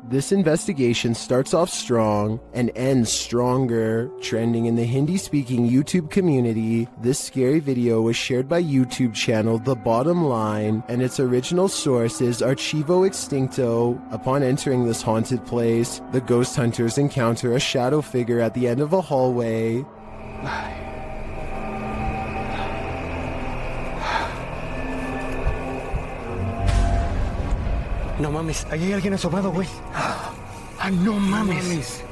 This investigation starts off strong and ends stronger. Trending in the Hindi-speaking YouTube community, this scary video was shared by YouTube channel The Bottom Line, and its original source is Archivo Extincto. Upon entering this haunted place, the ghost hunters encounter a shadow figure at the end of a hallway. No mames, ahí hay alguien asomado, güey. Ay, no mames.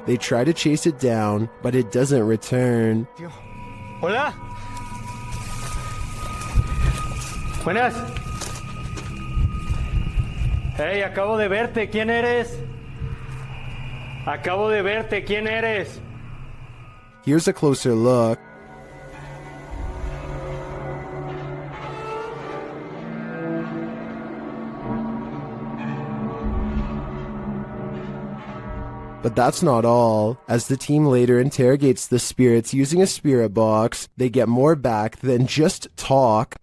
They try to chase it down, but it doesn't return. Hola. Buenas. Hey, acabo de verte, ¿quién eres? Acabo de verte, ¿quién eres? Here's a closer look. But that's not all. As the team later interrogates the spirits using a spirit box, they get more back than just talk.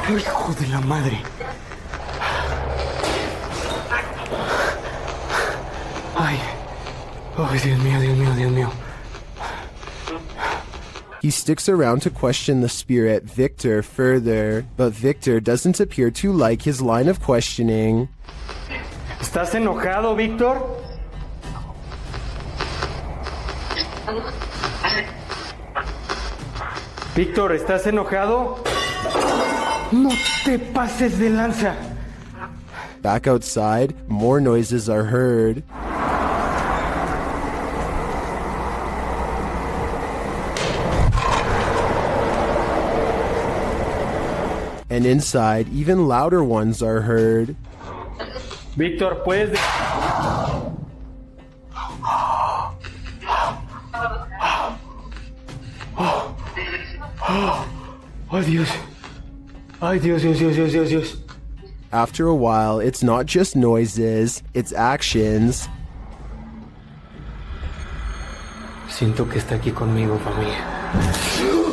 Hijo de la madre. Ay. Oh, Dios mío, Dios mío, Dios mío. He sticks around to question the spirit, Victor, further, but Victor doesn't appear to like his line of questioning. ¿Estás enojado, Víctor? Víctor, ¿estás enojado? No te pases de lanza. Back outside, more noises are heard. And inside, even louder ones are heard. Víctor, ¿puedes...? Ay, Dios. Ay, Dios, Dios, Dios, Dios, Dios, Dios. After a while, it's not just noises, it's actions. Siento que está aquí conmigo, familia.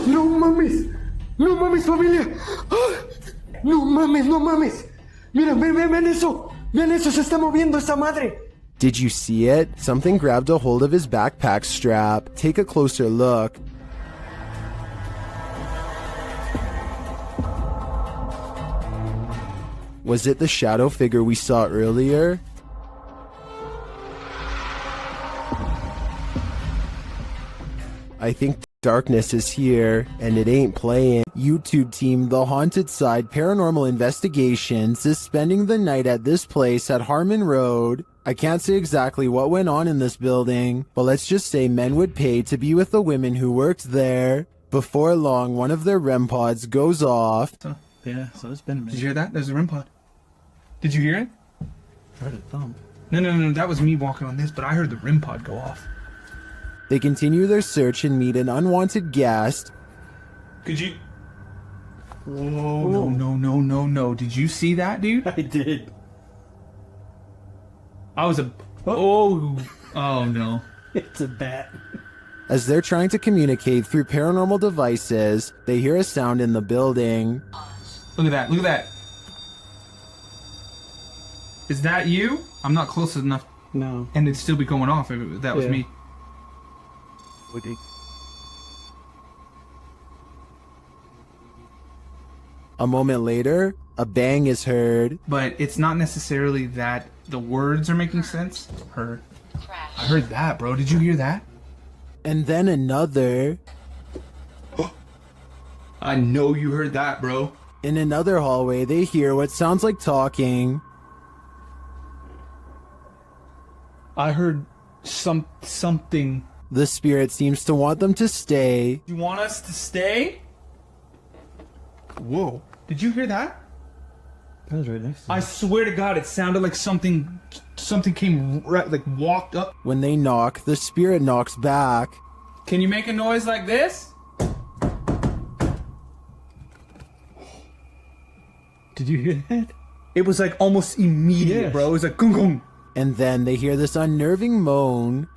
No mames. No mames, familia. No mames, no mames. Mira, ven eso. Ven eso, se está moviendo esa madre. Did you see it? Something grabbed a hold of his backpack strap. Take a closer look. Was it the shadow figure we saw earlier? I think darkness is here, and it ain't playing. YouTube team The Haunted Side Paranormal Investigations is spending the night at this place at Harmon Road. I can't say exactly what went on in this building, but let's just say men would pay to be with the women who worked there. Before long, one of their REM pods goes off. Yeah, so it's been a minute. Did you hear that? There's a REM pod. Did you hear it? I heard a thump. No, that was me walking on this, but I heard the REM pod go off. They continue their search and meet an unwanted guest. Could you... Whoa, no. Did you see that, dude? I did. I was a... Oh no. It's a bat. As they're trying to communicate through paranormal devices, they hear a sound in the building. Look at that. Is that you? I'm not close enough. No. And it'd still be going off if that was me. A moment later, a bang is heard. But it's not necessarily that the words are making sense. I heard that, bro. Did you hear that? And then another. I know you heard that, bro. In another hallway, they hear what sounds like talking. I heard something. The spirit seems to want them to stay. You want us to stay? Whoa. Did you hear that? That was right next to me. I swear to God, it sounded like something came right, like walked up. When they knock, the spirit knocks back. Can you make a noise like this? Did you hear that? It was like almost immediate, Yes. bro. It was like gung gung. And then they hear this unnerving moan.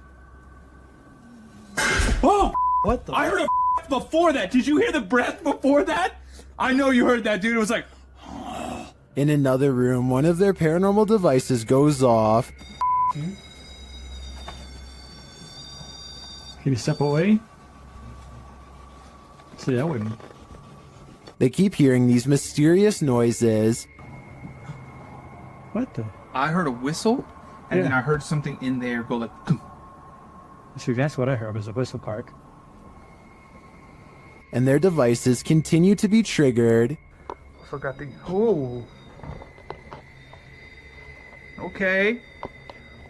Oh! What the? I heard a before that. Did you hear the breath before that? I know you heard that, dude. It was like... In another room, one of their paranormal devices goes off. Can you step away? See, that wouldn't. They keep hearing these mysterious noises. What the? I heard a whistle, and then Yeah. I heard something in there go like. See, that's what I heard was a whistle park. And their devices continue to be triggered. Forgot the. Oh. Okay.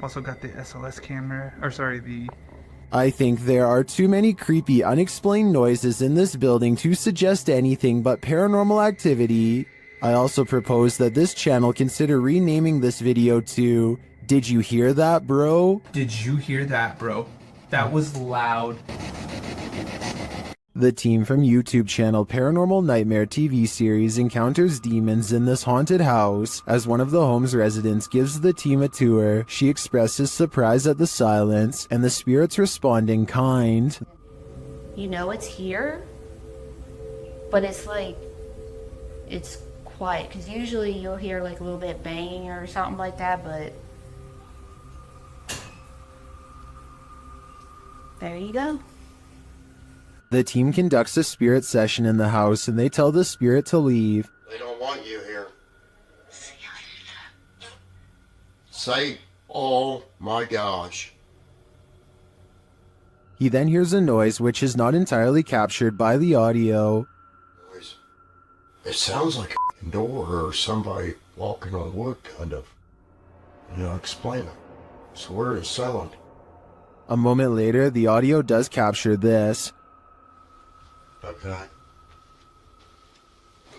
Also got the SLS camera, or sorry, the. I think there are too many creepy, unexplained noises in this building to suggest anything but paranormal activity. I also propose that this channel consider renaming this video to "Did You Hear That, Bro?" Did you hear that, bro? That was loud. The team from YouTube channel Paranormal Nightmare TV series encounters demons in this haunted house. As one of the home's residents gives the team a tour, she expresses surprise at the silence, and the spirits respond in kind. You know it's here, but it's like, it's quiet, because usually you'll hear like a little bit banging or something like that, but there you go. The team conducts a spirit session in the house, and they tell the spirit to leave. They don't want you here. Say, oh my gosh. He then hears a noise which is not entirely captured by the audio. It sounds like a door or somebody walking on wood, kind of. Explain it. So where is silent? A moment later, the audio does capture this. Okay.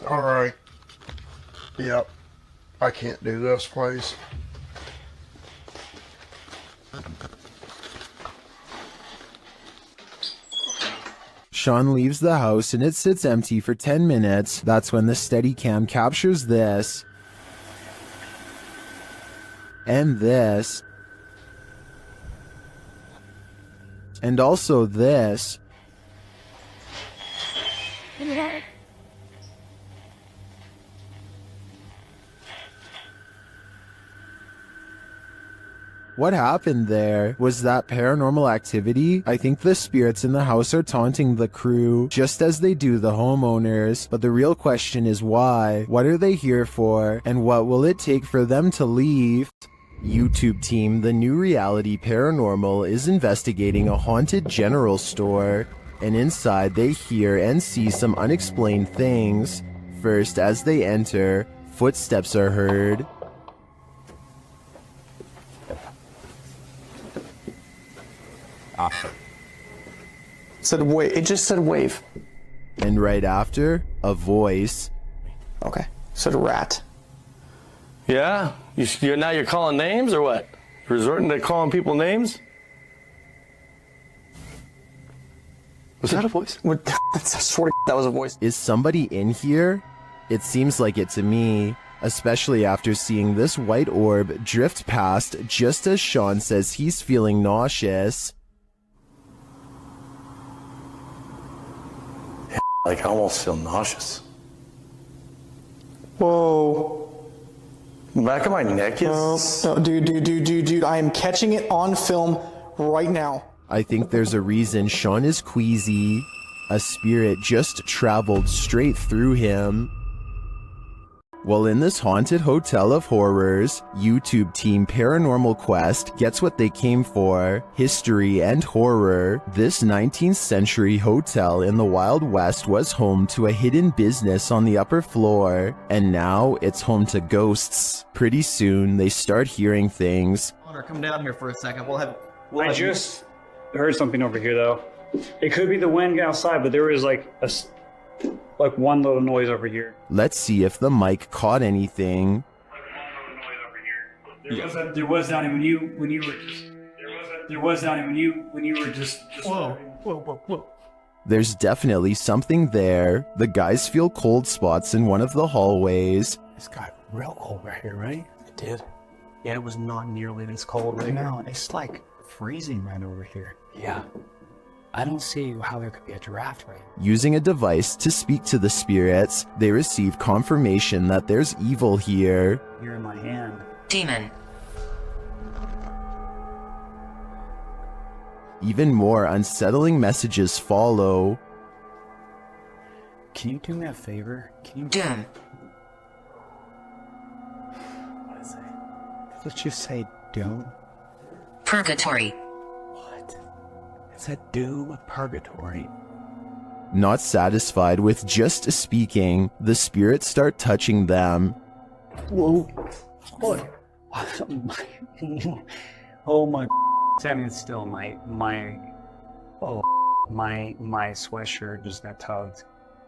Alright. Yep. I can't do this, please. Sean leaves the house and it sits empty for 10 minutes. That's when the Steadicam captures this. And this. And also this. What happened there? Was that paranormal activity? I think the spirits in the house are taunting the crew, just as they do the homeowners. But the real question is why? What are they here for? And what will it take for them to leave? YouTube team, the new reality paranormal is investigating a haunted general store. And inside they hear and see some unexplained things. First, as they enter, footsteps are heard. Said wave. It just said wave. And right after, a voice. Okay. Said rat. Yeah? Now you're calling names or what? Resorting to calling people names? Was that a voice? What? I swear to that was a voice. Is somebody in here? It seems like it to me, especially after seeing this white orb drift past just as Sean says he's feeling nauseous. Like, I almost feel nauseous. Whoa. The back of my neck is... No, dude. I am catching it on film right now. I think there's a reason Sean is queasy. A spirit just traveled straight through him. Well, in this haunted hotel of horrors, YouTube team Paranormal Quest gets what they came for, history and horror. This 19th century hotel in the Wild West was home to a hidden business on the upper floor, and now it's home to ghosts. Pretty soon, they start hearing things. Connor, come down here for a second. I just heard something over here, though. It could be the wind outside, but there was like one little noise over here. Let's see if the mic caught anything. There was Donnie when you were just. Whoa. There's definitely something there. The guys feel cold spots in one of the hallways. It's got real cold right here, right? It did. Yeah, it was not nearly this cold right now. No, it's like freezing right over here. Yeah. I don't see how there could be a giraffe right now. Using a device to speak to the spirits, they receive confirmation that there's evil here. Here in my hand. Demon. Even more unsettling messages follow. Can you do me a favor? Can you... Doom. What is it? Did you say doom? Purgatory. What? It's a doom purgatory. Not satisfied with just speaking, the spirits start touching them. Whoa. What? Oh my... Standing still, my sweatshirt just got tugged.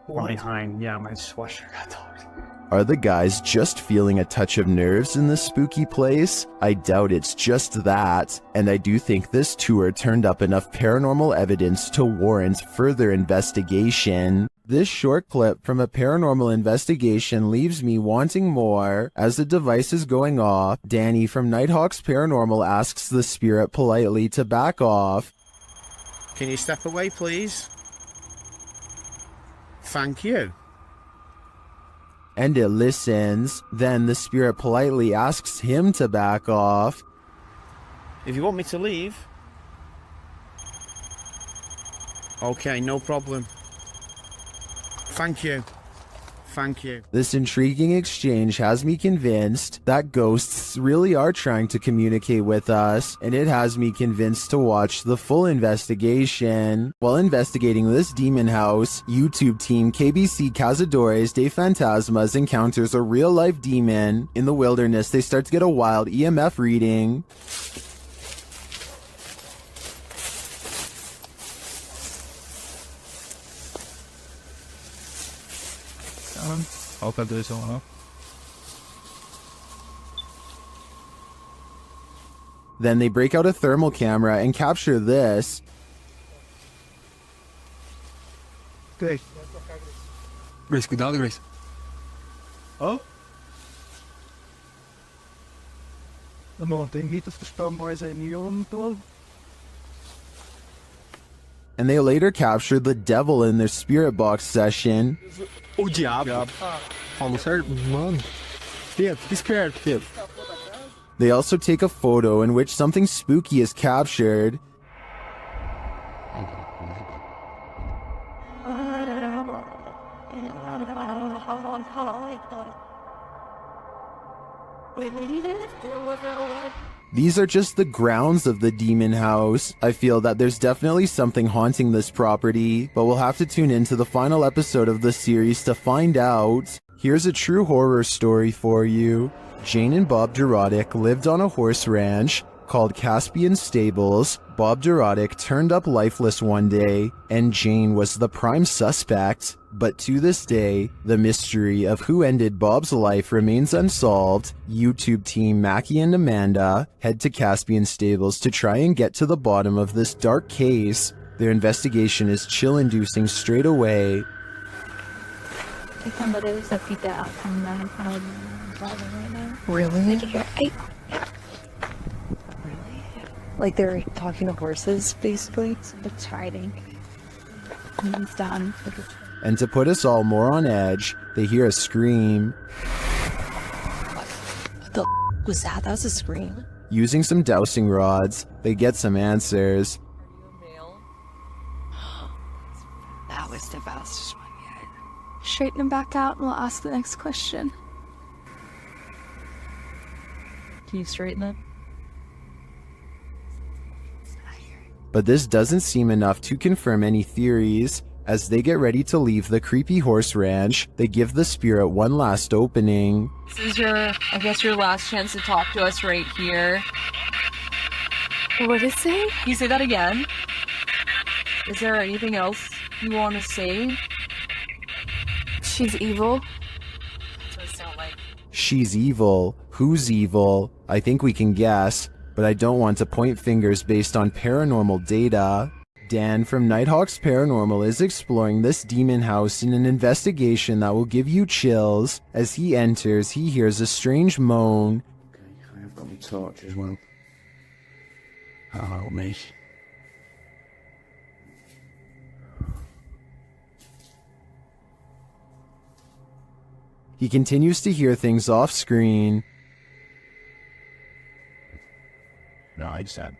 Right behind, yeah, my sweatshirt got tugged. Are the guys just feeling a touch of nerves in this spooky place? I doubt it's just that, and I do think this tour turned up enough paranormal evidence to warrant further investigation. This short clip from a paranormal investigation leaves me wanting more. As the device is going off, Danny from Nighthawk's Paranormal asks the spirit politely to back off. Can you step away, please? Thank you. And it listens. Then the spirit politely asks him to back off. If you want me to leave. Okay, no problem. Thank you. Thank you. This intriguing exchange has me convinced that ghosts really are trying to communicate with us, and it has me convinced to watch the full investigation. While investigating this demon house, YouTube team KBC Cazadores de Fantasmas encounters a real-life demon. In the wilderness, they start to get a wild EMF reading. Hoop deze al. Then they break out a thermal camera and capture this. Grace. Grace, cuidado, Grace. Oh? De tem Rita verstaan mais een nieuw toe. And they later captured the devil in their spirit box session. O diabo. Falou certo? Mano. Fica esperto, filho. They also take a photo in which something spooky is captured. These are just the grounds of the demon house. I feel that there's definitely something haunting this property, but we'll have to tune into the final episode of the series to find out. Here's a true horror story for you. Jane and Bob Durotic lived on a horse ranch called Caspian Stables. Bob Durotic turned up lifeless one day, and Jane was the prime suspect. But to this day, the mystery of who ended Bob's life remains unsolved. YouTube team Mackie and Amanda head to Caspian Stables to try and get to the bottom of this dark case. Their investigation is chill-inducing straight away. Really? Like they're talking to horses, basically. It's riding. He's done. And to put us all more on edge, they hear a scream. What the was that? That was a scream. Using some dowsing rods, they get some answers. That was the fastest one yet. Straighten him back out and we'll ask the next question. Can you straighten it? But this doesn't seem enough to confirm any theories. As they get ready to leave the creepy horse ranch, they give the spirit one last opening. This is I guess your last chance to talk to us right here. What did it say? Can you say that again? Is there anything else you want to say? She's evil. That's what it sounds like. She's evil. Who's evil? I think we can guess, but I don't want to point fingers based on paranormal data. Dan from Nighthawk's Paranormal is exploring this demon house in an investigation that will give you chills. As he enters, he hears a strange moan. Okay, I've got my torch as well. That'll help me. He continues to hear things off screen. No, I said.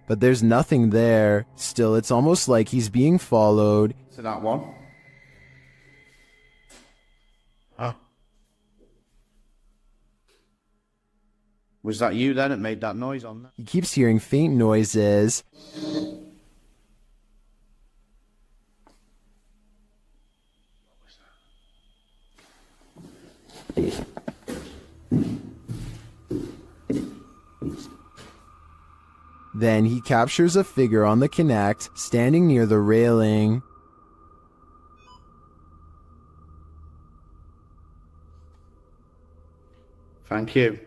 But there's nothing there. Still, it's almost like he's being followed. To that one. Huh? Was that you then that made that noise on there? He keeps hearing faint noises. Then he captures a figure on the Kinect, standing near the railing. Thank you.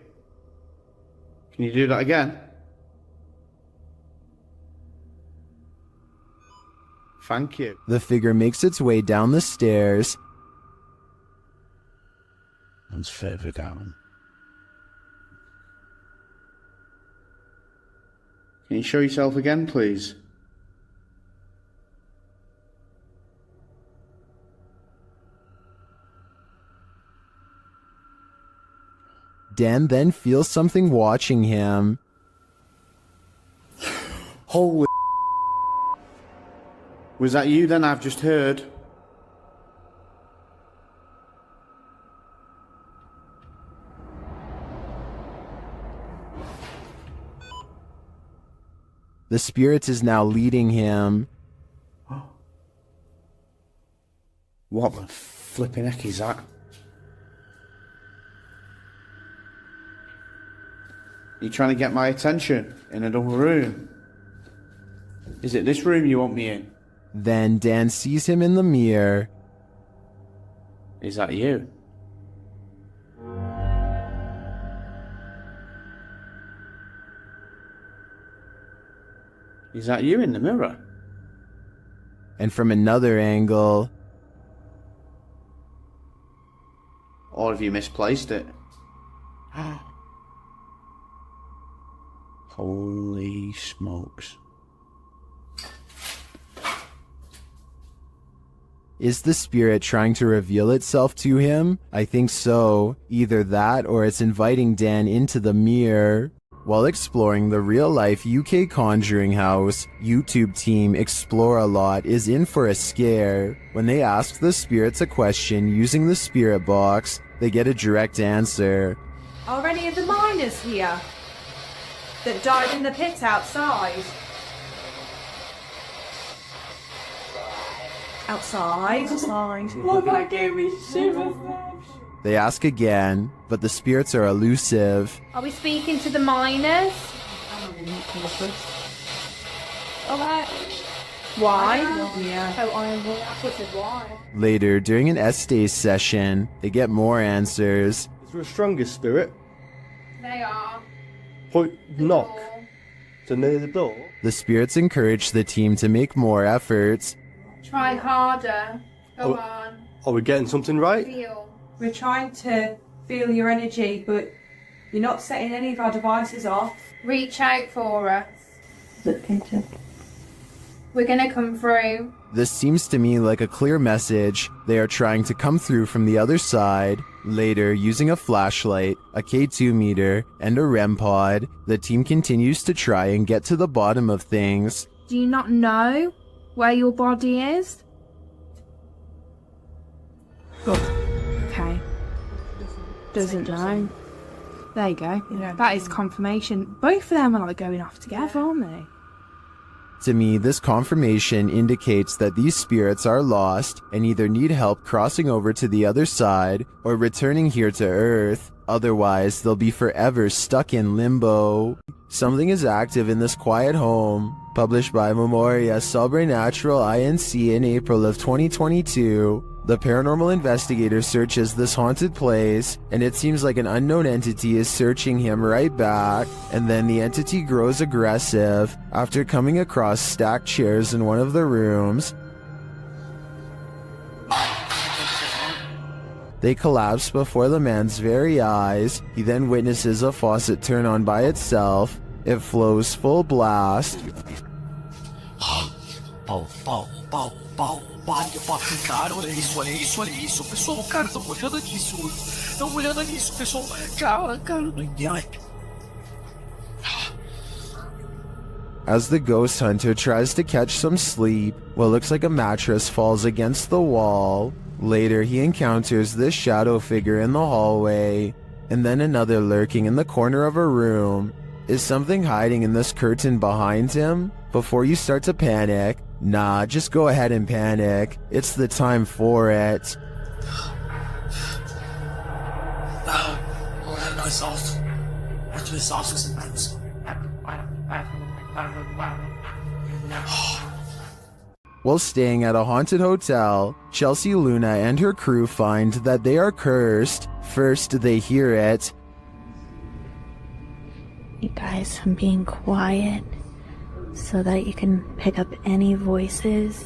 Can you do that again? Thank you. The figure makes its way down the stairs. And further down. Can you show yourself again, please? Dan then feels something watching him. Holy. Was that you then I've just heard? The spirit is now leading him. What the flipping heck is that? You trying to get my attention in another room? Is it this room you want me in? Then Dan sees him in the mirror. Is that you? Is that you in the mirror? And from another angle... Or have you misplaced it? Holy smokes. Is the spirit trying to reveal itself to him? I think so. Either that or it's inviting Dan into the mirror. While exploring the real-life UK Conjuring House, YouTube team Explore a Lot is in for a scare. When they ask the spirits a question using the spirit box, they get a direct answer. Are any of the miners here that died in the pit outside? Outside? Well, that gave me shivers. They ask again, but the spirits are elusive. Are we speaking to the miners? Why? Yeah. Oh, I thought it why. Later, during an Estes session, they get more answers. Is there a stronger spirit? They are. Point knock. To near the door? The spirits encourage the team to make more efforts. Try harder. Go on. Are we getting something right? Feel. We're trying to feel your energy, but you're not setting any of our devices off. Reach out for us. Look into. We're gonna come through. This seems to me like a clear message. They are trying to come through from the other side. Later, using a flashlight, a K2 meter, and a REM pod, the team continues to try and get to the bottom of things. Do you not know where your body is? Okay. Doesn't know. There you go. That is confirmation. Both of them are like going off together, aren't they? To me, this confirmation indicates that these spirits are lost and either need help crossing over to the other side or returning here to Earth. Otherwise, they'll be forever stuck in limbo. Something is active in this quiet home. Published by Memoria Sobrenatural Inc. in April of 2022. The paranormal investigator searches this haunted place, and it seems like an unknown entity is searching him right back, and then the entity grows aggressive after coming across stacked chairs in one of the rooms. They collapse before the man's very eyes. He then witnesses a faucet turn on by itself. It flows full blast. Cara, olha isso, olha isso, olha isso. Pessoal, cara, estão olhando nisso. Estão olhando nisso, pessoal. Cara, não entendo. As the ghost hunter tries to catch some sleep, what looks like a mattress falls against the wall. Later, he encounters this shadow figure in the hallway, and then another lurking in the corner of a room. Is something hiding in this curtain behind him? Before you start to panic, nah, just go ahead and panic. It's the time for it. While staying at a haunted hotel, Chelsea Luna and her crew find that they are cursed. First, they hear it. You guys, I'm being quiet so that you can pick up any voices.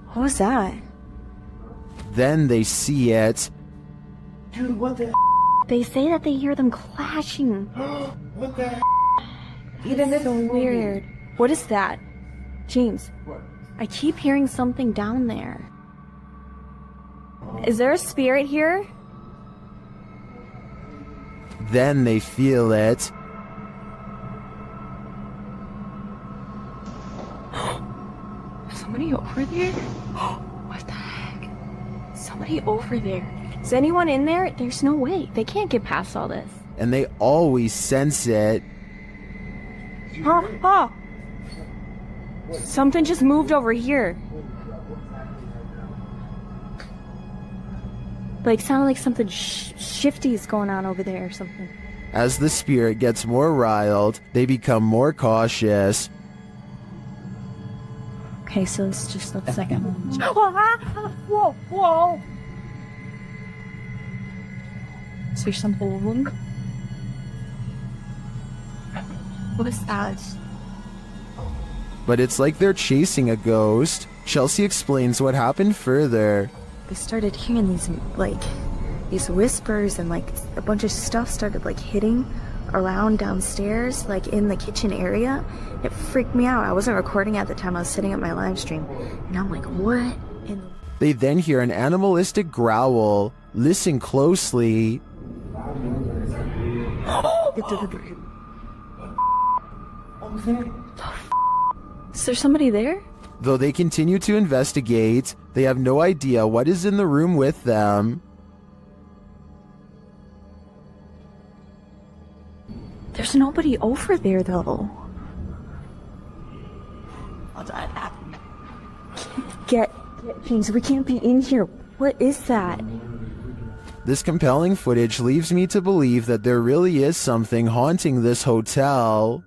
What was that? Then they see it. Dude, what the? They say that they hear them clashing. What the? It's so weird. What is that? James, I keep hearing something down there. Is there a spirit here? Then they feel it. Somebody over there? What the heck? Somebody over there. Is anyone in there? There's no way. They can't get past all this. And they always sense it. Oh! Something just moved over here. Like, sounded like something shifty is going on over there or something. As the spirit gets more riled, they become more cautious. Okay, so it's just the second one. Whoa, whoa! Is there something? What is that? But it's like they're chasing a ghost. Chelsea explains what happened further. I started hearing these whispers, and like a bunch of stuff started like hitting around downstairs, like in the kitchen area. It freaked me out. I wasn't recording at the time. I was sitting at my live stream, and I'm like, what in the... They then hear an animalistic growl. Listen closely. Is there somebody there? Though they continue to investigate, they have no idea what is in the room with them. There's nobody over there, though. Get James, we can't be in here. What is that? This compelling footage leaves me to believe that there really is something haunting this hotel.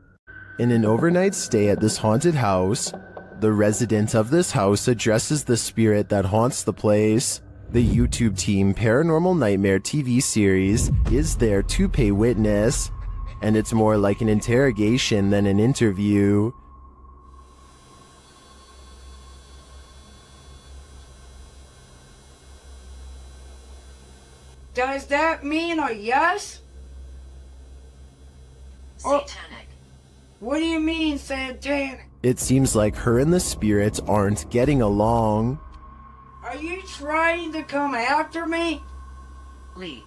In an overnight stay at this haunted house, the resident of this house addresses the spirit that haunts the place. The YouTube team Paranormal Nightmare TV series is there to pay witness, and it's more like an interrogation than an interview. Does that mean a yes? Satanic. What do you mean, satanic? It seems like her and the spirits aren't getting along. Are you trying to come after me? Leave.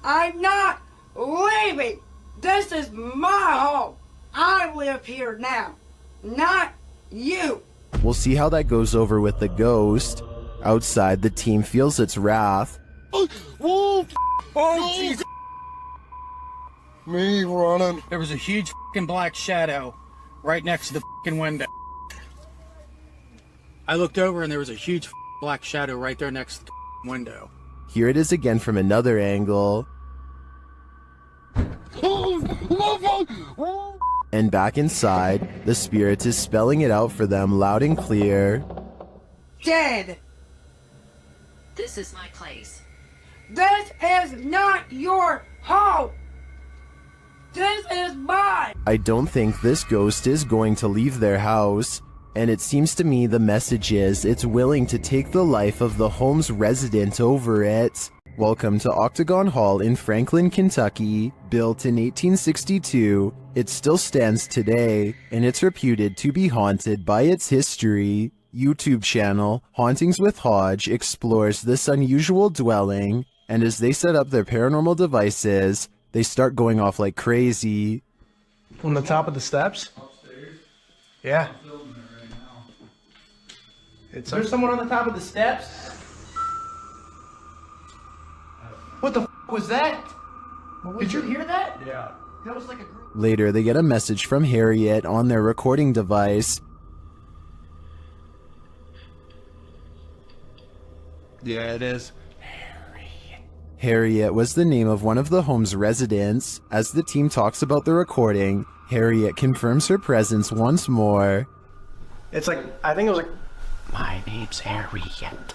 I'm not leaving. This is my home. I live here now, not you. We'll see how that goes over with the ghost. Outside, the team feels its wrath. Oh, Jesus. Me running. There was a huge fucking black shadow right next to the fucking window. I looked over and there was a huge black shadow right there next to the window. Here it is again from another angle. And back inside, the spirit is spelling it out for them loud and clear. Dead. This is my place. This is not your home. This is mine. I don't think this ghost is going to leave their house, and it seems to me the message is it's willing to take the life of the home's resident over it. Welcome to Octagon Hall in Franklin, Kentucky. Built in 1862, it still stands today, and it's reputed to be haunted by its history. YouTube channel, Hauntings with Hodge, explores this unusual dwelling, and as they set up their paranormal devices, they start going off like crazy. On the top of the steps? Yeah. There's someone on the top of the steps? What the was that? Did you hear that? Yeah. That was like a group. Later, they get a message from Harriet on their recording device. Yeah, it is. Harriet was the name of one of the home's residents. As the team talks about the recording, Harriet confirms her presence once more. It's like, I think it was like, My name's Harriet.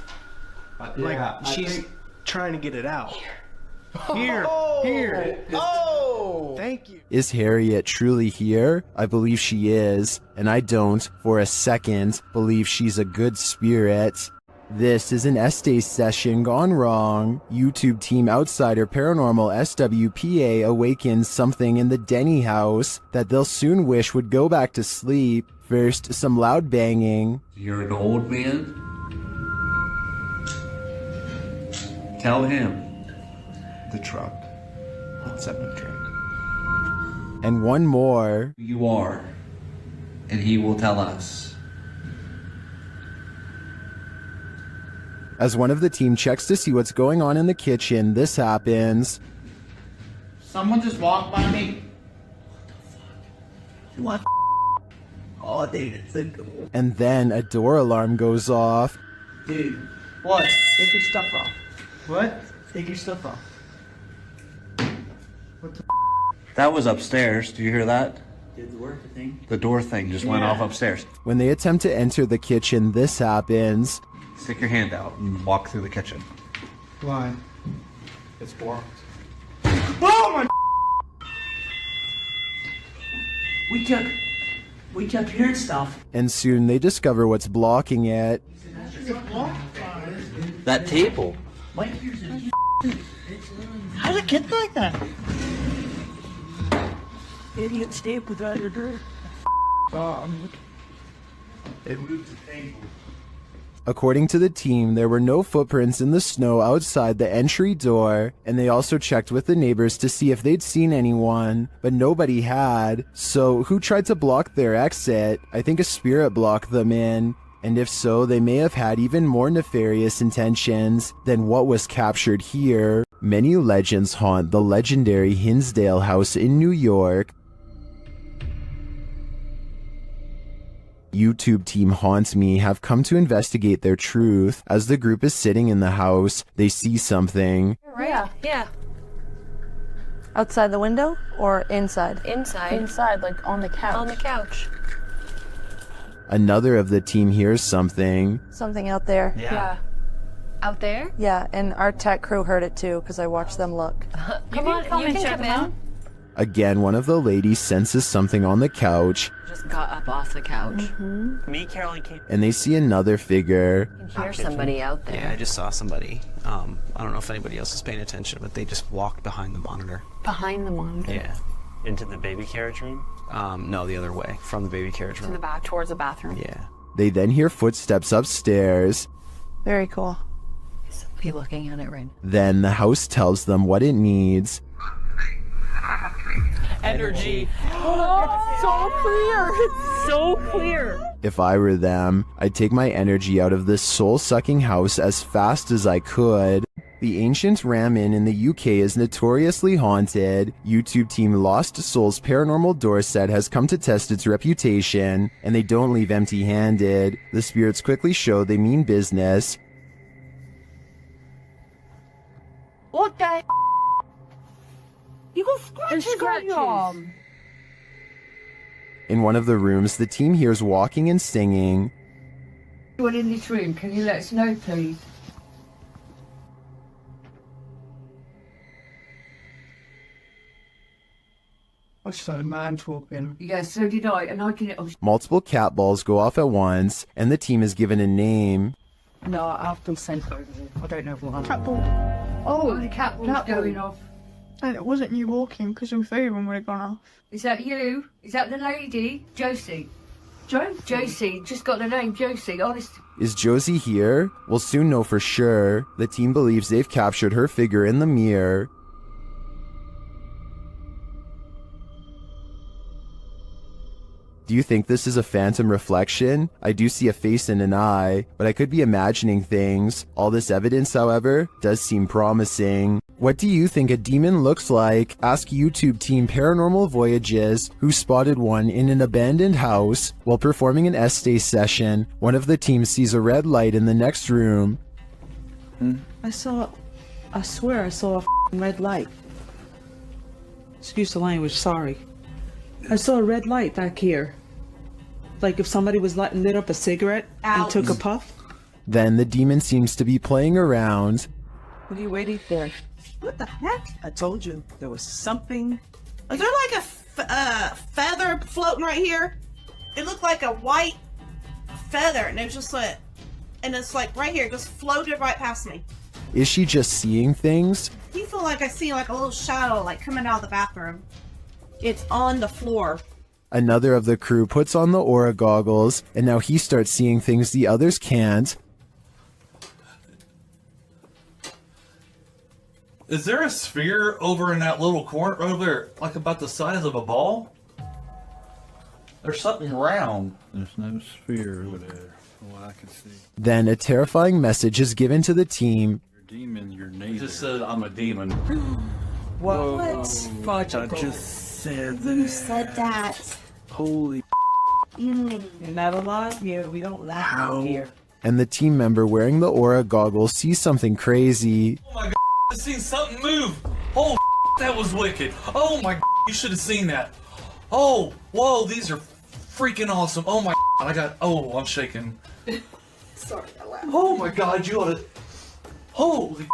like she's trying to get it out. Here. Oh! Thank you. Is Harriet truly here? I believe she is, and I don't, for a second, believe she's a good spirit. This is an Estes session gone wrong. YouTube team outsider Paranormal SWPA awakens something in the Denny house that they'll soon wish would go back to sleep. First, some loud banging. You're an old man? Tell him. The truck. What's up, the truck? And one more. You are. And he will tell us. As one of the team checks to see what's going on in the kitchen, this happens. Someone just walked by me. What? Oh, dude, it's a... And then a door alarm goes off. Dude, What? take your stuff off. What? Take your stuff off. That was upstairs. Do you hear that? Did the work thing. The door thing just went off upstairs. When they attempt to enter the kitchen, this happens. Stick your hand out and walk through the kitchen. Why? It's blocked. Oh my! We kept hearing stuff. And soon they discover what's blocking it. That table. What? How did it get like that? Idiot stayed without your door. It moved the table. According to the team, there were no footprints in the snow outside the entry door, and they also checked with the neighbors to see if they'd seen anyone, but nobody had. So who tried to block their exit? I think a spirit blocked them in. And if so, they may have had even more nefarious intentions than what was captured here. Many legends haunt the legendary Hinsdale house in New York. YouTube team Haunts Me have come to investigate their truth. As the group is sitting in the house, they see something. Right? Yeah. Outside the window or inside? Inside. Inside, like on the couch. On the couch. Another of the team hears something. Something out there. Yeah. Out there? Yeah, and our tech crew heard it too because I watched them look. Come on, you can check them out. Again, one of the ladies senses something on the couch, Just got up off the couch. Me, Caroline came. and they see another figure. You can hear somebody out there. Yeah, I just saw somebody. I don't know if anybody else is paying attention, but they just walked behind the monitor. Behind the monitor. Yeah. Into the baby carriage room? No, the other way, from the baby carriage room. In the back, towards the bathroom. Yeah. They then hear footsteps upstairs. Very cool. Be looking at it right now. Then the house tells them what it needs. Energy. Oh, so clear. It's so clear. If I were them, I'd take my energy out of this soul-sucking house as fast as I could. The ancient Ramin in the UK is notoriously haunted. YouTube team Lost Souls Paranormal Door Set has come to test its reputation, and they don't leave empty-handed. The spirits quickly show they mean business. What the? You got scratches on your arm. In one of the rooms, the team hears walking and singing. Anyone in this room, can you let us know, please? I saw a man talking. Yeah, so did I, and I can. Multiple cat balls go off at once, and the team is given a name. No, I've been sent over there. I don't know what. Cat ball. Oh, the cat ball's going off. And it wasn't you walking because your phone would have gone off. Is that you? Is that the lady, Josie? Josie, just got the name Josie, honest. Is Josie here? We'll soon know for sure. The team believes they've captured her figure in the mirror. Do you think this is a phantom reflection? I do see a face and an eye, but I could be imagining things. All this evidence, however, does seem promising. What do you think a demon looks like? Ask YouTube team Paranormal Voyages, who spotted one in an abandoned house. While performing an essay session, one of the team sees a red light in the next room. I swear I saw a red light. Excuse the language, sorry. I saw a red light back here. Like if somebody was lit up a cigarette and took a puff. Then the demon seems to be playing around. What are you waiting for? What the heck? I told you there was something. Is there like a feather floating right here? It looked like a white feather, and it was just like, and it's like right here, just floated right past me. Is she just seeing things? Do you feel like I see like a little shadow like coming out of the bathroom? It's on the floor. Another of the crew puts on the aura goggles, and now he starts seeing things the others can't. Is there a sphere over in that little corner over there, like about the size of a ball? There's something round. There's no sphere over there, from what I can see. Then a terrifying message is given to the team. You're a demon, you're neither. It just said I'm a demon. What? I just said that. You said that. Holy You're not alive? Yeah, we don't laugh out here. And the team member wearing the aura goggles sees something crazy. Oh my god, I seen something move. Oh, that was wicked. Oh my god, you should have seen that. Oh, whoa, these are freaking awesome. Oh my god, I'm shaking. Sorry, I laughed. Oh my god, you ought to. Holy,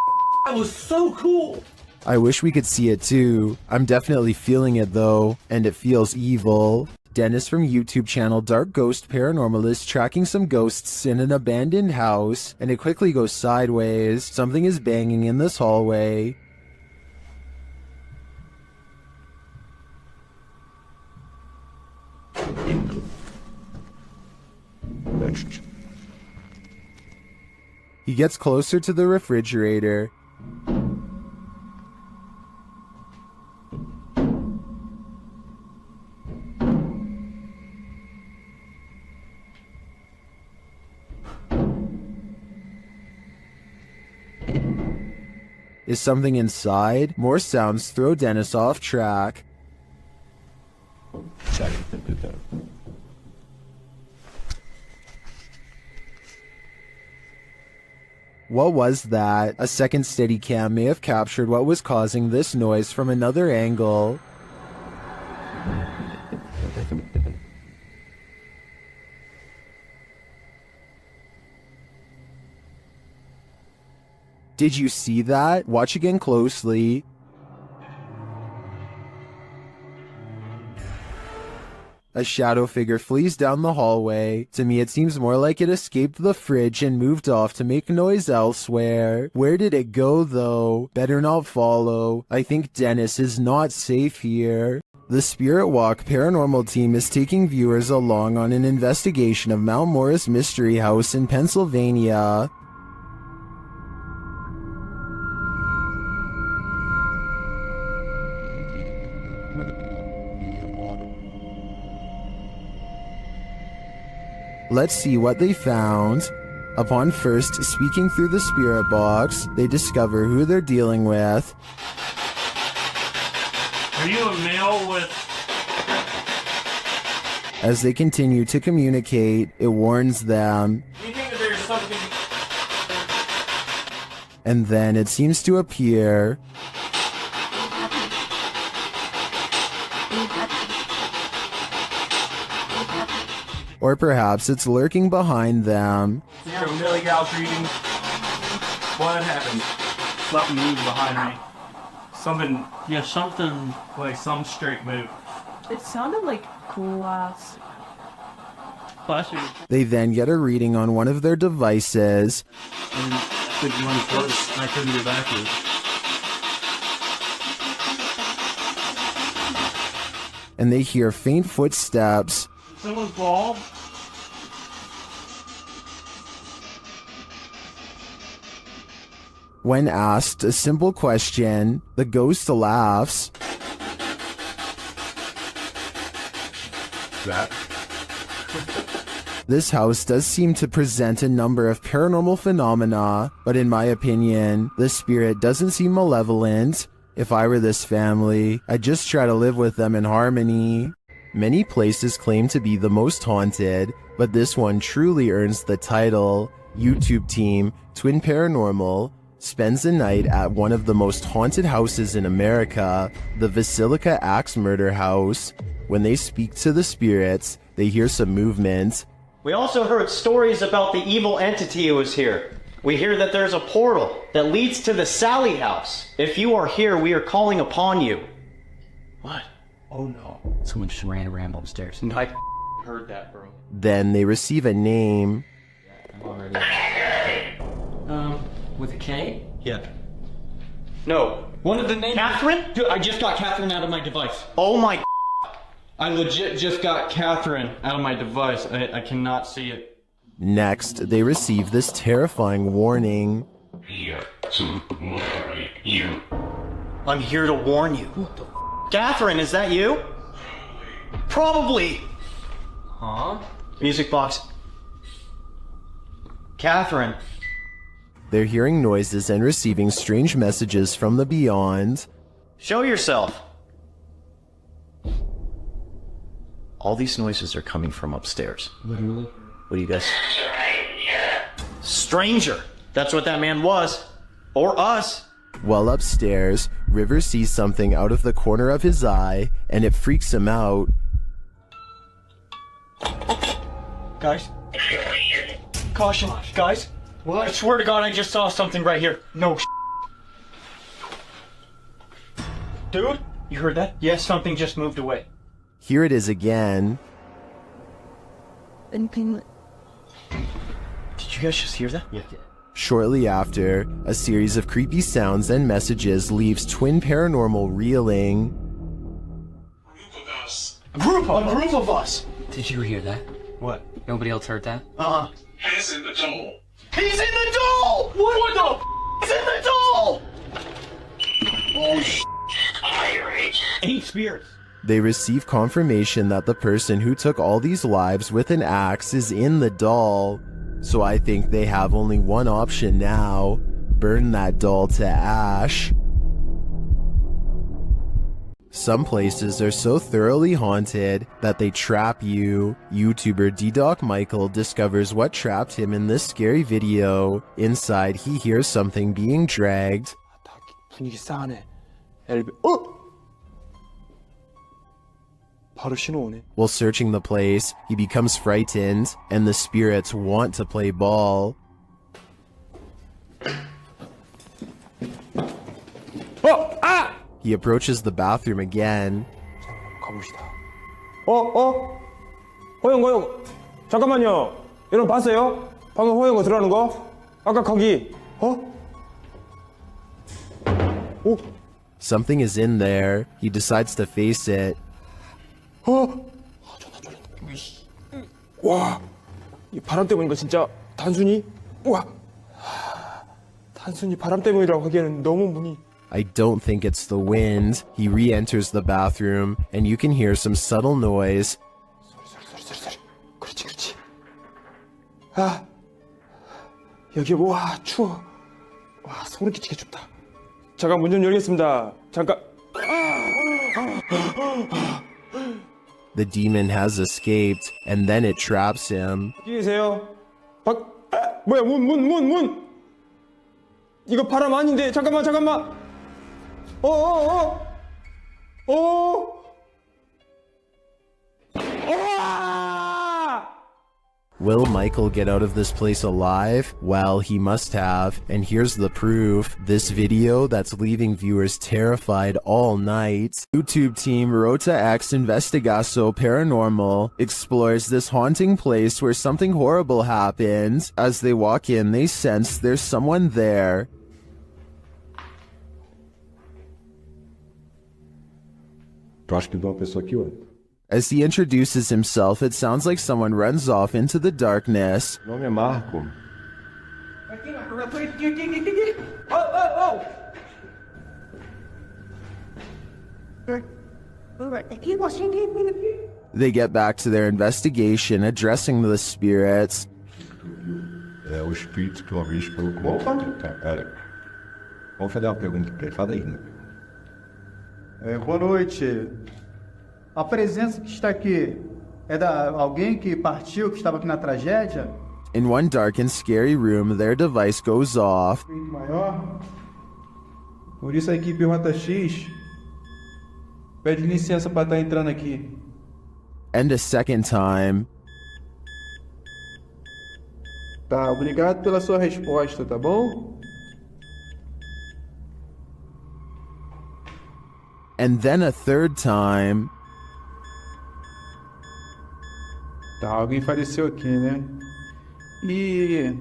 that was so cool. I wish we could see it too. I'm definitely feeling it though, and it feels evil. Dennis from YouTube channel Dark Ghost Paranormal is tracking some ghosts in an abandoned house, and it quickly goes sideways. Something is banging in this hallway. He gets closer to the refrigerator. Is something inside? More sounds throw Dennis off track. What was that? A second Steadicam may have captured what was causing this noise from another angle. Did you see that? Watch again closely. A shadow figure flees down the hallway. To me, it seems more like it escaped the fridge and moved off to make noise elsewhere. Where did it go, though? Better not follow. I think Dennis is not safe here. The Spirit Walk paranormal team is taking viewers along on an investigation of Mount Morris Mystery House in Pennsylvania. Let's see what they found. Upon first speaking through the spirit box, they discover who they're dealing with. Are you a male with... As they continue to communicate, it warns them. You think that there's something... And then it seems to appear. Or perhaps it's lurking behind them. You're a Millie Gal's reading. What happened? Something moved behind me. Something. Yeah, something. Like some straight move. It sounded like glass. They then get a reading on one of their devices. And the one first, I couldn't get back to it. And they hear faint footsteps. Someone's bald. When asked a simple question, the ghost laughs. That? This house does seem to present a number of paranormal phenomena, but in my opinion, the spirit doesn't seem malevolent. If I were this family, I'd just try to live with them in harmony. Many places claim to be the most haunted, but this one truly earns the title. YouTube team, Twin Paranormal, spends the night at one of the most haunted houses in America, the Basilica Axe Murder House. When they speak to the spirits, they hear some movement. We also heard stories about the evil entity who was here. We hear that there's a portal that leads to the Sally house. If you are here, we are calling upon you. What? Oh no. Someone just ran around upstairs. No, I heard that, bro. Then they receive a name. With a K? Yeah. No. One of the names. Catherine? Dude, I just got Catherine out of my device. Oh my. I legit just got Catherine out of my device. I cannot see it. Next, they receive this terrifying warning. I'm here to warn you. Catherine, is that you? Probably. Huh? Music box. Catherine. They're hearing noises and receiving strange messages from the beyond. Show yourself. All these noises are coming from upstairs. Literally? What do you guys? Stranger. That's what that man was. Or us. While upstairs, River sees something out of the corner of his eye, and it freaks him out. Guys. Caution, guys. What? I swear to God, I just saw something right here. No. Dude, you heard that? Yes, something just moved away. Here it is again. Did you guys just hear that? Yeah. Shortly after, a series of creepy sounds and messages leaves Twin Paranormal reeling. A group of us. Did you hear that? What? Nobody else heard that? He's in the doll. He's in the doll! What the f? He's in the doll! Oh sh! Irate. 8 spirits. They receive confirmation that the person who took all these lives with an axe is in the doll. So I think they have only one option now. Burn that doll to ash. Some places are so thoroughly haunted that they trap you. YouTuber D-Doc Michael discovers what trapped him in this scary video. Inside, he hears something being dragged. 분위기 싸하네. 바로 신호 오네. While searching the place, he becomes frightened, and the spirits want to play ball. He approaches the bathroom again. 가봅시다. 호영. 잠깐만요. 여러분 봤어요? 방금 호영거 들어가는 거? 아까 거기. Something is in there. He decides to face it. 와, 이 바람 때문인 거 진짜 단순히 단순히 바람 때문이라고 하기에는 너무 문이. I don't think it's the wind. He re-enters the bathroom, and you can hear some subtle noise. 소리. 그렇지. 여기 와 추워. 와 소름 끼치게 춥다. 잠깐 문 좀 열겠습니다. 잠깐. The demon has escaped, and then it traps him. 여기 계세요. 뭐야 문. 이거 바람 아닌데 잠깐만. Will Michael get out of this place alive? Well, he must have, and here's the proof. This video that's leaving viewers terrified all night. YouTube team Rota X Investigaso Paranormal explores this haunting place where something horrible happens. As they walk in, they sense there's someone there. As he introduces himself, it sounds like someone runs off into the darkness. Nome é Marco. They get back to their investigation, addressing the spirits. É o espírito que uma vez falou com cara. Vamos fazer uma pergunta pra ele. Fala aí. Boa noite. A presença que está aqui é da alguém que partiu, que estava aqui na tragédia? In one dark and scary room, their device goes off. Maior. Por isso a equipe Rota X pede licença para estar entrando aqui. And a second time. Tá, obrigado pela sua resposta, tá bom? And then a third time. Tá, alguém faleceu aqui, né? E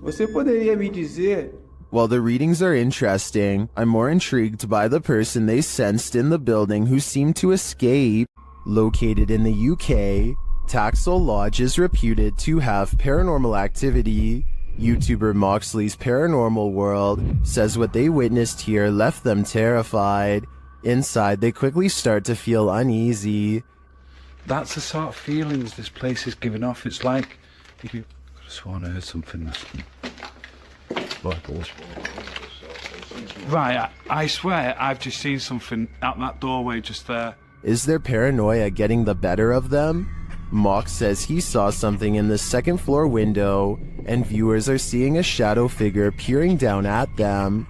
você poderia me dizer... While the readings are interesting, I'm more intrigued by the person they sensed in the building who seemed to escape. Located in the UK, Taxel Lodge is reputed to have paranormal activity. YouTuber Moxley's Paranormal World says what they witnessed here left them terrified. Inside, they quickly start to feel uneasy. That's the sort of feelings this place is giving off. It's like if you could have sworn I heard something. Right, I swear I've just seen something out that doorway just there. Is their paranoia getting the better of them? Mox says he saw something in the second floor window, and viewers are seeing a shadow figure peering down at them.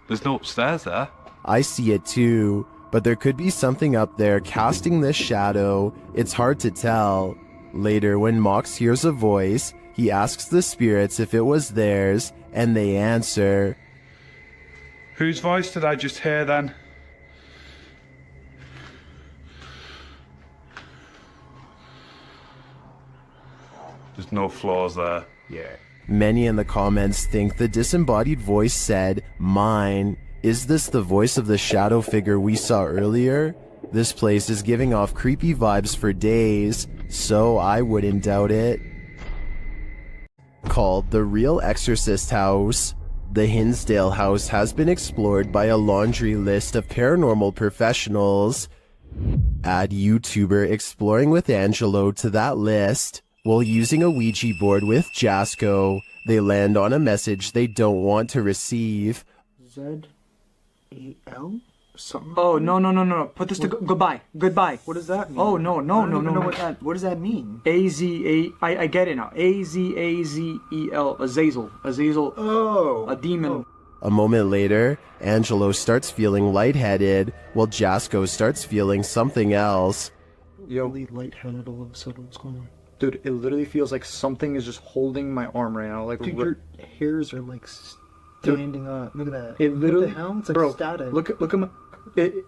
There's no upstairs there. I see it too, but there could be something up there casting this shadow. It's hard to tell. Later, when Mox hears a voice, he asks the spirits if it was theirs, and they answer. Whose voice did I just hear then? There's no floors there. Yeah. Many in the comments think the disembodied voice said, mine. Is this the voice of the shadow figure we saw earlier? This place is giving off creepy vibes for days, so I wouldn't doubt it. Called the Real Exorcist House, the Hinsdale house has been explored by a laundry list of paranormal professionals. Add YouTuber Exploring with Angelo to that list. While using a Ouija board with Jasco, they land on a message they don't want to receive. Z-A-L? Something? Oh, no. Put this to goodbye. Goodbye. What does that mean? Oh, no. I don't even know what does that mean? I get it now. A-Z-A-Z-E-L. Azazel. Azazel. Oh. A demon. A moment later, Angelo starts feeling lightheaded, while Jasco starts feeling something else. Yo. Really lightheaded all of a sudden. What's going on? Dude, it literally feels like something is just holding my arm right now. Like, dude, your hairs are like standing up. Look at that. It literally, what the hell? It's like bro, static. Look at my.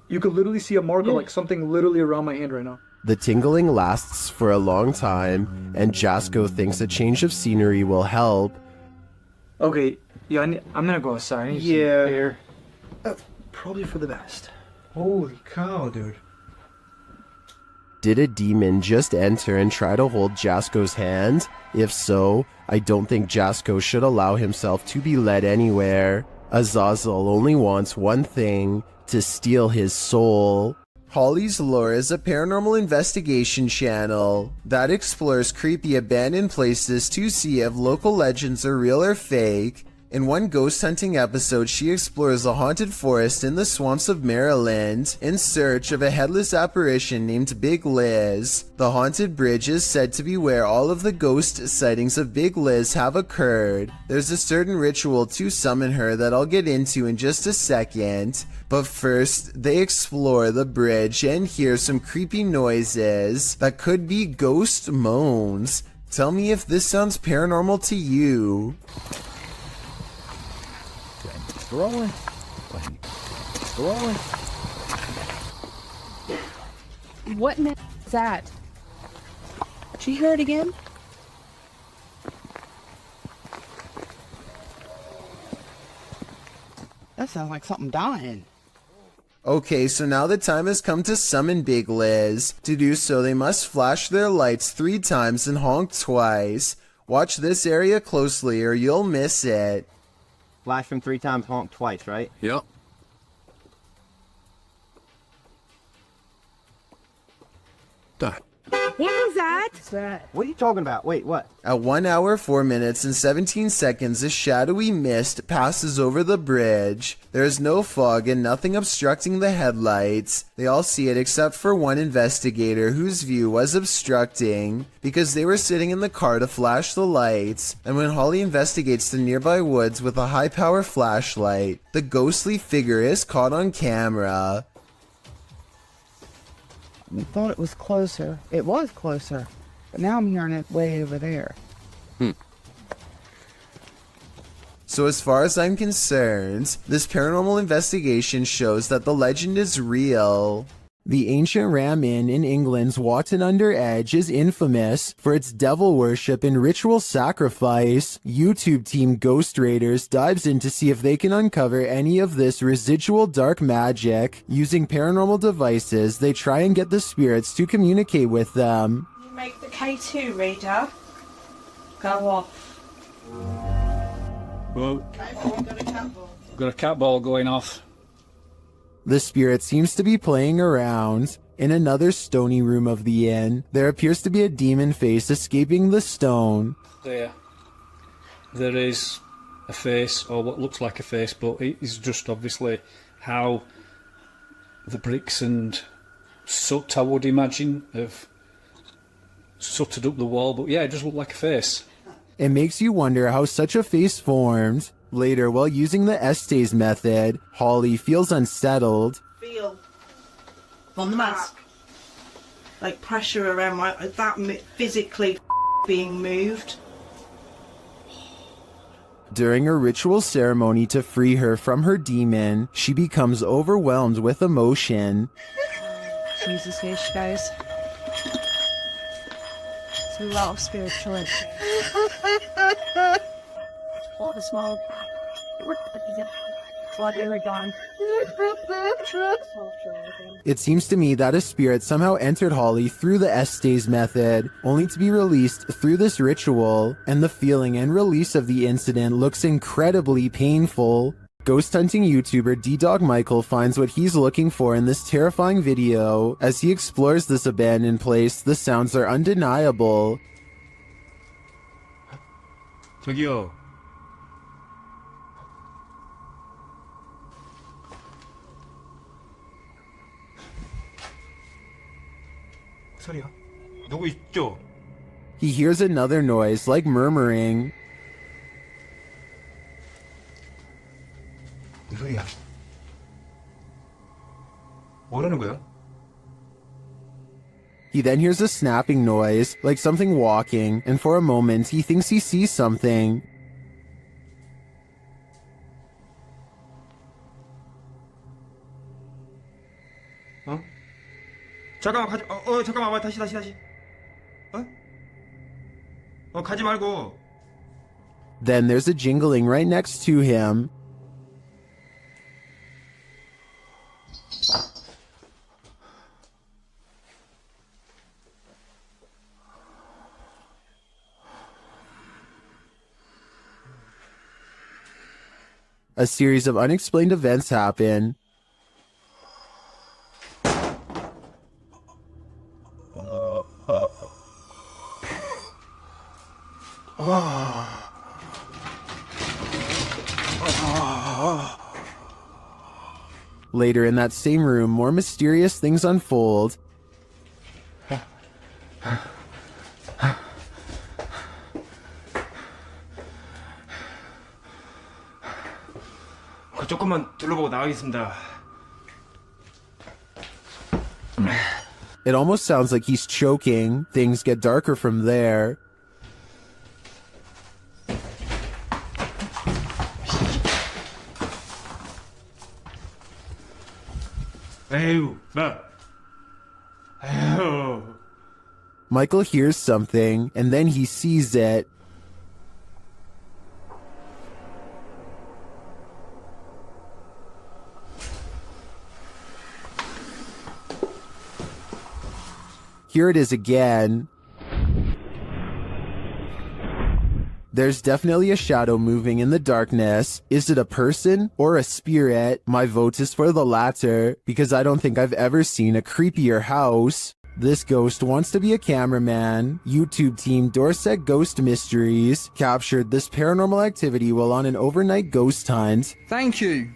You could literally see a mark of like something literally around my hand right now. The tingling lasts for a long time, and Jasco thinks a change of scenery will help. Okay, yeah, I'm gonna go outside. I need some air. Probably for the best. Holy cow, dude. Did a demon just enter and try to hold Jasco's hand? If so, I don't think Jasco should allow himself to be led anywhere. Azazel only wants one thing, to steal his soul. Holly's Lore is a paranormal investigation channel that explores creepy abandoned places to see if local legends are real or fake. In one ghost hunting episode, she explores a haunted forest in the swamps of Maryland in search of a headless apparition named Big Liz. The haunted bridge is said to be where all of the ghost sightings of Big Liz have occurred. There's a certain ritual to summon her that I'll get into in just a second, but first they explore the bridge and hear some creepy noises that could be ghost moans. Tell me if this sounds paranormal to you. Rolling. Rolling. What is that? Did you hear it again? That sounds like something dying. Okay, so now the time has come to summon Big Liz. To do so, they must flash their lights 3 times and honk twice. Watch this area closely or you'll miss it. Flash him 3 times, honk twice, right? Yep. That. What was that? What are you talking about? Wait, what? At 1 hour, 4 minutes, and 17 seconds, a shadowy mist passes over the bridge. There is no fog and nothing obstructing the headlights. They all see it except for one investigator whose view was obstructing because they were sitting in the car to flash the lights. And when Holly investigates the nearby woods with a high-power flashlight, the ghostly figure is caught on camera. I thought it was closer. It was closer. But now I'm hearing it way over there. So as far as I'm concerned, this paranormal investigation shows that the legend is real. The ancient Ram Inn in England's Watton-under-Edge is infamous for its devil worship and ritual sacrifice. YouTube team Ghost Raiders dives in to see if they can uncover any of this residual dark magic. Using paranormal devices, they try and get the spirits to communicate with them. You make the K2 reader go off. Well, got a cat ball going off. The spirit seems to be playing around. In another stony room of the inn, there appears to be a demon face escaping the stone. There is a face, or what looks like a face, but it is just obviously how the bricks and soot, I would imagine, have sooted up the wall. But yeah, it does look like a face. It makes you wonder how such a face formed. Later, while using the Estes method, Holly feels unsettled. Feel on the mask. Like pressure around that physically being moved. During a ritual ceremony to free her from her demon, she becomes overwhelmed with emotion. Jesus H, guys. It's a lot of spiritual energy. All the small. It seems to me that a spirit somehow entered Holly through the Estes method, only to be released through this ritual, and the feeling and release of the incident looks incredibly painful. Ghost hunting YouTuber D-Dog Michael finds what he's looking for in this terrifying video. As he explores this abandoned place, the sounds are undeniable. 저기요. 소리야? 누구 있죠? He hears another noise, like murmuring. 소리야. 뭐라는 거야? He then hears a snapping noise, like something walking, and for a moment he thinks he sees something. 어? 잠깐만 잠깐만 다시 가지 말고. Then there's a jingling right next to him. A series of unexplained events happen. Later in that same room, more mysterious things unfold. 조금만 둘러보고 나가겠습니다. It almost sounds like he's choking. Things get darker from there. 에휴, 에휴. Michael hears something, and then he sees it. Here it is again. There's definitely a shadow moving in the darkness. Is it a person or a spirit? My vote is for the latter, because I don't think I've ever seen a creepier house. This ghost wants to be a cameraman. YouTube team Dorset Ghost Mysteries captured this paranormal activity while on an overnight ghost hunt. Thank you.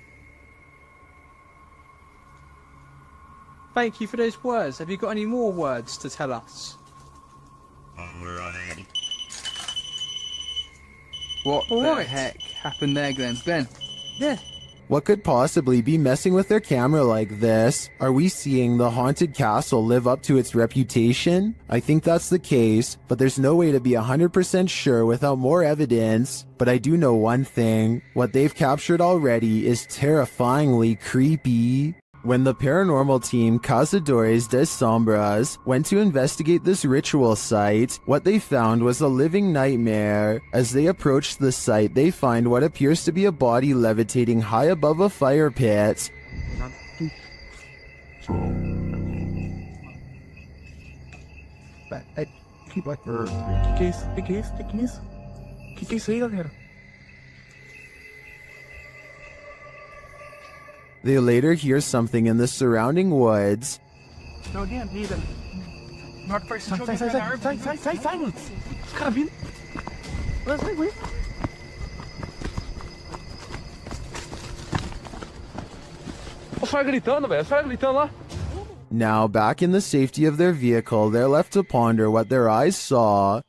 Thank you for those words. Have you got any more words to tell us? What the heck happened there, Glenn? Glenn? Yeah. What could possibly be messing with their camera like this? Are we seeing the haunted castle live up to its reputation? I think that's the case, but there's no way to be 100% sure without more evidence. But I do know one thing. What they've captured already is terrifyingly creepy. When the paranormal team Cazadores de Sombras went to investigate this ritual site, what they found was a living nightmare. As they approached the site, they find what appears to be a body levitating high above a fire pit. Que isso aí, galera? They later hear something in the surrounding woods. Não adianta, vida. Na hora que faz sai, mano. Os caras vindo. Vai. Os caras gritando, velho. Os caras gritando lá. Now, back in the safety of their vehicle, they're left to ponder what their eyes saw.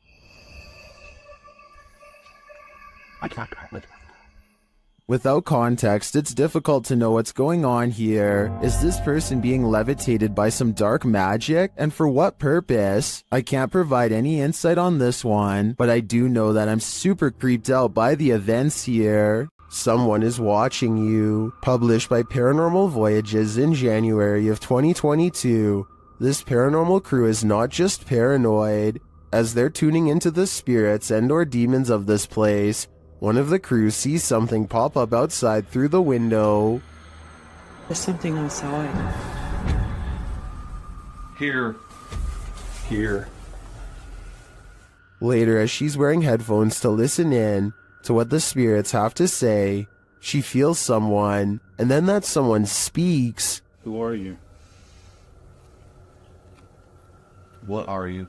Without context, it's difficult to know what's going on here. Is this person being levitated by some dark magic? And for what purpose? I can't provide any insight on this one, but I do know that I'm super creeped out by the events here. Someone is watching you. Published by Paranormal Voyages in January of 2022. This paranormal crew is not just paranoid. As they're tuning into the spirits and/or demons of this place, one of the crew sees something pop up outside through the window. There's something outside. Here. Later, as she's wearing headphones to listen in to what the spirits have to say, she feels someone, and then that someone speaks. Who are you? What are you?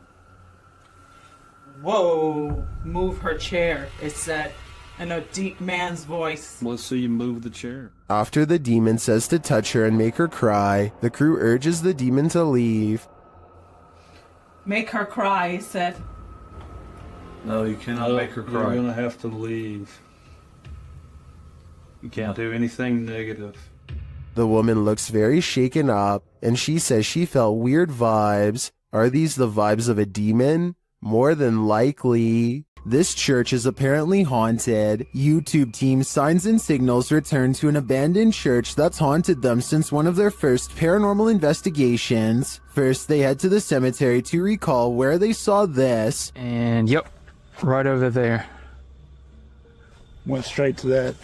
Whoa! Move her chair. It's that in a deep man's voice. Let's see you move the chair. After the demon says to touch her and make her cry, the crew urges the demon to leave. Make her cry, he said. No, you cannot make her cry. You're gonna have to leave. You can't do anything negative. The woman looks very shaken up, and she says she felt weird vibes. Are these the vibes of a demon? More than likely. This church is apparently haunted. YouTube team Signs and Signals return to an abandoned church that's haunted them since one of their first paranormal investigations. First, they head to the cemetery to recall where they saw this. And yep, right over there. Went straight to that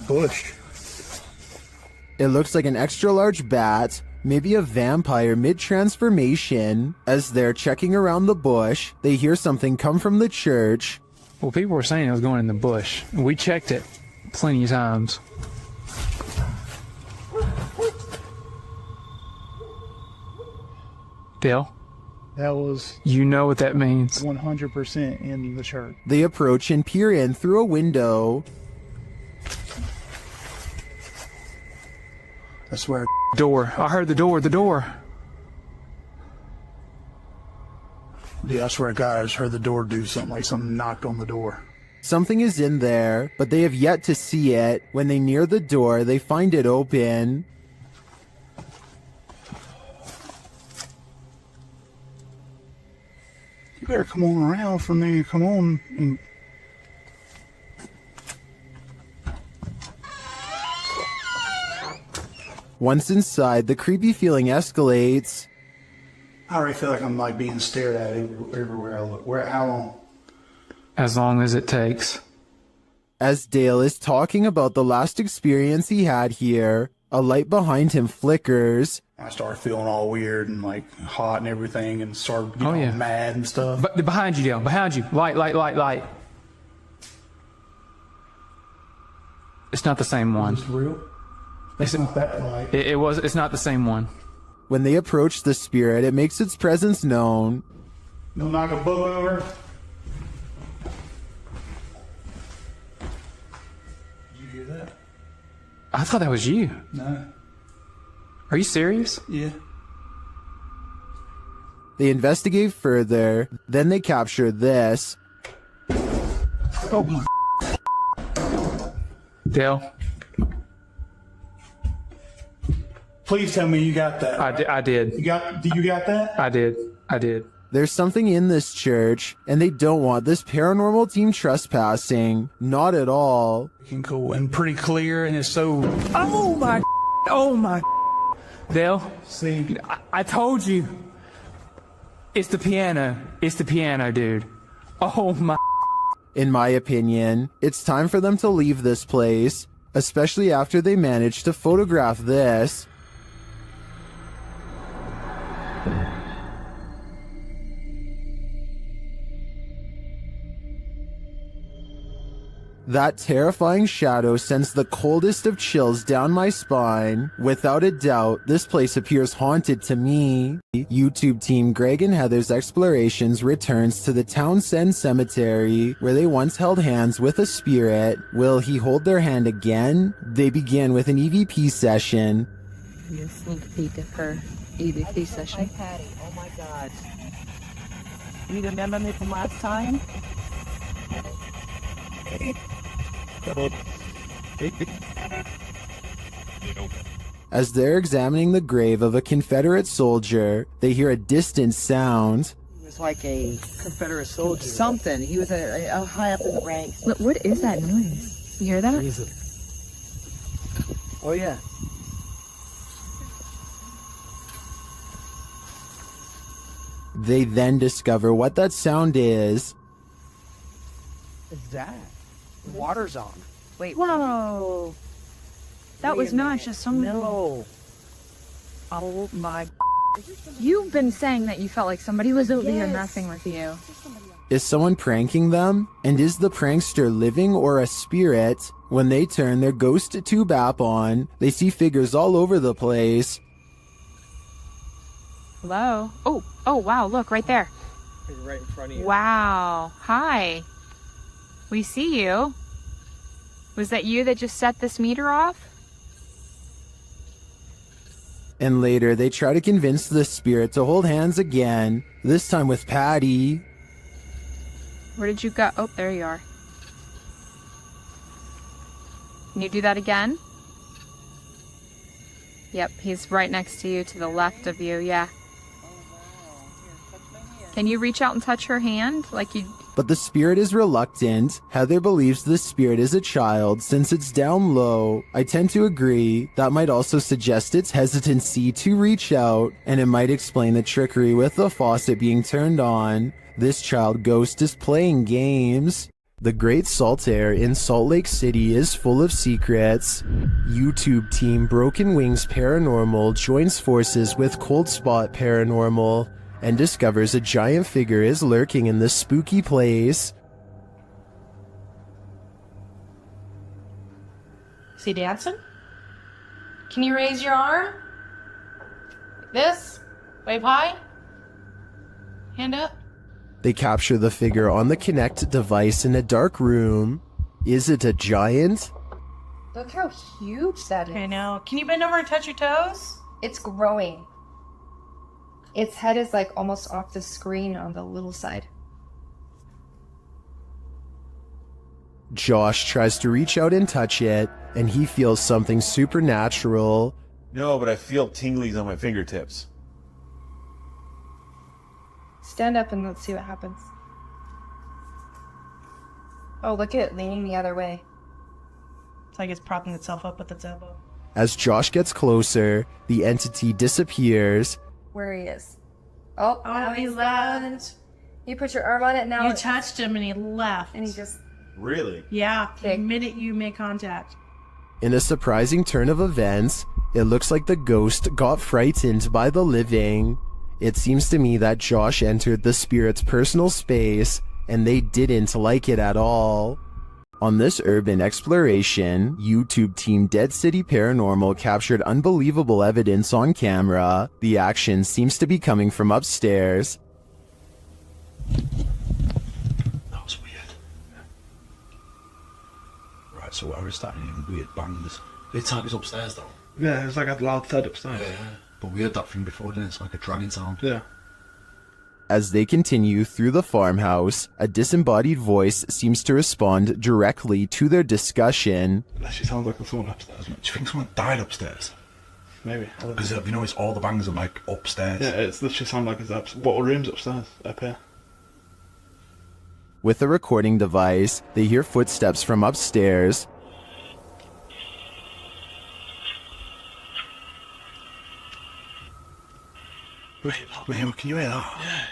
bush. It looks like an extra large bat, maybe a vampire mid-transformation. As they're checking around the bush, they hear something come from the church. Well, people were saying it was going in the bush. We checked it plenty of times. Bill? That was... You know what that means. 100% in the church. They approach and peer in through a window. I swear. Door. I heard the door. Yeah, I swear to God, I just heard the door do something, like something knocked on the door. Something is in there, but they have yet to see it. When they near the door, they find it open. You better come on around from there. Come on. And... Once inside, the creepy feeling escalates. I already feel like I'm like being stared at everywhere I look. How long? As long as it takes. As Dale is talking about the last experience he had here, a light behind him flickers. I started feeling all weird and like hot and everything and started getting mad and stuff. But behind you, Dale. Behind you. Light. It's not the same one. Is this real? It's not that light. It's not the same one. When they approach the spirit, it makes its presence known. Don't knock a book over. Did you hear that? I thought that was you. No. Are you serious? Yeah. They investigate further, then they capture this. Oh my. Dale, Please tell me you got that. I did. You got that? I did. There's something in this church, and they don't want this paranormal team trespassing. Not at all. Looking cool and pretty clear, and it's so. Oh my. Oh my. Dale, See, I told you. It's the piano. It's the piano, dude. Oh my. In my opinion, it's time for them to leave this place, especially after they manage to photograph this. That terrifying shadow sends the coldest of chills down my spine. Without a doubt, this place appears haunted to me. YouTube team Greg and Heather's Explorations returns to the Townsend Cemetery, where they once held hands with a spirit. Will he hold their hand again? They begin with an EVP session. You sneak peek of her EVP session. Hi, Patty. Oh my God. You remember me from last time? As they're examining the grave of a Confederate soldier, they hear a distant sound. He was like a Confederate soldier. Something. He was a high up in the ranks. What is that noise? You hear that? Oh yeah. They then discover what that sound is. What's that? The water's on. Wait. Whoa. That was not just some. No. Oh my. You've been saying that you felt like somebody was over here messing with you. Is someone pranking them? And is the prankster living or a spirit? When they turn their ghost tube app on, they see figures all over the place. Hello? Oh, wow, look, right there. Right in front of you. Wow. Hi. We see you. Was that you that just set this meter off? And later, they try to convince the spirit to hold hands again, this time with Patty. Where did you go? Oh, there you are. Can you do that again? Yep, he's right next to you, to the left of you, yeah. Can you reach out and touch her hand? Like you... But the spirit is reluctant. Heather believes the spirit is a child since it's down low. I tend to agree. That might also suggest its hesitancy to reach out, and it might explain the trickery with the faucet being turned on. This child ghost is playing games. The Great Salt Air in Salt Lake City is full of secrets. YouTube team Broken Wings Paranormal joins forces with Cold Spot Paranormal and discovers a giant figure is lurking in this spooky place. Is he dancing? Can you raise your arm? Like this? Wave high? Hand up? They capture the figure on the Kinect device in a dark room. Is it a giant? Look how huge that is. I know. Can you bend over and touch your toes? It's growing. Its head is like almost off the screen on the little side. Josh tries to reach out and touch it, and he feels something supernatural. No, but I feel tinglies on my fingertips. Stand up and let's see what happens. Oh, look at it leaning the other way. It's like it's propping itself up with its elbow. As Josh gets closer, the entity disappears. Where he is. Oh, he's left. You put your arm on it now. You touched him and he left. And he just... Really? Yeah, the minute you made contact. In a surprising turn of events, it looks like the ghost got frightened by the living. It seems to me that Josh entered the spirit's personal space, and they didn't like it at all. On this urban exploration, YouTube team Dead City Paranormal captured unbelievable evidence on camera. The action seems to be coming from upstairs. That was weird. Right, so I was starting hearing weird bangs. Weird type is upstairs though. Yeah, it's like a loud thud upstairs. Yeah. But we heard that thing before, didn't it? It's like a dragging sound. Yeah. As they continue through the farmhouse, a disembodied voice seems to respond directly to their discussion. That actually sounds like someone upstairs. Do you think someone died upstairs? Maybe. Because have you noticed all the bangs are like upstairs? Yeah, it's literally sound like it's what room's upstairs? Up here. With a recording device, they hear footsteps from upstairs. Wait, can you hear that? Yeah.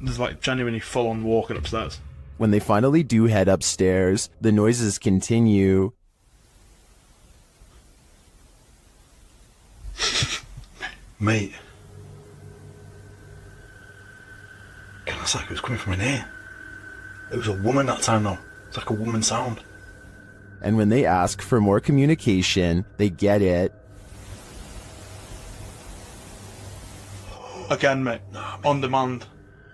There's like genuinely full-on walking upstairs. When they finally do head upstairs, the noises continue. Mate. Kind of like it was coming from in here. It was a woman that time though. It's like a woman sound. And when they ask for more communication, they get it. Again, mate. On demand.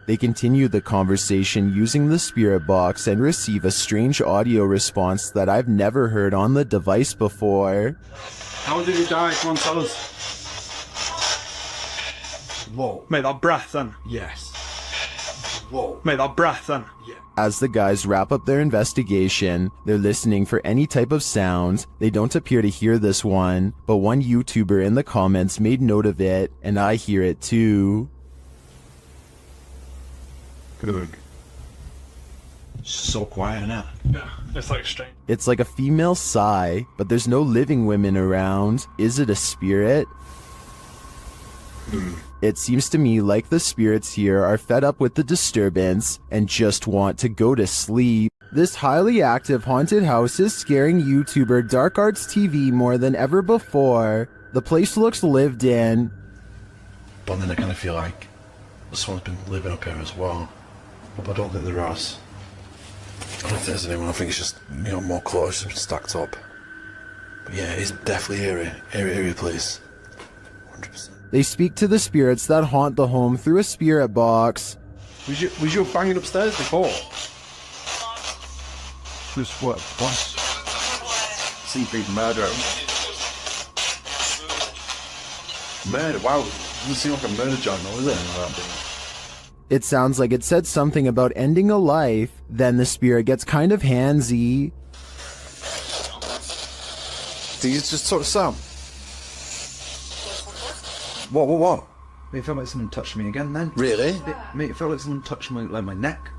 They continue the conversation using the spirit box and receive a strange audio response that I've never heard on the device before. How did he die? Come on, tell us. Whoa. Mate, that breath then. Yes. Whoa. Mate, that breath then. Yeah. As the guys wrap up their investigation, they're listening for any type of sound. They don't appear to hear this one, but one YouTuber in the comments made note of it, and I hear it too. Good. So quiet now. Yeah, it's like strange. It's like a female sigh, but there's no living women around. Is it a spirit? It seems to me like the spirits here are fed up with the disturbance and just want to go to sleep. This highly active haunted house is scaring YouTuber Dark Arts TV more than ever before. The place looks lived in. But then I kind of feel like someone's been living up here as well. But I don't think there is. I don't think there's anyone. I think it's just, you know, more close stacked up. But yeah, it's definitely eerie place. 100%. They speak to the spirits that haunt the home through a spirit box. Was you banging upstairs before? Just what? Seafood murder. Murder? Wow. It doesn't seem like a murder journal, is it? It sounds like it said something about ending a life, then the spirit gets kind of handsy. Did you just sort of sound? What? Mate, it felt like someone touched me again then. Really? Mate, it felt like someone touched my neck.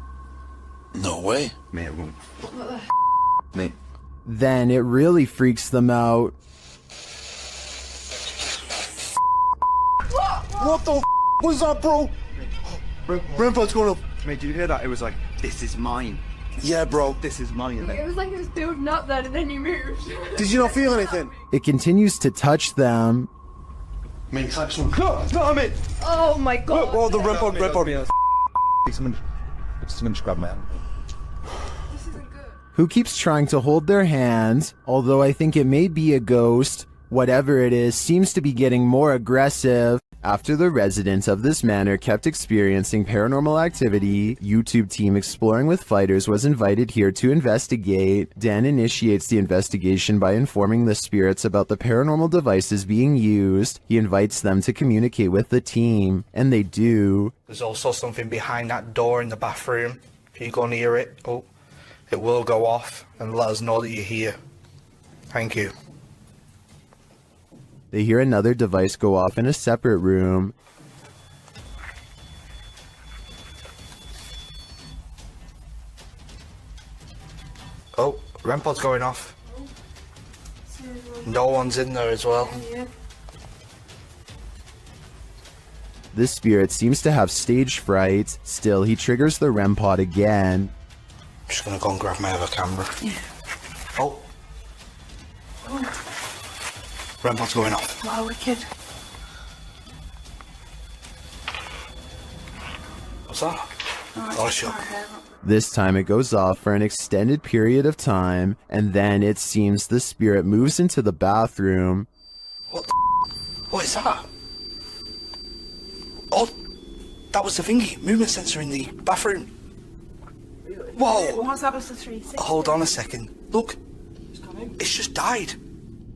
No way. Mate, Mate. Then it really freaks them out. What the was that, bro? Brentford's going up. Mate, did you hear that? It was like, this is mine. Yeah, bro. This is mine. And then... It was like it was building up then, and then you moved. Did you not feel anything? It continues to touch them. Mate, it's like some... No, it's not me! Oh my god. Oh, the Brentford. Someone just grabbed my hand. Who keeps trying to hold their hand, although I think it may be a ghost. Whatever it is seems to be getting more aggressive. After the residents of this manor kept experiencing paranormal activity, YouTube team Exploring with Fighters was invited here to investigate. Dan initiates the investigation by informing the spirits about the paranormal devices being used. He invites them to communicate with the team, and they do. There's also something behind that door in the bathroom. If you go near it, it will go off and let us know that you're here. Thank you. They hear another device go off in a separate room. Oh, REM pod's going off. No one's in there as well. This spirit seems to have stage fright. Still, he triggers the REM pod again. I'm just gonna go and grab my other camera. Yeah. Oh. REM pod's going off. Wow, wicked. What's that? Not a shock. This time it goes off for an extended period of time, and then it seems the spirit moves into the bathroom. What is that? Oh, that was the thingy, movement sensor in the bathroom. Whoa! What's that was the 360? Hold on a second. Look, it's just died.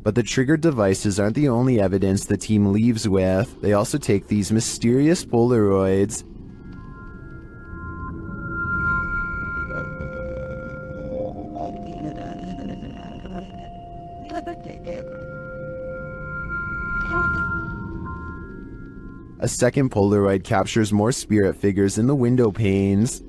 But the triggered devices aren't the only evidence the team leaves with. They also take these mysterious Polaroids. A second Polaroid captures more spirit figures in the window panes.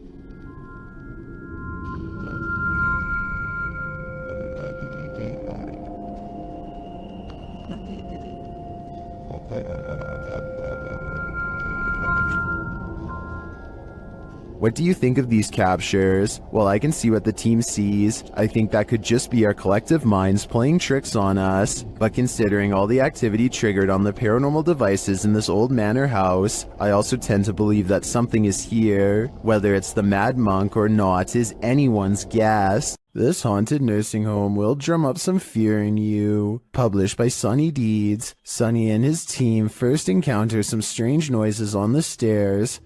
What do you think of these captures? Well, I can see what the team sees. I think that could just be our collective minds playing tricks on us. But considering all the activity triggered on the paranormal devices in this old manor house, I also tend to believe that something is here. Whether it's the mad monk or not is anyone's guess. This haunted nursing home will drum up some fear in you. Published by Sonny Deeds. Sonny and his team first encounter some strange noises on the stairs.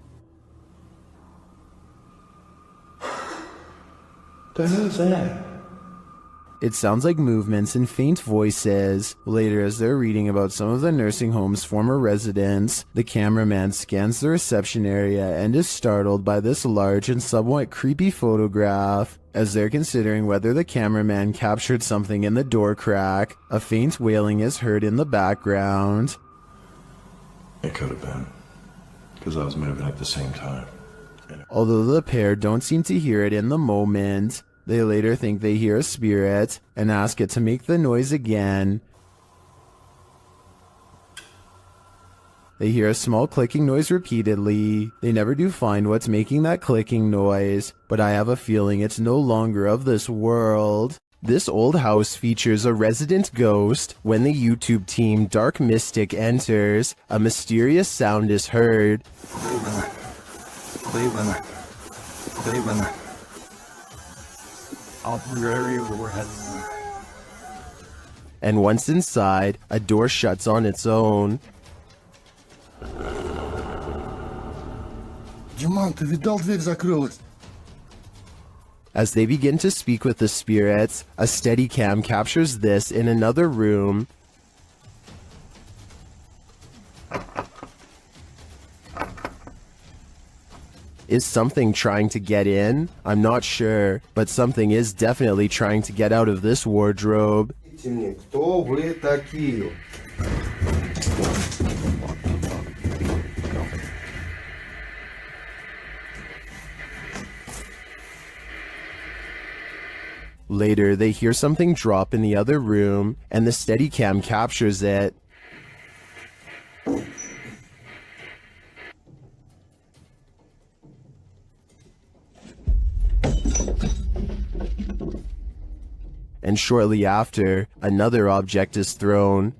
The hell's that? It sounds like movements and faint voices. Later, as they're reading about some of the nursing home's former residents, the cameraman scans the reception area and is startled by this large and somewhat creepy photograph. As they're considering whether the cameraman captured something in the door crack, a faint wailing is heard in the background. It could have been, because I was moving at the same time. Although the pair don't seem to hear it in the moment, they later think they hear a spirit and ask it to make the noise again. They hear a small clicking noise repeatedly. They never do find what's making that clicking noise, but I have a feeling it's no longer of this world. This old house features a resident ghost. When the YouTube team Dark Mystic enters, a mysterious sound is heard. Cleveland. I'll be very overhead. And once inside, a door shuts on its own. Диман, ты видал, дверь закрылась? As they begin to speak with the spirits, a Steadicam captures this in another room. Is something trying to get in? I'm not sure, but something is definitely trying to get out of this wardrobe. Кто вы такие? Later, they hear something drop in the other room, and the Steadicam captures it. And shortly after, another object is thrown.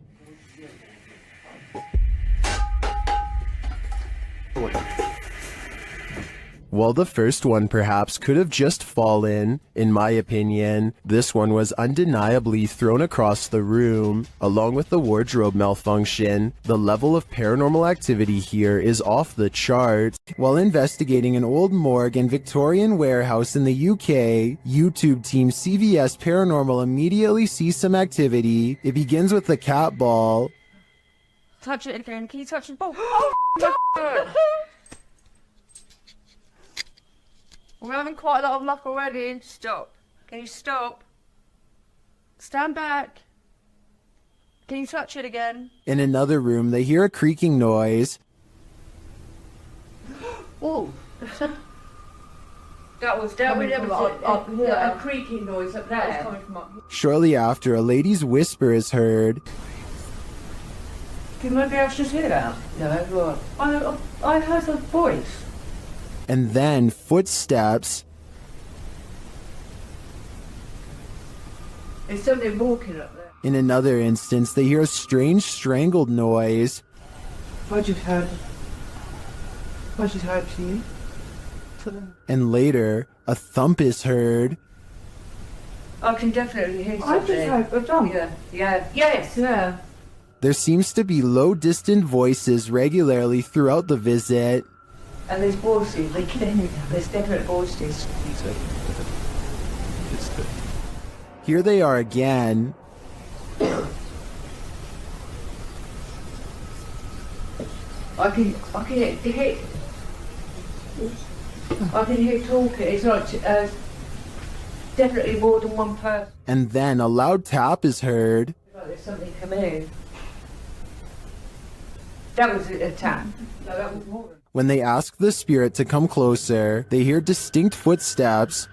While the first one perhaps could have just fallen, in my opinion, this one was undeniably thrown across the room. Along with the wardrobe malfunction, the level of paranormal activity here is off the chart. While investigating an old morgue and Victorian warehouse in the UK, YouTube team CVS Paranormal immediately sees some activity. It begins with the cat ball. Touch it again. Can you touch the ball? Oh, my We're having quite a lot of luck already. Stop. Can you stop? Stand back. Can you touch it again? In another room, they hear a creaking noise. Oh. That was a creaking noise up there. That was coming from up here. Shortly after, a lady's whisper is heard. Can maybe I should hear that? No, I heard a voice. And then footsteps. There's something walking up there. In another instance, they hear a strange strangled noise. I just heard to you. And later, a thump is heard. I can definitely hear I something. just heard a drum. Yeah. There seems to be low, distant voices regularly throughout the visit. And there's voices. There's definite voices. Here they are again. I can hear talking. It's like definitely more than one person. And then a loud tap is heard. Like there's something coming in. That was a tap. No, that was more. When they ask the spirit to come closer, they hear distinct footsteps.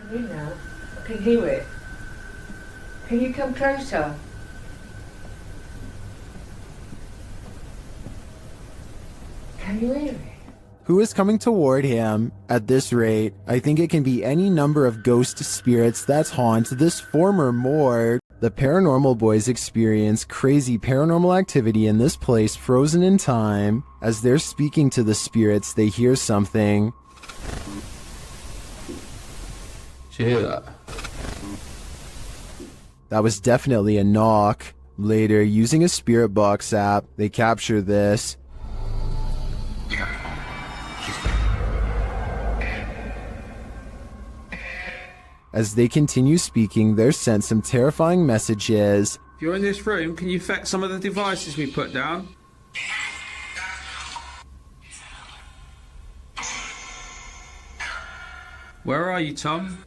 Come in now. I can hear it. Can you come closer? Can you hear it? Who is coming toward him? At this rate, I think it can be any number of ghost spirits that haunt this former morgue. The paranormal boys experience crazy paranormal activity in this place frozen in time. As they're speaking to the spirits, they hear something. Did you hear that? That was definitely a knock. Later, using a spirit box app, they capture this. As they continue speaking, they're sent some terrifying messages. If you're in this room, can you affect some of the devices we put down? Where are you, Tom?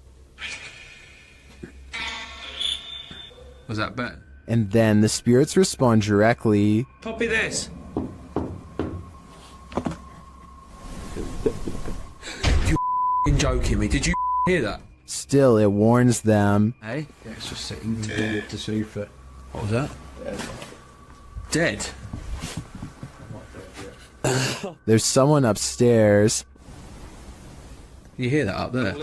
Was that Ben? And then the spirits respond directly. Copy this. You joking me? Did you hear that? Still, it warns them. Hey? Yeah, it's just sitting to the sofa. What was that? Dead. There's someone upstairs. You hear that up there?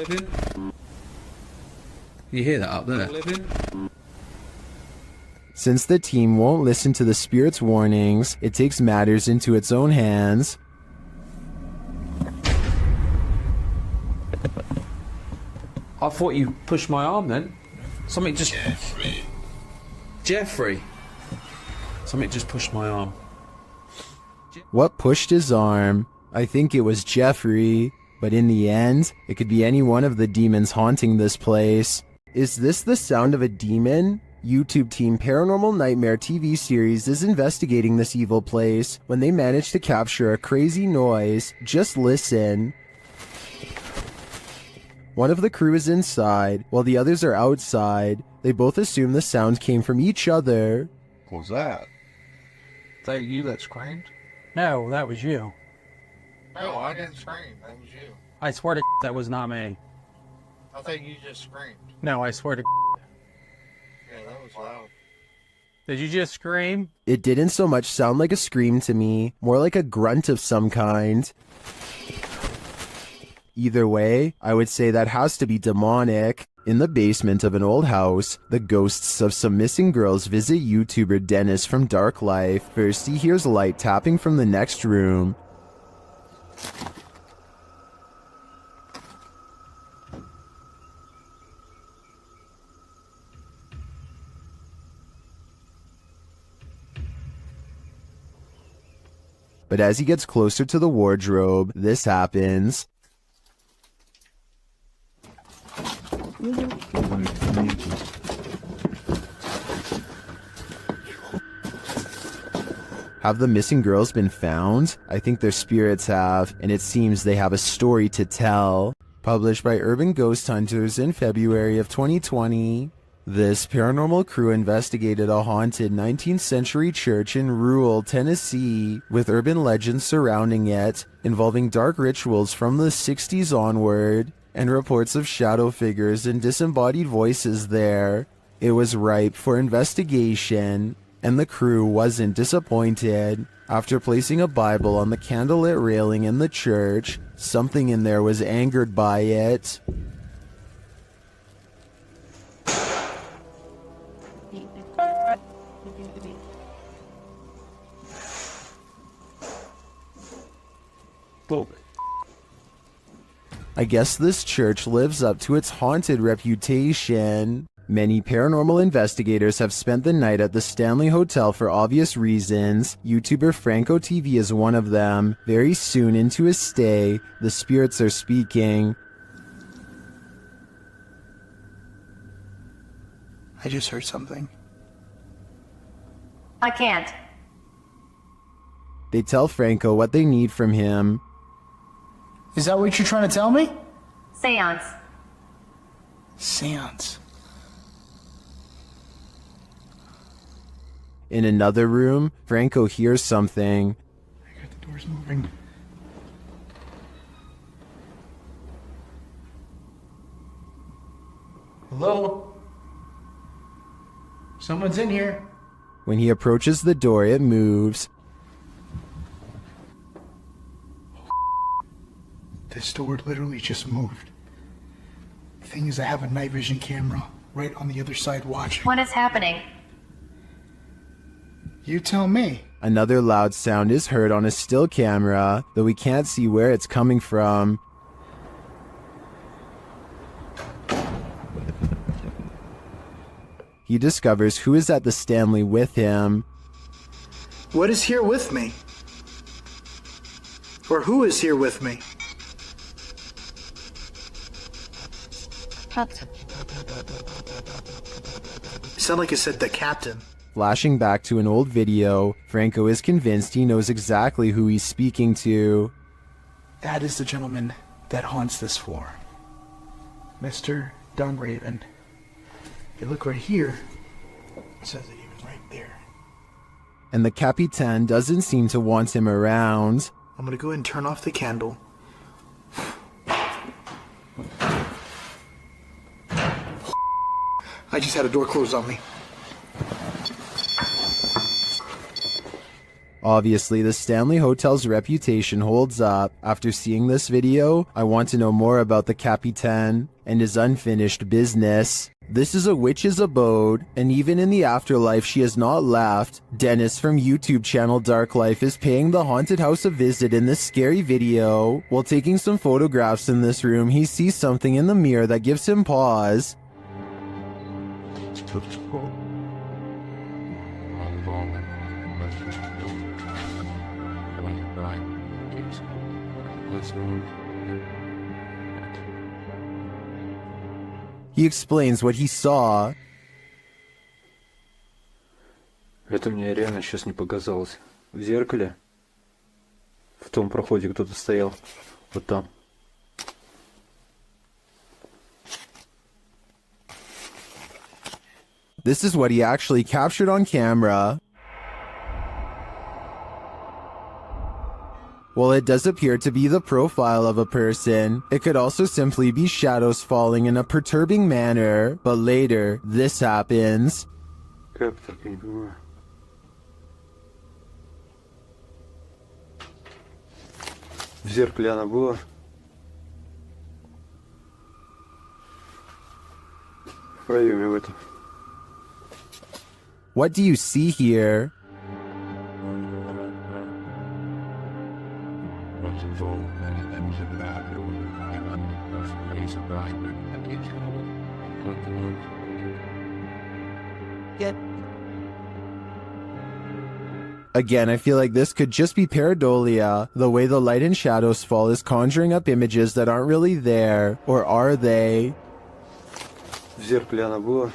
You hear that up there? Since the team won't listen to the spirit's warnings, it takes matters into its own hands. I thought you pushed my arm then. Something just... Jeffrey. Something just pushed my arm. What pushed his arm? I think it was Jeffrey, but in the end, it could be any one of the demons haunting this place. Is this the sound of a demon? YouTube team Paranormal Nightmare TV series is investigating this evil place. When they manage to capture a crazy noise, just listen. One of the crew is inside, while the others are outside. They both assume the sound came from each other. What was that? Is that you that screamed? No, that was you. No, I didn't scream. That was you. I swear to that was not me. I think you just screamed. No, I swear to Yeah, that was loud. Did you just scream? It didn't so much sound like a scream to me, more like a grunt of some kind. Either way, I would say that has to be demonic. In the basement of an old house, the ghosts of some missing girls visit YouTuber Dennis from Dark Life. First, he hears light tapping from the next room. But as he gets closer to the wardrobe, this happens. Have the missing girls been found? I think their spirits have, and it seems they have a story to tell. Published by Urban Ghost Hunters in February of 2020. This paranormal crew investigated a haunted 19th century church in rural Tennessee, with urban legends surrounding it, involving dark rituals from the 60s onward, and reports of shadow figures and disembodied voices there. It was ripe for investigation, and the crew wasn't disappointed. After placing a Bible on the candlelit railing in the church, something in there was angered by it. I guess this church lives up to its haunted reputation. Many paranormal investigators have spent the night at the Stanley Hotel for obvious reasons. YouTuber Franco TV is one of them. Very soon into his stay, the spirits are speaking. I just heard something. I can't. They tell Franco what they need from him. Is that what you're trying to tell me? Seance. Seance. In another room, Franco hears something. The door's moving. Hello? Someone's in here. When he approaches the door, it moves. This door literally just moved. The thing is, I have a night vision camera right on the other side watching. What is happening? You tell me. Another loud sound is heard on a still camera, though we can't see where it's coming from. He discovers who is at the Stanley with him. What is here with me? Or who is here with me? You sound like you said the captain. Flashing back to an old video, Franco is convinced he knows exactly who he's speaking to. That is the gentleman that haunts this floor. Mr. Dunraven. You look right here, it says that he was right there. And the Capitan doesn't seem to want him around. I'm gonna go ahead and turn off the candle. I just had a door closed on me. Obviously, the Stanley Hotel's reputation holds up. After seeing this video, I want to know more about the Capitan and his unfinished business. This is a witch's abode, and even in the afterlife she has not left. Dennis from YouTube channel Dark Life is paying the haunted house a visit in this scary video. While taking some photographs in this room, he sees something in the mirror that gives him pause. He explains what he saw. Это мне реально сейчас не показалось. В зеркале, в том проходе кто-то стоял. Вот там. This is what he actually captured on camera. While it does appear to be the profile of a person, it could also simply be shadows falling in a perturbing manner. But later, this happens. Как так, я не понимаю. В зеркале она была. В проеме в этом. What do you see here? Again, I feel like this could just be pareidolia. The way the light and shadows fall is conjuring up images that aren't really there. Or are they? В зеркале она была.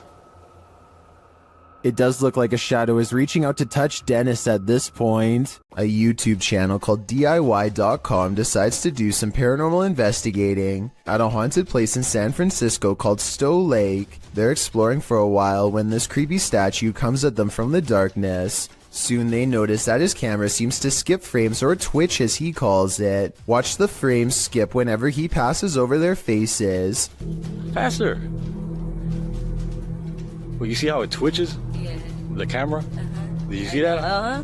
It does look like a shadow is reaching out to touch Dennis at this point. A YouTube channel called DIY.com decides to do some paranormal investigating at a haunted place in San Francisco called Stowe Lake. They're exploring for a while when this creepy statue comes at them from the darkness. Soon they notice that his camera seems to skip frames, or twitch as he calls it. Watch the frames skip whenever he passes over their faces. Faster! Well, you see how it twitches? Yeah. The camera? Did you see that? Uh-huh.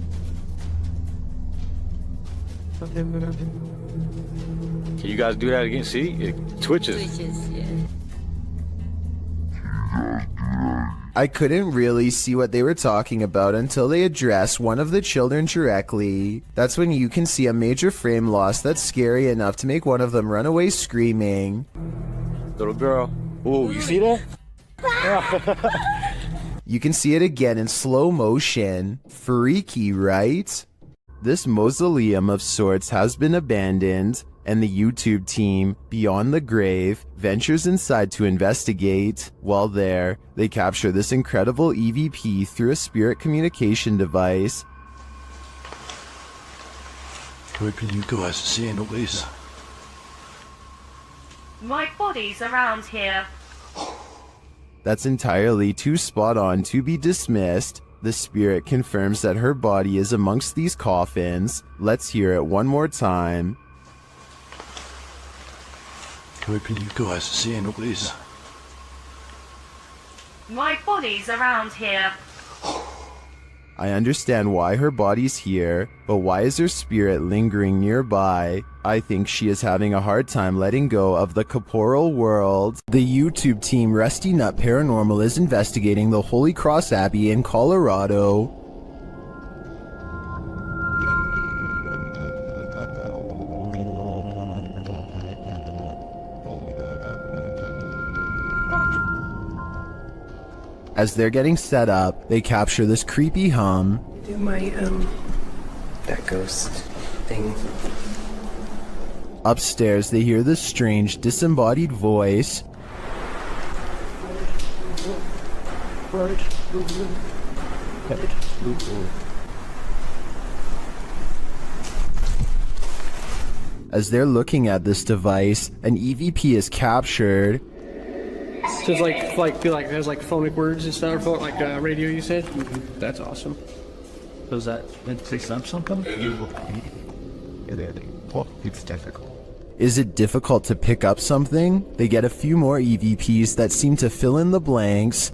Can you guys do that again? See? It twitches. Twitches, yeah. I couldn't really see what they were talking about until they addressed one of the children directly. That's when you can see a major frame loss that's scary enough to make one of them run away screaming. Little girl. Oh, you see that? You can see it again in slow motion. Freaky, right? This mausoleum of sorts has been abandoned, and the YouTube team, Beyond the Grave, ventures inside to investigate. While there, they capture this incredible EVP through a spirit communication device. Where can you guys see any of these? My body's around here. That's entirely too spot on to be dismissed. The spirit confirms that her body is amongst these coffins. Let's hear it one more time. Where can you guys see any of these? My body's around here. I understand why her body's here, but why is her spirit lingering nearby? I think she is having a hard time letting go of the corporal world. The YouTube team Rusty Nut Paranormal is investigating the Holy Cross Abbey in Colorado. As they're getting set up, they capture this creepy hum. Do my, that ghost thing. Upstairs, they hear this strange, disembodied voice. As they're looking at this device, an EVP is captured. So it's like there's like phonic words and stuff, like radio you said? That's awesome. So is that meant to say something? It's difficult. Is it difficult to pick up something? They get a few more EVPs that seem to fill in the blanks.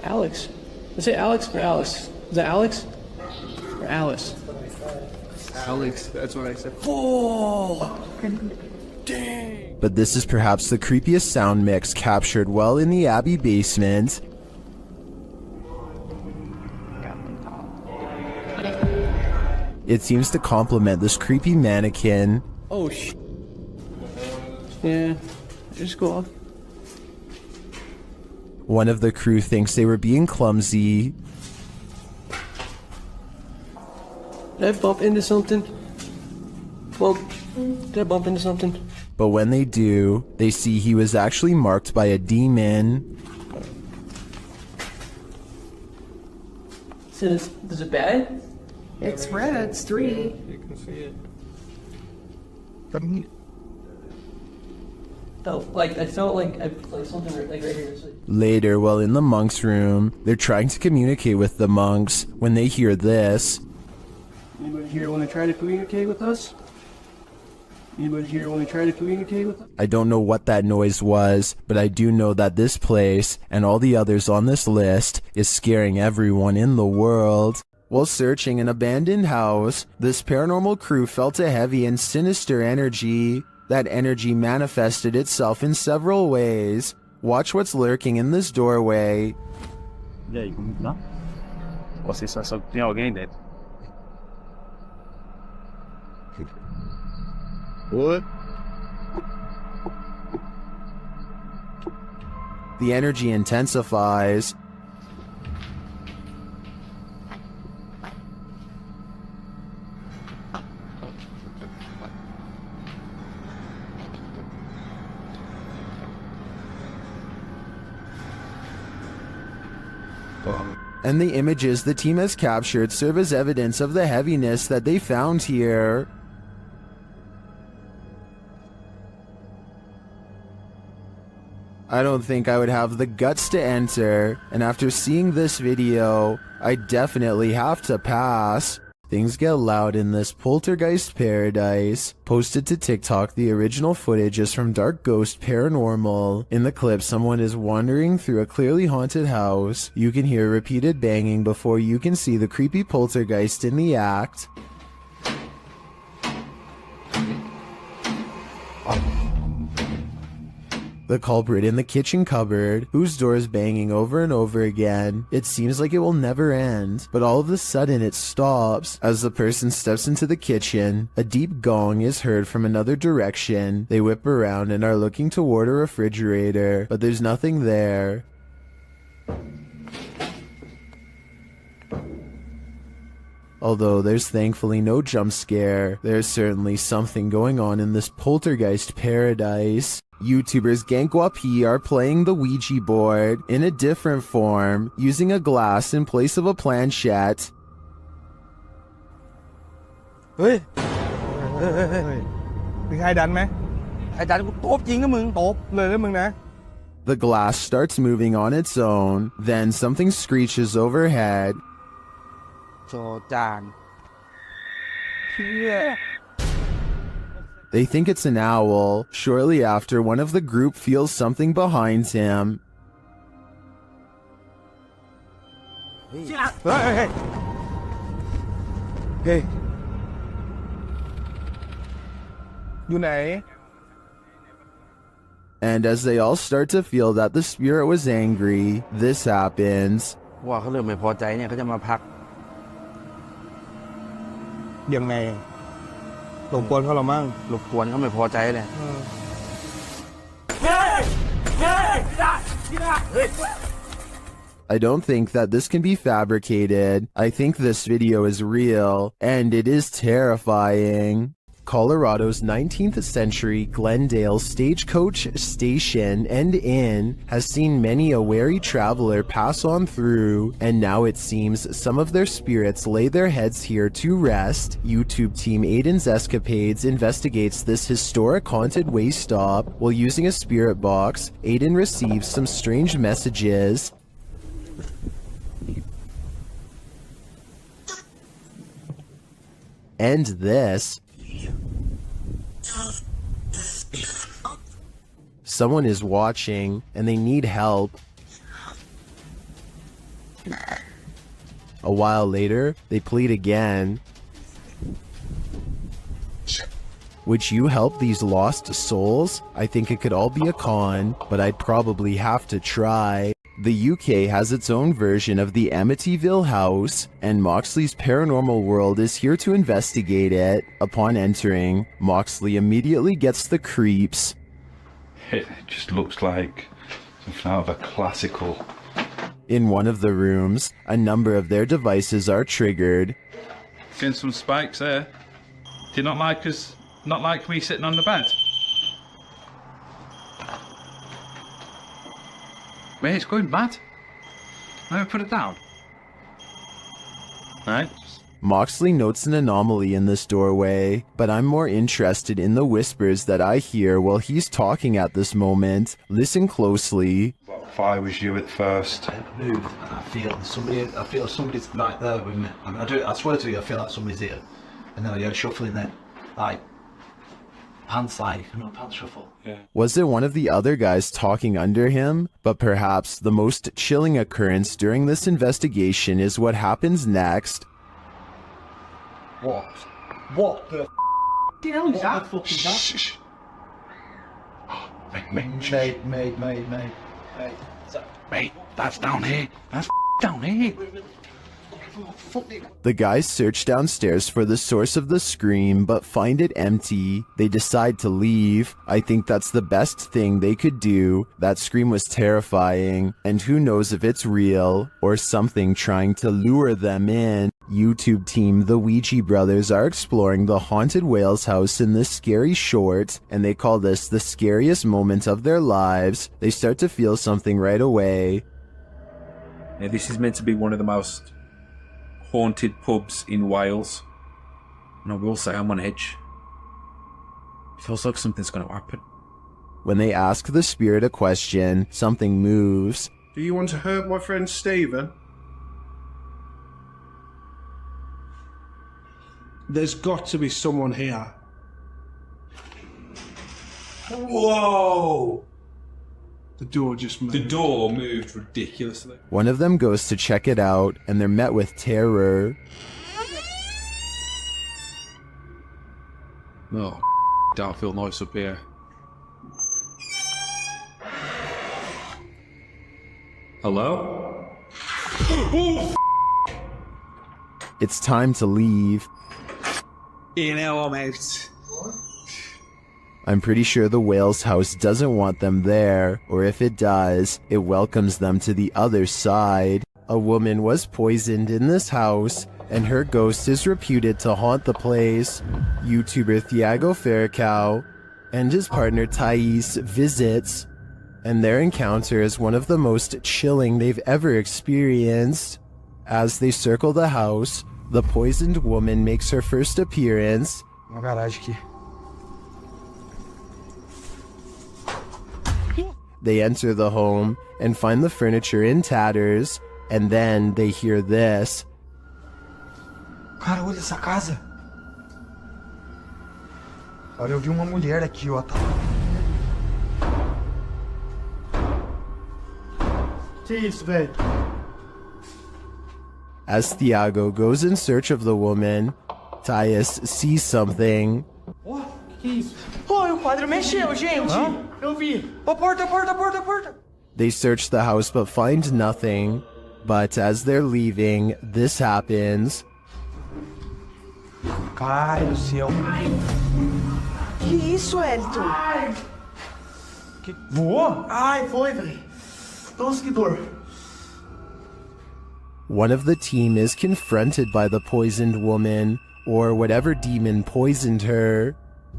Alex. Is it Alex or Alice? Is that Alex? Or Alice? Alex, that's what I said. Oh! Dang! But this is perhaps the creepiest sound mix captured well in the Abbey basement. It seems to complement this creepy mannequin. Oh, yeah, just go off. One of the crew thinks they were being clumsy. Did I bump into something? Well, did I bump into something? But when they do, they see he was actually marked by a demon. So is it bad? It's red. It's 3. You can see it. I felt like something right here. Later, while in the monks' room, they're trying to communicate with the monks when they hear this. Anybody here want to try to communicate with us? Anybody here want to try to communicate with us? I don't know what that noise was, but I do know that this place, and all the others on this list, is scaring everyone in the world. While searching an abandoned house, this paranormal crew felt a heavy and sinister energy. That energy manifested itself in several ways. Watch what's lurking in this doorway. E aí, como tá? Você só sabe que tem alguém dentro. What? The energy intensifies. And the images the team has captured serve as evidence of the heaviness that they found here. I don't think I would have the guts to enter, and after seeing this video, I definitely have to pass. Things get loud in this poltergeist paradise. Posted to TikTok, the original footage is from Dark Ghost Paranormal. In the clip, someone is wandering through a clearly haunted house. You can hear repeated banging before you can see the creepy poltergeist in the act. The culprit in the kitchen cupboard, whose door is banging over and over again. It seems like it will never end, but all of a sudden it stops. As the person steps into the kitchen, a deep gong is heard from another direction. They whip around and are looking toward a refrigerator, but there's nothing there. Although there's thankfully no jump scare, there's certainly something going on in this poltergeist paradise. YouTubers Gankwa are playing the Ouija board in a different form, using a glass in place of a planchette. เฮ้ยมีใครดันไหมใครดันกูตบจริงนะมึงตบเลยนะมึงนะ The glass starts moving on its own, then something screeches overhead. โจจานเชี่ย They think it's an owl. Shortly after, one of the group feels something behind him. เฮ้ยอยู่ไหน And as they all start to feel that the spirit was angry, this happens. ว่าเขาเริ่มไม่พอใจเนี่ยเขาจะมาพักยังไงรบกวนเขาหรอมั่งรบกวนเขาไม่พอใจเลย I don't think that this can be fabricated. I think this video is real, and it is terrifying. Colorado's 19th century Glendale stagecoach station and inn has seen many a wary traveler pass on through, and now it seems some of their spirits lay their heads here to rest. YouTube team Aiden's Escapades investigates this historic haunted way stop. While using a spirit box, Aiden receives some strange messages. And this. Someone is watching, and they need help. A while later, they plead again. Would you help these lost souls? I think it could all be a con, but I'd probably have to try. The UK has its own version of the Amityville house, and Moxley's paranormal world is here to investigate it. Upon entering, Moxley immediately gets the creeps. It just looks like something out of a classical. In one of the rooms, a number of their devices are triggered. Getting some spikes there. Do you not like us? Not like me sitting on the bed? Wait, it's going mad. Let me put it down. Right. Moxley notes an anomaly in this doorway, but I'm more interested in the whispers that I hear while he's talking at this moment. Listen closely. What if I was you at first? I move and I feel somebody's right there with me. I mean, I swear to you, I feel like somebody's here. And then I hear shuffling then, like, pants shuffle. Yeah. Was it one of the other guys talking under him? But perhaps the most chilling occurrence during this investigation is what happens next. What? What the hell is that? What the fuck is that? Shh. Mate, that's down here. That's down here. The guys search downstairs for the source of the scream, but find it empty. They decide to leave. I think that's the best thing they could do. That scream was terrifying, and who knows if it's real or something trying to lure them in. YouTube team The Ouija Brothers are exploring the haunted Wales house in this scary short, and they call this the scariest moment of their lives. They start to feel something right away. Now, this is meant to be one of the most haunted pubs in Wales, and I will say I'm on edge. It feels like something's going to happen. When they ask the spirit a question, something moves. Do you want to hurt my friend Stephen? There's got to be someone here. Whoa! The door just moved. The door moved ridiculously. One of them goes to check it out, and they're met with terror. Oh, don't feel nice up here. Hello? It's time to leave. I'm pretty sure the whale's house doesn't want them there, or if it does, it welcomes them to the other side. A woman was poisoned in this house, and her ghost is reputed to haunt the place. YouTuber Thiago Ferracao and his partner Thais visits, and their encounter is one of the most chilling they've ever experienced. As they circle the house, the poisoned woman makes her first appearance. Uma garagem aqui. They enter the home and find the furniture in tatters, and then they hear this. Cara, olha essa casa. Olha, eu vi uma mulher aqui, ó. Que isso, velho? As Thiago goes in search of the woman, Thais sees something. Ó, que isso? Ó, o quadro mexeu, gente. Eu vi. Ó, porta. They search the house but find nothing. But as they're leaving, this happens. Ai, do céu. Que isso, Elton? Ai. Que... Voou? Ai, foi, velho. Nossa, que dor. One of the team is confronted by the poisoned woman, or whatever demon poisoned her.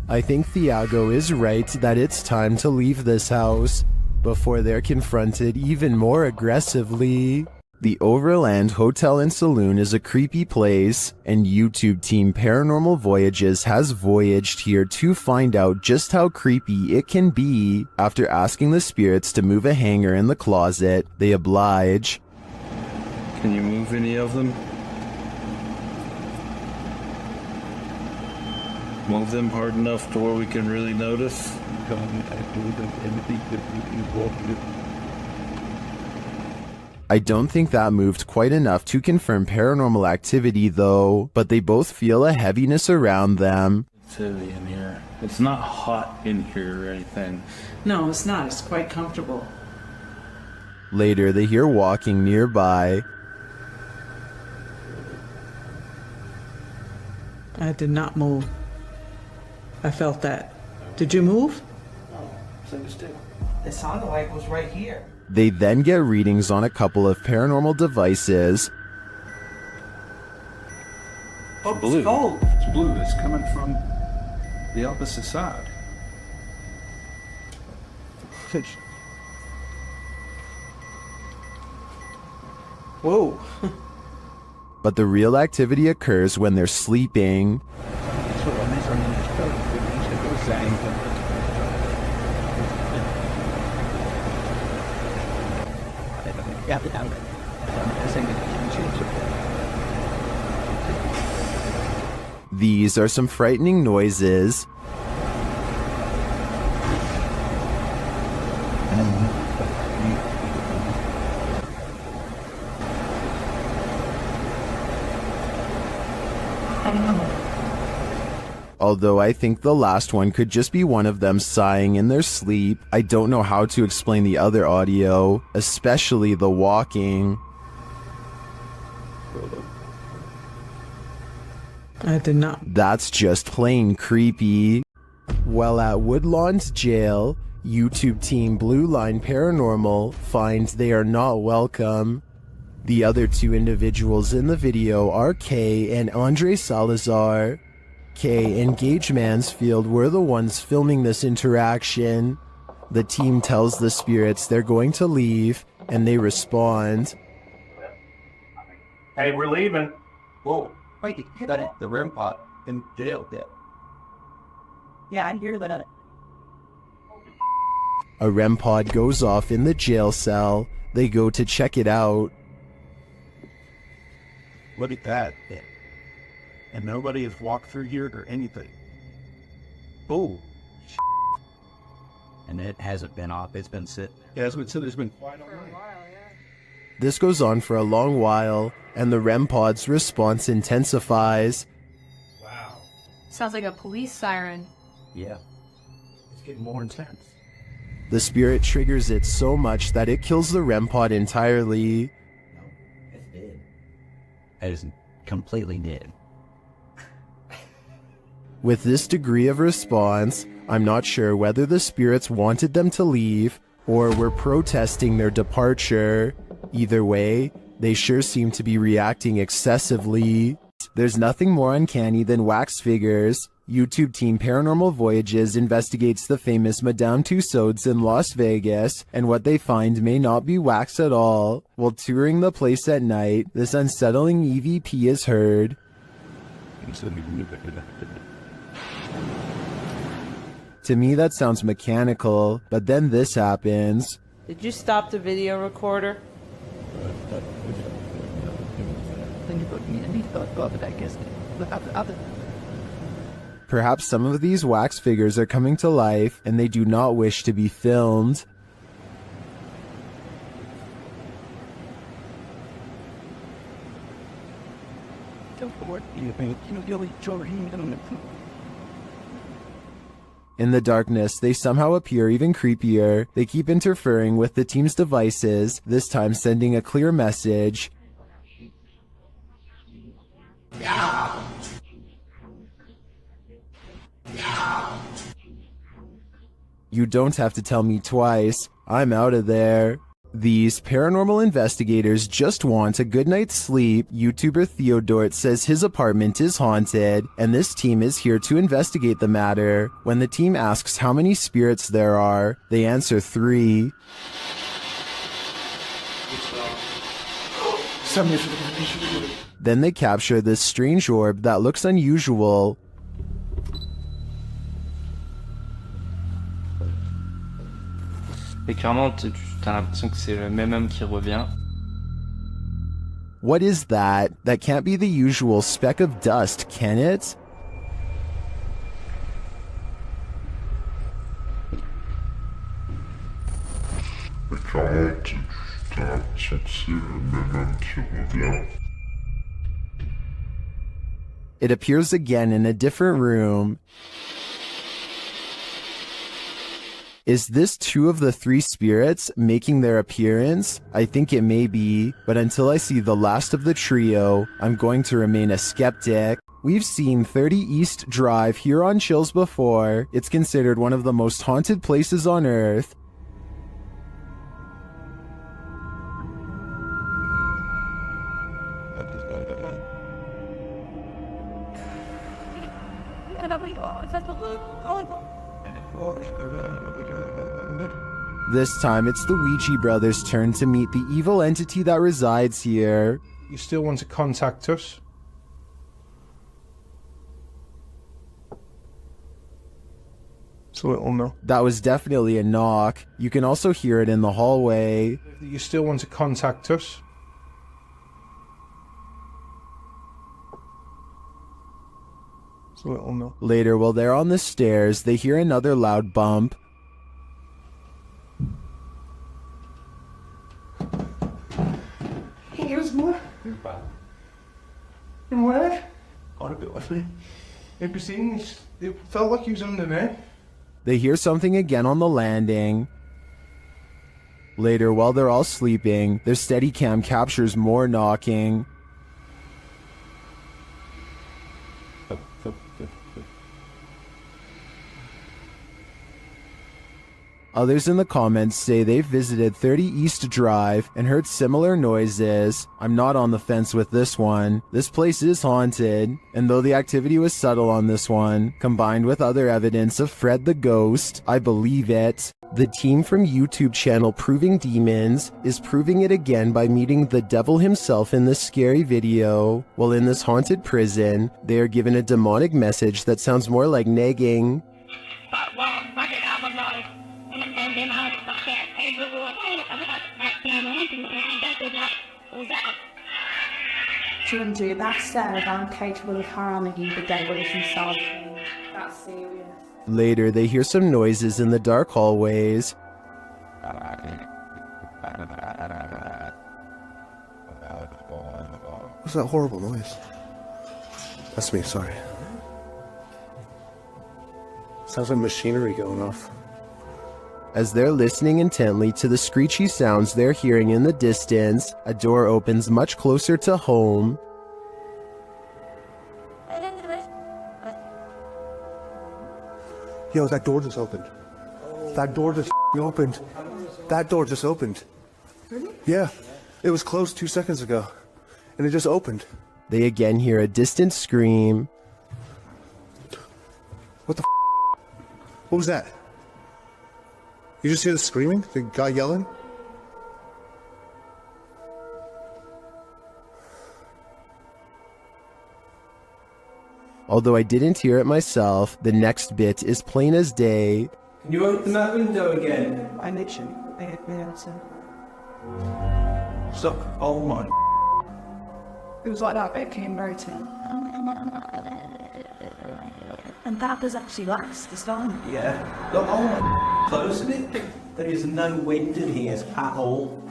I think Thiago is right that it's time to leave this house, before they're confronted even more aggressively. The Overland Hotel and Saloon is a creepy place, and YouTube team Paranormal Voyages has voyaged here to find out just how creepy it can be. After asking the spirits to move a hanger in the closet, they oblige. Can you move any of them? Move them hard enough to where we can really notice? I don't think that moved quite enough to confirm paranormal activity though, but they both feel a heaviness around them. It's heavy in here. It's not hot in here or anything. No, it's not. It's quite comfortable. Later, they hear walking nearby. I did not move. I felt that. Did you move? It sounded like it was right here. They then get readings on a couple of paranormal devices. Oh, blue. gold. It's blue. It's coming from the opposite side. Whoa. But the real activity occurs when they're sleeping. These are some frightening noises. Although I think the last one could just be one of them sighing in their sleep, I don't know how to explain the other audio, especially the walking. I did not. That's just plain creepy. While at Woodlawn's jail, YouTube team Blue Line Paranormal finds they are not welcome. The other two individuals in the video are Kay and Andre Salazar. Kay and Gage Mansfield were the ones filming this interaction. The team tells the spirits they're going to leave, and they respond. Hey, we're leaving. Whoa. Wait, that the REM pod in jail there. Yeah, I hear that. A REM pod goes off in the jail cell. They go to check it out. Look at that. And nobody has walked through here or anything. Oh. And it hasn't been off. It's been sitting. Yeah, that's what said. There's been quiet all night. This goes on for a long while, and the REM pod's response intensifies. Sounds like a police siren. Yeah. It's getting more intense. The spirit triggers it so much that it kills the REM pod entirely. It's dead. It is completely dead. With this degree of response, I'm not sure whether the spirits wanted them to leave or were protesting their departure. Either way, they sure seem to be reacting excessively. There's nothing more uncanny than wax figures. YouTube team Paranormal Voyages investigates the famous Madame Tussauds in Las Vegas, and what they find may not be wax at all. While touring the place at night, this unsettling EVP is heard. To me, that sounds mechanical, but then this happens. Did you stop the video recorder? Perhaps some of these wax figures are coming to life and they do not wish to be filmed. In the darkness, they somehow appear even creepier. They keep interfering with the team's devices, this time sending a clear message. You don't have to tell me twice. I'm out of there. These paranormal investigators just want a good night's sleep. YouTuber Theodort says his apartment is haunted, and this team is here to investigate the matter. When the team asks how many spirits there are, they answer 3. Then they capture this strange orb that looks unusual. Et clairement, t'as l'impression que c'est le même homme qui revient. What is that? That can't be the usual speck of dust, can it? It appears again in a different room. Is this 2 of the 3 spirits making their appearance? I think it may be, but until I see the last of the trio, I'm going to remain a skeptic. We've seen 30 East Drive here on Chills before. It's considered one of the most haunted places on Earth. This time, it's the Ouija brothers' turn to meet the evil entity that resides here. You still want to contact us? It's a little no. That was definitely a knock. You can also hear it in the hallway. You still want to contact us? It's a little no. Later, while they're on the stairs, they hear another loud bump. Here's more. And what? Got a bit with me. It felt like he was under there. They hear something again on the landing. Later, while they're all sleeping, their Steadicam captures more knocking. Others in the comments say they've visited 30 East Drive and heard similar noises. I'm not on the fence with this one. This place is haunted, and though the activity was subtle on this one, combined with other evidence of Fred the Ghost, I believe it. The team from YouTube channel Proving Demons is proving it again by meeting the devil himself in this scary video. While in this haunted prison, they are given a demonic message that sounds more like nagging. Ginger, that said, I'm capable of harming you, the devil is inside me. That's serious. Later, they hear some noises in the dark hallways. What's that horrible noise? That's me, sorry. Sounds like machinery going off. As they're listening intently to the screechy sounds they're hearing in the distance, a door opens much closer to home. Yo, that door just opened. That door just opened. That door just opened. Yeah, it was closed 2 seconds ago, and it just opened. They again hear a distant scream. What the What was that? You just hear the screaming? The guy yelling? Although I didn't hear it myself, the next bit is plain as day. Can you open that window again? I literally, Stop. Oh my. it was like that, it came rotating. And that does actually last this long. Yeah. Look, oh my, close it. There is no wind in here at all.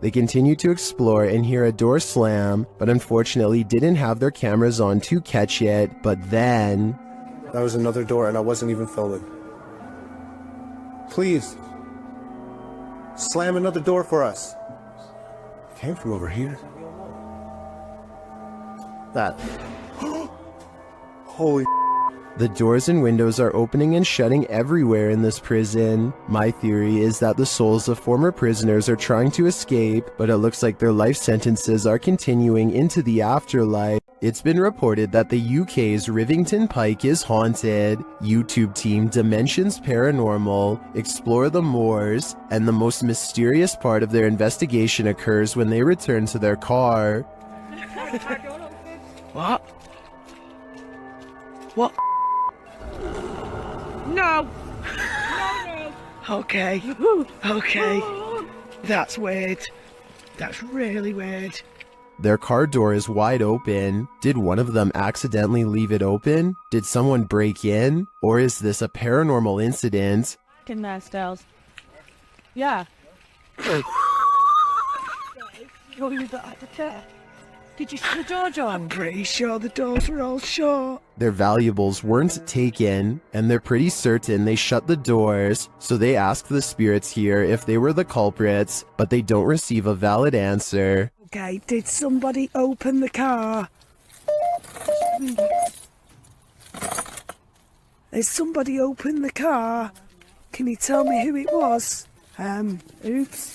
They continue to explore and hear a door slam, but unfortunately didn't have their cameras on to catch it. But then... That was another door, and I wasn't even filming. Please. Slam another door for us. It came from over here. That. Holy... The doors and windows are opening and shutting everywhere in this prison. My theory is that the souls of former prisoners are trying to escape, but it looks like their life sentences are continuing into the afterlife. It's been reported that the UK's Rivington Pike is haunted. YouTube team Dimensions Paranormal explore the moors, and the most mysterious part of their investigation occurs when they return to their car. What? What? No! No! Okay. Okay. That's weird. That's really weird. Their car door is wide open. Did one of them accidentally leave it open? Did someone break in? Or is this a paranormal incident? Fucking nice girls. Yeah. You're the editor. Did you see the door, John? I'm pretty sure the doors were all shut. Their valuables weren't taken, and they're pretty certain they shut the doors, so they ask the spirits here if they were the culprits, but they don't receive a valid answer. Okay, did somebody open the car? Did somebody open the car? Can you tell me who it was? Oops.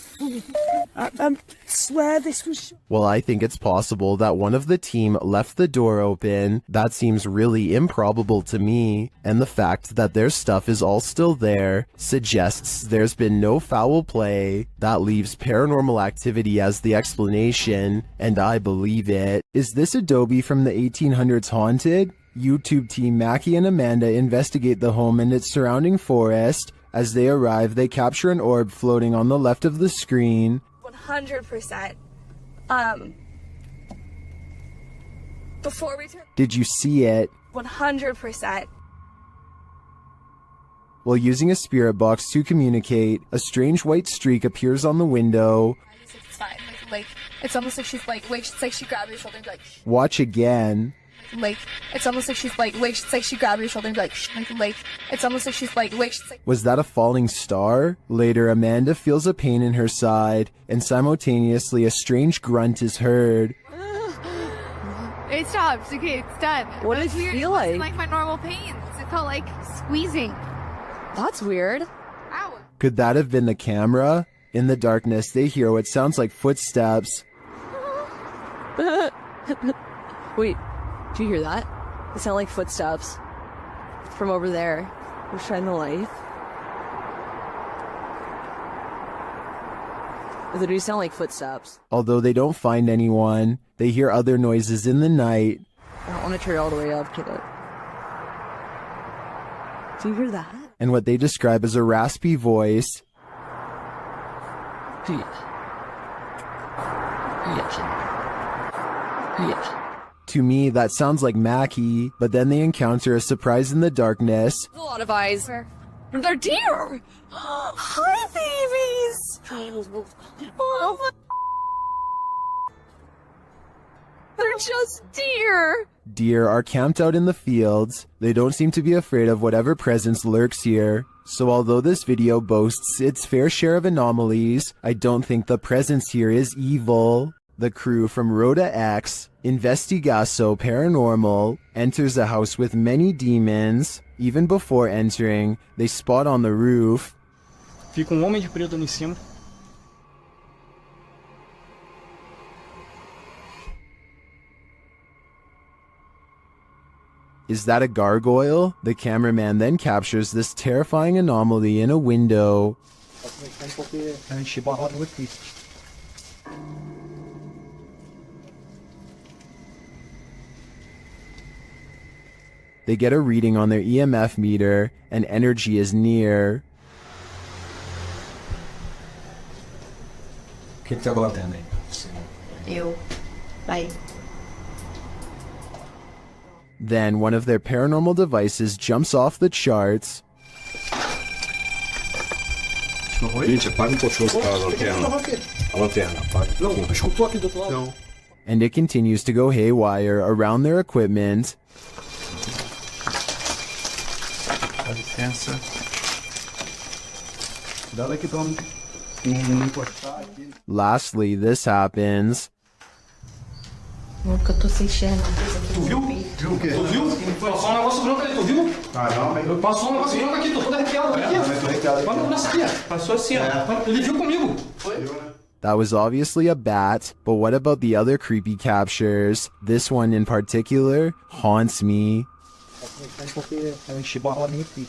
I swear this was... Well, I think it's possible that one of the team left the door open. That seems really improbable to me, and the fact that their stuff is all still there suggests there's been no foul play. That leaves paranormal activity as the explanation, and I believe it. Is this Adobe from the 1800s haunted? YouTube team Mackie and Amanda investigate the home and its surrounding forest. As they arrive, they capture an orb floating on the left of the screen. 100%. Before we turn... Did you see it? 100%. While using a spirit box to communicate, a strange white streak appears on the window. It's fine. Like, it's almost like she's like, wait, it's like she grabbed your shoulder and be like, Watch again. like, it's almost like she's like, wait, it's like she grabbed your shoulder and be like, it's almost like she's like, wait, it's like... Was that a falling star? Later, Amanda feels a pain in her side, and simultaneously a strange grunt is heard. It stopped. Okay, it's done. What did it feel like? It wasn't like my normal pains. It felt like squeezing. That's weird. Ow. Could that have been the camera? In the darkness, they hear what sounds like footsteps. Wait, do you hear that? It sound like footsteps from over there. We're shining the light. They do sound like footsteps. Although they don't find anyone, they hear other noises in the night. I don't want to turn it all the way up, kid. Do you hear that? And what they describe as a raspy voice. To me, that sounds like Mackie, but then they encounter a surprise in the darkness. There's a lot of eyes. They're deer! Hi, babies! Oh, They're just deer. Deer are camped out in the fields. They don't seem to be afraid of whatever presence lurks here. So although this video boasts its fair share of anomalies, I don't think the presence here is evil. The crew from Rhoda X, Investigaso Paranormal, enters a house with many demons. Even before entering, they spot on the roof. Fica homem de preto ali em cima. Is that a gargoyle? The cameraman then captures this terrifying anomaly in a window. They get a reading on their EMF meter, and energy is near. O que tá acontecendo aí? Eu. Vai. Then one of their paranormal devices jumps off the charts. Gente, apaga um pouquinho a lanterna. Apaga. Não, escutou aqui do outro lado. Não. And it continues to go haywire around their equipment. Dá licença. Cuidado aqui pra não encostar aqui. Lastly, this happens. Nunca tô sem enxergar. Tu viu? Viu o quê? Tu viu? Passou um negócio branco ali, tu viu? Caramba. Passou um negócio branco aqui, tô todo arrepiado. Aqui, ó. Tô arrepiado aqui. Olha nessa aqui, ó. Passou assim, ó. Ele viu comigo. Foi? That was obviously a bat, but what about the other creepy captures? This one in particular haunts me. Porque eu enchi bola minha aqui.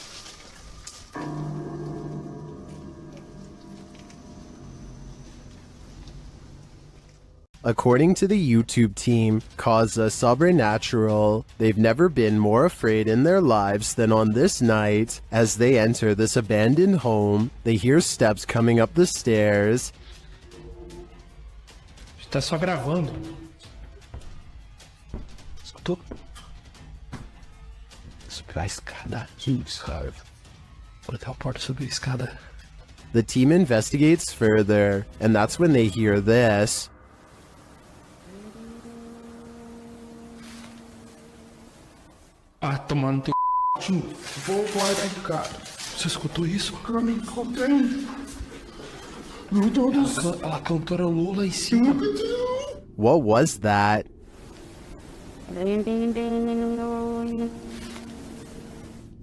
According to the YouTube team, Causa Sobrenatural, they've never been more afraid in their lives than on this night. As they enter this abandoned home, they hear steps coming up the stairs. Tá só gravando. Escutou? Subir a escada aqui, cara. Vou botar a porta subir a escada. The team investigates further, and that's when they hear this. Ah, tomando teu Vou embora daqui, cara. Você escutou isso? Eu me encontrei. Meu Deus do céu. Ela cantarolou lá em cima. What was that?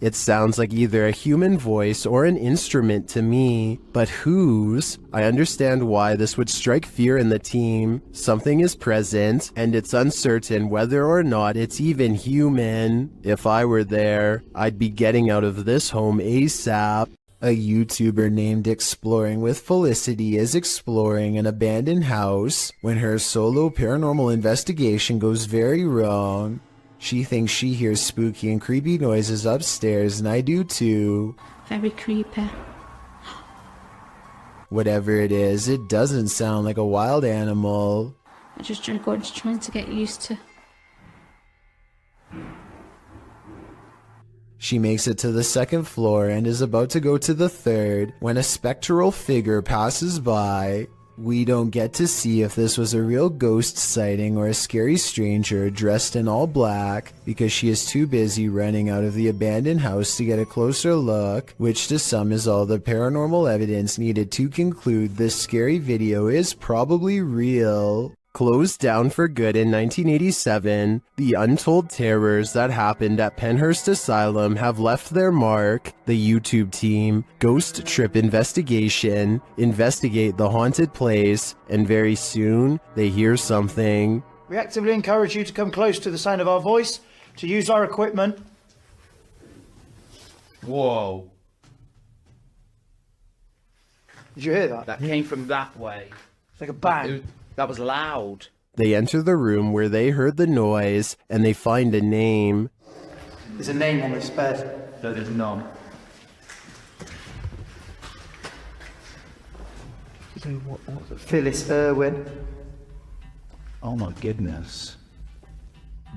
It sounds like either a human voice or an instrument to me, but whose? I understand why this would strike fear in the team. Something is present, and it's uncertain whether or not it's even human. If I were there, I'd be getting out of this home ASAP. A YouTuber named Exploring with Felicity is exploring an abandoned house when her solo paranormal investigation goes very wrong. She thinks she hears spooky and creepy noises upstairs, and I do too. Very creepy. Whatever it is, it doesn't sound like a wild animal. I just trying to get used to. She makes it to the second floor and is about to go to the third when a spectral figure passes by. We don't get to see if this was a real ghost sighting or a scary stranger dressed in all black because she is too busy running out of the abandoned house to get a closer look, which to some is all the paranormal evidence needed to conclude this scary video is probably real. Closed down for good in 1987, the untold terrors that happened at Penhurst Asylum have left their mark. The YouTube team, Ghost Trip Investigation, investigate the haunted place, and very soon they hear something. We actively encourage you to come close to the sound of our voice, to use our equipment. Whoa. Did you hear that? That came from that way. It's like a bang. That was loud. They enter the room where they heard the noise, and they find a name. There's a name on this bed. No, there's none. Phyllis Irwin. Oh my goodness.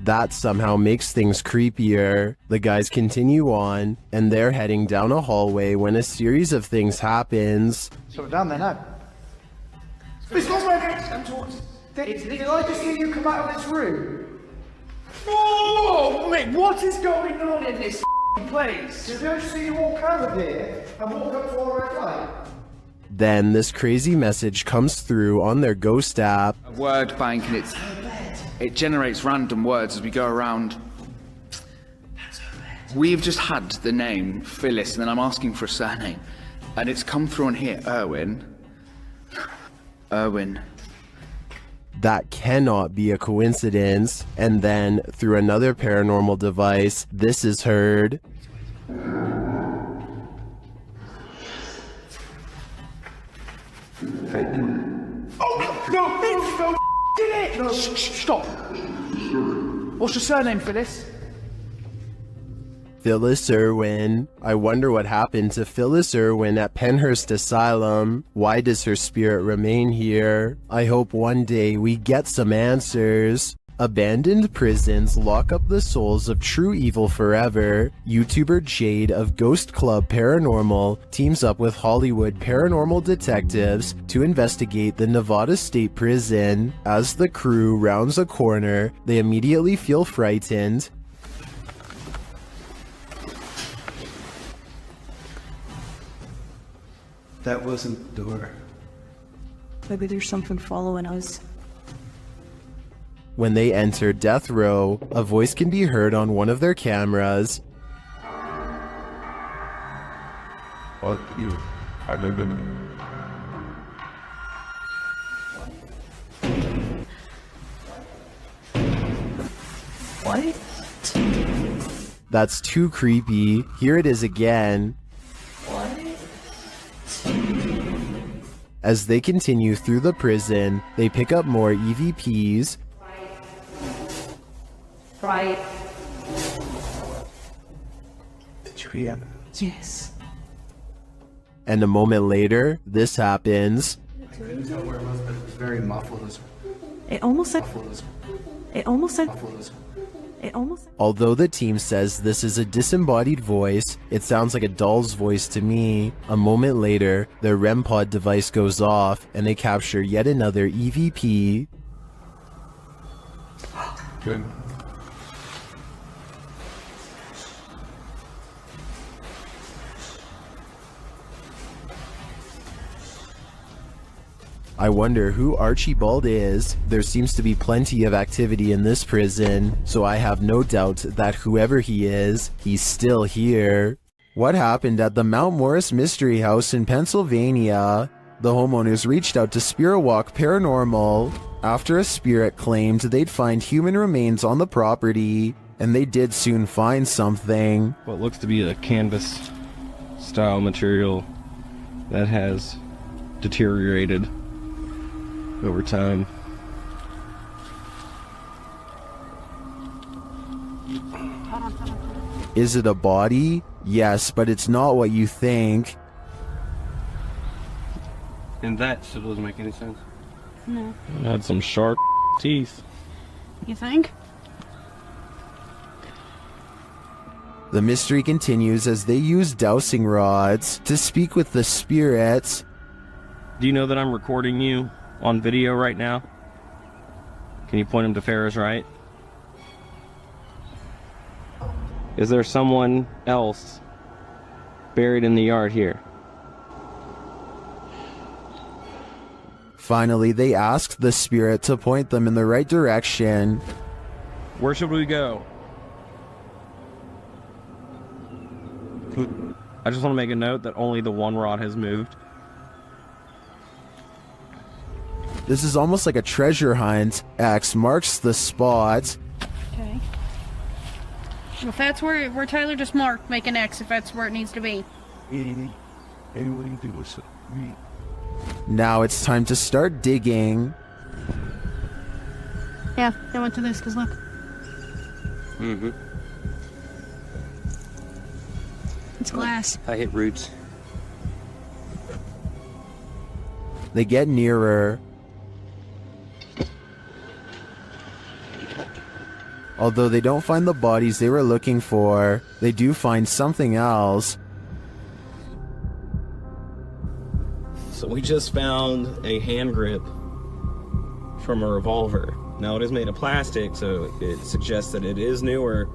That somehow makes things creepier. The guys continue on, and they're heading down a hallway when a series of things happens. So we're down there now. Please, go back. Did I just hear you come out of this room? Oh, mate, what is going on in this place? Did I see you walk out of here and walk up to our red light? Then this crazy message comes through on their ghost app. A word bank, and it generates random words as we go around. We've just had the name Phyllis, and then I'm asking for a surname, and it's come through on here, Irwin. That cannot be a coincidence. And then, through another paranormal device, this is heard. Oh, no, did it! No, stop. What's your surname, Phyllis? Phyllis Irwin. I wonder what happened to Phyllis Irwin at Penhurst Asylum. Why does her spirit remain here? I hope one day we get some answers. Abandoned prisons lock up the souls of true evil forever. YouTuber Jade of Ghost Club Paranormal teams up with Hollywood paranormal detectives to investigate the Nevada State Prison. As the crew rounds a corner, they immediately feel frightened. That wasn't the door. Maybe there's something following us. When they enter death row, a voice can be heard on one of their cameras. Fuck you. I live in. What? That's too creepy. Here it is again. As they continue through the prison, they pick up more EVPs. Right. Did you hear? Yes. And a moment later, this happens. I couldn't tell where it was, but it was very muffled. It almost Although the team says this is a disembodied voice, it sounds like a doll's voice to me. A moment later, their REM pod device goes off and they capture yet another EVP. Good. I wonder who Archibald is. There seems to be plenty of activity in this prison, so I have no doubt that whoever he is, he's still here. What happened at the Mount Morris Mystery House in Pennsylvania? The homeowners reached out to Spirit Walk Paranormal after a spirit claimed they'd find human remains on the property, and they did soon find something. What looks to be a canvas style material that has deteriorated over time. Is it a body? Yes, but it's not what you think. And that still doesn't make any sense. No. It had some sharp teeth. You think? The mystery continues as they use dowsing rods to speak with the spirits. Do you know that I'm recording you on video right now? Can you point him to Farrah's right? Is there someone else buried in the yard here? Finally, they ask the spirit to point them in the right direction. Where should we go? I just want to make a note that only the one rod has moved. This is almost like a treasure hunt. X marks the spot. Okay. If that's where Tyler just marked, make an X if that's where it needs to be. Now it's time to start digging. Yeah, I went to this because look. Mm-hmm. It's glass. I hit roots. They get nearer. Although they don't find the bodies they were looking for, they do find something else. So we just found a hand grip from a revolver. Now it is made of plastic, so it suggests that it is newer.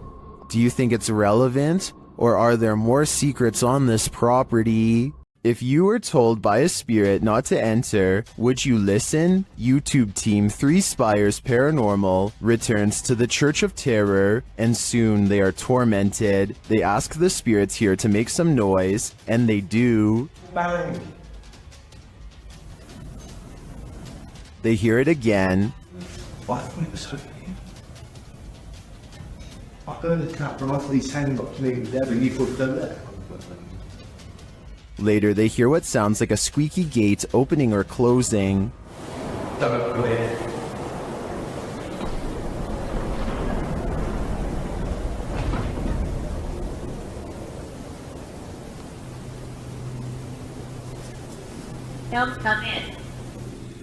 Do you think it's relevant, or are there more secrets on this property? If you were told by a spirit not to enter, would you listen? YouTube team 3 Spires Paranormal returns to the Church of Terror, and soon they are tormented. They ask the spirits here to make some noise, and they do. Bang. They hear it again. I heard the cat run off his hand got to me there, but you put them there. Later, they hear what sounds like a squeaky gate opening or closing. Don't go in. Don't come in.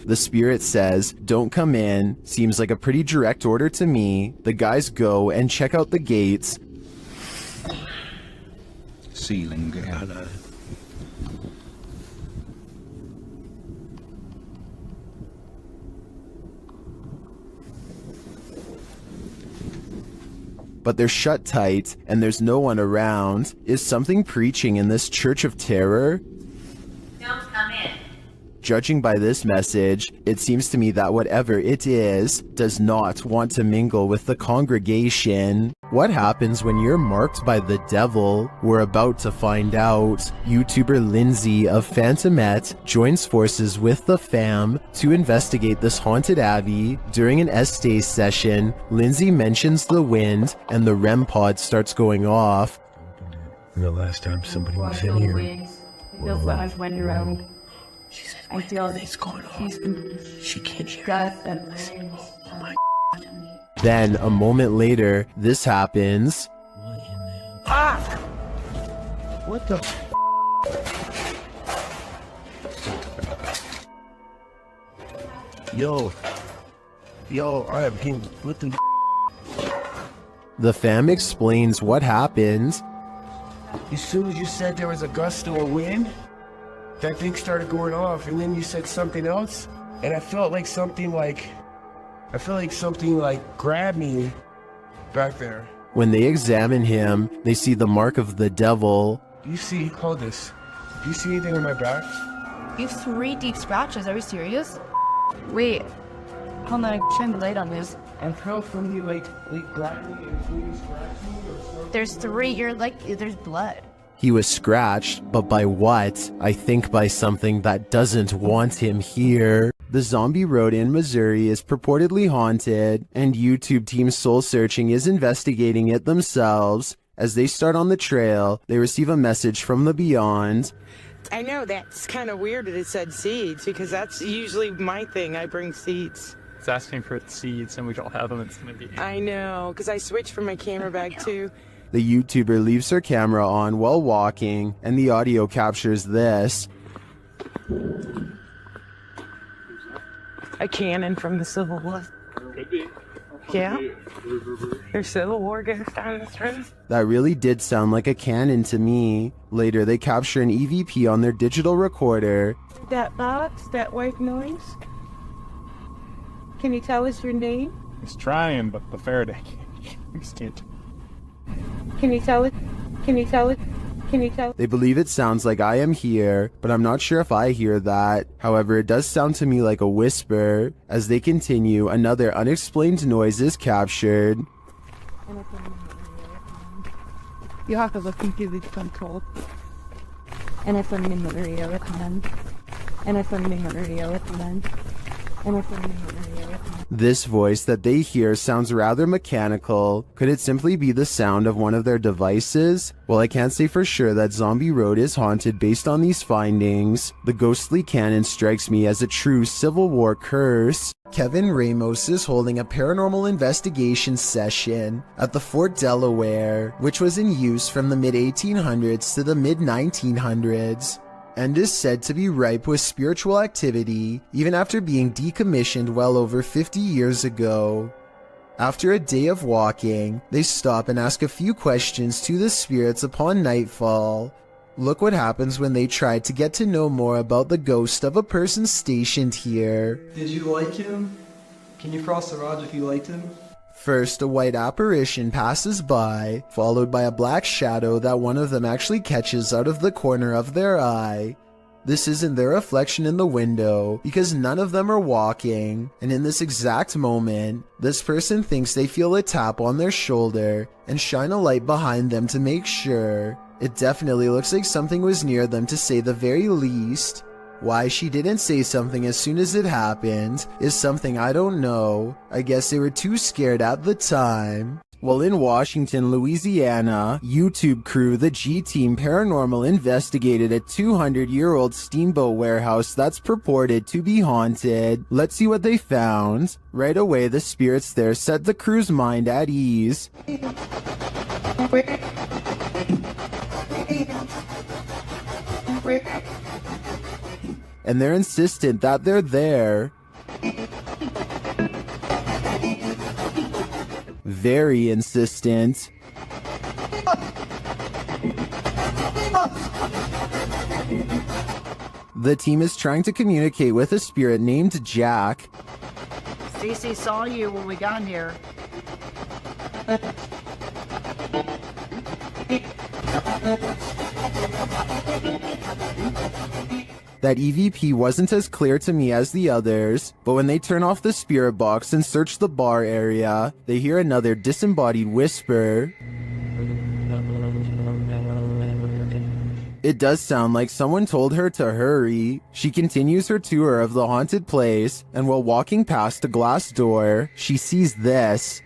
The spirit says, "Don't come in." Seems like a pretty direct order to me. The guys go and check out the gates. Ceiling again. But they're shut tight, and there's no one around. Is something preaching in this Church of Terror? Don't come in. Judging by this message, it seems to me that whatever it is does not want to mingle with the congregation. What happens when you're marked by the devil? We're about to find out. YouTuber Lindsay of Phantomette joins forces with the fam to investigate this haunted abbey. During an Estee session, Lindsay mentions the wind and the REM pod starts going off. The last time somebody was in here. Feels like I've went around. I feel it's going on. She can't hear. Oh my. Then, a moment later, this happens. Ah! What the? Yo, I have been. What the? The fam explains what happened. As soon as you said there was a gust of wind, that thing started going off, and then you said something else, and I felt like something like grabbed me back there. When they examine him, they see the mark of the devil. Do you see, hold this, do you see anything on my back? You have 3 deep scratches, are you serious? Wait, hold on, shine the light on this. I felt from you like grabbed me and scratched me or something. There's 3, you're like, there's blood. He was scratched, but by what? I think by something that doesn't want him here. The zombie road in Missouri is purportedly haunted, and YouTube Team Soul Searching is investigating it themselves. As they start on the trail, they receive a message from the beyond. I know that's kind of weird that it said seeds, because that's usually my thing. I bring seeds. It's asking for seeds, and we don't have them. It's gonna be. I know, because I switched from my camera bag too. The YouTuber leaves her camera on while walking, and the audio captures this. A cannon from the Civil War. Could be. Yeah? There's Civil War goes down this road. That really did sound like a cannon to me. Later, they capture an EVP on their digital recorder. That box, that white noise. Can you tell us your name? He's trying, but the Faraday can't. Can you tell it? Can you tell it? Can you tell? They believe it sounds like I am here, but I'm not sure if I hear that. However, it does sound to me like a whisper. As they continue, another unexplained noise is captured. You have to look into the control. And if I'm in the area recommend. And if I'm in the area recommend. And if I'm in the area recommend. This voice that they hear sounds rather mechanical. Could it simply be the sound of one of their devices? Well, I can't say for sure that Zombie Road is haunted based on these findings. The ghostly cannon strikes me as a true Civil War curse. Kevin Ramos is holding a paranormal investigation session at the Fort Delaware, which was in use from the mid-1800s to the mid-1900s. And is said to be ripe with spiritual activity, even after being decommissioned well over 50 years ago. After a day of walking, they stop and ask a few questions to the spirits upon nightfall. Look what happens when they try to get to know more about the ghost of a person stationed here. Did you like him? Can you cross the rods if you like them? First, a white apparition passes by, followed by a black shadow that one of them actually catches out of the corner of their eye. This isn't their reflection in the window, because none of them are walking, and in this exact moment, this person thinks they feel a tap on their shoulder and shine a light behind them to make sure. It definitely looks like something was near them to say the very least. Why she didn't say something as soon as it happened is something I don't know. I guess they were too scared at the time. Well, in Washington, Louisiana, YouTube crew the G-Team Paranormal investigated a 200-year-old steamboat warehouse that's purported to be haunted. Let's see what they found. Right away, the spirits there set the crew's mind at ease. And they're insistent that they're there. Very insistent. The team is trying to communicate with a spirit named Jack. Cece saw you when we got here. That EVP wasn't as clear to me as the others, but when they turn off the spirit box and search the bar area, they hear another disembodied whisper. It does sound like someone told her to hurry. She continues her tour of the haunted place, and while walking past a glass door, she sees this.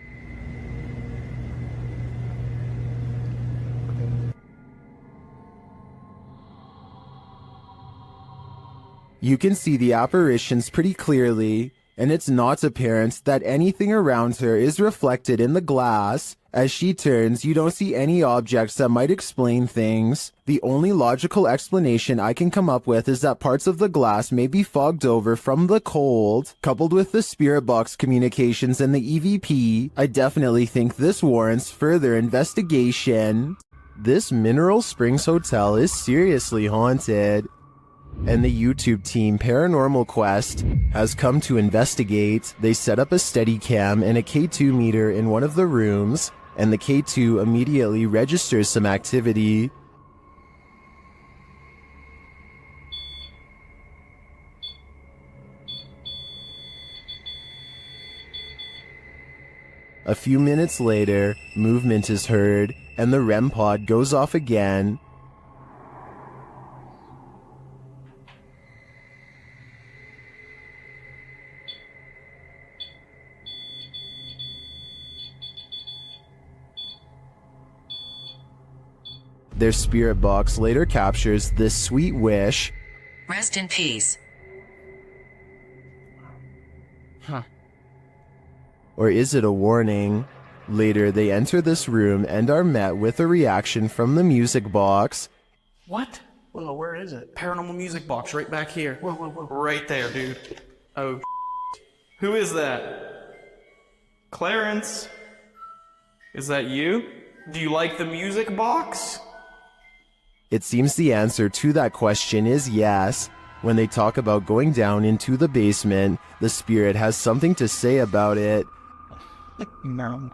You can see the apparitions pretty clearly, and it's not apparent that anything around her is reflected in the glass. As she turns, you don't see any objects that might explain things. The only logical explanation I can come up with is that parts of the glass may be fogged over from the cold. Coupled with the spirit box communications and the EVP, I definitely think this warrants further investigation. This Mineral Springs Hotel is seriously haunted. And the YouTube team Paranormal Quest has come to investigate. They set up a Steadicam and a K2 meter in one of the rooms, and the K2 immediately registers some activity. A few minutes later, movement is heard, and the REM pod goes off again. Their spirit box later captures this sweet wish. Rest in peace. Huh. Or is it a warning? Later, they enter this room and are met with a reaction from the music box. What? Whoa, where is it? Paranormal music box right back here. Whoa, whoa, whoa. Right there, dude. Oh, who is that? Clarence? Is that you? Do you like the music box? It seems the answer to that question is yes. When they talk about going down into the basement, the spirit has something to say about it. No,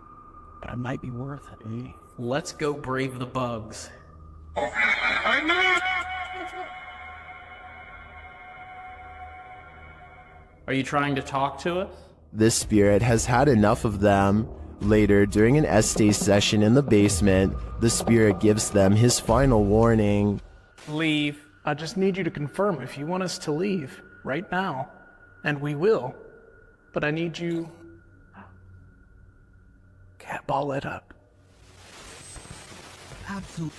but it might be worth it, eh? Let's go brave the bugs. Are you trying to talk to us? This spirit has had enough of them. Later, during an Estee session in the basement, the spirit gives them his final warning. Leave. I just need you to confirm if you want us to leave right now. And we will. But I need you... Cat ball it up. Absolutely.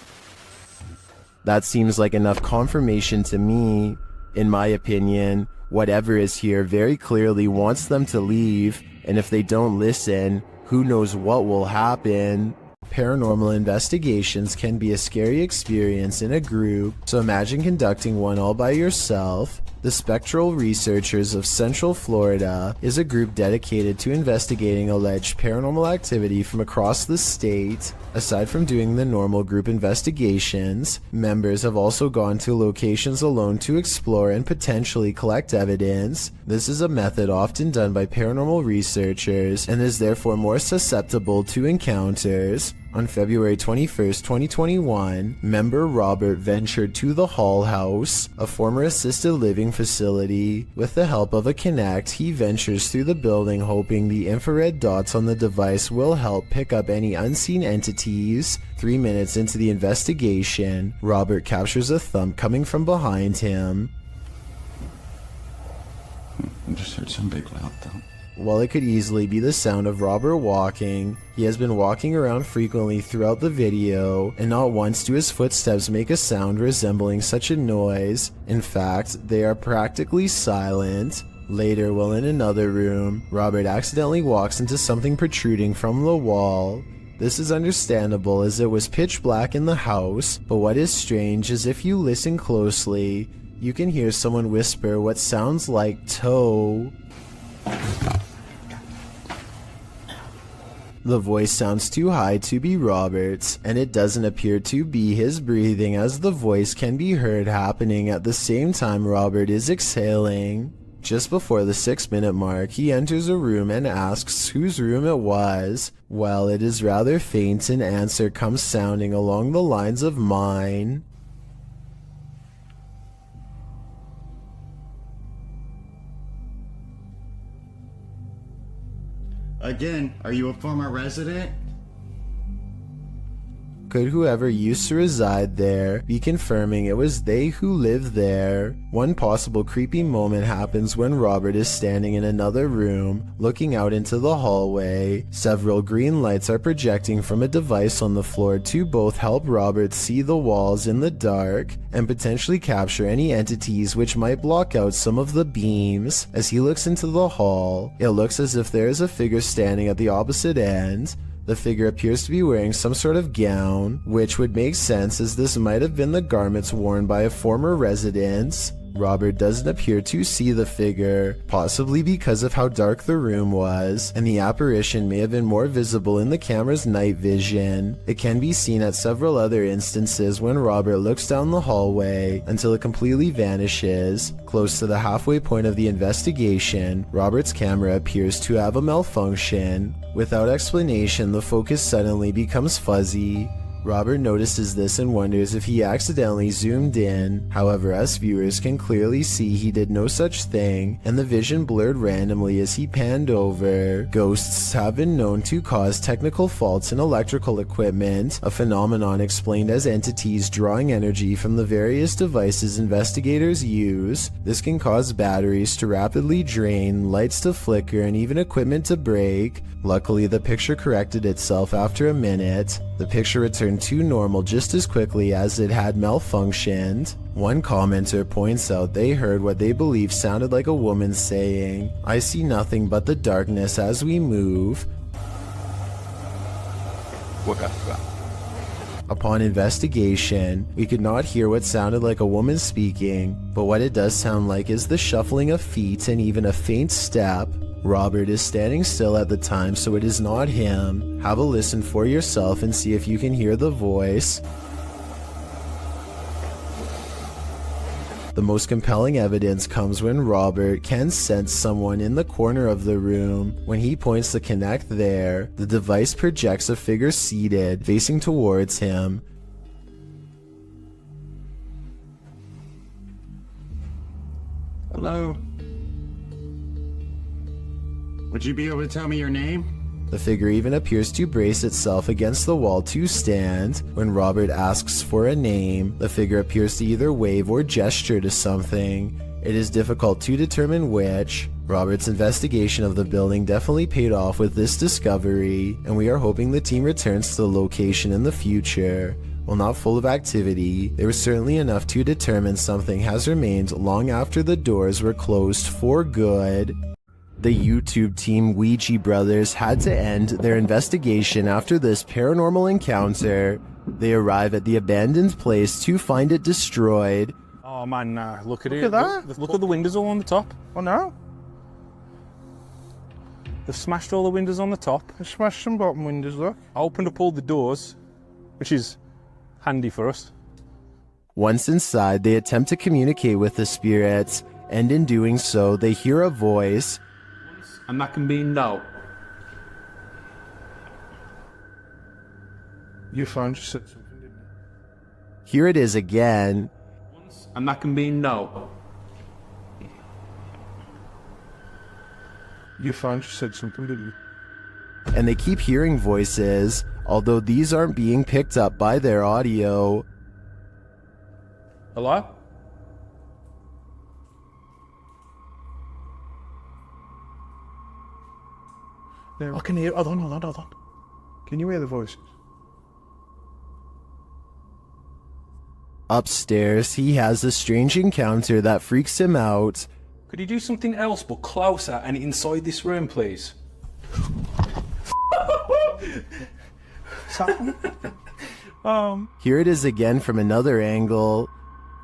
That seems like enough confirmation to me. In my opinion, whatever is here very clearly wants them to leave, and if they don't listen, who knows what will happen. Paranormal investigations can be a scary experience in a group, so imagine conducting one all by yourself. The Spectral Researchers of Central Florida is a group dedicated to investigating alleged paranormal activity from across the state. Aside from doing the normal group investigations, members have also gone to locations alone to explore and potentially collect evidence. This is a method often done by paranormal researchers and is therefore more susceptible to encounters. On February 21st, 2021, member Robert ventured to the Hall House, a former assisted living facility. With the help of a Kinect, he ventures through the building hoping the infrared dots on the device will help pick up any unseen entities. 3 minutes into the investigation, Robert captures a thump coming from behind him. I just heard some big loud thump. While it could easily be the sound of Robert walking, he has been walking around frequently throughout the video, and not once do his footsteps make a sound resembling such a noise. In fact, they are practically silent. Later, while in another room, Robert accidentally walks into something protruding from the wall. This is understandable as it was pitch black in the house, but what is strange is if you listen closely, you can hear someone whisper what sounds like toe. The voice sounds too high to be Robert's, and it doesn't appear to be his breathing, as the voice can be heard happening at the same time Robert is exhaling. Just before the 6-minute mark, he enters a room and asks whose room it was. Well, it is rather faint, an answer comes sounding along the lines of mine. Again, are you a former resident? Could whoever used to reside there be confirming it was they who lived there? One possible creepy moment happens when Robert is standing in another room, looking out into the hallway. Several green lights are projecting from a device on the floor to both help Robert see the walls in the dark and potentially capture any entities which might block out some of the beams. As he looks into the hall, it looks as if there is a figure standing at the opposite end. The figure appears to be wearing some sort of gown, which would make sense as this might have been the garments worn by a former resident. Robert doesn't appear to see the figure, possibly because of how dark the room was, and the apparition may have been more visible in the camera's night vision. It can be seen at several other instances when Robert looks down the hallway until it completely vanishes. Close to the halfway point of the investigation, Robert's camera appears to have a malfunction. Without explanation, the focus suddenly becomes fuzzy. Robert notices this and wonders if he accidentally zoomed in. However, us viewers can clearly see he did no such thing, and the vision blurred randomly as he panned over. Ghosts have been known to cause technical faults in electrical equipment, a phenomenon explained as entities drawing energy from the various devices investigators use. This can cause batteries to rapidly drain, lights to flicker, and even equipment to break. Luckily, the picture corrected itself after a minute. The picture returned to normal just as quickly as it had malfunctioned. One commenter points out they heard what they believe sounded like a woman saying, "I see nothing but the darkness as we move." Upon investigation, we could not hear what sounded like a woman speaking, but what it does sound like is the shuffling of feet and even a faint step. Robert is standing still at the time, so it is not him. Have a listen for yourself and see if you can hear the voice. The most compelling evidence comes when Robert can sense someone in the corner of the room. When he points the Kinect there, the device projects a figure seated, facing towards him. Hello? Would you be able to tell me your name? The figure even appears to brace itself against the wall to stand. When Robert asks for a name, the figure appears to either wave or gesture to something. It is difficult to determine which. Robert's investigation of the building definitely paid off with this discovery, and we are hoping the team returns to the location in the future. While not full of activity, there was certainly enough to determine something has remained long after the doors were closed for good. The YouTube team Ouija Brothers had to end their investigation after this paranormal encounter. They arrive at the abandoned place to find it destroyed. Oh, Oh man, nah. Look at Look it. at that. Look at the windows all on the top. Oh no. They've smashed all the windows on the top. They smashed some bottom windows, look. I opened up all the doors, which is handy for us. Once inside, they attempt to communicate with the spirits, and in doing so, they hear a voice. And that can be no. You found you said something, didn't you? Here it is again. And that can be no. You found you said something, didn't you? And they keep hearing voices, although these aren't being picked up by their audio. Hello? There. I can hear. Hold on. Can you hear the voices? Upstairs, he has a strange encounter that freaks him out. Could you do something else but closer and inside this room, please? Here it is again from another angle.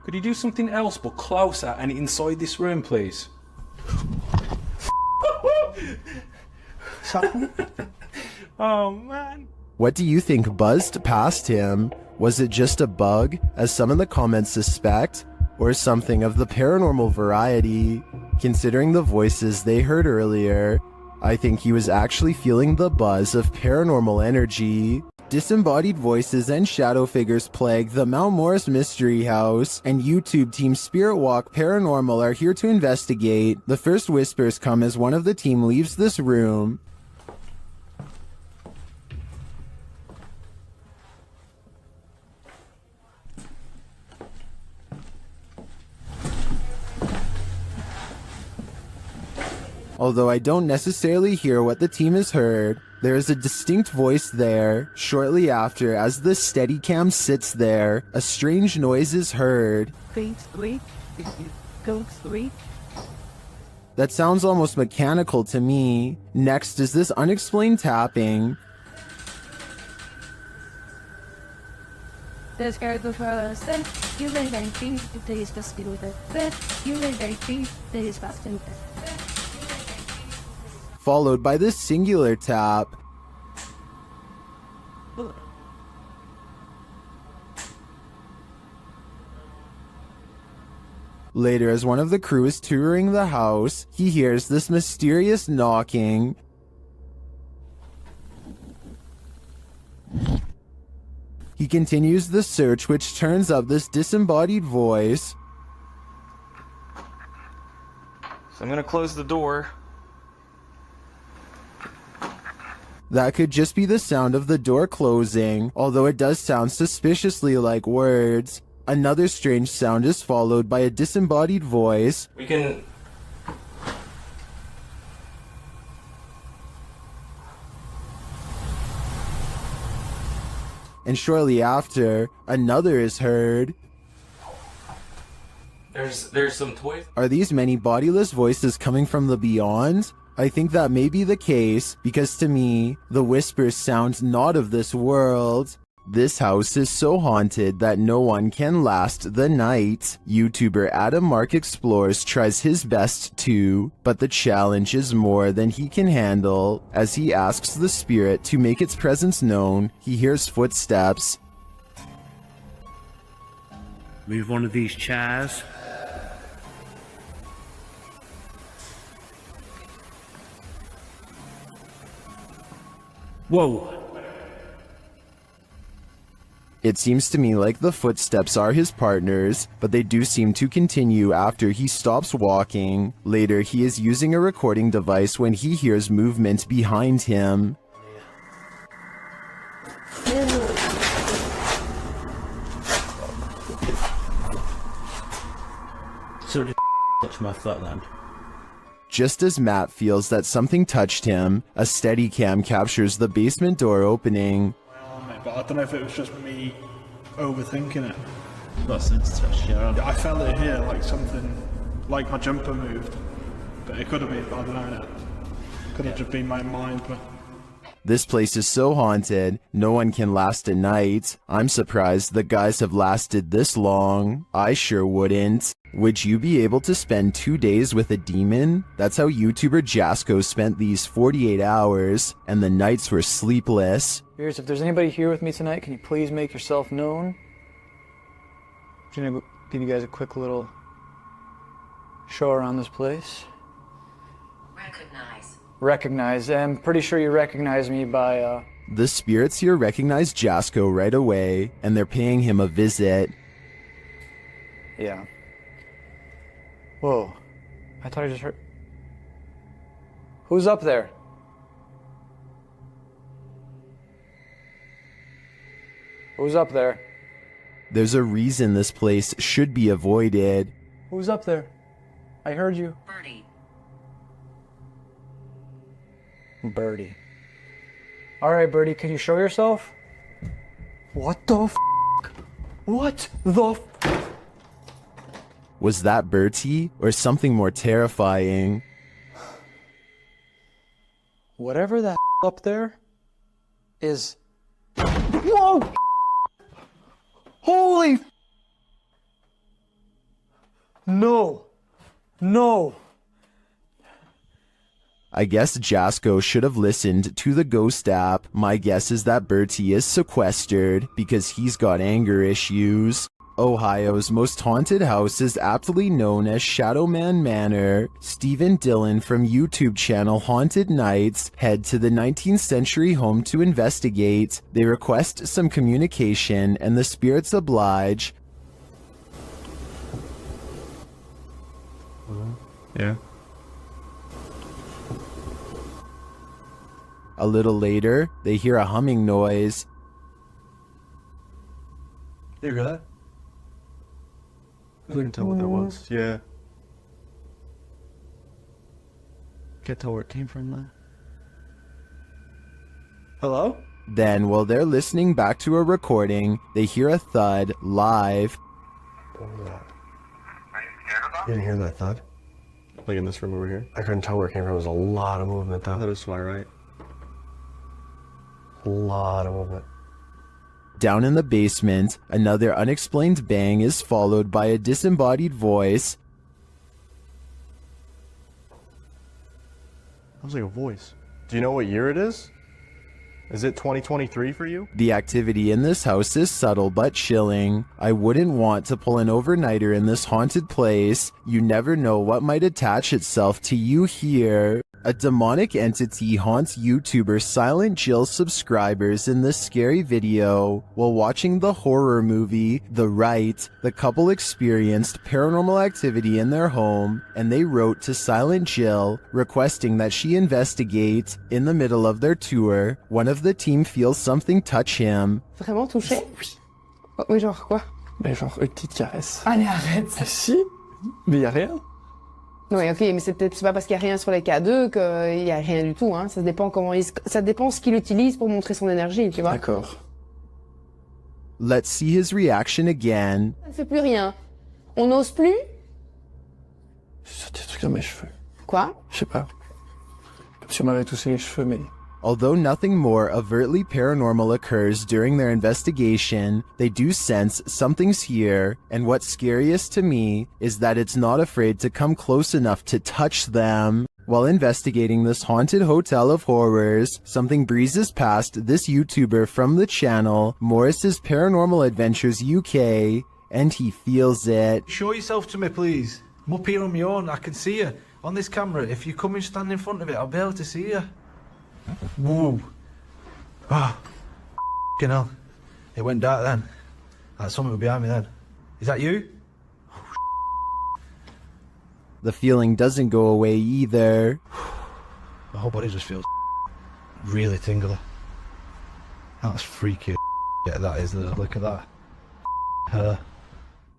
Could you do something else but closer and inside this room, please? Oh man. What do you think buzzed past him? Was it just a bug, as some in the comments suspect, or something of the paranormal variety? Considering the voices they heard earlier, I think he was actually feeling the buzz of paranormal energy. Disembodied voices and shadow figures plague the Mount Morris Mystery House, and YouTube team Spirit Walk Paranormal are here to investigate. The first whispers come as one of the team leaves this room. Although I don't necessarily hear what the team has heard, there is a distinct voice there. Shortly after, as the Steadicam sits there, a strange noise is heard. That sounds almost mechanical to me. Next is this unexplained tapping. Followed by this singular tap. Later, as one of the crew is touring the house, he hears this mysterious knocking. He continues the search, which turns up this disembodied voice. So I'm gonna close the door. That could just be the sound of the door closing, although it does sound suspiciously like words. Another strange sound is followed by a disembodied voice. We can... And shortly after, another is heard. There's some toys. Are these many bodiless voices coming from the beyond? I think that may be the case, because to me, the whispers sound not of this world. This house is so haunted that no one can last the night. YouTuber Adam Mark Explores tries his best too, but the challenge is more than he can handle. As he asks the spirit to make its presence known, he hears footsteps. Move one of these chairs. Whoa. It seems to me like the footsteps are his partners, but they do seem to continue after he stops walking. Later, he is using a recording device when he hears movement behind him. So did touch my flatland. Just as Matt feels that something touched him, a Steadicam captures the basement door opening. But I don't know if it was just me overthinking it. Got sense touch, yeah. I felt it here, like something, like my jumper moved. But it could have been, I don't know. Could have just been my mind, but... This place is so haunted, no one can last a night. I'm surprised the guys have lasted this long. I sure wouldn't. Would you be able to spend 2 days with a demon? That's how YouTuber Jasko spent these 48 hours, and the nights were sleepless. Here's, if there's anybody here with me tonight, can you please make yourself known? I'm gonna give you guys a quick little show around this place. Recognize. I'm pretty sure you recognize me by, The spirits here recognize Jasko right away, and they're paying him a visit. Yeah. Whoa. I thought I just heard... Who's up there? Who's up there? There's a reason this place should be avoided. Who's up there? I heard you. Birdie. Alright, Birdie, can you show yourself? What the f***? What the f***? Was that Bertie, or something more terrifying? Whatever that up there is... Whoa! Holy... No. No. I guess Jasko should have listened to the ghost app. My guess is that Bertie is sequestered because he's got anger issues. Ohio's most haunted house is aptly known as Shadowman Manor. Stephen Dillon from YouTube channel Haunted Nights head to the 19th century home to investigate. They request some communication and the spirits oblige. Yeah. A little later, they hear a humming noise. You hear that? I couldn't tell what that was. Yeah. Can't tell where it came from, though. Hello? Then, while they're listening back to a recording, they hear a thud live. What was that? You didn't hear that thud? Like in this room over here? I couldn't tell where it came from. There was a lot of movement, though. That is to my right. A lot of movement. Down in the basement, another unexplained bang is followed by a disembodied voice. That was like a voice. Do you know what year it is? Is it 2023 for you? The activity in this house is subtle but chilling. I wouldn't want to pull an overnighter in this haunted place. You never know what might attach itself to you here. A demonic entity haunts YouTuber Silent Jill subscribers in this scary video. While watching the horror movie The Rite, the couple experienced paranormal activity in their home, and they wrote to Silent Jill requesting that she investigate. In the middle of their tour, one of the team feels something touch him. Vraiment touché? Oui. Oh, mais genre quoi? Mais genre une petite caresse. Allez, arrête! Ah si? Mais y a rien. Oui, ok, mais c'est pas parce qu'il y a rien sur les K2 qu'il y a rien du tout, hein. Ça dépend ça dépend ce qu'il utilise pour montrer son énergie, tu vois. D'accord. Let's see his reaction again. Ça ne fait plus rien. On n'ose plus? C'est des trucs dans mes cheveux. Quoi? Je sais pas. Comme si on m'avait touché les cheveux, mais... Although nothing more overtly paranormal occurs during their investigation, they do sense something's here, and what's scariest to me is that it's not afraid to come close enough to touch them. While investigating this haunted hotel of horrors, something breezes past this YouTuber from the channel, Morris's Paranormal Adventures UK, and he feels it. Show yourself to me, please. I'm up here on my own. I can see you on this camera. If you come and stand in front of it, I'll be able to see you. Whoa. Ah. F***ing hell. It went dark then. Something behind me then. Is that you? The feeling doesn't go away either. My whole body just feels really tingly. That's freaky. Yeah, that is. Look at that. Her.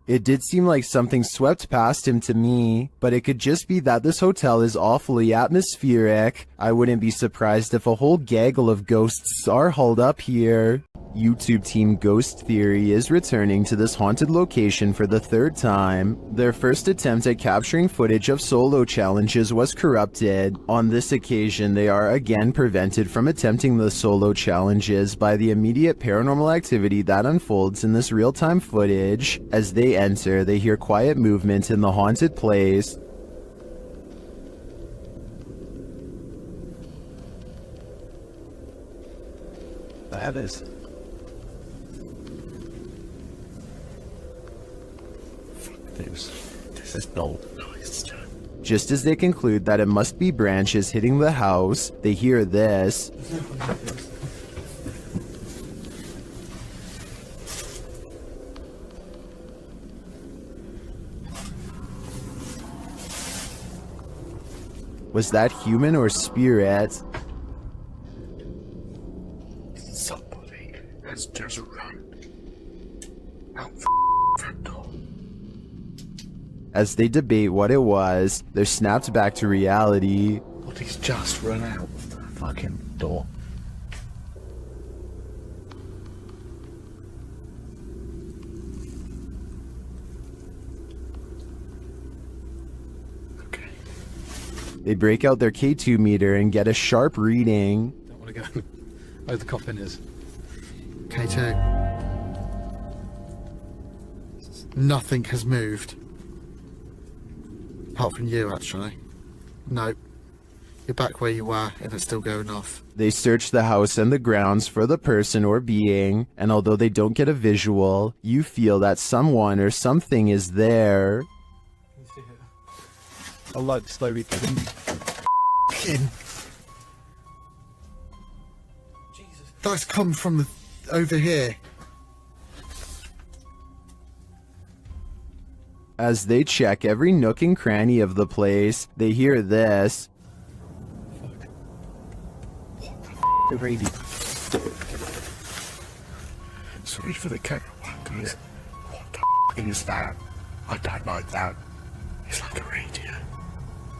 It did seem like something swept past him to me, but it could just be that this hotel is awfully atmospheric. I wouldn't be surprised if a whole gaggle of ghosts are hauled up here. YouTube team Ghost Theory is returning to this haunted location for the third time. Their first attempt at capturing footage of solo challenges was corrupted. On this occasion, they are again prevented from attempting the solo challenges by the immediate paranormal activity that unfolds in this real-time footage. As they enter, they hear quiet movement in the haunted place. That is. This is no noise. Just as they conclude that it must be branches hitting the house, they hear this. Was that human or spirit? Somebody has just run out front door. As they debate what it was, they're snapped back to reality. But he's just run out of the fucking door. They break out their K2 meter and get a sharp reading. Don't want to go where the coffin is. K2. Nothing has moved. Apart from you, actually. No. You're back where you were, and it's still going off. They search the house and the grounds for the person or being, and although they don't get a visual, you feel that someone or something is there. I like the slow read. That's come from over here. As they check every nook and cranny of the place, they hear this. The radio. Sorry for the camera guys. What the is that? I don't like that. It's like a radio.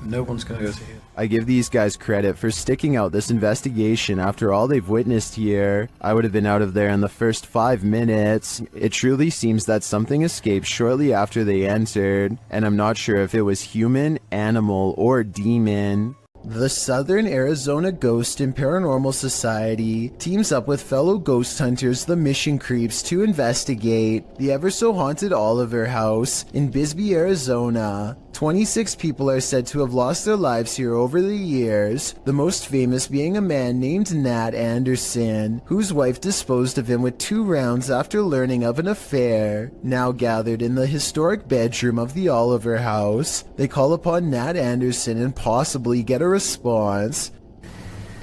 No one's gonna go to here. I give these guys credit for sticking out this investigation after all they've witnessed here. I would have been out of there in the first 5 minutes. It truly seems that something escaped shortly after they entered, and I'm not sure if it was human, animal, or demon. The Southern Arizona Ghost and Paranormal Society teams up with fellow ghost hunters, the Mission Creeps, to investigate the ever-so-haunted Oliver House in Bisbee, Arizona. 26 people are said to have lost their lives here over the years, the most famous being a man named Nat Anderson, whose wife disposed of him with 2 rounds after learning of an affair. Now gathered in the historic bedroom of the Oliver House, they call upon Nat Anderson and possibly get a response.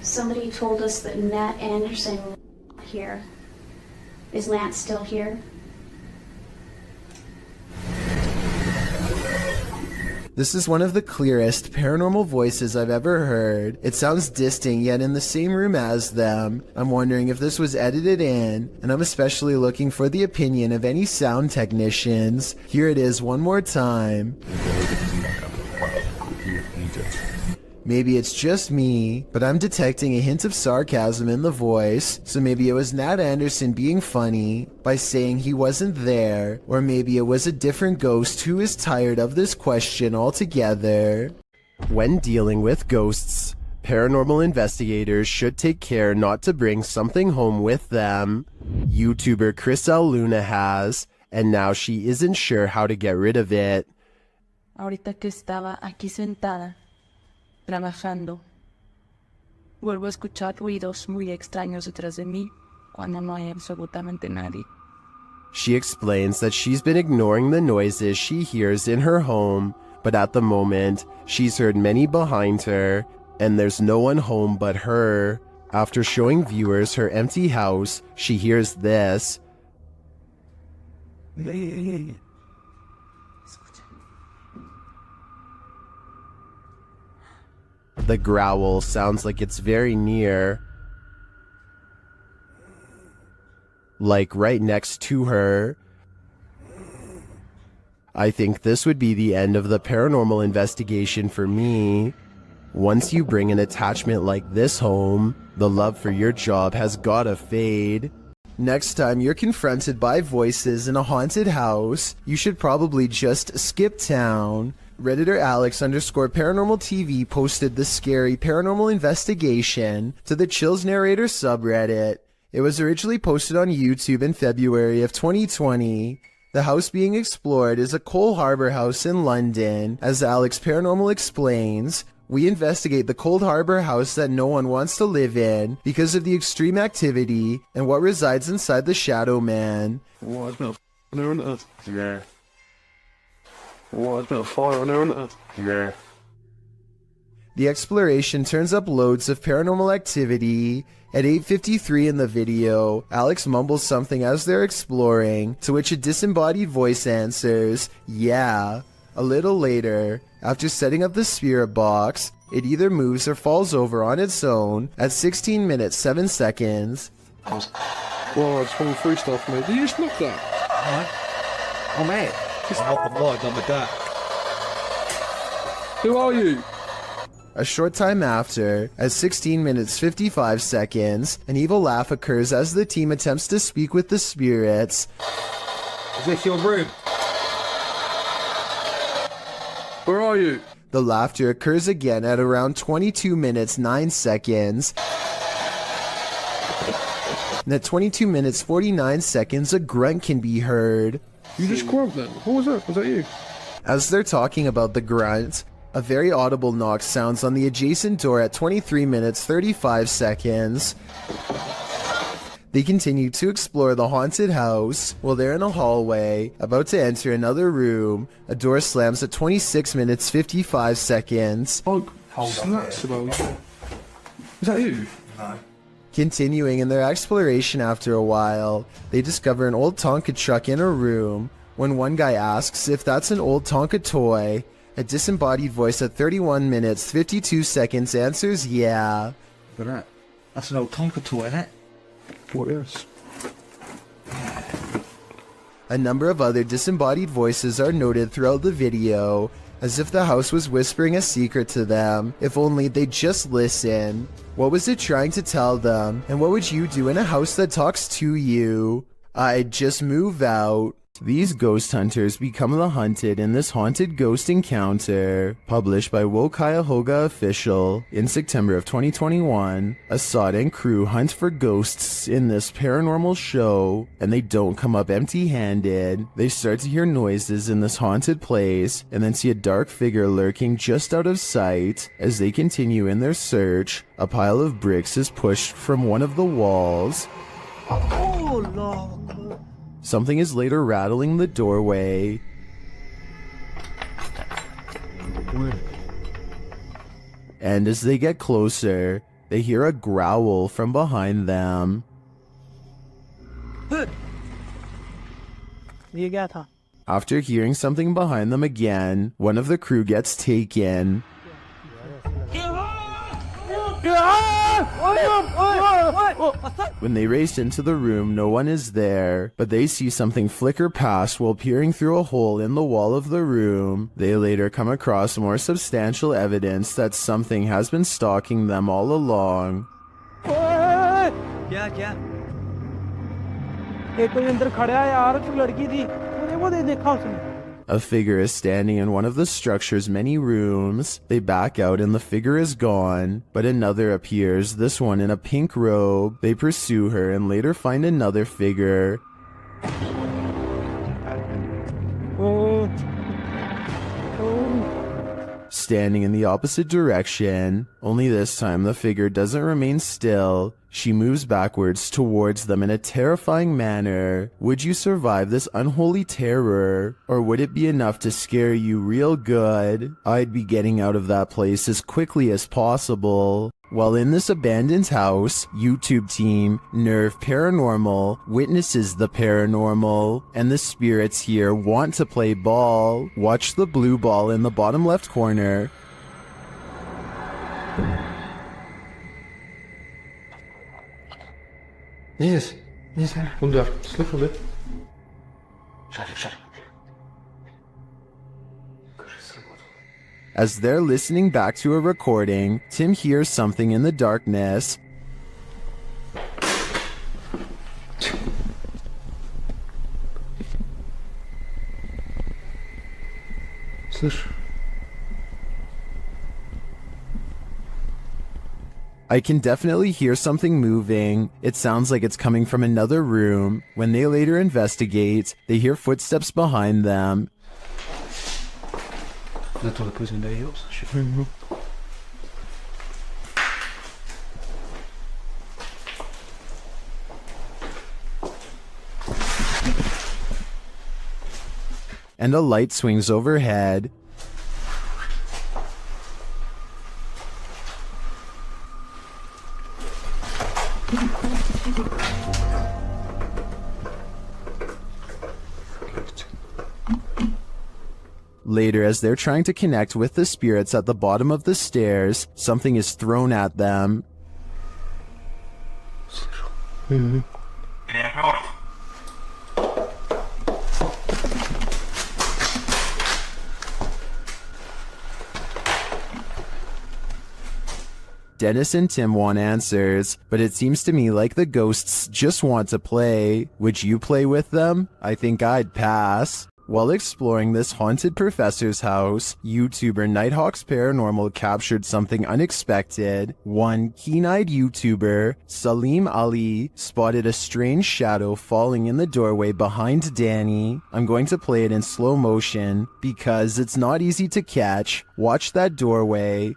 Somebody told us that Nat Anderson was here. Is Nat still here? This is one of the clearest paranormal voices I've ever heard. It sounds distant yet in the same room as them. I'm wondering if this was edited in, and I'm especially looking for the opinion of any sound technicians. Here it is one more time. Maybe it's just me, but I'm detecting a hint of sarcasm in the voice, so maybe it was Nat Anderson being funny by saying he wasn't there, or maybe it was a different ghost who is tired of this question altogether. When dealing with ghosts, paranormal investigators should take care not to bring something home with them. YouTuber Chris L. Luna has, and now she isn't sure how to get rid of it. Ahorita que estaba aquí sentada, trabajando, vuelvo a escuchar ruidos muy extraños detrás de mí cuando no hay absolutamente nadie. She explains that she's been ignoring the noises she hears in her home, but at the moment, she's heard many behind her, and there's no one home but her. After showing viewers her empty house, she hears this. The growl sounds like it's very near, like right next to her. I think this would be the end of the paranormal investigation for me. Once you bring an attachment like this home, the love for your job has gotta fade. Next time you're confronted by voices in a haunted house, you should probably just skip town. Redditor Alex_paranormal TV posted the scary paranormal investigation to the Chills Narrator subreddit. It was originally posted on YouTube in February of 2020. The house being explored is a Cole Harbour house in London. As Alex Paranormal explains, we investigate the Cold Harbour house that no one wants to live in because of the extreme activity and what resides inside the Shadow Man. Why is there a fire on there? Yeah. Why is there a fire on there? Yeah. The exploration turns up loads of paranormal activity. At 8:53 in the video, Alex mumbles something as they're exploring, to which a disembodied voice answers, "Yeah." A little later, after setting up the spirit box, it either moves or falls over on its own at 16 minutes 7 seconds. Whoa, it's falling through stuff, mate. Did you just knock that? Oh, mate. Just knock the light on the deck. Who are you? A short time after, at 16 minutes 55 seconds, an evil laugh occurs as the team attempts to speak with the spirits. Is this your room? Where are you? The laughter occurs again at around 22 minutes 9 seconds. And at 22 minutes 49 seconds, a grunt can be heard. You just grunt then? What was that? Was that you? As they're talking about the grunt, a very audible knock sounds on the adjacent door at 23 minutes 35 seconds. They continue to explore the haunted house. While they're in a hallway, about to enter another room, a door slams at 26 minutes 55 seconds. Oh, snaps about you. Is that you? No. Continuing in their exploration after a while, they discover an old Tonka truck in a room. When one guy asks if that's an old Tonka toy, a disembodied voice at 31 minutes 52 seconds answers yeah. Look at that. That's an old Tonka toy, isn't it? What is? A number of other disembodied voices are noted throughout the video, as if the house was whispering a secret to them, if only they'd just listen. What was it trying to tell them, and what would you do in a house that talks to you? I'd just move out. These ghost hunters become the hunted in this haunted ghost encounter. Published by Wo Cuyahoga Official in September of 2021, Assad and crew hunt for ghosts in this paranormal show, and they don't come up empty-handed. They start to hear noises in this haunted place, and then see a dark figure lurking just out of sight. As they continue in their search, a pile of bricks is pushed from one of the walls. Oh, Lord. Something is later rattling the doorway. And as they get closer, they hear a growl from behind them. After hearing something behind them again, one of the crew gets taken. When they race into the room, no one is there, but they see something flicker past while peering through a hole in the wall of the room. They later come across more substantial evidence that something has been stalking them all along. A figure is standing in one of the structure's many rooms. They back out and the figure is gone, but another appears, this one in a pink robe. They pursue her and later find another figure. Standing in the opposite direction, only this time the figure doesn't remain still. She moves backwards towards them in a terrifying manner. Would you survive this unholy terror? Or would it be enough to scare you real good? I'd be getting out of that place as quickly as possible. While in this abandoned house, YouTube team Nerve Paranormal witnesses the paranormal, and the spirits here want to play ball. Watch the blue ball in the bottom left corner. Yes, kom daar, slip op. Shut it. As they're listening back to a recording, Tim hears something in the darkness. this? I can definitely hear something moving. It sounds like it's coming from another room. When they later investigate, they hear footsteps behind them. Bientôt la pause d'ailleurs, je sais. And a light swings overhead. Later, as they're trying to connect with the spirits at the bottom of the stairs, something is thrown at them. Dennis and Tim want answers, but it seems to me like the ghosts just want to play. Would you play with them? I think I'd pass. While exploring this haunted professor's house, YouTuber Nighthawk's Paranormal captured something unexpected. One keen-eyed YouTuber, Salim Ali, spotted a strange shadow falling in the doorway behind Danny. I'm going to play it in slow motion because it's not easy to catch. Watch that doorway.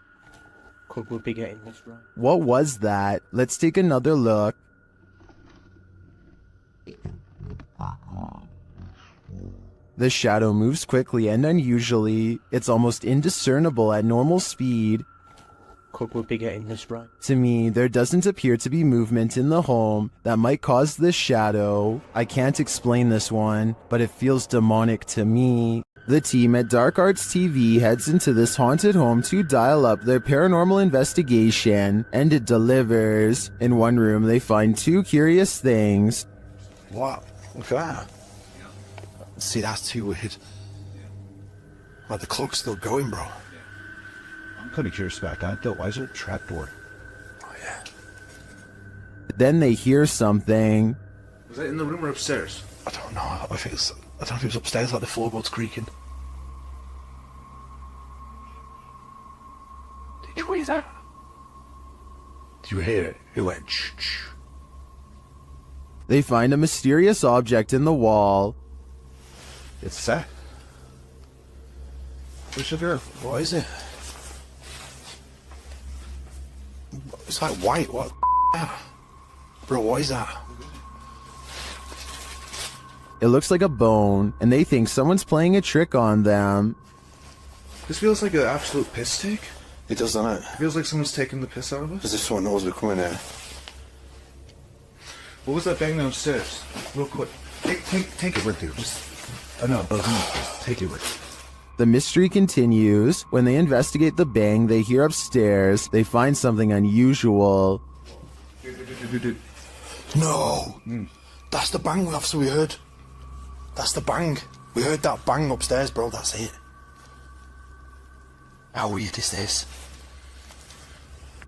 Could we be getting this right? What was that? Let's take another look. The shadow moves quickly and unusually. It's almost indiscernible at normal speed. Could we be getting this right? To me, there doesn't appear to be movement in the home that might cause this shadow. I can't explain this one, but it feels demonic to me. The team at Dark Arts TV heads into this haunted home to dial up their paranormal investigation, and it delivers. In one room, they find two curious things. What? Look at that. See, that's too weird. Like, the clock's still going, bro. I'm kind of curious about that, though. Why is there a trapdoor? Oh, yeah. Then they hear something. Was that in the room or upstairs? I don't know. I don't know if it was upstairs, like the floorboards creaking. Did you hear that? Did you hear it? It went shh. They find a mysterious object in the wall. It's that. What's it there? What is it? It's like white. What? Bro, what is that? It looks like a bone, and they think someone's playing a trick on them. This feels like an absolute piss take. It does, doesn't it? It feels like someone's taking the piss out of us. As if someone knows we're coming here. What was that bang downstairs? Real quick. Take it with you. Just... I know, but take it with you. The mystery continues. When they investigate the bang they hear upstairs, they find something unusual. No! That's the bang officer we heard. That's the bang. We heard that bang upstairs, bro. That's it. How weird is this?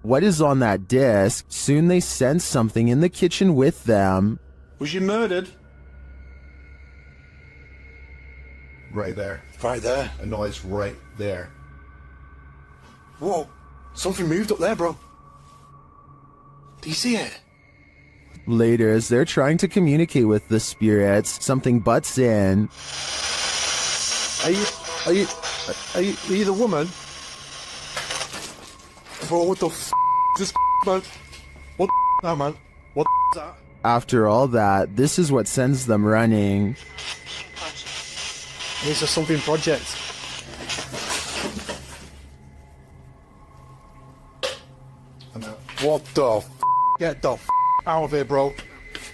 What is on that disc? Soon they sense something in the kitchen with them. Was you murdered? Right there. Right there. A noise right there. Whoa. Something moved up there, bro. Do you see it? Later, as they're trying to communicate with the spirits, something butts in. Are you the woman? Bro, what the f is this, man? What the now, man? What the is that? After all that, this is what sends them running. It's a something project. What the f? Get the f out of here, bro.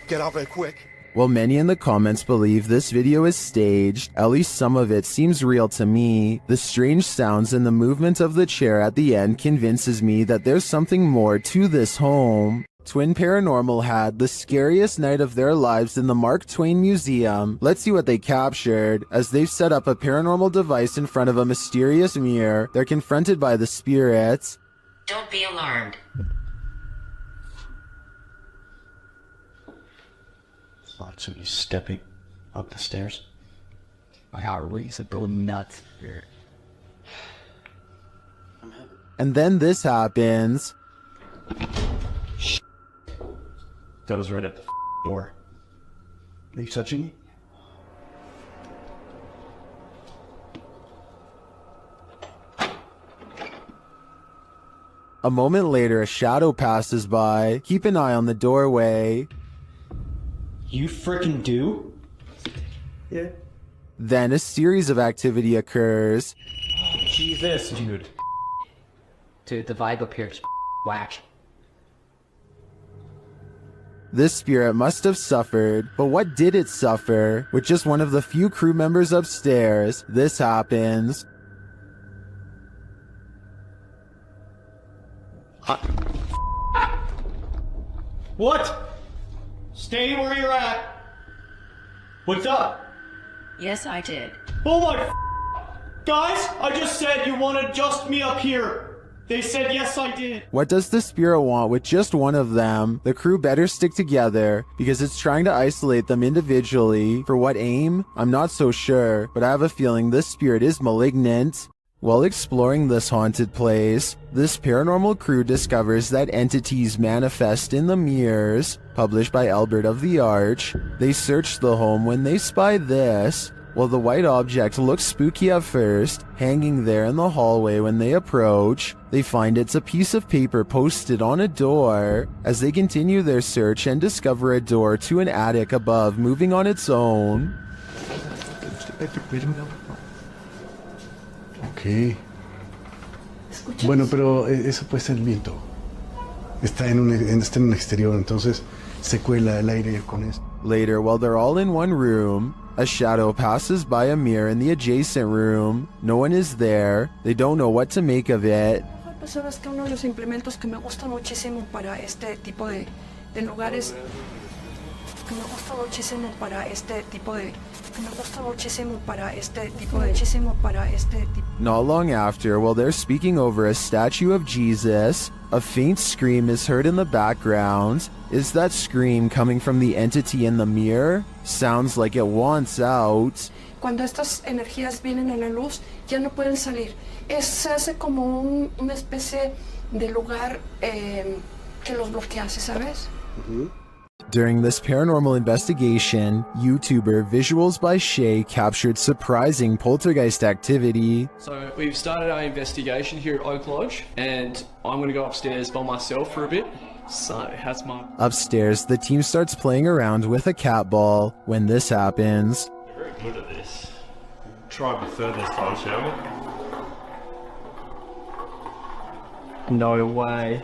Get out of here quick. While many in the comments believe this video is staged, at least some of it seems real to me. The strange sounds and the movement of the chair at the end convinces me that there's something more to this home. Twin Paranormal had the scariest night of their lives in the Mark Twain Museum. Let's see what they captured. As they've set up a paranormal device in front of a mysterious mirror, they're confronted by the spirits. Don't be alarmed. Thought somebody stepping up the stairs. I got a reason to go nuts here. And then this happens. That was right at the door. Are you touching me? A moment later, a shadow passes by. Keep an eye on the doorway. You frickin' do? Yeah. Then a series of activity occurs. Jesus, dude. Dude, the vibe up here is whack. This spirit must have suffered, but what did it suffer? With just one of the few crew members upstairs, this happens. What? Stay where you're at. What's up? Yes, I did. Oh my guys, I just said you wanted just me up here. They said yes, I did. What does the spirit want with just one of them? The crew better stick together because it's trying to isolate them individually. For what aim? I'm not so sure, but I have a feeling this spirit is malignant. While exploring this haunted place, this paranormal crew discovers that entities manifest in the mirrors, published by Albert of the Arch. They search the home when they spy this. While the white object looks spooky at first, hanging there in the hallway when they approach, they find it's a piece of paper posted on a door. As they continue their search and discover a door to an attic above moving on its own. Ok. Bueno, pero eso puede ser el viento. Está en un exterior, entonces se cuela el aire con eso. Later, while they're all in one room, a shadow passes by a mirror in the adjacent room. No one is there. They don't know what to make of it. Sabes que uno de los implementos que me gusta muchísimo para este tipo de lugares, que me gusta muchísimo para este tipo de, Not long after, while they're speaking over a statue of Jesus, a faint scream is heard in the background. Is that scream coming from the entity in the mirror? Sounds like it wants out. Cuando estas energías vienen a la luz, ya no pueden salir. Se hace como una especie de lugar que los bloquea, ¿sabes? During this paranormal investigation, YouTuber Visuals by Shay captured surprising poltergeist activity. So we've started our investigation here at Oak Lodge, and I'm going to go upstairs by myself for a bit. So that's my... Upstairs, the team starts playing around with a cat ball when this happens. You're very good at this. Try a bit further this time, shall we? No way.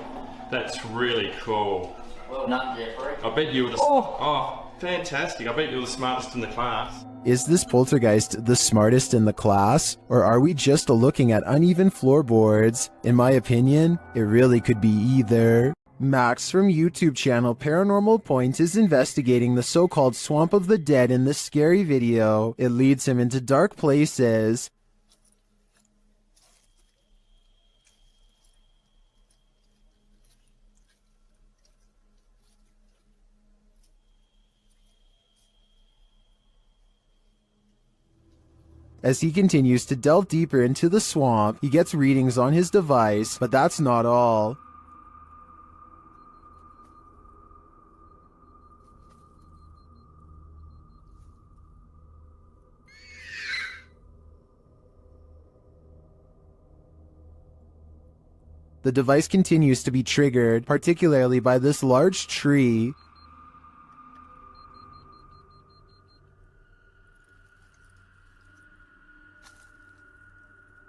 That's really cool. Well, not different. I bet you were the... Oh, fantastic. I bet you were the smartest in the class. Is this poltergeist the smartest in the class? Or are we just looking at uneven floorboards? In my opinion, it really could be either. Max from YouTube channel Paranormal Point is investigating the so-called Swamp of the Dead in this scary video. It leads him into dark places. As he continues to delve deeper into the swamp, he gets readings on his device, but that's not all. The device continues to be triggered, particularly by this large tree.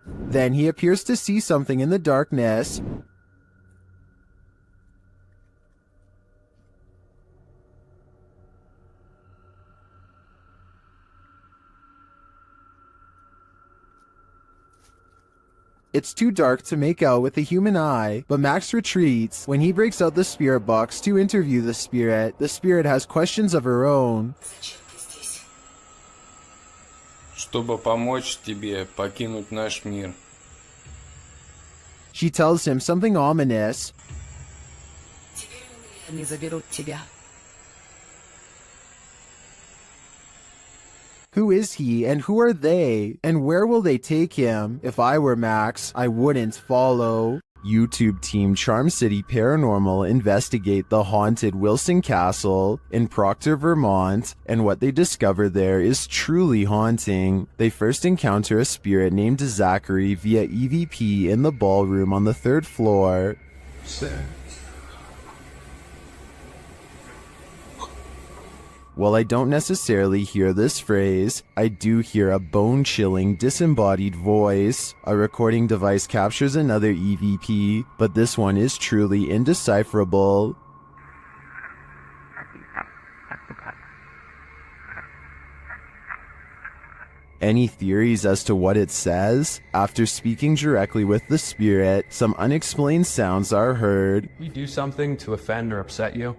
Then he appears to see something in the darkness. It's too dark to make out with the human eye, but Max retreats. When he breaks out the spirit box to interview the spirit has questions of her own. Чтобы помочь тебе покинуть наш мир. She tells him something ominous. Они заберут тебя. Who is he and who are they? And where will they take him? If I were Max, I wouldn't follow. YouTube team Charm City Paranormal investigate the haunted Wilson Castle in Proctor, Vermont, and what they discover there is truly haunting. They first encounter a spirit named Zachary via EVP in the ballroom on the 3rd floor. While I don't necessarily hear this phrase, I do hear a bone-chilling, disembodied voice. A recording device captures another EVP, but this one is truly indecipherable. Any theories as to what it says? After speaking directly with the spirit, some unexplained sounds are heard. We do something to offend or upset you?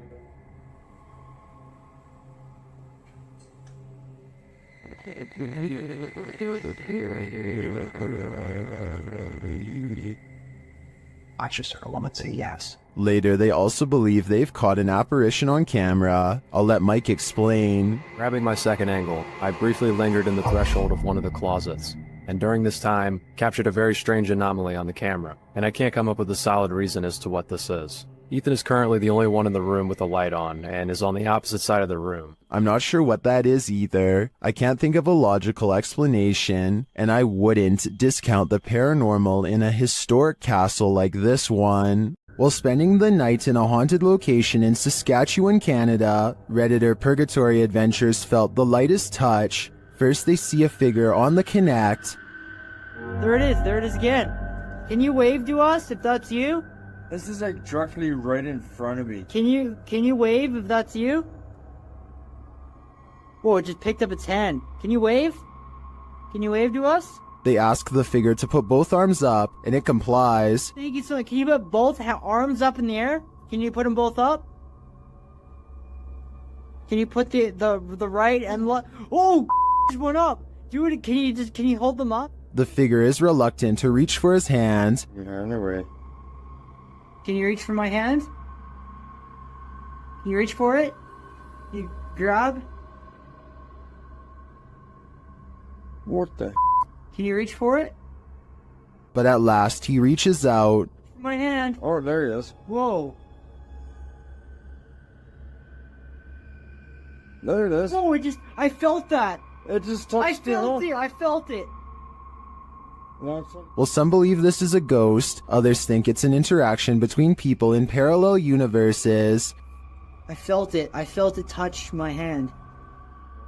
I just heard a woman say yes. Later, they also believe they've caught an apparition on camera. I'll let Mike explain. Grabbing my second angle, I briefly lingered in the threshold of one of the closets, and during this time, captured a very strange anomaly on the camera, and I can't come up with a solid reason as to what this is. Ethan is currently the only one in the room with the light on, and is on the opposite side of the room. I'm not sure what that is either. I can't think of a logical explanation, and I wouldn't discount the paranormal in a historic castle like this one. While spending the night in a haunted location in Saskatchewan, Canada, Redditor Purgatory Adventures felt the lightest touch. First they see a figure on the Connect. There it is again. Can you wave to us if that's you? This is like directly right in front of me. Can you wave if that's you? Whoa, it just picked up its hand. Can you wave? Can you wave to us? They ask the figure to put both arms up, and it complies. Thank you so much. Can you put both arms up in the air? Can you put them both up? Can you put the right and left? Oh, just went up. Do it. Can you hold them up? The figure is reluctant to reach for his hand. You're on the way. Can you reach for my hand? Can you reach for it? You grab? What the? Can you reach for it? But at last he reaches out. My hand. Oh, there he is. Whoa. There it is. Oh, I felt that. It just touched it. I felt it. While some believe this is a ghost, others think it's an interaction between people in parallel universes. I felt it. I felt it touch my hand.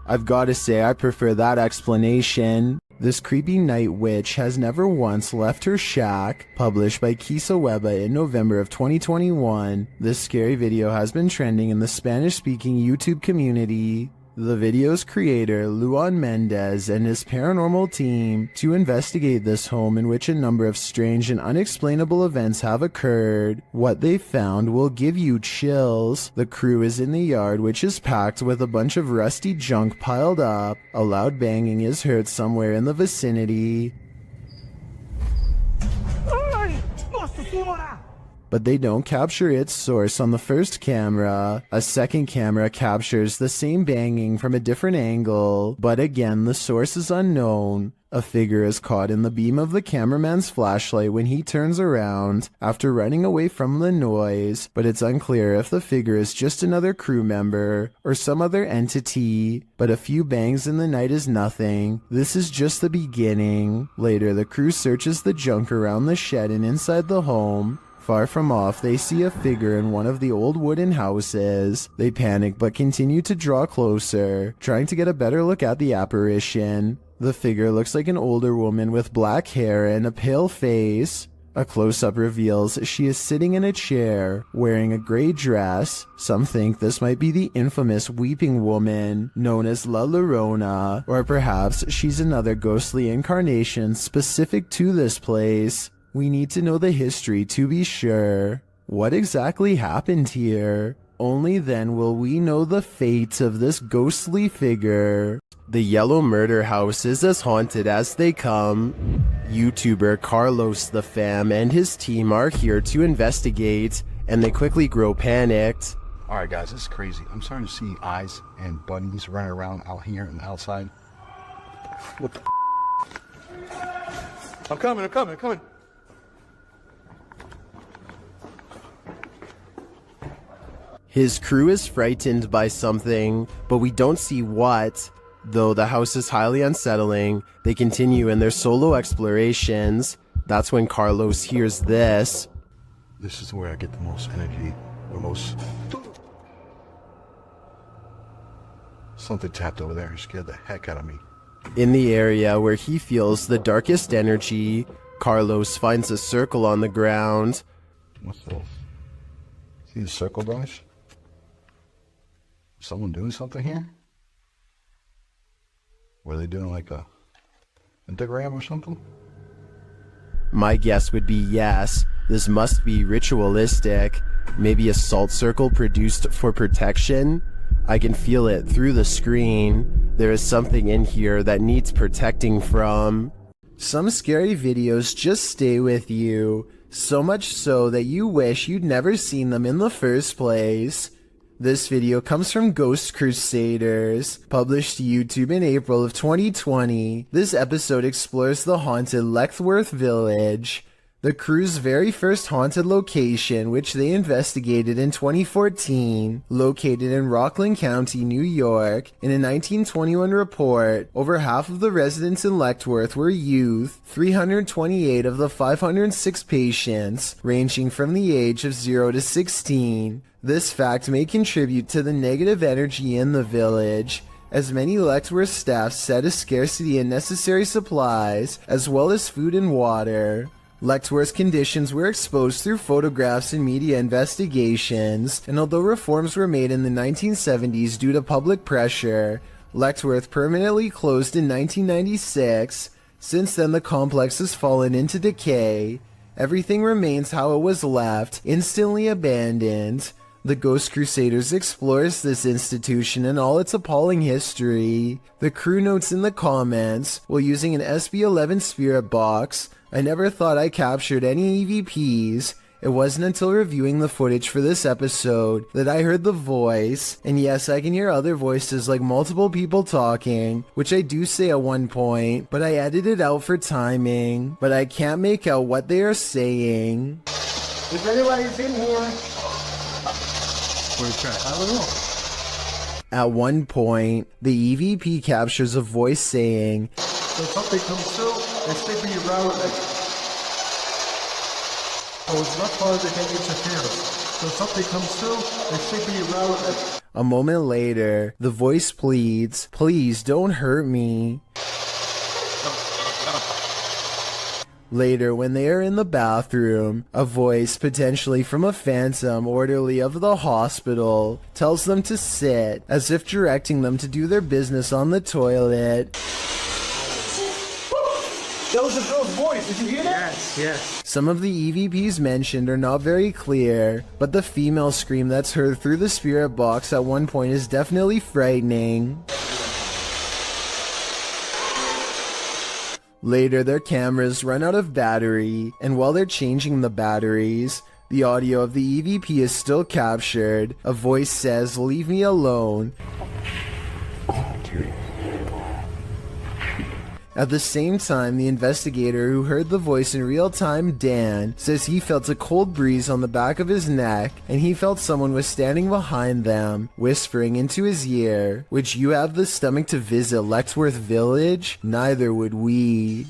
I've got to say I prefer that explanation. This creepy night witch has never once left her shack. Published by Kisa Weba in November of 2021, this scary video has been trending in the Spanish-speaking YouTube community. The video's creator, Luan Mendez, and his paranormal team to investigate this home in which a number of strange and unexplainable events have occurred. What they found will give you chills. The crew is in the yard, which is packed with a bunch of rusty junk piled up. A loud banging is heard somewhere in the vicinity. But they don't capture its source on the first camera. A second camera captures the same banging from a different angle, but again the source is unknown. A figure is caught in the beam of the cameraman's flashlight when he turns around after running away from the noise, but it's unclear if the figure is just another crew member or some other entity. But a few bangs in the night is nothing. This is just the beginning. Later, the crew searches the junk around the shed and inside the home. Far from off, they see a figure in one of the old wooden houses. They panic but continue to draw closer, trying to get a better look at the apparition. The figure looks like an older woman with black hair and a pale face. A close-up reveals she is sitting in a chair, wearing a gray dress. Some think this might be the infamous Weeping Woman, known as La Llorona, or perhaps she's another ghostly incarnation specific to this place. We need to know the history to be sure. What exactly happened here? Only then will we know the fate of this ghostly figure. The Yellow Murder House is as haunted as they come. YouTuber Carlos the Fam and his team are here to investigate, and they quickly grow panicked. Alright guys, this is crazy. I'm starting to see eyes and bunnies running around out here and outside. What the I'm coming. His crew is frightened by something, but we don't see what. Though the house is highly unsettling, they continue in their solo explorations. That's when Carlos hears this. This is where I get the most energy, or most... Something tapped over there and scared the heck out of me. In the area where he feels the darkest energy, Carlos finds a circle on the ground. What's this? See the circle, guys? Someone doing something here? Were they doing like a pentagram or something? My guess would be yes. This must be ritualistic. Maybe a salt circle produced for protection. I can feel it through the screen. There is something in here that needs protecting from. Some scary videos just stay with you, so much so that you wish you'd never seen them in the first place. This video comes from Ghost Crusaders, published to YouTube in April of 2020. This episode explores the haunted Letchworth Village, the crew's very first haunted location, which they investigated in 2014. Located in Rockland County, New York, in a 1921 report, over half of the residents in Letchworth were youth, 328 of the 506 patients, ranging from the age of 0 to 16. This fact may contribute to the negative energy in the village, as many Letchworth staff said a scarcity in necessary supplies, as well as food and water. Letchworth's conditions were exposed through photographs and media investigations, and although reforms were made in the 1970s due to public pressure, Letchworth permanently closed in 1996. Since then, the complex has fallen into decay. Everything remains how it was left, instantly abandoned. The Ghost Crusaders explores this institution and all its appalling history. The crew notes in the comments, while using an SB-11 spirit box, I never thought I captured any EVPs. It wasn't until reviewing the footage for this episode that I heard the voice, and yes, I can hear other voices like multiple people talking, which I do say at one point, but I edited it out for timing, but I can't make out what they are saying. If anybody's in here... I don't know. At one point, the EVP captures a voice saying, So something comes through and stick me around like... Oh, it's not part of the game interference. So something comes through and stick me around like... A moment later, the voice pleads, please don't hurt me. Later, when they are in the bathroom, a voice, potentially from a phantom orderly of the hospital, tells them to sit, as if directing them to do their business on the toilet. That was a girl's voice, did you hear that? Yes. Some of the EVPs mentioned are not very clear, but the female scream that's heard through the spirit box at one point is definitely frightening. Later, their cameras run out of battery, and while they're changing the batteries, the audio of the EVP is still captured. A voice says, "Leave me alone." At the same time, the investigator who heard the voice in real time, Dan, says he felt a cold breeze on the back of his neck, and he felt someone was standing behind them, whispering into his ear, "Would you have the stomach to visit Letchworth Village? Neither would we."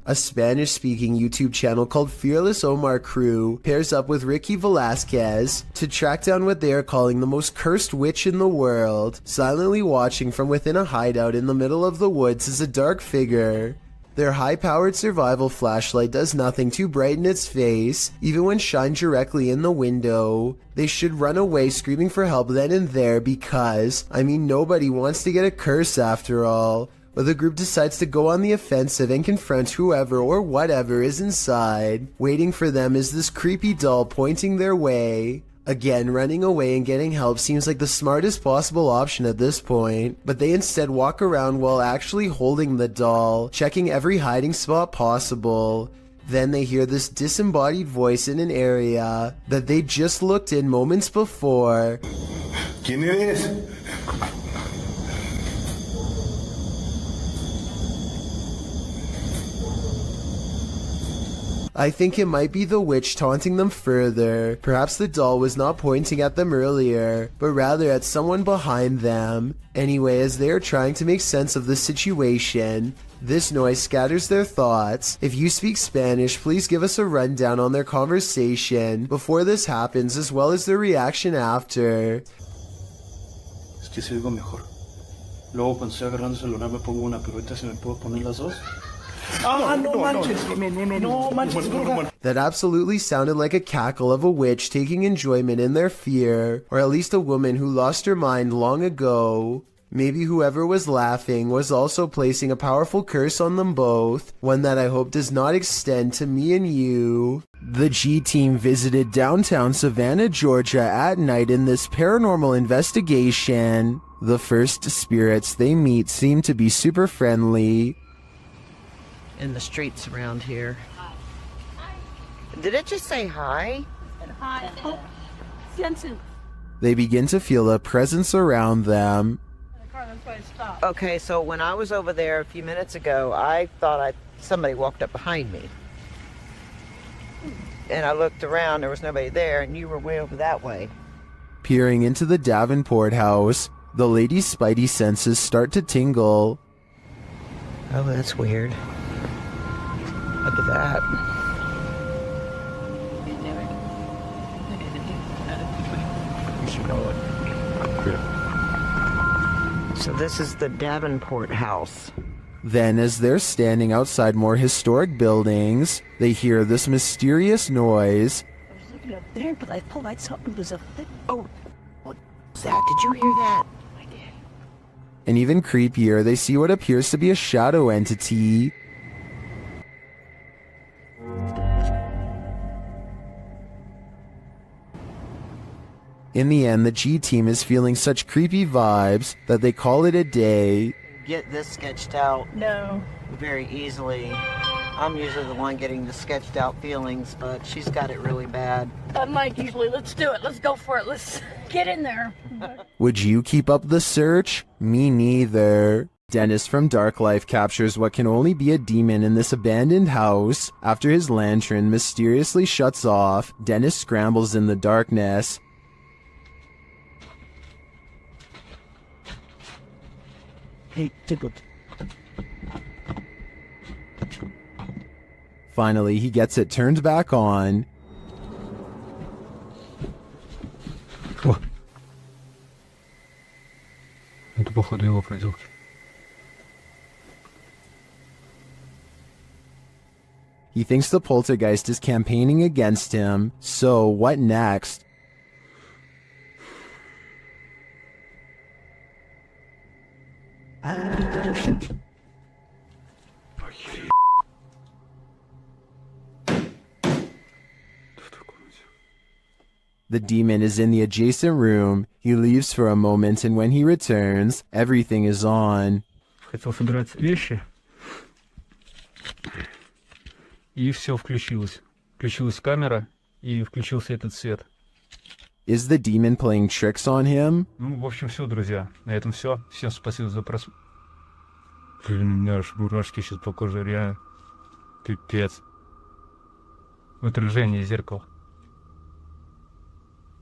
A Spanish-speaking YouTube channel called Fearless Omar Crew pairs up with Ricky Velasquez to track down what they are calling the most cursed witch in the world. Silently watching from within a hideout in the middle of the woods is a dark figure. Their high-powered survival flashlight does nothing to brighten its face, even when shined directly in the window. They should run away screaming for help then and there because, nobody wants to get a curse after all. But the group decides to go on the offensive and confront whoever or whatever is inside. Waiting for them is this creepy doll pointing their way. Again, running away and getting help seems like the smartest possible option at this point, but they instead walk around while actually holding the doll, checking every hiding spot possible. Then they hear this disembodied voice in an area that they just looked in moments before. ¿Quién eres? I think it might be the witch taunting them further. Perhaps the doll was not pointing at them earlier, but rather at someone behind them. Anyway, as they are trying to make sense of the situation, this noise scatters their thoughts. If you speak Spanish, please give us a rundown on their conversation before this happens, as well as their reaction after. Es que se oigo mejor. Luego cuando estoy agarrando el celular me pongo una pirueta, ¿se me puedo poner las dos? That absolutely sounded like a cackle of a witch taking enjoyment in their fear, or at least a woman who lost her mind long ago. Maybe whoever was laughing was also placing a powerful curse on them both, one that I hope does not extend to me and you. The G team visited downtown Savannah, Georgia at night in this paranormal investigation. The first spirits they meet seem to be super friendly. In the streets around here. Did it just say hi? Hi. They begin to feel a presence around them. Okay, so when I was over there a few minutes ago, I thought somebody walked up behind me. And I looked around, there was nobody there, and you were way over that way. Peering into the Davenport house, the lady's spidey senses start to tingle. Oh, that's weird. Look at that. So this is the Davenport house. Then, as they're standing outside more historic buildings, they hear this mysterious noise. I was looking up there, but I thought I saw it was a thing. Oh, what was that? Did you hear that? I did. And even creepier, they see what appears to be a shadow entity. In the end, the G team is feeling such creepy vibes that they call it a day. Get this sketched out. No. Very easily. I'm usually the one getting the sketched out feelings, but she's got it really bad. I'm Mike usually. Let's do it. Let's go for it. Let's get in there. Would you keep up the search? Me neither. Dennis from Dark Life captures what can only be a demon in this abandoned house. After his lantern mysteriously shuts off, Dennis scrambles in the darkness. Hey, tickled. Finally, he gets it turned back on. Это походу его проделки. He thinks the poltergeist is campaigning against him, so what next? The demon is in the adjacent room. He leaves for a moment, and when he returns, everything is on. Хотел собирать вещи. И все включилось. Включилась камера, и включился этот свет. Is the demon playing tricks on him? Ну, в общем, все, друзья. На этом все. Всем спасибо за просмотр. Блин, у меня аж мурашки сейчас по коже, реально. Пипец. Отражение зеркала.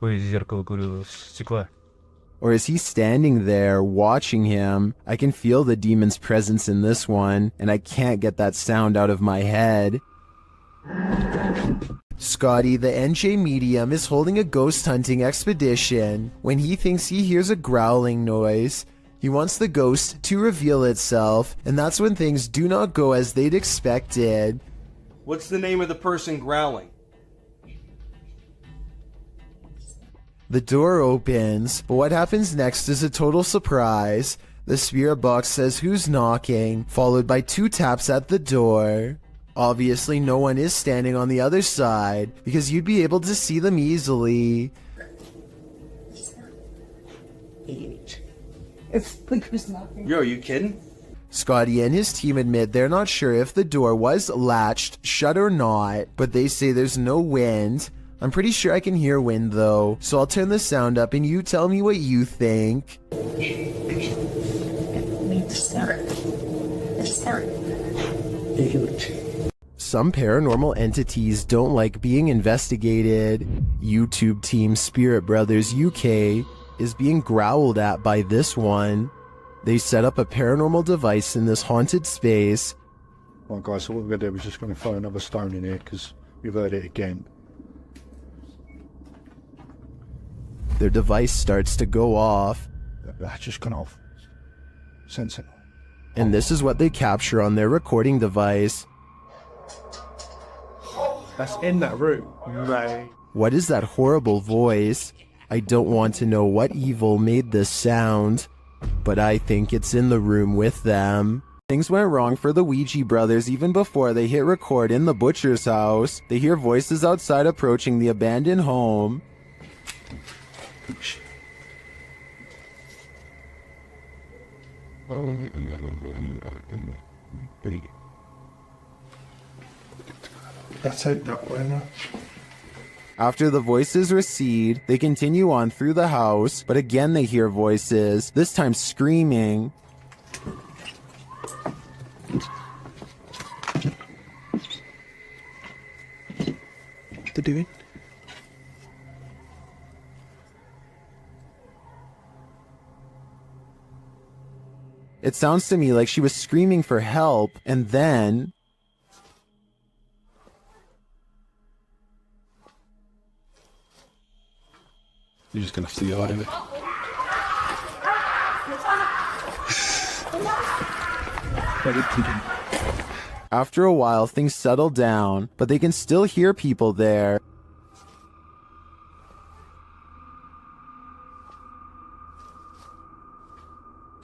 Ой, зеркало, говорю, стекла. Or is he standing there, watching him? I can feel the demon's presence in this one, and I can't get that sound out of my head. Scotty, the NJ medium, is holding a ghost hunting expedition. When he thinks he hears a growling noise, he wants the ghost to reveal itself, and that's when things do not go as they'd expected. What's the name of the person growling? The door opens, but what happens next is a total surprise. The spirit box says who's knocking, followed by 2 taps at the door. Obviously, no one is standing on the other side, because you'd be able to see them easily. It's like who's knocking. Yo, are you kidding? Scotty and his team admit they're not sure if the door was latched shut or not, but they say there's no wind. I'm pretty sure I can hear wind though, so I'll turn the sound up and you tell me what you think. some paranormal entities don't like being investigated. YouTube team Spirit Brothers UK is being growled at by this one. They set up a paranormal device in this haunted space. Right guys, so what we're going to do is just going to throw another stone in here because we've heard it again. Their device starts to go off. That's just gone off. Sensible. And this is what they capture on their recording device. That's in that room. Right. What is that horrible voice? I don't want to know what evil made this sound, but I think it's in the room with them. Things went wrong for the Ouija brothers even before they hit record in the butcher's house. They hear voices outside approaching the abandoned home. That's out that way now. After the voices recede, they continue on through the house, but again they hear voices, this time screaming. What they're doing? It sounds to me like she was screaming for help, and then... You're just gonna have to yard of it. After a while, things settle down, but they can still hear people there.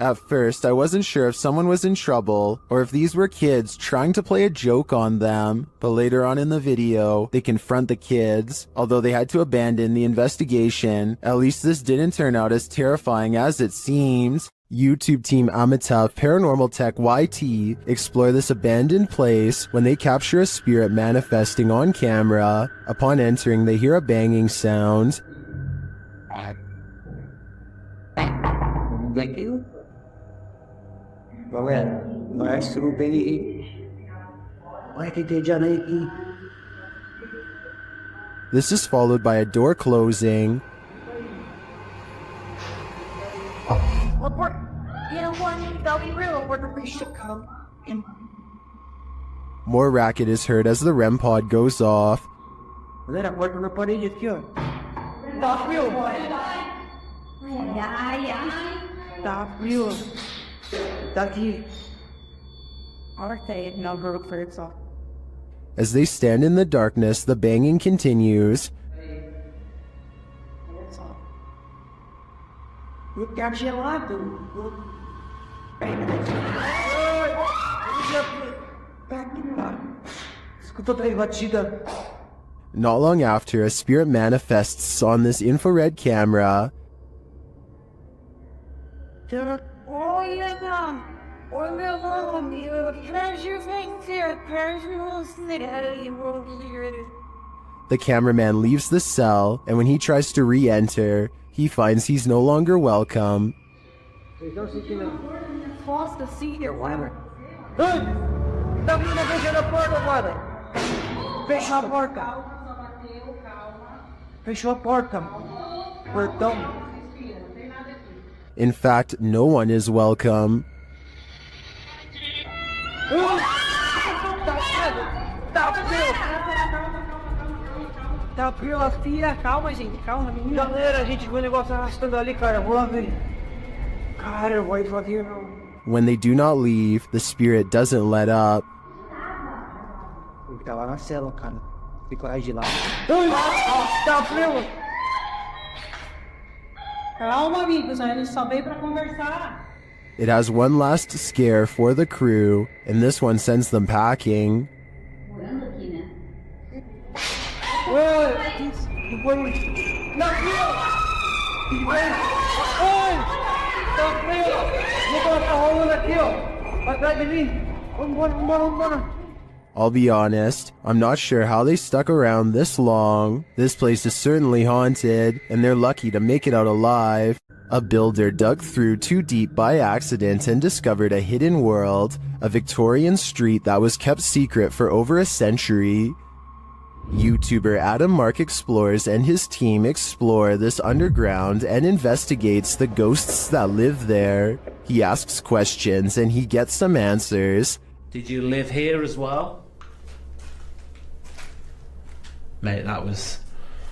At first, I wasn't sure if someone was in trouble or if these were kids trying to play a joke on them, but later on in the video, they confront the kids. Although they had to abandon the investigation, at least this didn't turn out as terrifying as it seems. YouTube team Amitav Paranormal Tech YT explore this abandoned place when they capture a spirit manifesting on camera. Upon entering, they hear a banging sound. Thank you. Well, nice to be. Why did they Janaki? This is followed by a door closing. More racket is heard as the REM pod goes off. As they stand in the darkness, the banging continues. Not long after, a spirit manifests on this infrared camera. The cameraman leaves the cell, and when he tries to re-enter, he finds he's no longer welcome. In fact, no one is welcome. Calma, gente, calma, menina. Galera, a gente viu o negócio arrastando ali, cara. Vou lá ver. Cara, eu vou ir devagar, não. When they do not leave, the spirit doesn't let up. Ele tá lá na cela, cara. Fica lá de lá. Tá frio. Calma, amigos. A gente só veio pra conversar. It has one last scare for the crew, and this one sends them packing. I'll be honest, I'm not sure how they stuck around this long. This place is certainly haunted, and they're lucky to make it out alive. A builder dug through too deep by accident and discovered a hidden world, a Victorian street that was kept secret for over a century. YouTuber Adam Mark Explores and his team explore this underground and investigates the ghosts that live there. He asks questions and he gets some answers. Did you live here as well? Mate, that was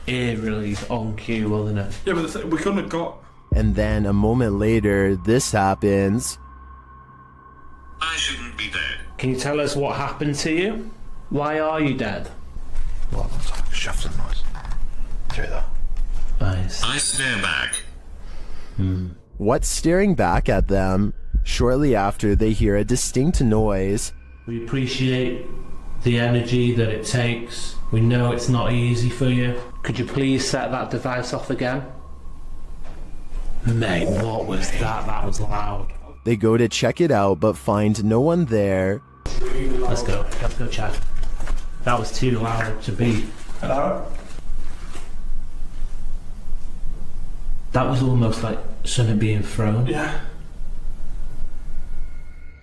eerily on cue, wasn't it? Yeah, but we couldn't have got... And then a moment later, this happens. I shouldn't be dead. Can you tell us what happened to you? Why are you dead? Well, it's like a shuffling noise. Through that. Nice. I stare back. What's staring back at them? Shortly after, they hear a distinct noise. We appreciate the energy that it takes. We know it's not easy for you. Could you please set that device off again? Mate, what was that? That was loud. They go to check it out, but find no one there. Let's go check. That was too loud to be. Hello? That was almost like something being thrown. Yeah.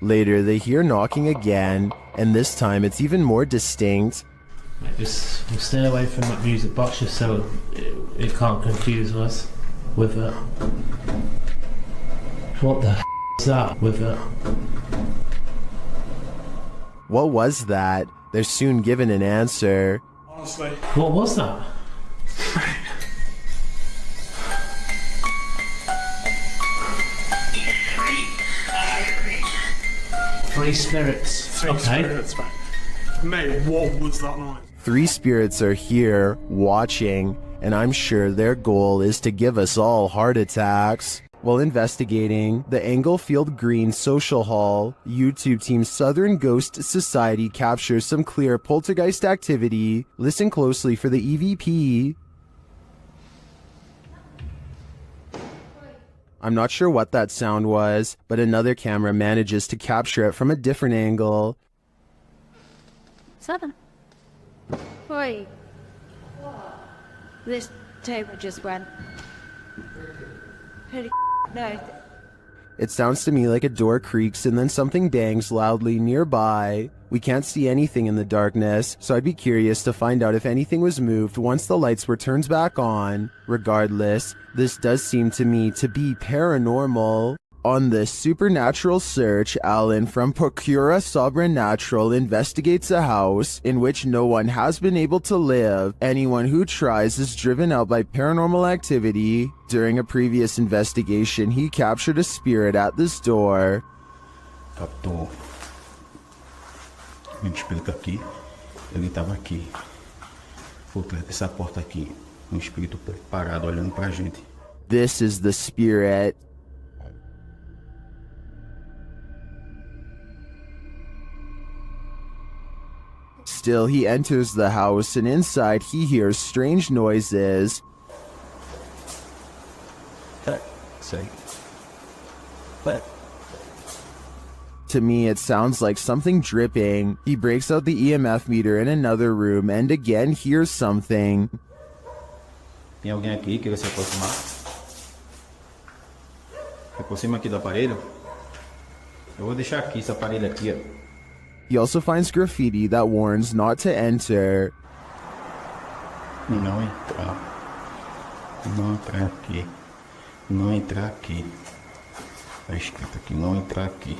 Later, they hear knocking again, and this time it's even more distinct. Mate, just stay away from that music box just so it can't confuse us with it. What the is that with it? What was that? They're soon given an answer. Honestly. What was that? Three spirits. Three spirits, mate, what was that noise? 3 spirits are here, watching, and I'm sure their goal is to give us all heart attacks. While investigating the Englefield Green Social Hall, YouTube team Southern Ghost Society captures some clear poltergeist activity. Listen closely for the EVP. I'm not sure what that sound was, but another camera manages to capture it from a different angle. 7. Wait. This table just went. Holy no. It sounds to me like a door creaks and then something bangs loudly nearby. We can't see anything in the darkness, so I'd be curious to find out if anything was moved once the lights were turned back on. Regardless, this does seem to me to be paranormal. On this supernatural search, Alan from Procura Sobrenatural investigates a house in which no one has been able to live. Anyone who tries is driven out by paranormal activity. During a previous investigation, he captured a spirit at this door. Captou um espírito aqui. Ele estava aqui, por trás dessa porta aqui. Espírito parado olhando pra gente. This is the spirit. Still, he enters the house, and inside he hears strange noises. Say. What? To me, it sounds like something dripping. He breaks out the EMF meter in another room and again hears something. Tem alguém aqui que queira se aproximar? Se aproxima aqui do aparelho. Eu vou deixar aqui esse aparelho aqui, ó. He also finds graffiti that warns not to enter. Não entrar. Não entrar aqui. Não entrar aqui. Tá escrito aqui, não entrar aqui.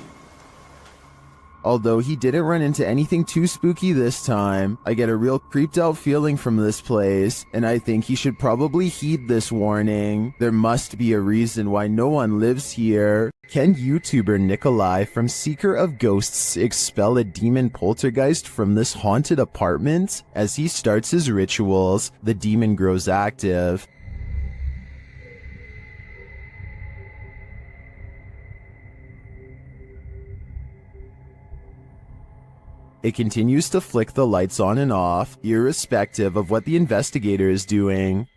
Although he didn't run into anything too spooky this time, I get a real creeped out feeling from this place, and I think he should probably heed this warning. There must be a reason why no one lives here. Can YouTuber Nikolai from Seeker of Ghosts expel a demon poltergeist from this haunted apartment? As he starts his rituals, the demon grows active. It continues to flick the lights on and off, irrespective of what the investigator is doing.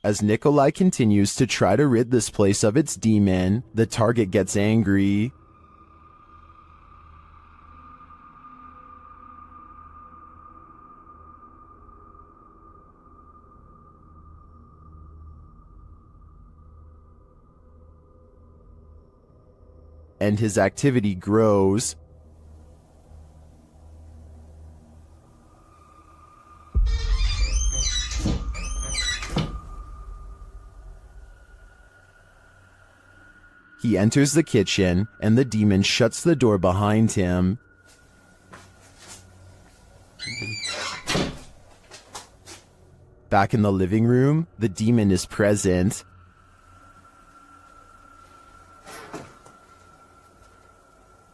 As Nikolai continues to try to rid this place of its demon, the target gets angry. And his activity grows. He enters the kitchen, and the demon shuts the door behind him. Back in the living room, the demon is present.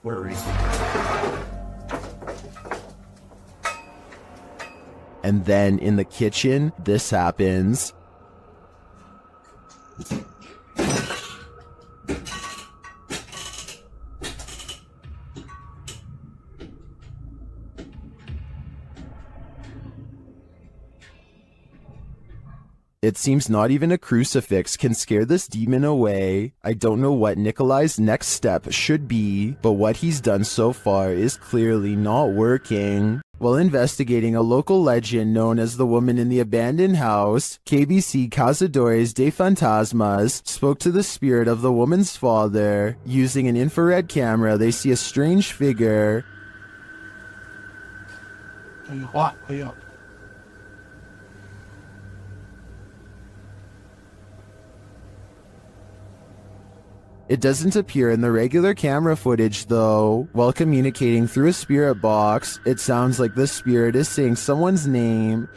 Where is he? And then in the kitchen, this happens. It seems not even a crucifix can scare this demon away. I don't know what Nikolai's next step should be, but what he's done so far is clearly not working. While investigating a local legend known as the woman in the abandoned house, KBC Cazadores de Fantasmas spoke to the spirit of the woman's father. Using an infrared camera, they see a strange figure. It doesn't appear in the regular camera footage though. While communicating through a spirit box, it sounds like the spirit is saying someone's name.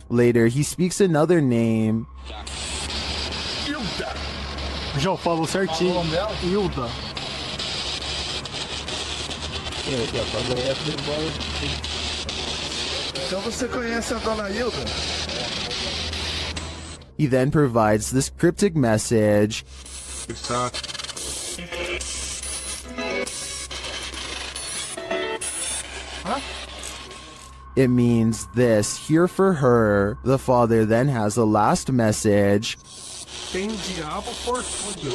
Later, he speaks another name. Já falou certinho. Hilda. Então você conhece a dona Hilda? He then provides this cryptic message. It means this, here for her. The father then has a last message. Tem diabo por tudo.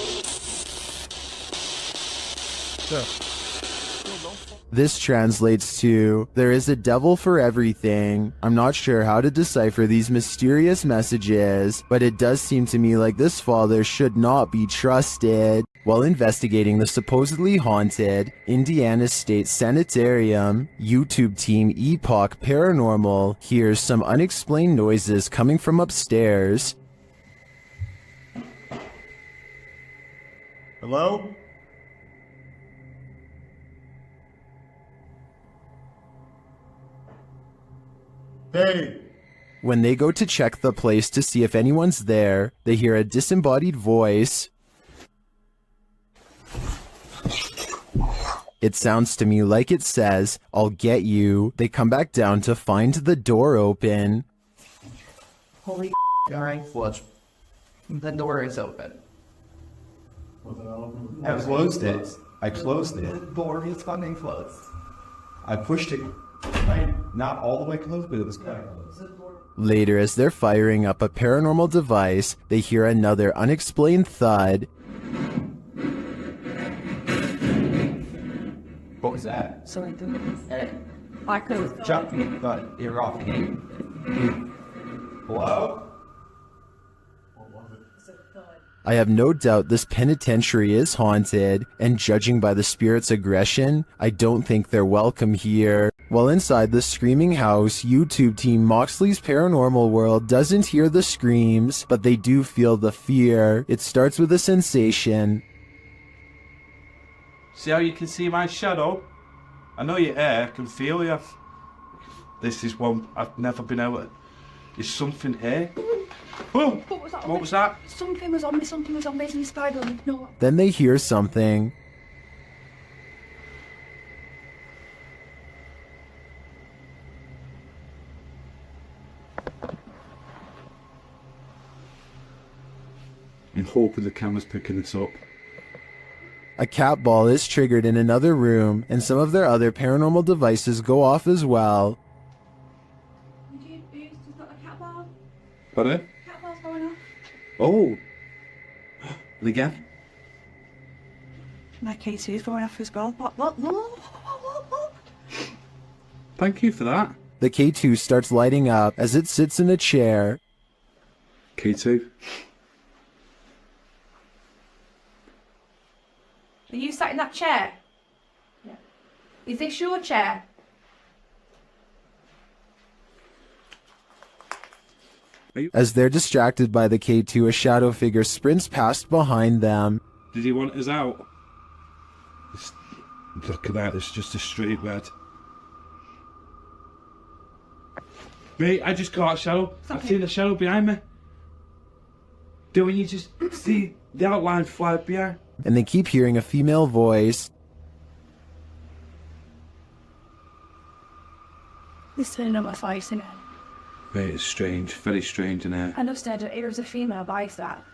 This translates to, there is a devil for everything. I'm not sure how to decipher these mysterious messages, but it does seem to me like this father should not be trusted. While investigating the supposedly haunted Indiana State Sanitarium, YouTube team Epoch Paranormal hears some unexplained noises coming from upstairs. Hello? Hey! When they go to check the place to see if anyone's there, they hear a disembodied voice. It sounds to me like it says, "I'll get you." They come back down to find the door open. Holy alright. What? The door is open. I closed it. I closed The it. door is fucking closed. I pushed it. Right, not all the way closed, but it was kind of close. Later, as they're firing up a paranormal device, they hear another unexplained thud. What was that? Sorry, I could. Jump me, but you're off. Hello? I have no doubt this penitentiary is haunted, and judging by the spirit's aggression, I don't think they're welcome here. While inside the screaming house, YouTube team Moxley's Paranormal World doesn't hear the screams, but they do feel the fear. It starts with a sensation. See how you can see my shadow? I know you're here, I can feel you. This is one I've never been able to... Is something here? Whoa! What was that? Something was on me, the spider. No. Then they hear something. I'm hoping the camera's picking this up. A cat ball is triggered in another room, and some of their other paranormal devices go off as well. Pardon? Cat ball's going off. Oh. Again? My K2's going off as well. Look. Thank you for that. The K2 starts lighting up as it sits in a chair. K2. Are you sat in that chair? Yeah. Is this your chair? As they're distracted by the K2, a shadow figure sprints past behind them. Did he want us out? Look at that, it's just a straight bed. Mate, I just got a shadow. I've seen a shadow behind me. Don't you just see the outline fly behind? And they keep hearing a female voice. He's turning on my face, isn't it? Mate, it's strange, very strange in here. I understand it was a female voice that.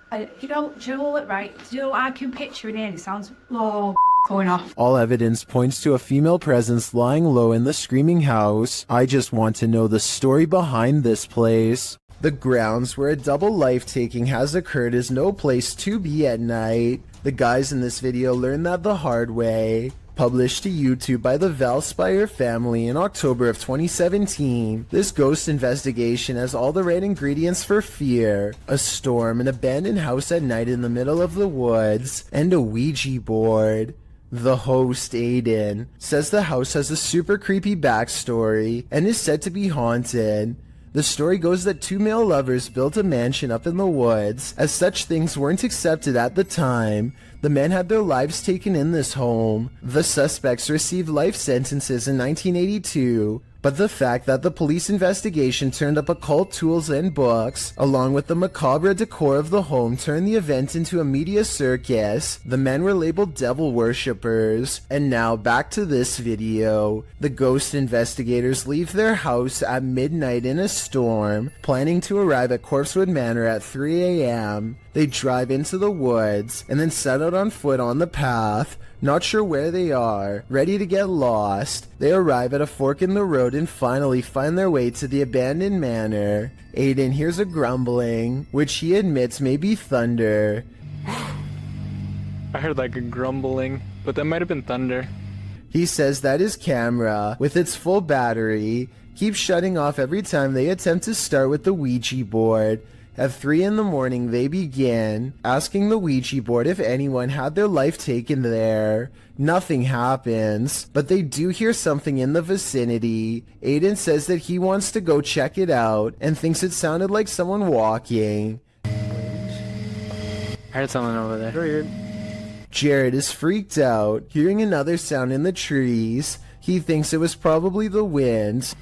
You know what, right? You know, I can picture it in. It sounds going off. All evidence points to a female presence lying low in the screaming house. I just want to know the story behind this place. The grounds where a double life-taking has occurred is no place to be at night. The guys in this video learned that the hard way. Published to YouTube by the Valspire family in October of 2017, this ghost investigation has all the right ingredients for fear. A storm, an abandoned house at night in the middle of the woods, and a Ouija board. The host, Aiden, says the house has a super creepy backstory and is said to be haunted. The story goes that two male lovers built a mansion up in the woods. As such things weren't accepted at the time, the men had their lives taken in this home. The suspects received life sentences in 1982, but the fact that the police investigation turned up occult tools and books, along with the macabre decor of the home, turned the event into a media circus. The men were labeled devil worshippers. And now back to this video. The ghost investigators leave their house at midnight in a storm, planning to arrive at Corpsewood Manor at 3 a.m. They drive into the woods and then set out on foot on the path. Not sure where they are, ready to get lost. They arrive at a fork in the road and finally find their way to the abandoned manor. Aiden hears a grumbling, which he admits may be thunder. I heard like a grumbling, but that might have been thunder. He says that his camera, with its full battery, keeps shutting off every time they attempt to start with the Ouija board. At 3 in the morning, they begin asking the Ouija board if anyone had their life taken there. Nothing happens, but they do hear something in the vicinity. Aiden says that he wants to go check it out and thinks it sounded like someone walking. I heard someone over there. Jared is freaked out, hearing another sound in the trees. He thinks it was probably the wind.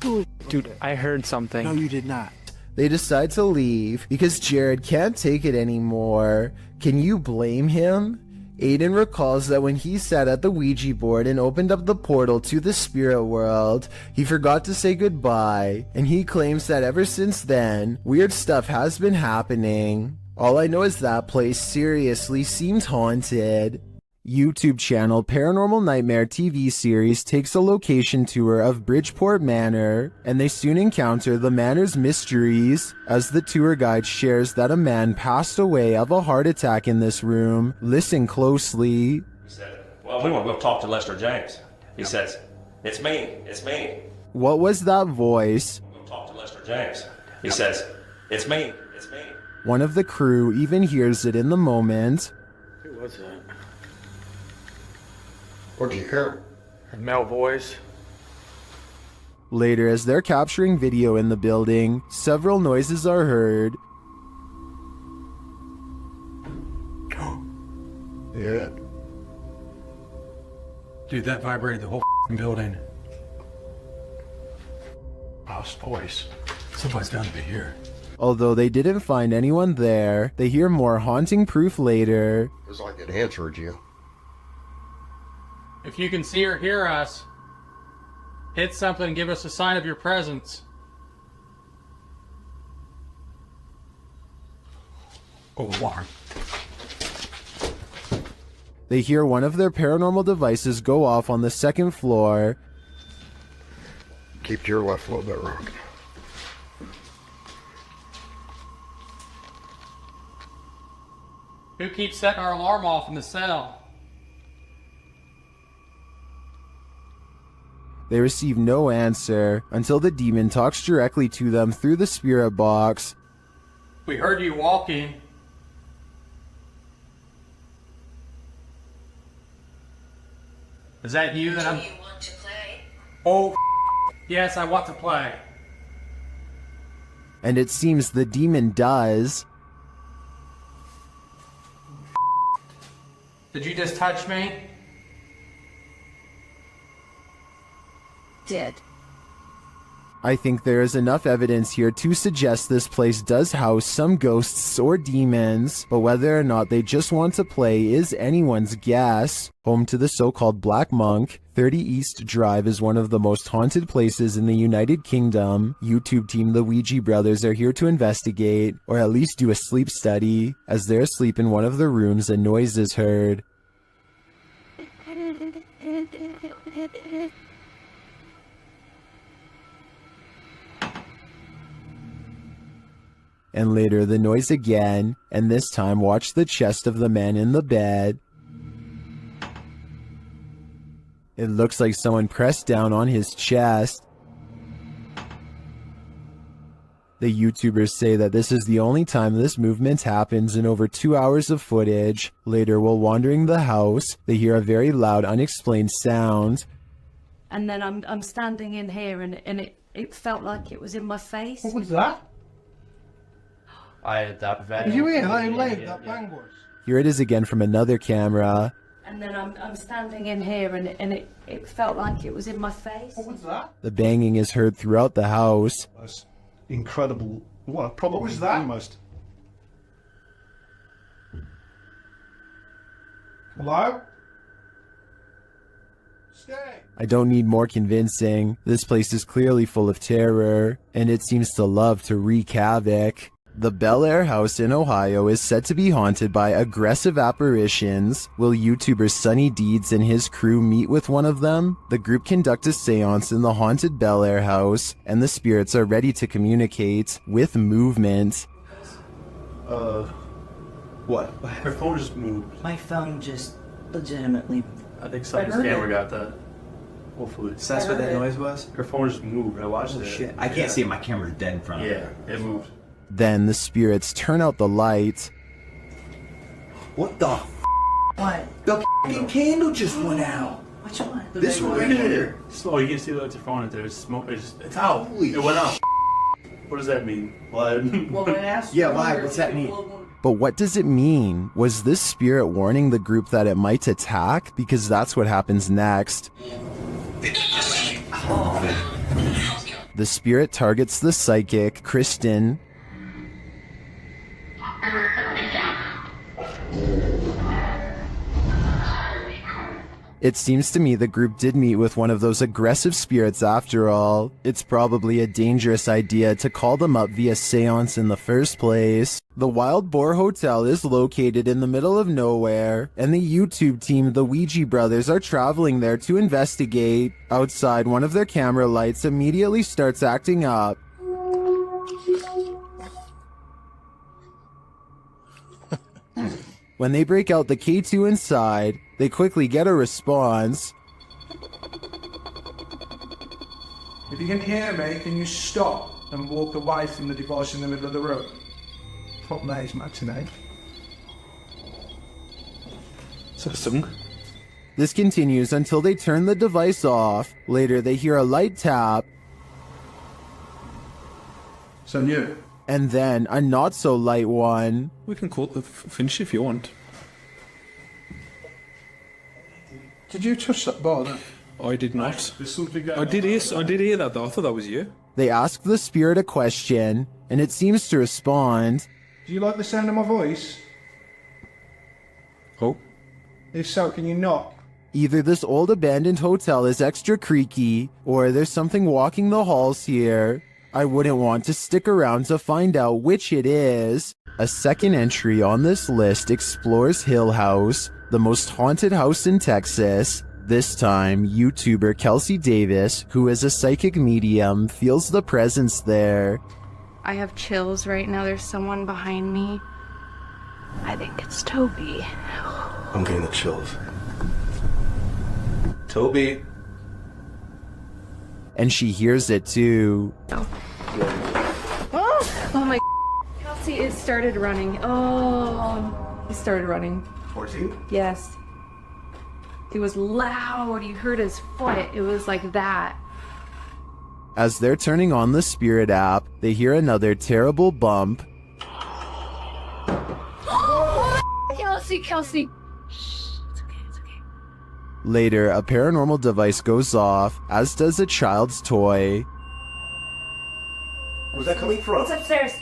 Dude, I heard something. No, you did not. They decide to leave because Jared can't take it anymore. Can you blame him? Aiden recalls that when he sat at the Ouija board and opened up the portal to the spirit world, he forgot to say goodbye, and he claims that ever since then, weird stuff has been happening. All I know is that place seriously seemed haunted. YouTube channel Paranormal Nightmare TV series takes a location tour of Bridgeport Manor, and they soon encounter the manor's mysteries as the tour guide shares that a man passed away of a heart attack in this room. Listen closely. He said, well, we want to go talk to Lester James. He says, it's me. What was that voice? We'll talk to Lester James. He says, it's me. One of the crew even hears it in the moment. Who was that? What did you hear? A male voice. Later, as they're capturing video in the building, several noises are heard. Yeah. Dude, that vibrated the whole building. House voice. Somebody's bound to be here. Although they didn't find anyone there, they hear more haunting proof later. It was like it answered you. If you can see or hear us, hit something and give us a sign of your presence. Oh, alarm. They hear one of their paranormal devices go off on the second floor. Keep to your left a little bit, Rock. Who keeps setting our alarm off in the cell? They receive no answer until the demon talks directly to them through the spirit box. We heard you walking. Is that you that I'm... Do you want to play? Oh, yes, I want to play. And it seems the demon does. Did you just touch me? Did. I think there is enough evidence here to suggest this place does house some ghosts or demons, but whether or not they just want to play is anyone's guess. Home to the so-called Black Monk, 30 East Drive is one of the most haunted places in the United Kingdom. YouTube team The Ouija Brothers are here to investigate, or at least do a sleep study. As they're asleep in one of the rooms, a noise is heard. And later the noise again, and this time watch the chest of the man in the bed. It looks like someone pressed down on his chest. The YouTubers say that this is the only time this movement happens in over 2 hours of footage. Later, while wandering the house, they hear a very loud, unexplained sound. And then I'm standing in here and it felt like it was in my face. What was that? I had that very... Did you hear how loud that bang was? Here it is again from another camera. And then I'm standing in here and it felt like it was in my face. What was that? The banging is heard throughout the house. That's incredible. What? Probably What was that? almost. Hello? Stay. I don't need more convincing. This place is clearly full of terror, and it seems to love to wreak havoc. The Bel Air house in Ohio is said to be haunted by aggressive apparitions. Will YouTuber Sunny Deeds and his crew meet with one of them? The group conduct a seance in the haunted Bel Air house, and the spirits are ready to communicate with movement. What? Her phone just moved. My phone just legitimately... I think someone's camera got that. Hopefully. So that's what that noise was? Her phone just moved. I watched it. Shit. I can't see it. My camera's dead in front of me. Yeah, it moved. Then the spirits turn out the light. What the What? The f***ing candle just went out. Which one? This one right here. Oh, you can see that your phone. There's smoke. It's out. It went out. What does that mean? Live. Well, when I asked yeah, live. What's that mean? But what does it mean? Was this spirit warning the group that it might attack? Because that's what happens next. The spirit targets the psychic, Kristen. It seems to me the group did meet with one of those aggressive spirits after all. It's probably a dangerous idea to call them up via seance in the first place. The Wild Boar Hotel is located in the middle of nowhere, and the YouTube team, the Ouija Brothers, are traveling there to investigate. Outside, one of their camera lights immediately starts acting up. When they break out the K2 inside, they quickly get a response. If you can hear me, can you stop and walk away from the device in the middle of the room? Fuck that is matinee. Is that a song? This continues until they turn the device off. Later, they hear a light tap. So new. And then a not-so-light one. We can call it the finish if you want. Did you touch that bar then? I did not. There's something going I did hear that though. I thought that was you. They ask the spirit a question, and it seems to respond. Do you like the sound of my voice? Oh. If so, can you knock? Either this old abandoned hotel is extra creaky, or there's something walking the halls here. I wouldn't want to stick around to find out which it is. A second entry on this list explores Hill House. the most haunted house in Texas. This time, YouTuber Kelsey Davis, who is a psychic medium, feels the presence there. I have chills right now. There's someone behind me. I think it's Toby. I'm getting the chills. Toby. And she hears it too. Oh my. Kelsey, it started running. Oh, he started running. 14? Yes. It was loud. You heard his foot. It was like that. As they're turning on the Spirit app, they hear another terrible bump. Kelsey. Later, a paranormal device goes off, as does a child's toy. Where's that coming from? It's upstairs.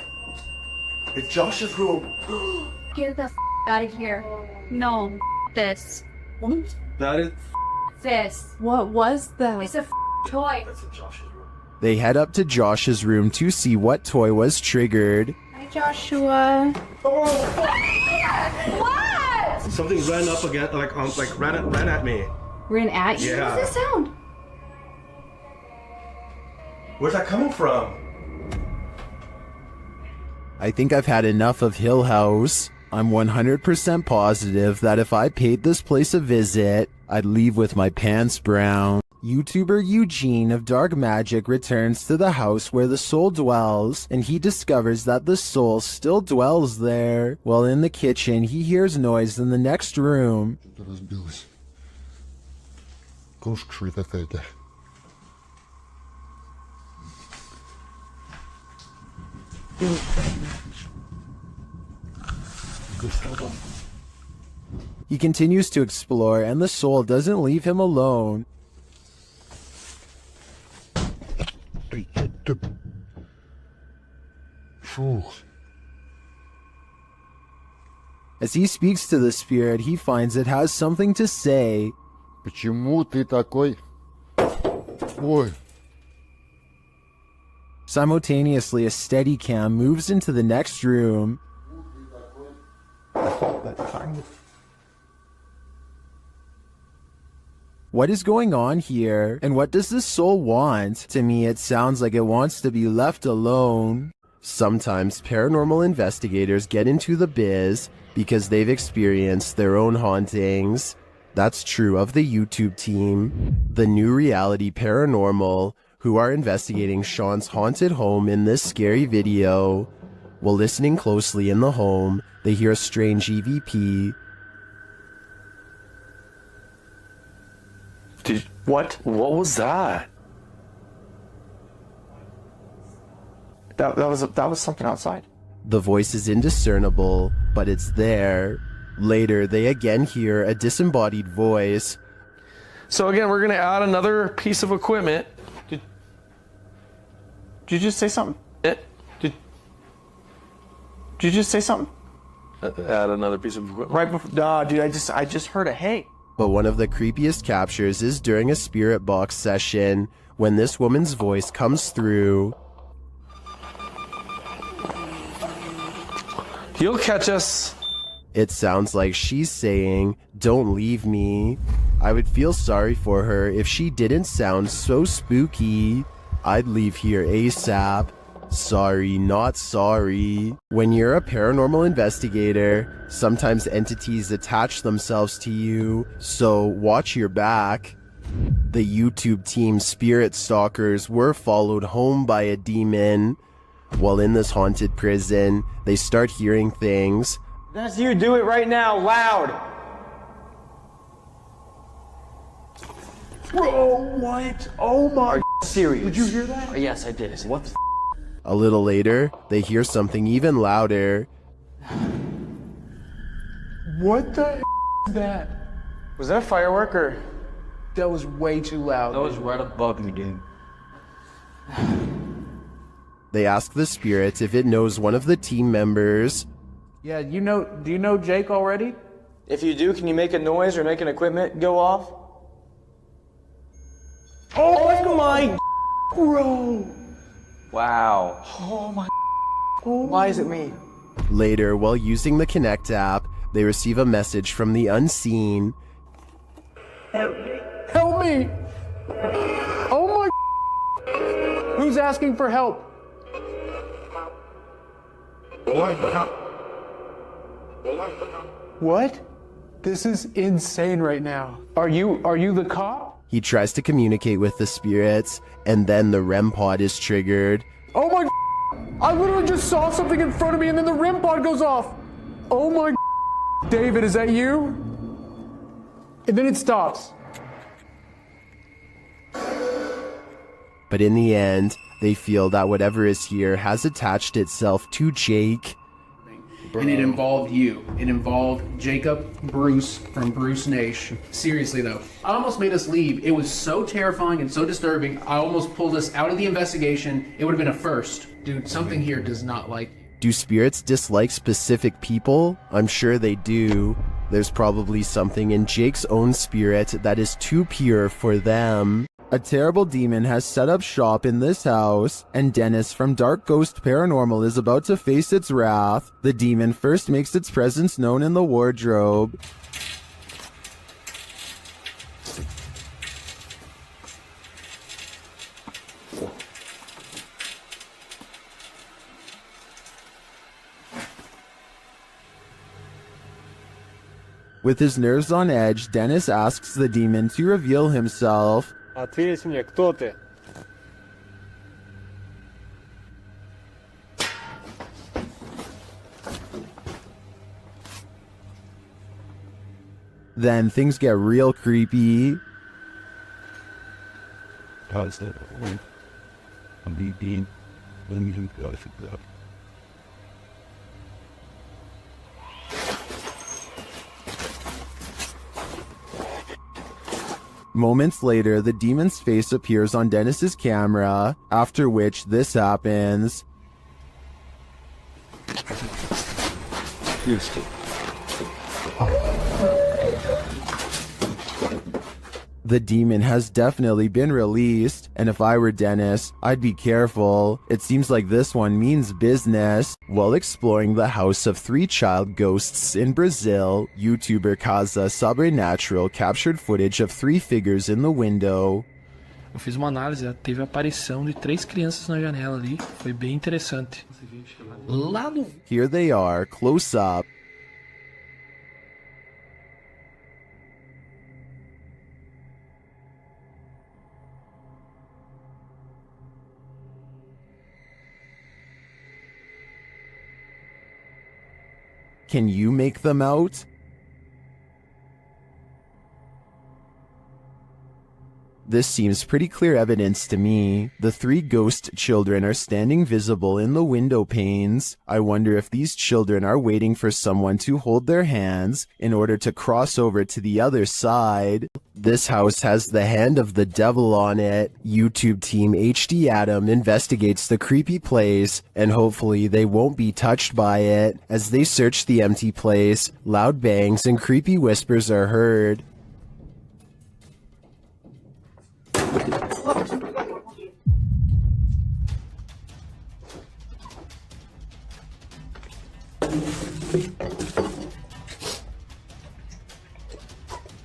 It's Josh's room. Get the out of here. No, this. That is. This. What was that? It's a toy. That's in Josh's room. They head up to Josh's room to see what toy was triggered. Hi, Joshua. What? Something ran up again, ran at me. Ran at you? Yeah. What does that sound? Where's that coming from? I think I've had enough of Hill House. I'm 100% positive that if I paid this place a visit, I'd leave with my pants brown. YouTuber Eugene of Dark Magic returns to the house where the soul dwells, and he discovers that the soul still dwells there. While in the kitchen, he hears noise in the next room. He continues to explore, and the soul doesn't leave him alone. As he speaks to the spirit, he finds it has something to say. Почему ты такой? Ой. Simultaneously, a Steadicam moves into the next room. What is going on here? And what does this soul want? To me, it sounds like it wants to be left alone. Sometimes paranormal investigators get into the biz because they've experienced their own hauntings. That's true of the YouTube team, the New Reality Paranormal, who are investigating Sean's haunted home in this scary video. While listening closely in the home, they hear a strange EVP. What was that? That was something outside. The voice is indiscernible, but it's there. Later, they again hear a disembodied voice. So again, we're gonna add another piece of equipment. Did you just say something? Did you just say something? Add another piece of equipment. Right before, nah, dude, I just heard a hey. But one of the creepiest captures is during a spirit box session when this woman's voice comes through. You'll catch us. It sounds like she's saying, "Don't leave me." I would feel sorry for her if she didn't sound so spooky. I'd leave here ASAP. Sorry, not sorry. When you're a paranormal investigator, sometimes entities attach themselves to you, so watch your back. The YouTube team Spirit Stalkers were followed home by a demon. While in this haunted prison, they start hearing things. That's you, do it right now, loud! Bro, what? Oh my. Are you serious? Did you hear that? Yes, I did. What the A little later, they hear something even louder. What the is that? Was that a firework or? That was way too loud. That was right above me, dude. They ask the spirit if it knows one of the team members. Yeah, do you know Jake already? If you do, can you make a noise or make an equipment go off? Oh my, bro. Wow. Oh my. Why is it me? Later, while using the Connect app, they receive a message from the unseen. Help me! Oh my! Who's asking for help? What? This is insane right now. Are you the cop? He tries to communicate with the spirits, and then the REM pod is triggered. Oh my! I literally just saw something in front of me and then the REM pod goes off. Oh my! David, is that you? And then it stops. But in the end, they feel that whatever is here has attached itself to Jake. And it involved you. It involved Jacob Bruce from Bruce Nation. Seriously though, I almost made us leave. It was so terrifying and so disturbing. I almost pulled us out of the investigation. It would have been a first. Dude, something here does not like. Do spirits dislike specific people? I'm sure they do. There's probably something in Jake's own spirit that is too pure for them. A terrible demon has set up shop in this house, and Dennis from Dark Ghost Paranormal is about to face its wrath. The demon first makes its presence known in the wardrobe. With his nerves on edge, Dennis asks the demon to reveal himself. Ответь мне, кто ты? Then things get real creepy. Moments later, the demon's face appears on Dennis's camera, after which this happens. The demon has definitely been released, and if I were Dennis, I'd be careful. It seems like this one means business. While exploring the house of 3 child ghosts in Brazil, YouTuber Casa Sobrenatural captured footage of 3 figures in the window. Eu fiz uma análise, teve a aparição de 3 crianças na janela ali, foi bem interessante. Lá no... Here they are, close up. Can you make them out? This seems pretty clear evidence to me. The 3 ghost children are standing visible in the window panes. I wonder if these children are waiting for someone to hold their hands in order to cross over to the other side. This house has the hand of the devil on it. YouTube team HD Adam investigates the creepy place, and hopefully they won't be touched by it. As they search the empty place, loud bangs and creepy whispers are heard.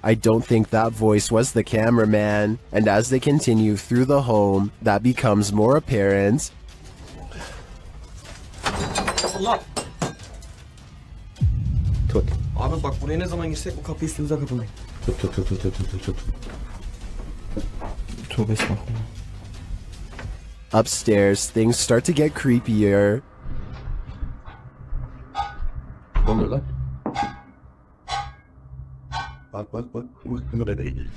I don't think that voice was the cameraman, and as they continue through the home, that becomes more apparent. Allah. Tut. Abi bak buraya ne zaman girsek bu kapıyı üstümüze kapalayın. Tut. Tövbe estağfurullah. Upstairs, things start to get creepier. Ne oluyor lan? Bak. Bunu da değil.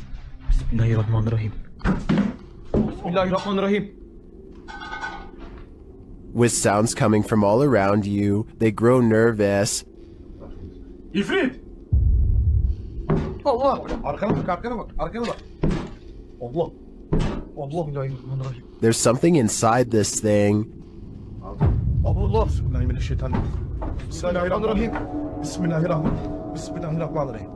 Bismillahirrahmanirrahim. Bismillahirrahmanirrahim. With sounds coming from all around you, they grow nervous. İfrit! Allah! Arkana bak. Allah! Bismillahirrahmanirrahim. There's something inside this thing. Allah! Bismillahirrahmanirrahim. Bismillahirrahmanirrahim. Bismillahirrahmanirrahim.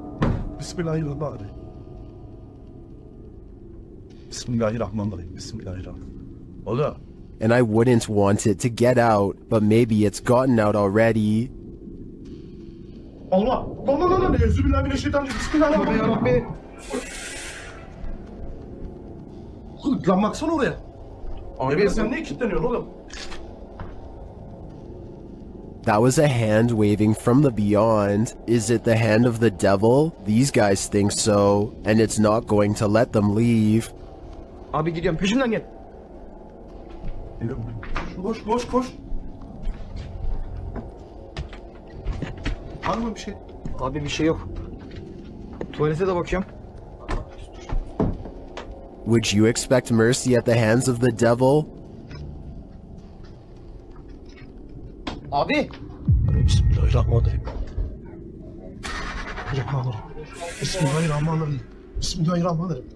Bismillahirrahmanirrahim. Allah. And I wouldn't want it to get out, but maybe it's gotten out already. Allah. Lan. Euzubillahimineşşeytanirracim. Bismillahirrahmanirrahim. Oğlum lan baksana oraya. Abi sen niye kilitleniyorsun oğlum? That was a hand waving from the beyond. Is it the hand of the devil? These guys think so, and it's not going to let them leave. Abi gidiyorum peşimden gel. Koş. Var mı bir şey? Abi bir şey yok. Tuvalete de bakıyorum. Would you expect mercy at the hands of the devil? Abi. Bismillahirrahmanirrahim. Bismillahirrahmanirrahim.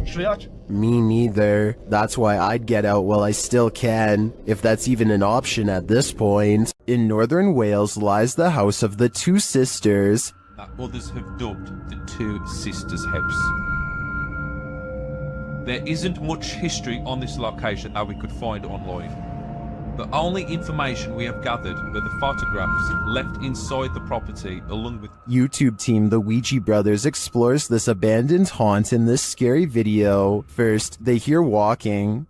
Şurayı aç. Me neither. That's why I'd get out while I still can, if that's even an option at this point. In northern Wales lies the house of the two sisters. That others have dubbed the Two Sisters House. There isn't much history on this location that we could find online. The only information we have gathered were the photographs left inside the property along with YouTube team The Ouija Brothers explores this abandoned haunt in this scary video. First, they hear walking.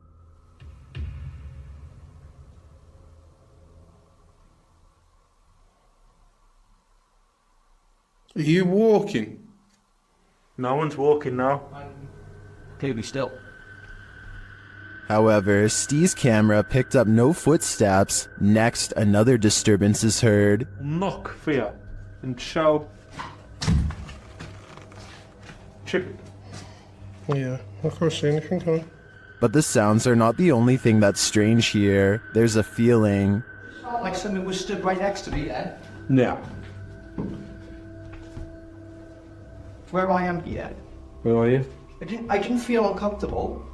Are you walking? No one's walking now. Clearly still. However, Steve's camera picked up no footsteps. Next, another disturbance is heard. Knock for you and show. Chip. Yeah, I can't see anything, can I? But the sounds are not the only thing that's strange here. There's a feeling. Like something was stood right next to me then. Yeah. Where I am yet. Where are you? I didn't feel uncomfortable.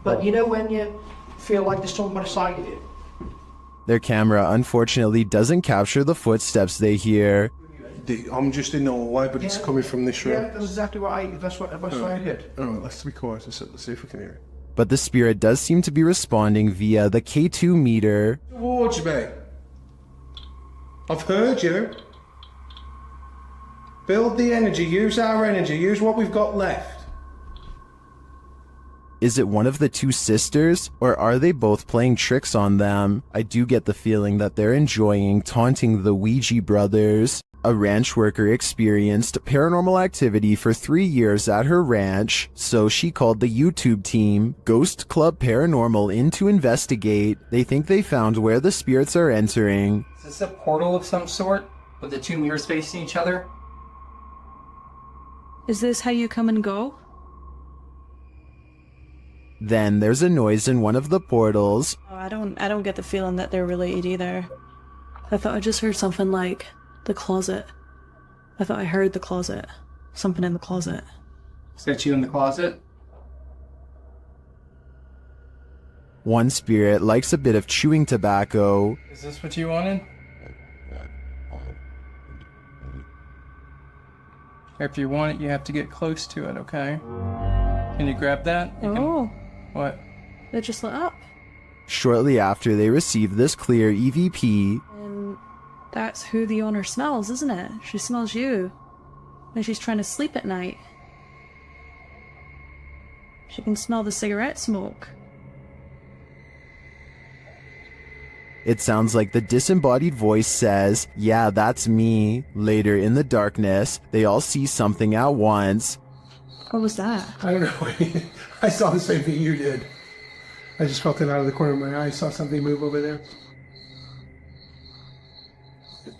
But you know when you feel like there's someone beside you? Their camera unfortunately doesn't capture the footsteps they hear. I'm just in the hallway, but it's coming from this room. Yeah, that's exactly what I heard. Alright, let's be quiet and let's see if we can hear it. But the spirit does seem to be responding via the K2 meter. Towards me. I've heard you. Build the energy, use our energy, use what we've got left. Is it one of the two sisters, or are they both playing tricks on them? I do get the feeling that they're enjoying taunting the Ouija brothers. A ranch worker experienced paranormal activity for 3 years at her ranch, so she called the YouTube team, Ghost Club Paranormal, in to investigate. They think they found where the spirits are entering. Is this a portal of some sort, with the two mirrors facing each other? Is this how you come and go? Then there's a noise in one of the portals. Oh, I don't get the feeling that they're related either. I thought I just heard something like the closet. I thought I heard the closet. Something in the closet. Is that you in the closet? One spirit likes a bit of chewing tobacco. Is this what you wanted? If you want it, you have to get close to it, okay? Can you grab that? Oh. What? It just lit up. Shortly after they receive this clear EVP, And that's who the owner smells, isn't it? She smells you. And she's trying to sleep at night. She can smell the cigarette smoke. it sounds like the disembodied voice says, "Yeah, that's me." Later in the darkness, they all see something at once. What was that? I don't know. I saw the same thing you did. I just felt it out of the corner of my eye. I saw something move over there.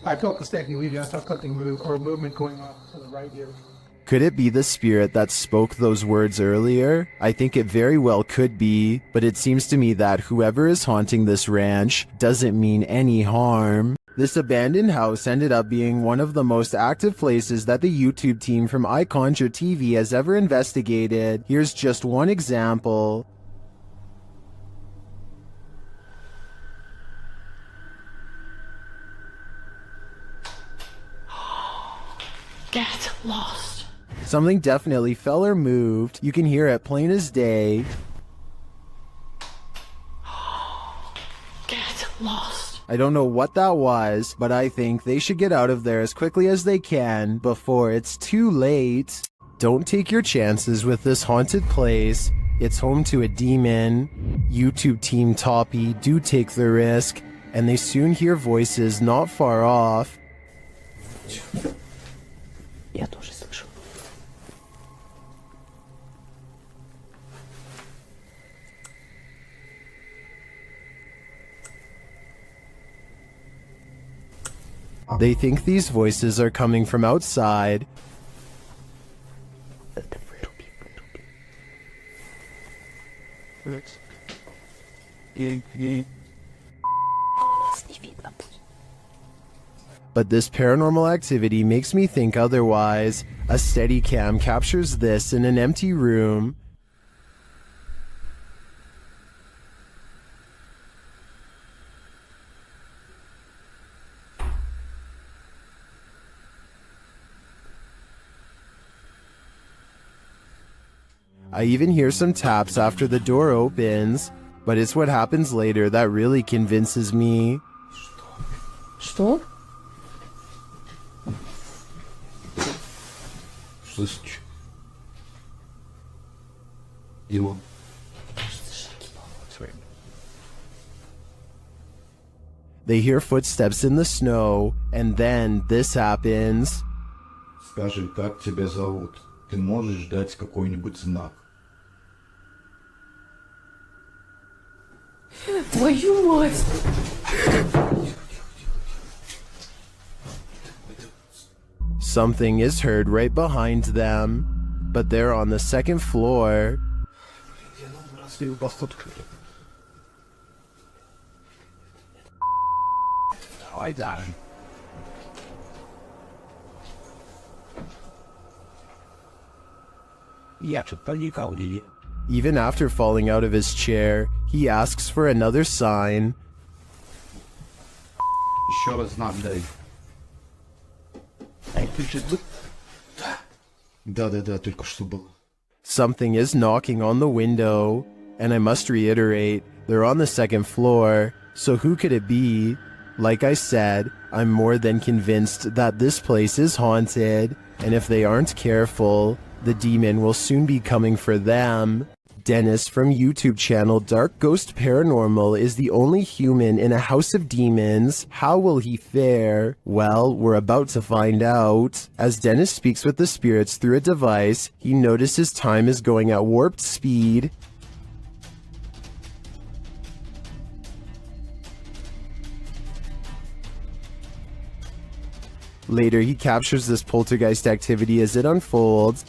I felt the stacking leaving. I saw something move, or a movement going off to the right here. Could it be the spirit that spoke those words earlier? I think it very well could be, but it seems to me that whoever is haunting this ranch doesn't mean any harm. This abandoned house ended up being one of the most active places that the YouTube team from iConjure TV has ever investigated. Here's just one example. Get lost. Something definitely fell or moved. You can hear it plain as day. Get lost. I don't know what that was, but I think they should get out of there as quickly as they can before it's too late. Don't take your chances with this haunted place. It's home to a demon. YouTube team Toppy do take the risk, and they soon hear voices not far off. Я тоже слышу. They think these voices are coming from outside. But this paranormal activity makes me think otherwise. A Steadicam captures this in an empty room. I even hear some taps after the door opens, but it's what happens later that really convinces me. Что? Слышишь? Его. They hear footsteps in the snow, and then this happens. Скажи, как тебя зовут? Ты можешь дать какой-нибудь знак? Твою мать! Something is heard right behind them, but they're on the second floor. Давай, Darren. Я что-то никого не видел. Even after falling out of his chair, he asks for another sign. Еще раз знак дай. Да, только что было. Something is knocking on the window, and I must reiterate, they're on the second floor, so who could it be? Like I said, I'm more than convinced that this place is haunted, and if they aren't careful, the demon will soon be coming for them. Dennis from YouTube channel Dark Ghost Paranormal is the only human in a house of demons. How will he fare? Well, we're about to find out. As Dennis speaks with the spirits through a device, he notices time is going at warped speed. Later, he captures this poltergeist activity as it unfolds.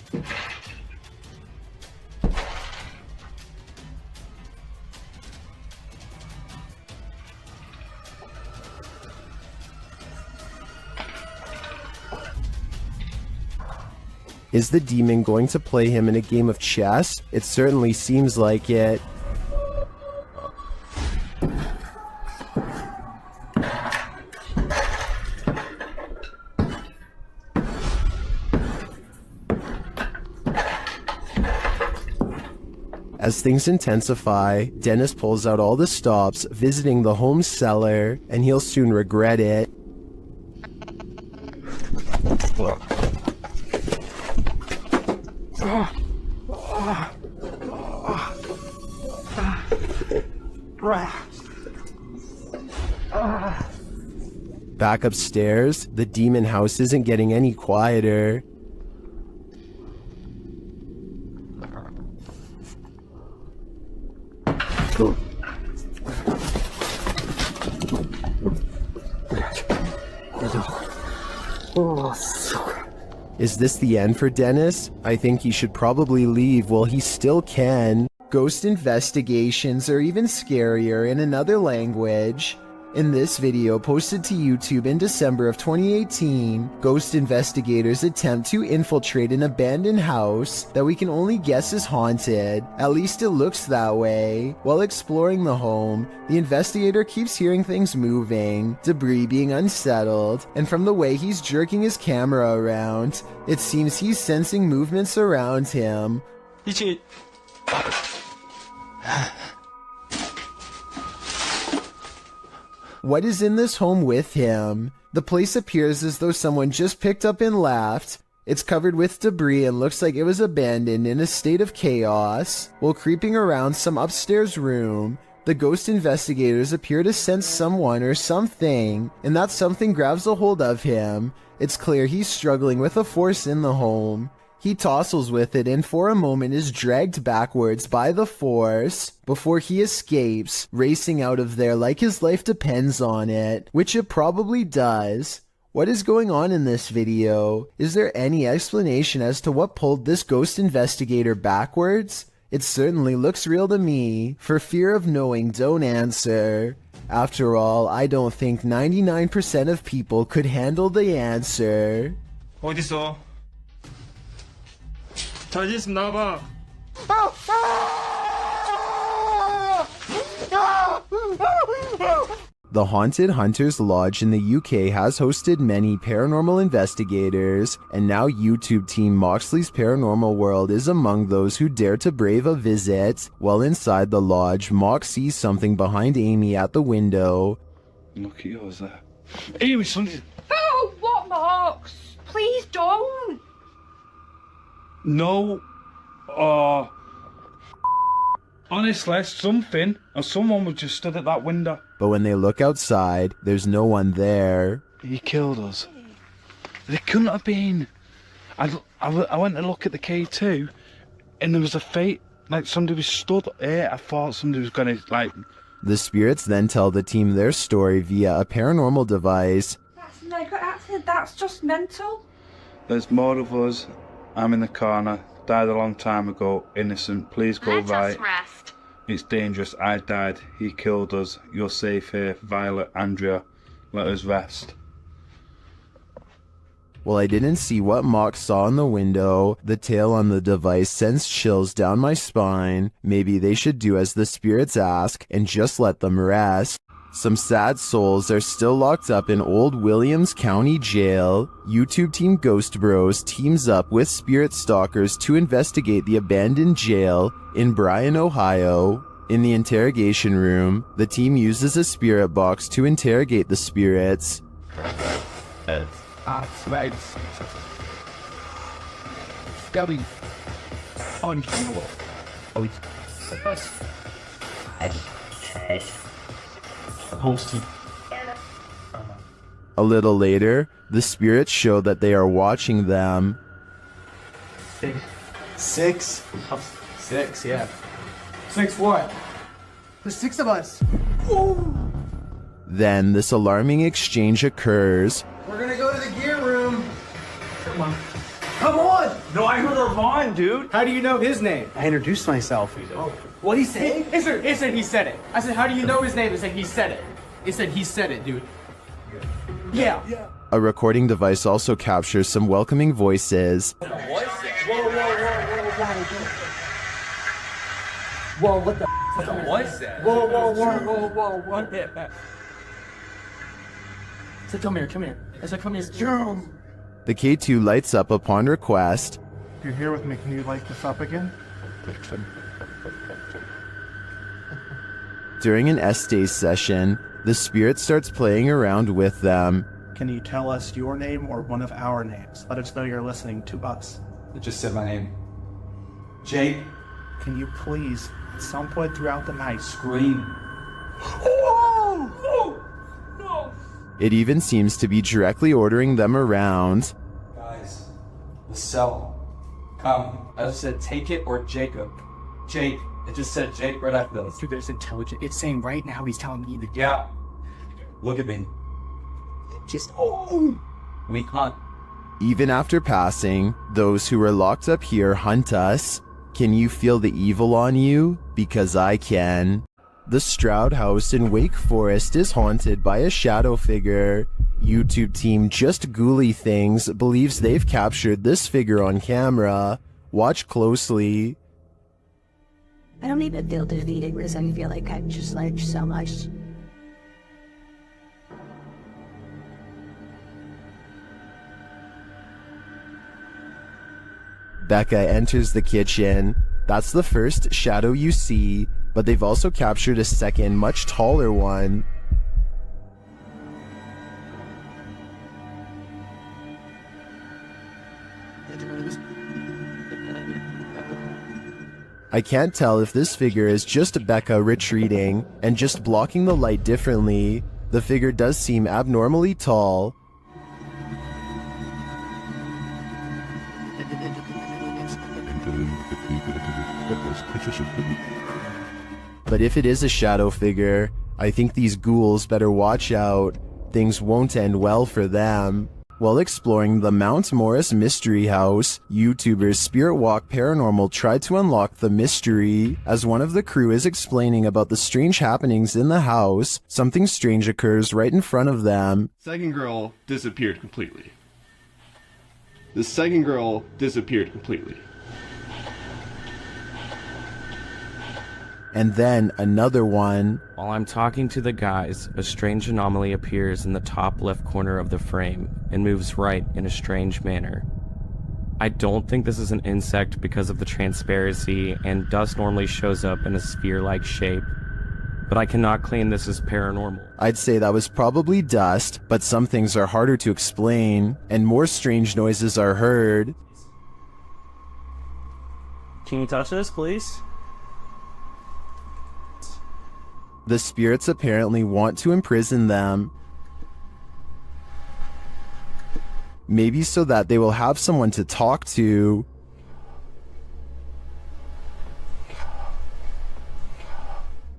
Is the demon going to play him in a game of chess? It certainly seems like it. As things intensify, Dennis pulls out all the stops, visiting the home cellar, and he'll soon regret it. Back upstairs, the demon house isn't getting any quieter. Is this the end for Dennis? I think he should probably leave while he still can. Ghost investigations are even scarier in another language. In this video posted to YouTube in December of 2018, ghost investigators attempt to infiltrate an abandoned house that we can only guess is haunted. At least it looks that way. While exploring the home, the investigator keeps hearing things moving, debris being unsettled, and from the way he's jerking his camera around, it seems he's sensing movements around him. What is in this home with him? The place appears as though someone just picked up and left. It's covered with debris and looks like it was abandoned in a state of chaos. While creeping around some upstairs room, the ghost investigators appear to sense someone or something, and that something grabs a hold of him. It's clear he's struggling with a force in the home. He tussles with it and for a moment is dragged backwards by the force before he escapes, racing out of there like his life depends on it, which it probably does. What is going on in this video? Is there any explanation as to what pulled this ghost investigator backwards? It certainly looks real to me. For fear of knowing, don't answer. After all, I don't think 99% of people could handle the answer. 어딨어? 저기 좀 나와봐. The Haunted Hunters Lodge in the UK has hosted many paranormal investigators, and now YouTube team Moxley's Paranormal World is among those who dare to brave a visit. While inside the lodge, Mox sees something behind Amy at the window. Look at yours there. Amy, something. Oh, what, Marks? Please don't. No. Honestly, something or someone was just stood at that window. But when they look outside, there's no one there. He killed us. There couldn't have been. I went to look at the K2, and there was a fate, like somebody was stood here. I thought somebody was gonna, like... The spirits then tell the team their story via a paranormal device. That's just mental. There's more of us. I'm in the corner. Died a long time ago. Innocent. Please go right. Rest. It's dangerous. I died. He killed us. You're safe here. Violet, Andrea. Let us rest. Well, I didn't see what Mox saw in the window. The tale on the device sends chills down my spine. Maybe they should do as the spirits ask and just let them rest. Some sad souls are still locked up in Old Williams County Jail. YouTube team Ghost Bros teams up with spirit stalkers to investigate the abandoned jail in Bryan, Ohio. In the interrogation room, the team uses a spirit box to interrogate the spirits. Going on camera. A little later, the spirits show that they are watching them. Six, yeah. 6 what? There's 6 of us. Then this alarming exchange occurs. We're gonna go to the gear room. Come on. Come on! No, I heard her line, dude. How do you know his name? I introduced myself. What'd he say? It said he said it. I said, how do you know his name? It said he said it. It said he said it, dude. Yeah. A recording device also captures some welcoming voices. Whoa, what the What was that? Whoa, what the I said, come here. I said, come here. Jerome. The K2 lights up upon request. If you're here with me, can you light this up again? During an S-Days session, the spirit starts playing around with them. Can you tell us your name or one of our names? Let us know you're listening to us. It just said my name. Jake. Can you please, at some point throughout the night, Scream. It even seems to be directly ordering them around. Guys, the cell. Come. I just said take it or Jacob. Jake. It just said Jake right after this. Dude, there's intelligent. It's saying right now he's telling me the Yeah. Look at me. just We can't. Even after passing, those who are locked up here hunt us. Can you feel the evil on you? Because I can. The Stroud House in Wake Forest is haunted by a shadow figure. YouTube team Just Ghouly Things believes they've captured this figure on camera. Watch closely. I don't even feel defeated because I feel like I've just learned so much. Becca enters the kitchen. That's the first shadow you see, but they've also captured a second, much taller one. I can't tell if this figure is just Becca retreating and just blocking the light differently. The figure does seem abnormally tall. But if it is a shadow figure, I think these ghouls better watch out. Things won't end well for them. While exploring the Mount Morris Mystery House, YouTubers Spirit Walk Paranormal tried to unlock the mystery. As one of the crew is explaining about the strange happenings in the house, something strange occurs right in front of them. Second girl disappeared completely. The second girl disappeared completely. And then another one. While I'm talking to the guys, a strange anomaly appears in the top left corner of the frame and moves right in a strange manner. I don't think this is an insect because of the transparency, and dust normally shows up in a sphere-like shape, but I cannot claim this is paranormal. I'd say that was probably dust, but some things are harder to explain, and more strange noises are heard. Can you touch this, please? The spirits apparently want to imprison them. Maybe so that they will have someone to talk to.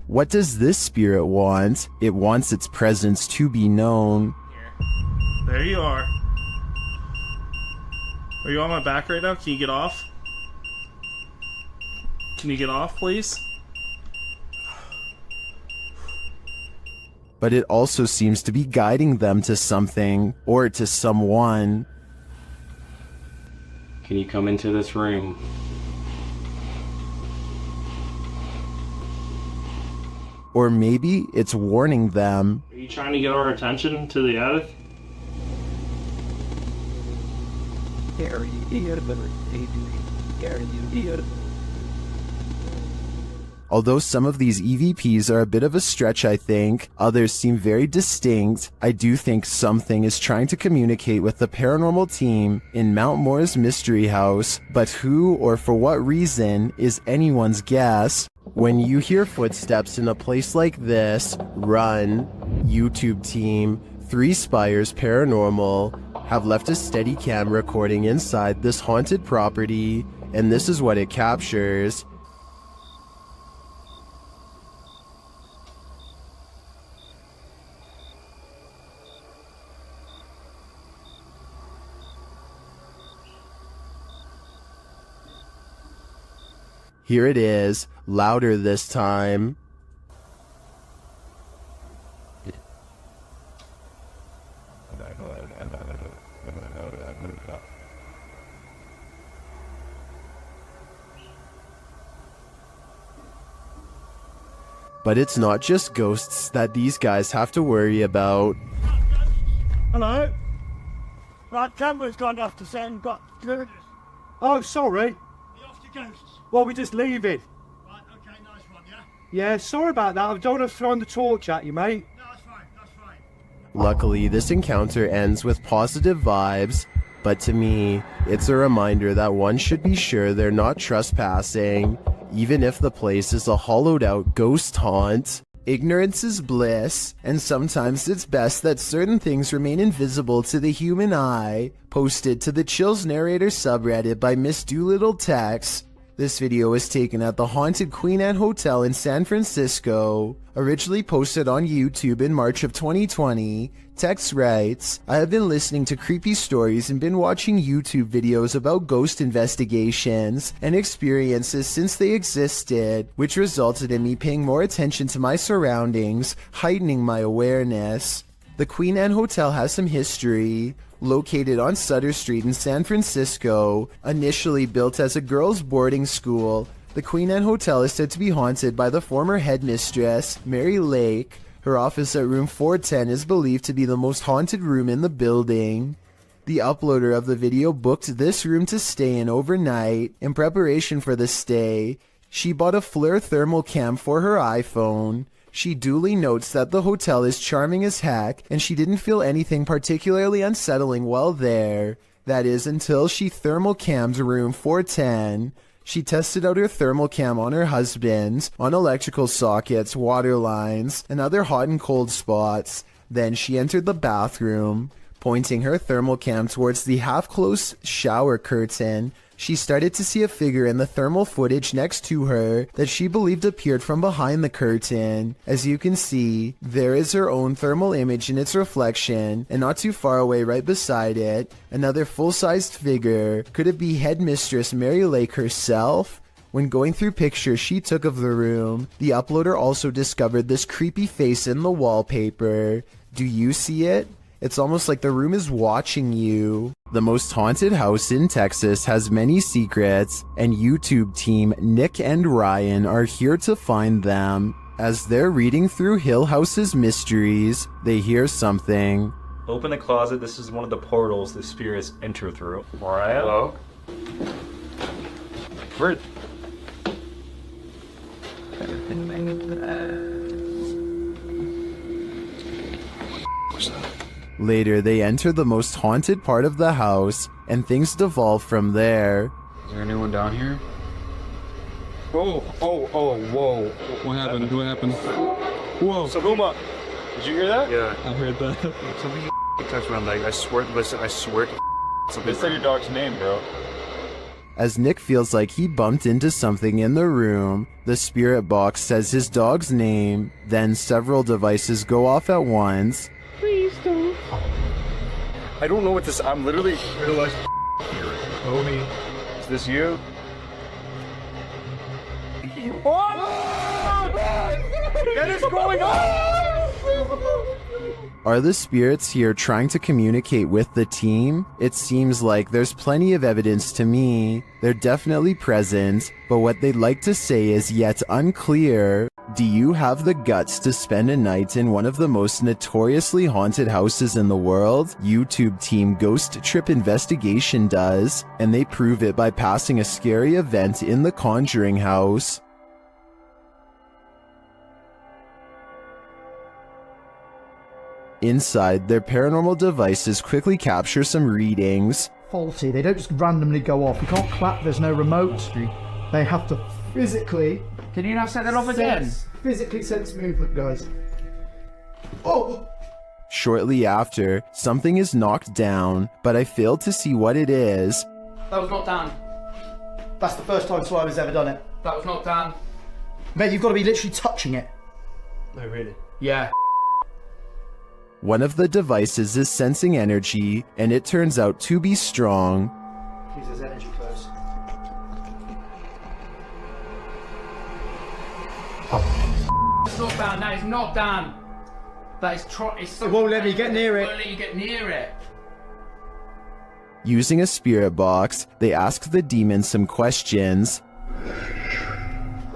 What does this spirit want? It wants its presence to be known. There you are. Are you on my back right now? Can you get off? Can you get off, please? But it also seems to be guiding them to something, or to someone. Can you come into this room? Or maybe it's warning them. Are you trying to get our attention to the attic? Although some of these EVPs are a bit of a stretch, I think, others seem very distinct, I do think something is trying to communicate with the paranormal team in Mount Morris Mystery House, but who or for what reason is anyone's guess. When you hear footsteps in a place like this, run. YouTube team, 3 Spires Paranormal, have left a steady cam recording inside this haunted property, and this is what it captures. Here it is, louder this time. But it's not just ghosts that these guys have to worry about. Hello? Right, camera's gone off to send, got... Oh, sorry. Well, we're just leaving. Right, okay, nice one, yeah? Yeah, sorry about that. I don't want to throw the torch at you, mate. No, that's fine, that's fine. Luckily, this encounter ends with positive vibes, but to me, it's a reminder that one should be sure they're not trespassing, even if the place is a hollowed-out ghost haunt. Ignorance is bliss, and sometimes it's best that certain things remain invisible to the human eye. Posted to the Chills Narrator subreddit by Miss Doolittle Tex. This video was taken at the haunted Queen Anne Hotel in San Francisco. Originally posted on YouTube in March of 2020, Tex writes, I have been listening to creepy stories and been watching YouTube videos about ghost investigations and experiences since they existed, which resulted in me paying more attention to my surroundings, heightening my awareness. The Queen Anne Hotel has some history. Located on Sutter Street in San Francisco, initially built as a girls' boarding school, the Queen Anne Hotel is said to be haunted by the former headmistress, Mary Lake. Her office at room 410 is believed to be the most haunted room in the building. The uploader of the video booked this room to stay in overnight. In preparation for the stay, she bought a FLIR thermal cam for her iPhone. She duly notes that the hotel is charming as heck, and she didn't feel anything particularly unsettling while there. That is until she thermal cammed room 410. She tested out her thermal cam on her husband, on electrical sockets, water lines, and other hot and cold spots. Then she entered the bathroom. Pointing her thermal cam towards the half-closed shower curtain, she started to see a figure in the thermal footage next to her that she believed appeared from behind the curtain. As you can see, there is her own thermal image in its reflection, and not too far away right beside it, another full-sized figure. Could it be headmistress Mary Lake herself? When going through pictures she took of the room, the uploader also discovered this creepy face in the wallpaper. Do you see it? It's almost like the room is watching you. The most haunted house in Texas has many secrets, and YouTube team Nick and Ryan are here to find them. As they're reading through Hill House's mysteries, they hear something. Open the closet. This is one of the portals the spirits enter through. Mariah? Hello? Where? Later, they enter the most haunted part of the house, and things devolve from there. Is there anyone down here? Whoa. What happened? What happened? Whoa. Saguma, did you hear that? Yeah. I heard that. Something touched my leg. I swear, listen, I swear to something. They said your dog's name, bro. As Nick feels like he bumped into something in the room, the spirit box says his dog's name, then several devices go off at once. Please don't. I don't know what this. I'm literally. Homie, is this you? What is going on? Are the spirits here trying to communicate with the team? It seems like there's plenty of evidence to me. They're definitely present, but what they'd like to say is yet unclear. Do you have the guts to spend a night in one of the most notoriously haunted houses in the world? YouTube team Ghost Trip Investigation does, and they prove it by passing a scary event in the Conjuring house. Inside, their paranormal devices quickly capture some readings. Faulty, they don't just randomly go off. You can't clap, there's no remote. They have to physically... Can you now set that off again? Physically sense movement, guys. Oh! Shortly after, something is knocked down, but I failed to see what it is. That was not Dan. That's the first time Slimer's ever done it. That was not Dan. Mate, you've got to be literally touching it. No, really? Yeah. One of the devices is sensing energy, and it turns out to be strong. Please, there's energy close. It's not Dan. That is not Dan. That is it's It won't let me get near it. It won't let you get near it. Using a spirit box, they ask the demon some questions.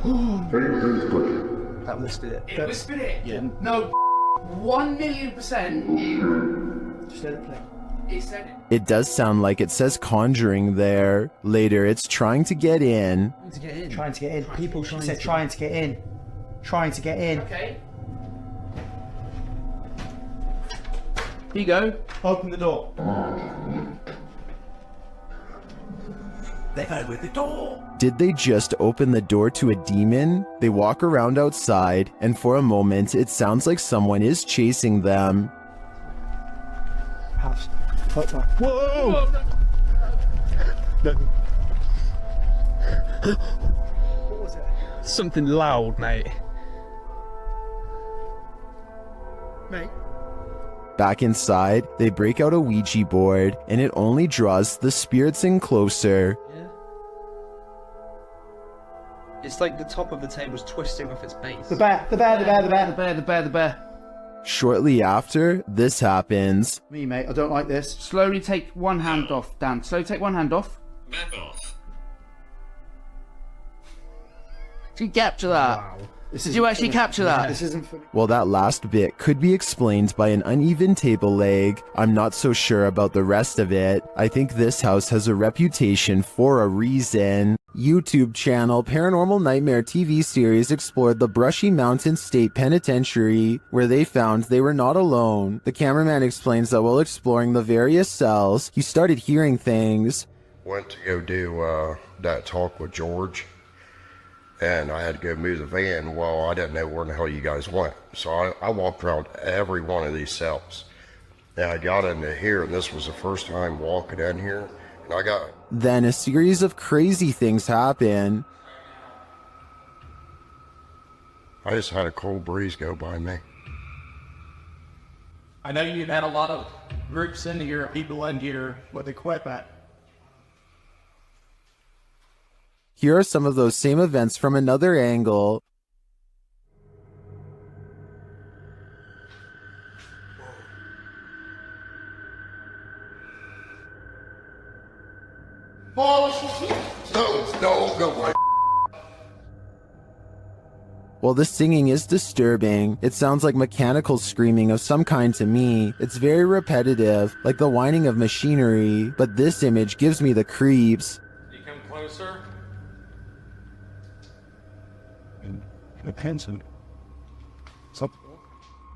That whispered it. It whispered it? Yeah. No, 1,000,000%. Just let it play. It said it. It does sound like it says conjuring there. Later, it's trying to get in. Trying to get in. People said trying to get in. Trying to get in. Okay. Here you go. Open the door. They opened the door. Did they just open the door to a demon? They walk around outside, and for a moment, it sounds like someone is chasing them. House. Whoa! What was it? Something loud, mate. Mate. Back inside, they break out a Ouija board, and it only draws the spirits in closer. Yeah. It's like the top of the table's twisting off its base. The bear. The bear. Shortly after, this happens. Me, mate, I don't like this. Slowly take one hand off, Dan. Slowly take one hand off. Back off. Did you capture that? Wow. Did you actually capture that? This isn't funny. Well, that last bit could be explained by an uneven table leg. I'm not so sure about the rest of it. I think this house has a reputation for a reason. YouTube channel Paranormal Nightmare TV series explored the Brushy Mountain State Penitentiary, where they found they were not alone. The cameraman explains that while exploring the various cells, he started hearing things. Went to go do that talk with George, and I had to go move the van. Well, I didn't know where the hell you guys went, so I walked around every one of these cells. And I got into here, and this was the first time walking in here, and I got... Then a series of crazy things happen. I just had a cold breeze go by me. I know you've had a lot of groups in here, people in here with equipment. Here are some of those same events from another angle. No, go away. While the singing is disturbing, it sounds like mechanical screaming of some kind to me. It's very repetitive, like the whining of machinery, but this image gives me the creeps. You come closer.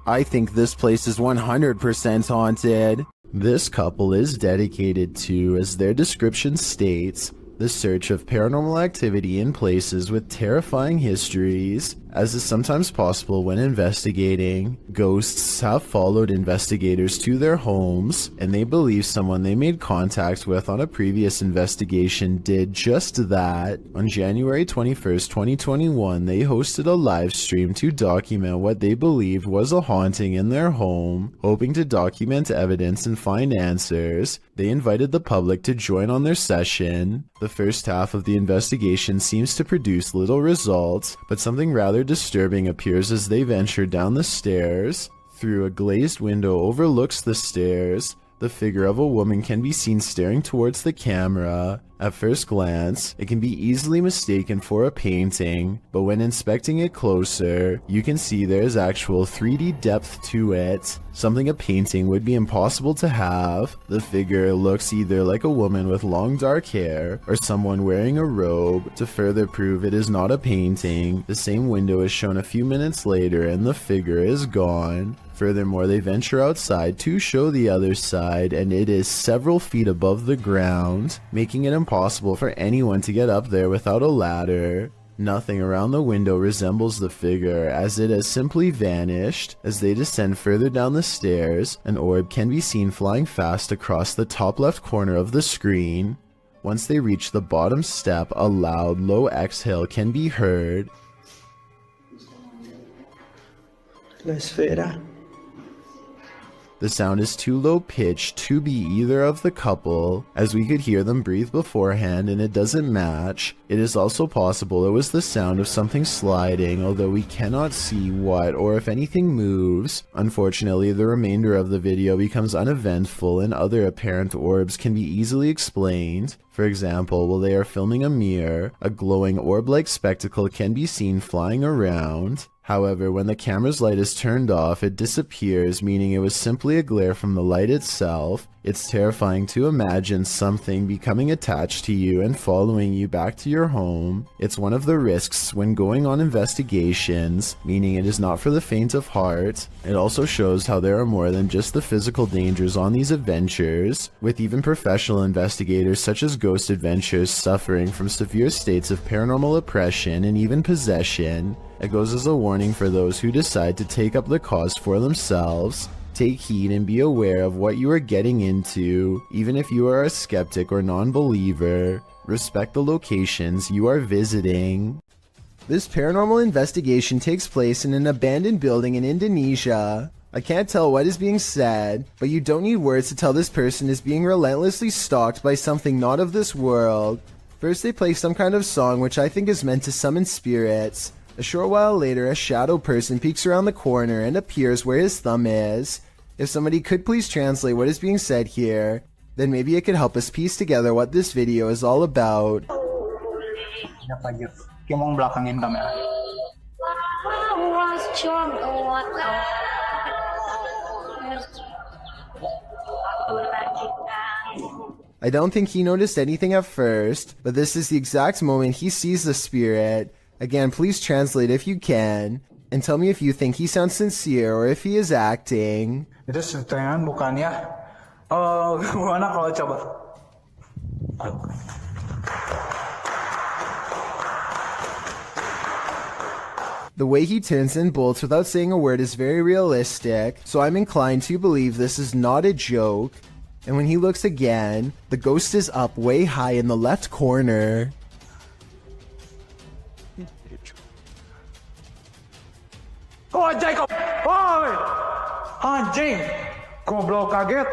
I think this place is 100% haunted. This couple is dedicated to, as their description states, the search of paranormal activity in places with terrifying histories. As is sometimes possible when investigating, ghosts have followed investigators to their homes, and they believe someone they made contact with on a previous investigation did just that. On January 21st, 2021, they hosted a live stream to document what they believed was a haunting in their home. Hoping to document evidence and find answers, they invited the public to join on their session. The first half of the investigation seems to produce little results, but something rather disturbing appears as they venture down the stairs. Through a glazed window overlooks the stairs, the figure of a woman can be seen staring towards the camera. At first glance, it can be easily mistaken for a painting, but when inspecting it closer, you can see there's actual 3D depth to it, something a painting would be impossible to have. The figure looks either like a woman with long dark hair, or someone wearing a robe. To further prove it is not a painting, the same window is shown a few minutes later and the figure is gone. Furthermore, they venture outside to show the other side, and it is several feet above the ground, making it impossible for anyone to get up there without a ladder. Nothing around the window resembles the figure, as it has simply vanished. As they descend further down the stairs, an orb can be seen flying fast across the top left corner of the screen. Once they reach the bottom step, a loud, low exhale can be heard. La esfera. The sound is too low pitched to be either of the couple, as we could hear them breathe beforehand and it doesn't match. It is also possible it was the sound of something sliding, although we cannot see what or if anything moves. Unfortunately, the remainder of the video becomes uneventful and other apparent orbs can be easily explained. For example, while they are filming a mirror, a glowing orb-like spectacle can be seen flying around. However, when the camera's light is turned off, it disappears, meaning it was simply a glare from the light itself. It's terrifying to imagine something becoming attached to you and following you back to your home. It's one of the risks when going on investigations, meaning it is not for the faint of heart. It also shows how there are more than just the physical dangers on these adventures, with even professional investigators such as Ghost Adventures suffering from severe states of paranormal oppression and even possession. It goes as a warning for those who decide to take up the cause for themselves. Take heed and be aware of what you are getting into, even if you are a skeptic or non-believer. Respect the locations you are visiting. This paranormal investigation takes place in an abandoned building in Indonesia. I can't tell what is being said, but you don't need words to tell this person is being relentlessly stalked by something not of this world. First they play some kind of song which I think is meant to summon spirits. A short while later, a shadow person peeks around the corner and appears where his thumb is. If somebody could please translate what is being said here, then maybe it could help us piece together what this video is all about. I don't think he noticed anything at first, but this is the exact moment he sees the spirit. Again, please translate if you can, and tell me if you think he sounds sincere or if he is acting. Itu setengah bukannya. Gimana kalau coba? The way he turns and bolts without saying a word is very realistic, so I'm inclined to believe this is not a joke. And when he looks again, the ghost is up way high in the left corner. Oh, Jacob! Oi! Anjing! Goblok kaget!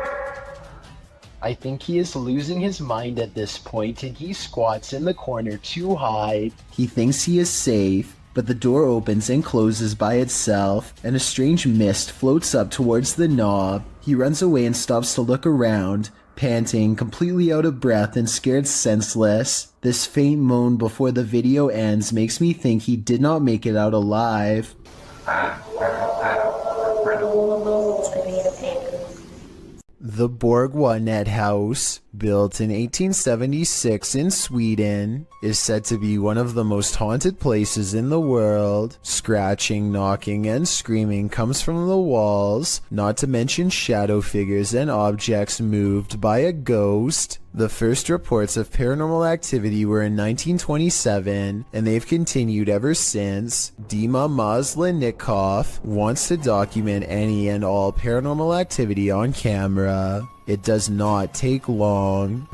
I think he is losing his mind at this point and he squats in the corner to hide. He thinks he is safe, but the door opens and closes by itself, and a strange mist floats up towards the knob. He runs away and stops to look around, panting, completely out of breath and scared senseless. This faint moan before the video ends makes me think he did not make it out alive. The Borgwanet House, built in 1876 in Sweden, is said to be one of the most haunted places in the world. Scratching, knocking, and screaming comes from the walls, not to mention shadow figures and objects moved by a ghost. The first reports of paranormal activity were in 1927, and they've continued ever since. Dima Maslenikov wants to document any and all paranormal activity on camera. It does not take long.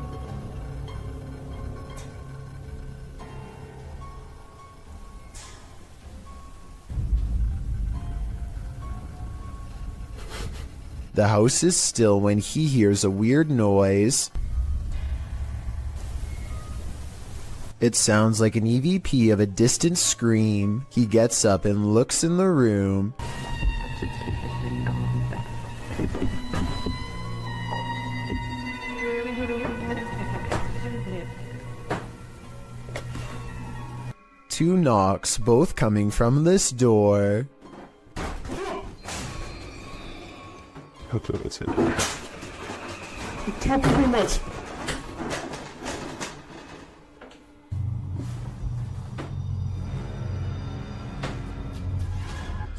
The house is still when he hears a weird noise. It sounds like an EVP of a distant scream. He gets up and looks in the room. Two knocks, both coming from this door.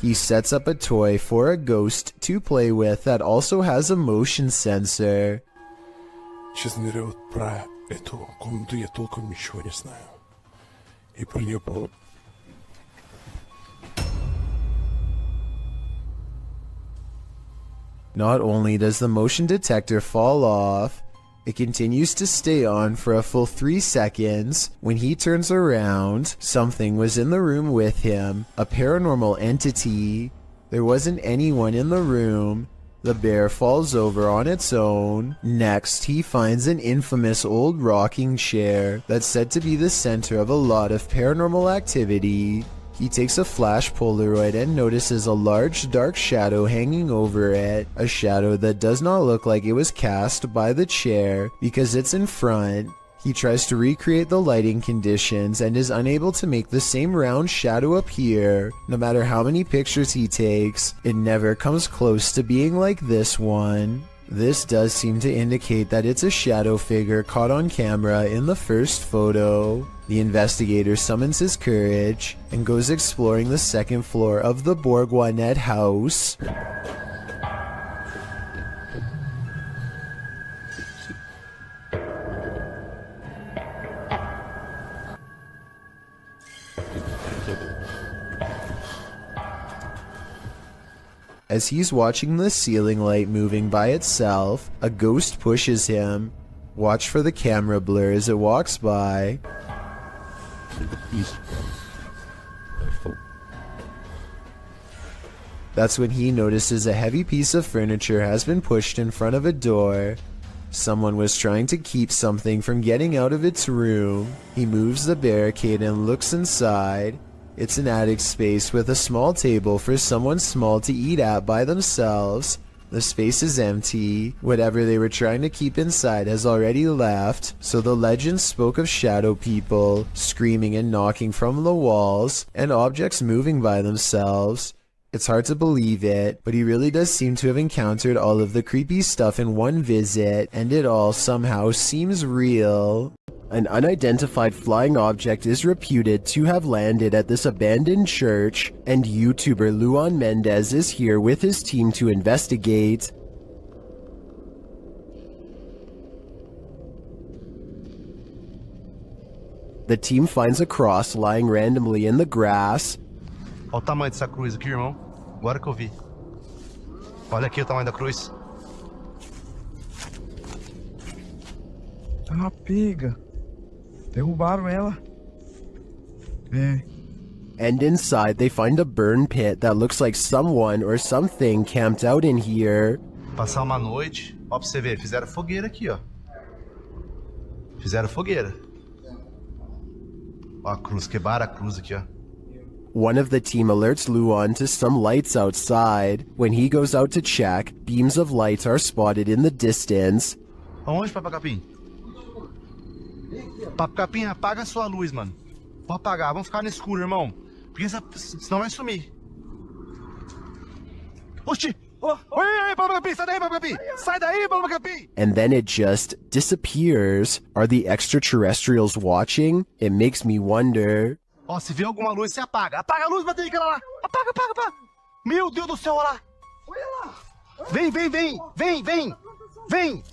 He sets up a toy for a ghost to play with that also has a motion sensor. Сейчас ныряют про эту комнату, я толком ничего не знаю. И про нее было... Not only does the motion detector fall off, it continues to stay on for a full 3 seconds. When he turns around, something was in the room with him, a paranormal entity. There wasn't anyone in the room. The bear falls over on its own. Next, he finds an infamous old rocking chair that's said to be the center of a lot of paranormal activity. He takes a flash Polaroid and notices a large dark shadow hanging over it, a shadow that does not look like it was cast by the chair because it's in front. He tries to recreate the lighting conditions and is unable to make the same round shadow appear. No matter how many pictures he takes, it never comes close to being like this one. This does seem to indicate that it's a shadow figure caught on camera in the first photo. The investigator summons his courage and goes exploring the second floor of the Borgwanet house. As he's watching the ceiling light moving by itself, a ghost pushes him. Watch for the camera blur as it walks by. That's when he notices a heavy piece of furniture has been pushed in front of a door. Someone was trying to keep something from getting out of its room. He moves the barricade and looks inside. It's an attic space with a small table for someone small to eat at by themselves. The space is empty. Whatever they were trying to keep inside has already left, so the legend spoke of shadow people, screaming and knocking from the walls, and objects moving by themselves. It's hard to believe it, but he really does seem to have encountered all of the creepy stuff in one visit, and it all somehow seems real. An unidentified flying object is reputed to have landed at this abandoned church, and YouTuber Luan Mendez is here with his team to investigate. The team finds a cross lying randomly in the grass. Olha o tamanho dessa cruz aqui, irmão. Agora que eu vi. Olha aqui o tamanho da cruz. Ah, pega. Derrubaram ela. And inside they find a burn pit that looks like someone or something camped out in here. Passar uma noite. Ó, pra você ver, fizeram fogueira aqui, ó. Fizeram fogueira. Ó a cruz, quebraram a cruz aqui, ó. One of the team alerts Luan to some lights outside. When he goes out to check, beams of light are spotted in the distance. Aonde, Papa Capim? Papa Capim, apaga a sua luz, mano. Pode apagar, vamos ficar no escuro, irmão. Porque senão vai sumir. Oxi! Oi, Papa Capim, sai daí, Papa Capim! Sai daí, Papa Capim! And then it just disappears. Are the extraterrestrials watching? It makes me wonder. Ó, se vê alguma luz, você apaga. Apaga a luz, bater aquela lá. Apaga, apaga, apaga. Meu Deus do céu, olha lá. Olha lá. Vem, vem, vem. Vem, vem. Vem.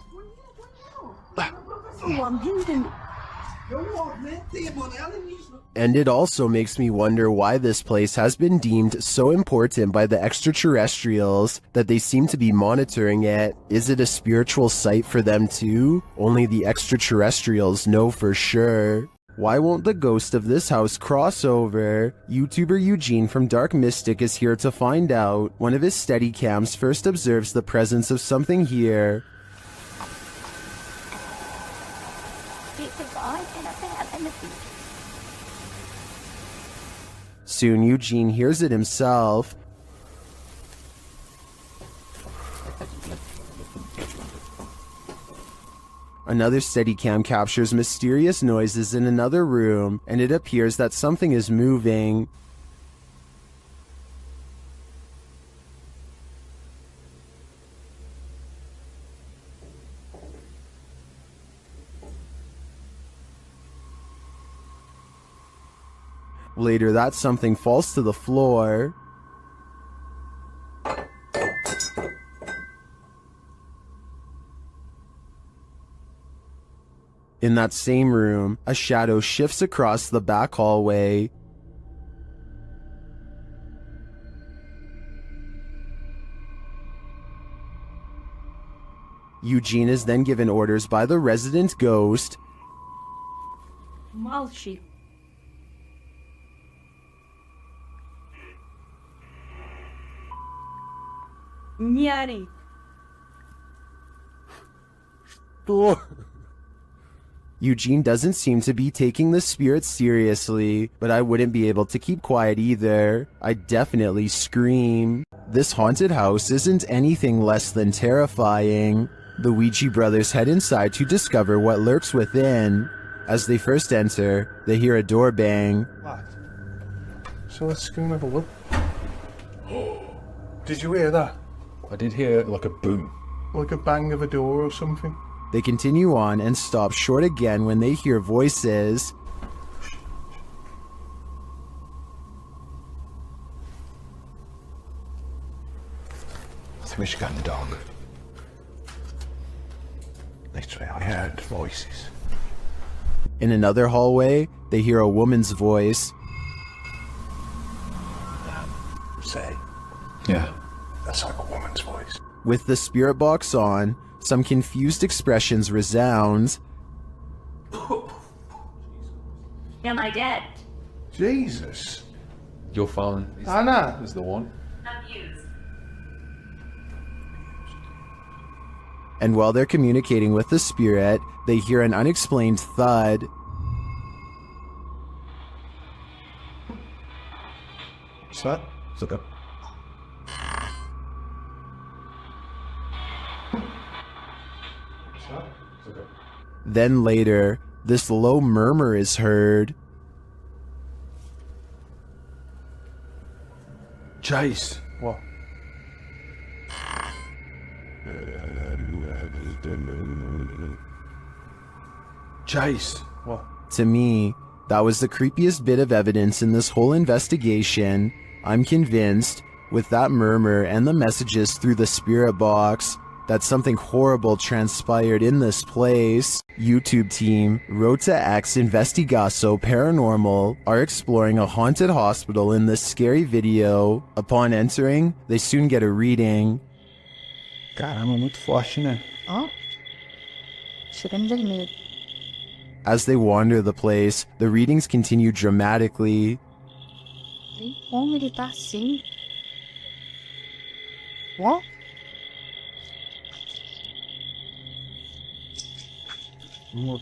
And it also makes me wonder why this place has been deemed so important by the extraterrestrials that they seem to be monitoring it. Is it a spiritual site for them too? Only the extraterrestrials know for sure. Why won't the ghost of this house cross over? YouTuber Eugene from Dark Mystic is here to find out. One of his Steadicams first observes the presence of something here. Soon Eugene hears it himself. Another Steadicam captures mysterious noises in another room, and it appears that something is moving. Later, that something falls to the floor. In that same room, a shadow shifts across the back hallway. Eugene is then given orders by the resident ghost. Malshi. Nyari. Eugene doesn't seem to be taking the spirit seriously, but I wouldn't be able to keep quiet either. I'd definitely scream. This haunted house isn't anything less than terrifying. The Ouija brothers head inside to discover what lurks within. As they first enter, they hear a door bang. So let's go and have a look. Did you hear that? I did hear like a boom. Like a bang of a door or something. They continue on and stop short again when they hear voices. Somebody's got a dog. Literally, I heard voices. In another hallway, they hear a woman's voice. Say. Yeah. That's like a woman's voice. With the spirit box on, some confused expressions resound. Am I dead? Jesus. Your phone Anna is the one. Abused. And while they're communicating with the spirit, they hear an unexplained thud. What's that? It's okay. Then later, this low murmur is heard. Chase, What? Chase. What? To me, that was the creepiest bit of evidence in this whole investigation. I'm convinced, with that murmur and the messages through the spirit box, that something horrible transpired in this place. YouTube team, Rota X Investigaso Paranormal, are exploring a haunted hospital in this scary video. Upon entering, they soon get a reading. Caramba, muito forte, né? Ó. Chegando vermelho. As they wander the place, the readings continue dramatically. Tem como ele tá assim? What?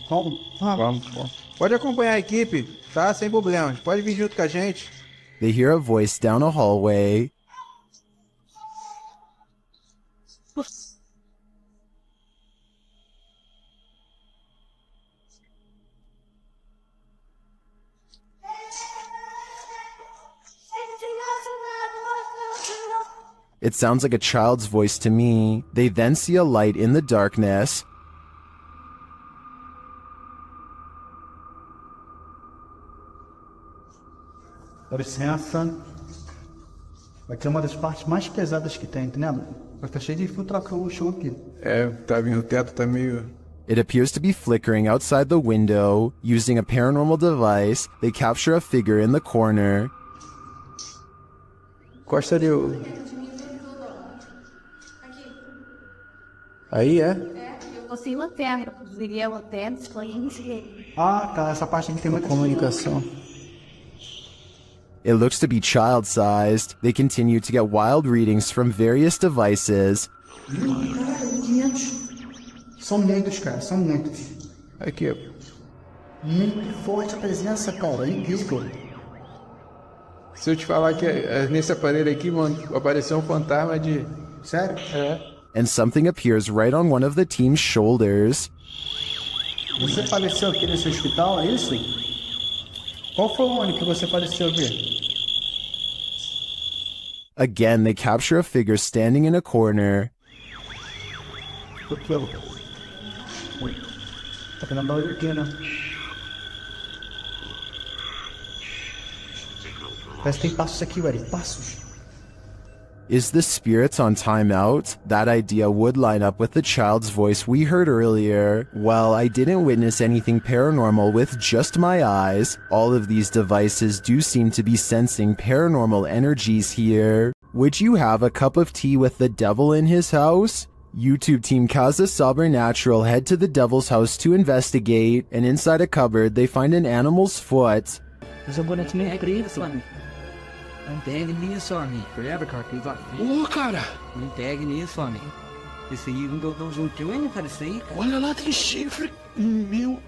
Vamos. Pode acompanhar a equipe, tá? Sem problemas. Pode vir junto com a gente. They hear a voice down a hallway. It sounds like a child's voice to me. They then see a light in the darkness. Dá licença. Vai ter uma das partes mais pesadas que tem, entendeu? Vai estar cheio de infiltração no chão aqui. É, tá vindo, o teto tá meio... It appears to be flickering outside the window. Using a paranormal device, they capture a figure in the corner. Costa ali, Aí é? Eu consigo lanterna. Liguei a lanterna, escolhi. Ah, tá. Essa parte aqui tem muita comunicação. It looks to be child-sized. They continue to get wild readings from various devices. São muitos, cara. São muitos. Aqui, ó. Muito forte a presença, cara. É incrível. Se eu te falar que nesse aparelho aqui, mano, apareceu um fantasma de... Sério? É. And something appears right on one of the team's shoulders. Você faleceu aqui nesse hospital, é isso? Qual foi o ano que você faleceu aqui? Again, they capture a figure standing in a corner. Tá vendo barulho aqui, né? Parece que tem passos aqui, velho. Passos. Is the spirits on timeout? That idea would line up with the child's voice we heard earlier. Well, I didn't witness anything paranormal with just my eyes. All of these devices do seem to be sensing paranormal energies here. Would you have a cup of tea with the devil in his house? YouTube team Kaza Sobernatural head to the devil's house to investigate, and inside a cupboard they find an animal's foot. Essa bonequinha é preto, mano. Não pegue nisso, homem. Forever, cara. Ô, cara! Não pegue nisso, homem. Esse aí não deu juntinho ainda, cara. Isso aí, cara. Olha lá, tem chifre. Meu...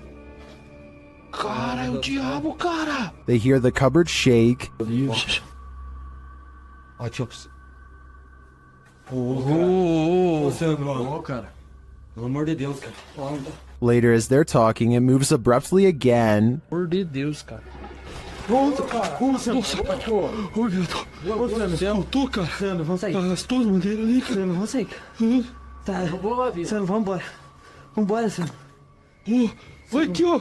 Cara, é o diabo, cara! They hear the cupboard shake. Ó, tio. Ô, cara. Pelo amor de Deus, cara. Later, as they're talking, it moves abruptly again. Pelo amor de Deus, cara. Nossa, cara. Nossa, oi, meu Deus. Eu tô, cara. Sandro, vamos sair. As tuas bandeiras ali, cara. Sandro, vamos sair. Tá. Sandro, vamos embora. Vambora, Sandro. Vai aqui, ó.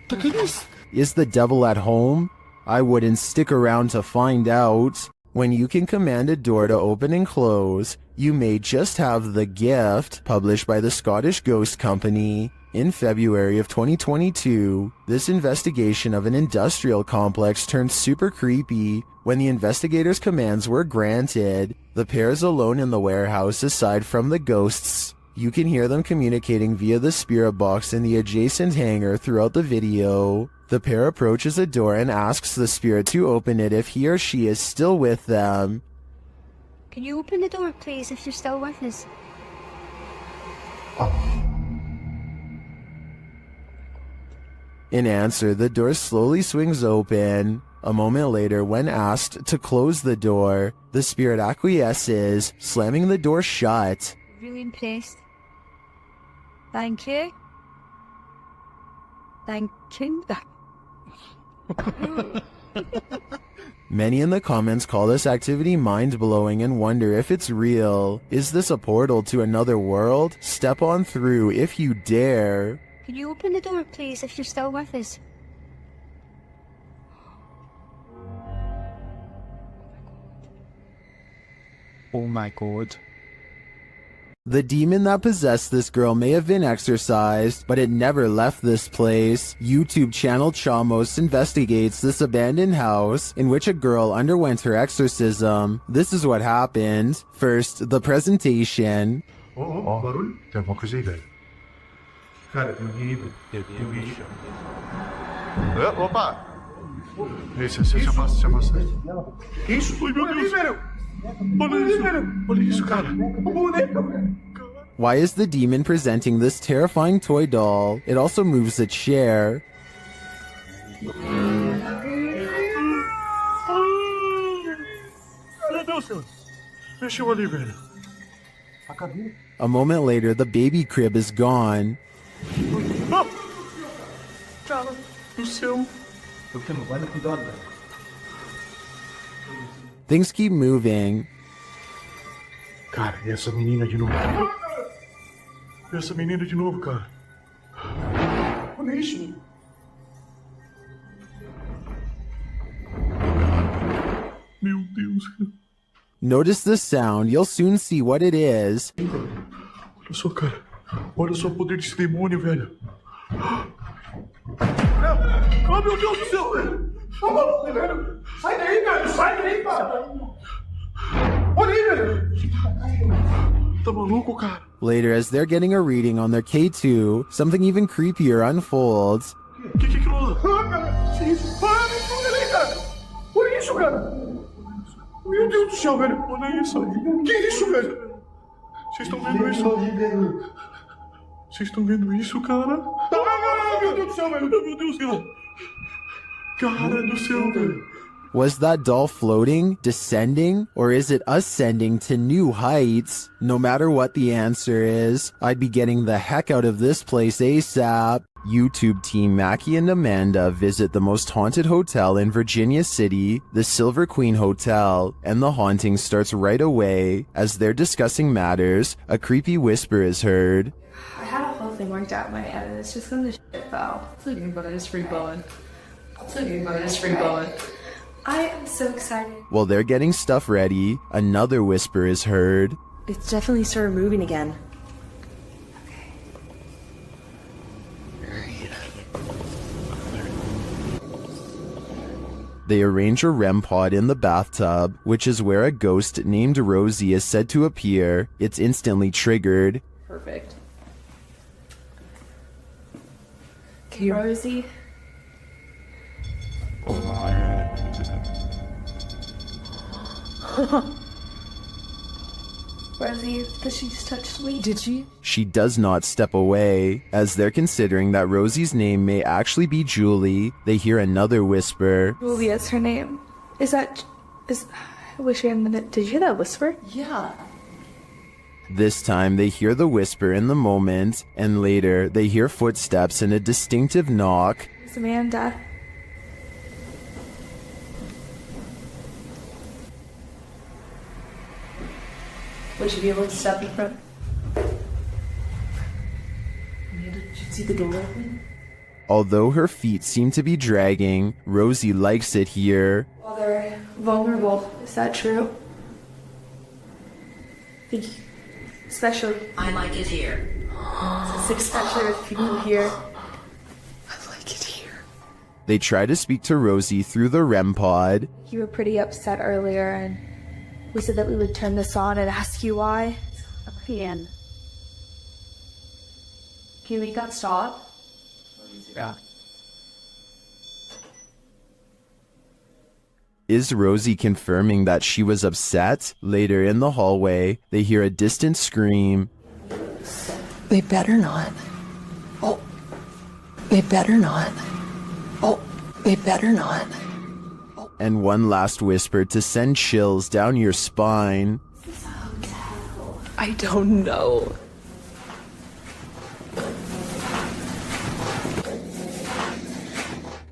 Tá cadê isso? Is the devil at home? I wouldn't stick around to find out. When you can command a door to open and close, you may just have the gift, published by the Scottish Ghost Company. In February of 2022, this investigation of an industrial complex turned super creepy when the investigators' commands were granted. The pair is alone in the warehouse aside from the ghosts. You can hear them communicating via the spirit box in the adjacent hangar throughout the video. The pair approaches a door and asks the spirit to open it if he or she is still with them. Can you open the door, please, if you're still with us? In answer, the door slowly swings open. A moment later, when asked to close the door, the spirit acquiesces, slamming the door shut. Really impressed. Thank you. Thank you. Many in the comments call this activity mind-blowing and wonder if it's real. Is this a portal to another world? Step on through if you dare. Can you open the door, please, if you're still with us? Oh my god. The demon that possessed this girl may have been exorcised, but it never left this place. YouTube channel Chamos investigates this abandoned house in which a girl underwent her exorcism. This is what happened. First, the presentation. Barulho? Tem alguma coisa aí, velho? Cara, tem alguém aí, tem um bicho. Opa! Esse, se afasta. Isso, meu Deus! Olha isso, cara! Why is the demon presenting this terrifying toy doll? It also moves a chair. Meu Deus, Deus! Mexeu ali, velho. A moment later, the baby crib is gone. Cara do céu! Things keep moving. Cara, e essa menina de novo? Essa menina de novo, cara. Olha isso. Meu Deus. Notice the sound. You'll soon see what it is. Olha só, cara. Olha só o poder desse demônio, velho. Oh, meu Deus do céu, velho. Tá maluco, velho. Sai daí, velho. Sai daí, cara. Olha aí, velho. Tá maluco, cara? Later, as they're getting a reading on their K2, something even creepier unfolds. Que aquilo? Ah, cara. Que isso? Ah, me esconde ali, cara. Olha isso, cara. Meu Deus do céu, velho. Olha isso. Que isso, velho? Vocês estão vendo isso? Vocês estão vendo isso, cara? Ah, meu Deus do céu, velho. Meu Deus, cara. Cara do céu, velho. Was that doll floating, descending, or is it ascending to new heights? No matter what the answer is, I'd be getting the heck out of this place ASAP. YouTube team Mackie and Amanda visit the most haunted hotel in Virginia City, the Silver Queen Hotel, and the haunting starts right away. As they're discussing matters, a creepy whisper is heard. I had a whole thing worked out in my head and it's just gonna shit fell. It's okay, but I just rebowing. It's okay, but I just rebowing. I am so excited. While they're getting stuff ready, another whisper is heard. It's definitely started moving again. They arrange a REM pod in the bathtub, which is where a ghost named Rosie is said to appear. It's instantly triggered. Perfect. Okay, Rosie. Rosie, does she just touch me? Did she? She does not step away. As they're considering that Rosie's name may actually be Julie, they hear another whisper. Julia's her name. I wish we hadn't. Did you hear that whisper? Yeah. This time they hear the whisper in the moment, and later they hear footsteps and a distinctive knock. It's Amanda. Would you be able to step in front? Amanda, did you see the door open? Although her feet seem to be dragging, Rosie likes it here. Well, they're vulnerable. Is that true? Especially. I like it here. Especially with people here. I like it here. They try to speak to Rosie through the REM pod. You were pretty upset earlier, and we said that we would turn this on and ask you why. Can you make that stop? Yeah. Is Rosie confirming that she was upset? Later in the hallway, they hear a distant scream. They better not. Oh. They better not. Oh. They better not. And one last whisper to send chills down your spine. I don't know.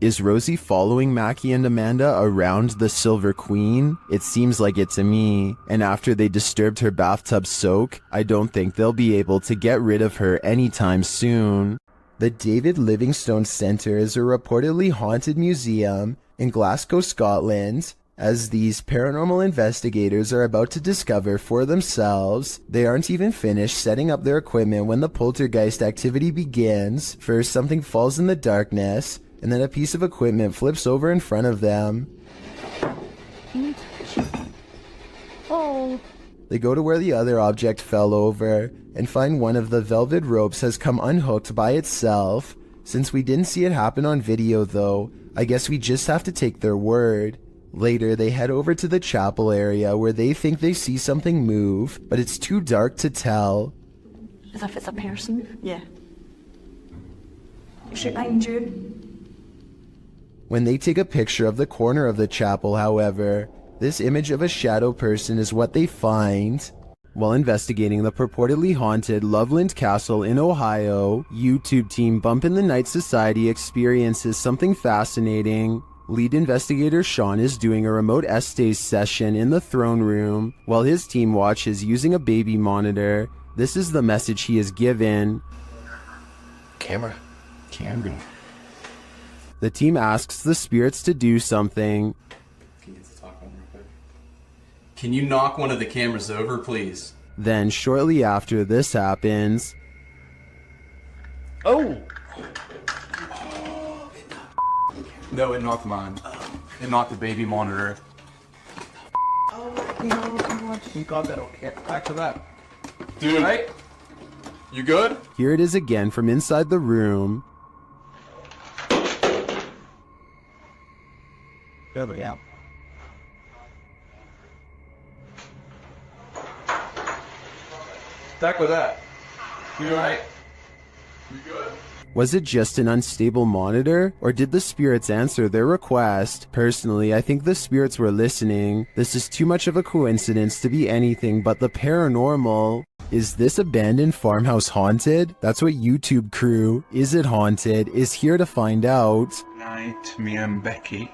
Is Rosie following Mackie and Amanda around the Silver Queen? It seems like it to me. And after they disturbed her bathtub soak, I don't think they'll be able to get rid of her anytime soon. The David Livingstone Centre is a reportedly haunted museum in Glasgow, Scotland. As these paranormal investigators are about to discover for themselves, they aren't even finished setting up their equipment when the poltergeist activity begins. First, something falls in the darkness, and then a piece of equipment flips over in front of them. Oh. They go to where the other object fell over, and find one of the velvet ropes has come unhooked by itself. Since we didn't see it happen on video though, I guess we just have to take their word. Later, they head over to the chapel area where they think they see something move, but it's too dark to tell. As if it's a person? Yeah. Is it behind you? When they take a picture of the corner of the chapel, however, this image of a shadow person is what they find. While investigating the purportedly haunted Loveland Castle in Ohio, YouTube team Bump in the Night Society experiences something fascinating. Lead investigator Sean is doing a remote essays session in the throne room while his team watches using a baby monitor. This is the message he is given. Camera. The team asks the spirits to do something. Can you knock one of the cameras over, please? Then shortly after this happens, Oh! No, it knocked mine. It knocked the baby monitor. Oh, no, you got that okay. Back to that. Dude, right? You good? here it is again from inside the room. There we go. Back with that. You alright? You good? Was it just an unstable monitor, or did the spirits answer their request? Personally, I think the spirits were listening. This is too much of a coincidence to be anything but the paranormal. Is this abandoned farmhouse haunted? That's what YouTube crew, Is It Haunted, is here to find out. Tonight, me and Becky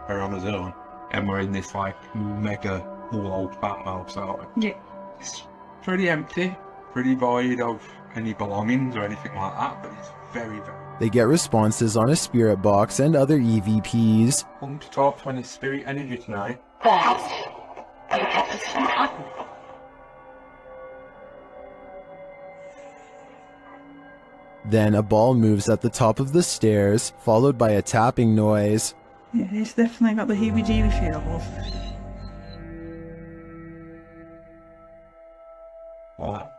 are on our own, and we're in this like mega old farmhouse. Yeah. It's pretty empty, pretty void of any belongings or anything like that, but it's very, very... They get responses on a spirit box and other EVPs. Come to talk to any spirit energy tonight. Then a ball moves at the top of the stairs, followed by a tapping noise. Yeah, it's definitely got the heebie-jeebie feels. What?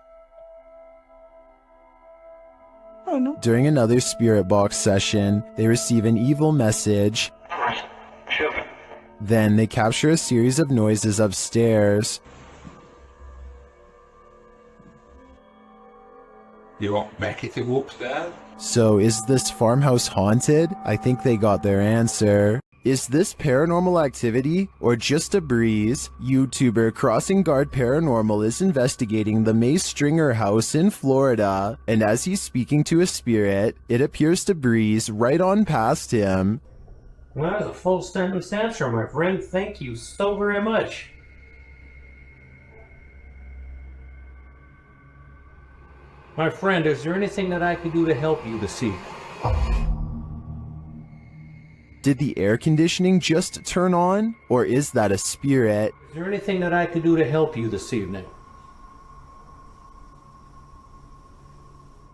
Oh no. During another spirit box session, they receive an evil message. Then they capture a series of noises upstairs. You want Becky to go upstairs? So is this farmhouse haunted? I think they got their answer. Is this paranormal activity or just a breeze? YouTuber Crossing Guard Paranormal is investigating the May Stringer house in Florida, and as he's speaking to a spirit, it appears to breeze right on past him. Well, that was a full sentence answer, my friend. Thank you so very much. My friend, is there anything that I could do to help you this evening? Did the air conditioning just turn on? Or is that a spirit? Is there anything that I could do to help you this evening?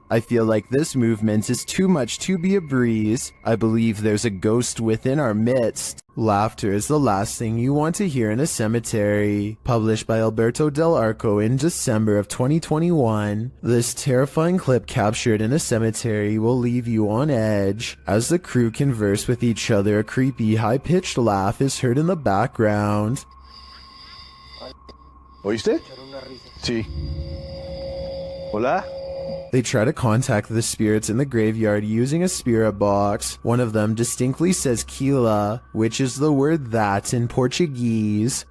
I feel like this movement is too much to be a breeze. I believe there's a ghost within our midst. Laughter is the last thing you want to hear in a cemetery. Published by Alberto Del Arco in December of 2021, this terrifying clip captured in a cemetery will leave you on edge. As the crew converse with each other, a creepy, high-pitched laugh is heard in the background. ¿Oíste? Sí. Hola? They try to contact the spirits in the graveyard using a spirit box. One of them distinctly says Kila, which is the word that in Portuguese,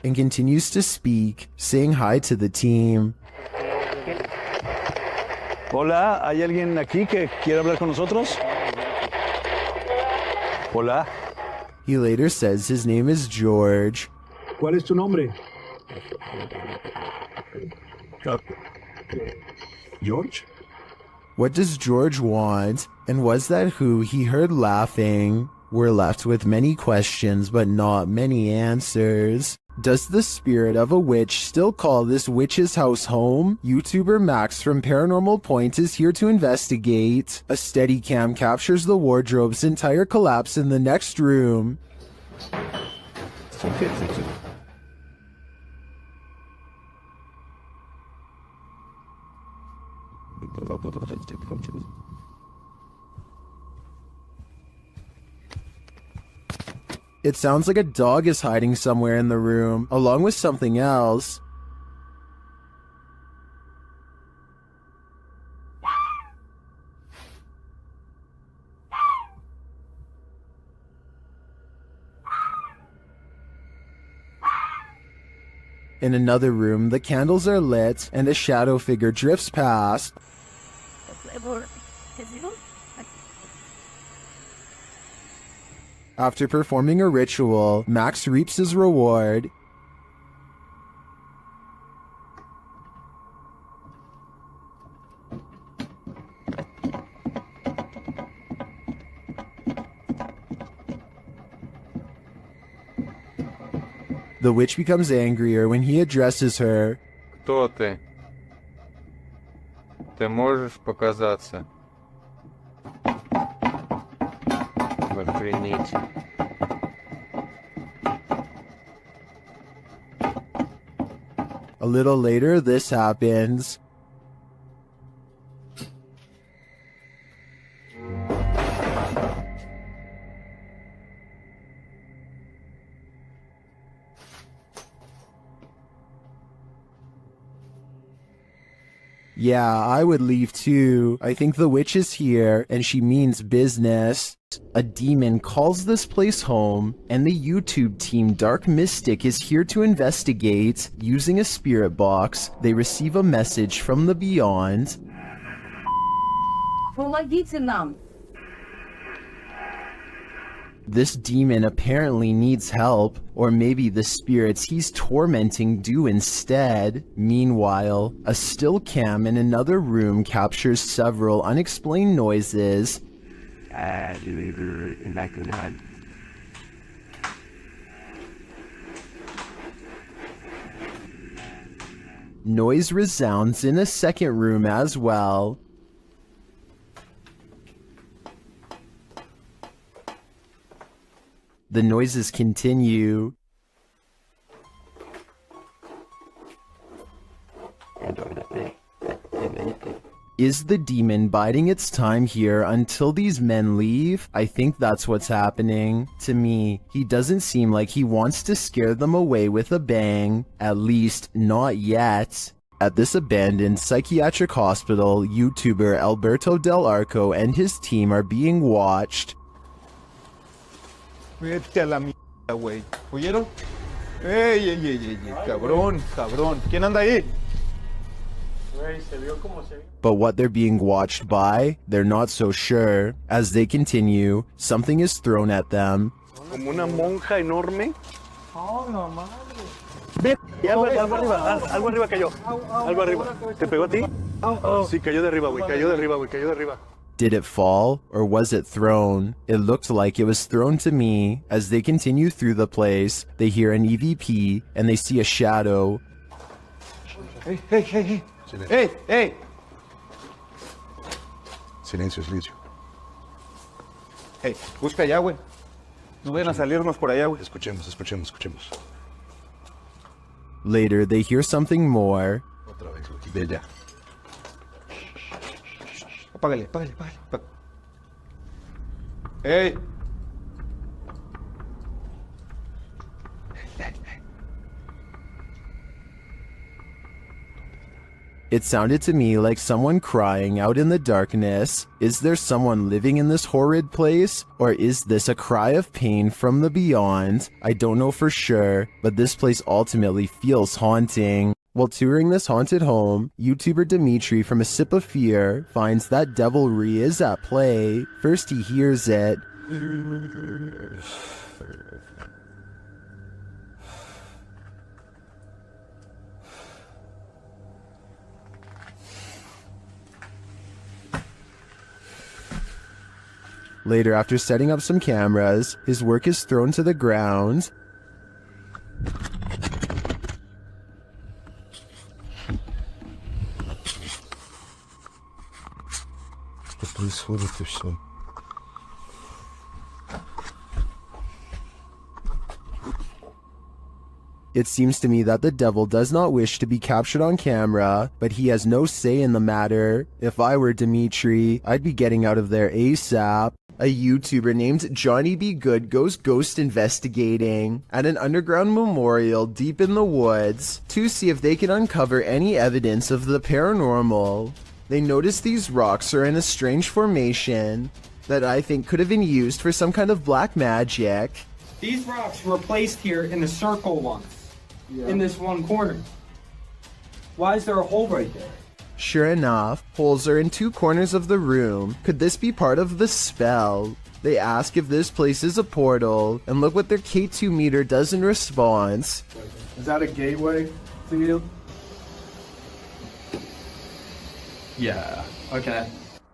and continues to speak, saying hi to the team. Hola, ¿hay alguien aquí que quiere hablar con nosotros? Hola. He later says his name is George. ¿Cuál es tu nombre? George? What does George want? And was that who he heard laughing? We're left with many questions, but not many answers. Does the spirit of a witch still call this witch's house home? YouTuber Max from Paranormal Point is here to investigate. A Steadicam captures the wardrobe's entire collapse in the next room. It sounds like a dog is hiding somewhere in the room, along with something else. In another room, the candles are lit and a shadow figure drifts past. After performing a ritual, Max reaps his reward. The witch becomes angrier when he addresses her. Кто ты? Ты можешь показаться? Охренеть. A little later, this happens. Yeah, I would leave too. I think the witch is here, and she means business. A demon calls this place home, and the YouTube team Dark Mystic is here to investigate. Using a spirit box, they receive a message from the beyond. This demon apparently needs help, or maybe the spirits he's tormenting do instead. Meanwhile, a still cam in another room captures several unexplained noises. Noise resounds in a second room as well. The noises continue. Is the demon biding its time here until these men leave? I think that's what's happening. To me, he doesn't seem like he wants to scare them away with a bang. At least, not yet. At this abandoned psychiatric hospital, YouTuber Alberto Del Arco and his team are being watched. Vete a la mierda, güey. ¿Oyeron? ¡Ey, ey, ey, ey! Cabrón, cabrón. ¿Quién anda ahí? But what they're being watched by, they're not so sure. As they continue, something is thrown at them. Como una monja enorme. Oh, no madre. Ve, algo arriba, algo arriba cayó. Algo arriba. ¿Te pegó a ti? Sí, cayó de arriba, güey. Cayó de arriba, güey. Cayó de arriba. Did it fall, or was it thrown? It looked like it was thrown to me. As they continue through the place, they hear an EVP, and they see a shadow. Hey, hey, hey, hey. Hey, hey. Silencio, silencio. Hey, busca allá, güey. No vayan a salirnos por allá, güey. Escuchemos, escuchemos, escuchemos. Later, they hear something more. Otra vez, güey. Ve allá. Apágale, apágale, apágale. Hey. It sounded to me like someone crying out in the darkness. Is there someone living in this horrid place? Or is this a cry of pain from the beyond? I don't know for sure, but this place ultimately feels haunting. While touring this haunted home, YouTuber Dimitri from A Sip of Fear finds that devilry is at play. First he hears it. Later, after setting up some cameras, his work is thrown to the ground. Что происходит и все? It seems to me that the devil does not wish to be captured on camera, but he has no say in the matter. If I were Dimitri, I'd be getting out of there ASAP. A YouTuber named Johnny B. Good goes ghost investigating at an underground memorial deep in the woods to see if they can uncover any evidence of the paranormal. They notice these rocks are in a strange formation that I think could have been used for some kind of black magic. These rocks were placed here in a circle once, in this one corner. Why is there a hole right there? Sure enough, holes are in two corners of the room. Could this be part of the spell? They ask if this place is a portal, and look what their K2 meter does in response. Is that a gateway to you? Yeah, okay.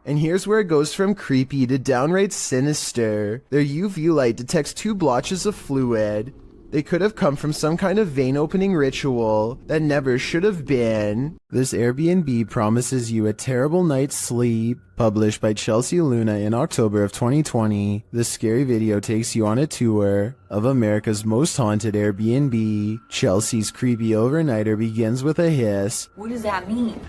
And here's where it goes from creepy to downright sinister. Their UV light detects two blotches of fluid. They could have come from some kind of vein opening ritual that never should have been. This Airbnb promises you a terrible night's sleep. Published by Chelsea Luna in October of 2020, this scary video takes you on a tour of America's most haunted Airbnb. Chelsea's creepy overnighter begins with a hiss. What does that mean?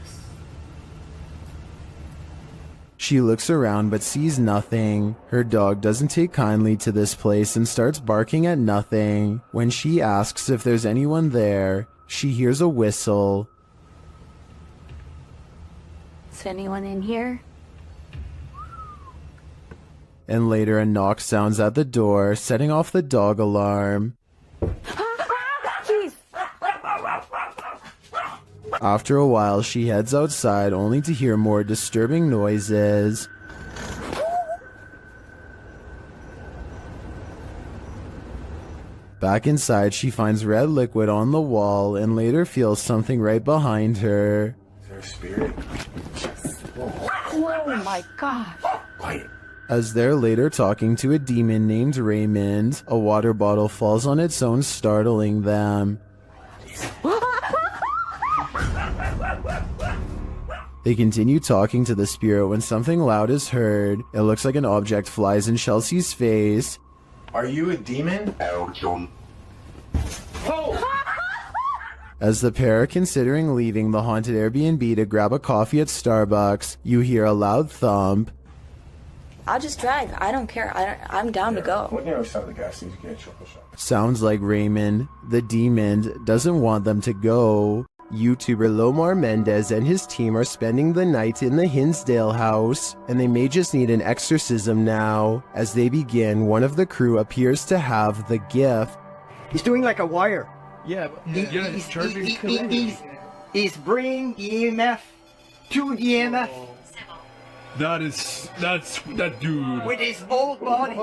She looks around but sees nothing. Her dog doesn't take kindly to this place and starts barking at nothing. When she asks if there's anyone there, she hears a whistle. Is anyone in here? And later a knock sounds at the door, setting off the dog alarm. Jeez. After a while, she heads outside only to hear more disturbing noises. Back inside, she finds red liquid on the wall and later feels something right behind her. Is there a spirit? Oh my gosh. As they're later talking to a demon named Raymond, a water bottle falls on its own, startling them. They continue talking to the spirit when something loud is heard. It looks like an object flies in Chelsea's face. Are you a demon? As the pair are considering leaving the haunted Airbnb to grab a coffee at Starbucks, you hear a loud thump. I'll just drive. I don't care. I'm down to go. When you're outside the gas station, you get chocolate shop. Sounds like Raymond, the demon, doesn't want them to go. YouTuber Lomar Mendez and his team are spending the night in the Hinsdale house, and they may just need an exorcism now. As they begin, one of the crew appears to have the gift. He's doing like a wire. Yeah, but he's charging. He's bringing EMF to EMF. That's that dude. With his whole body.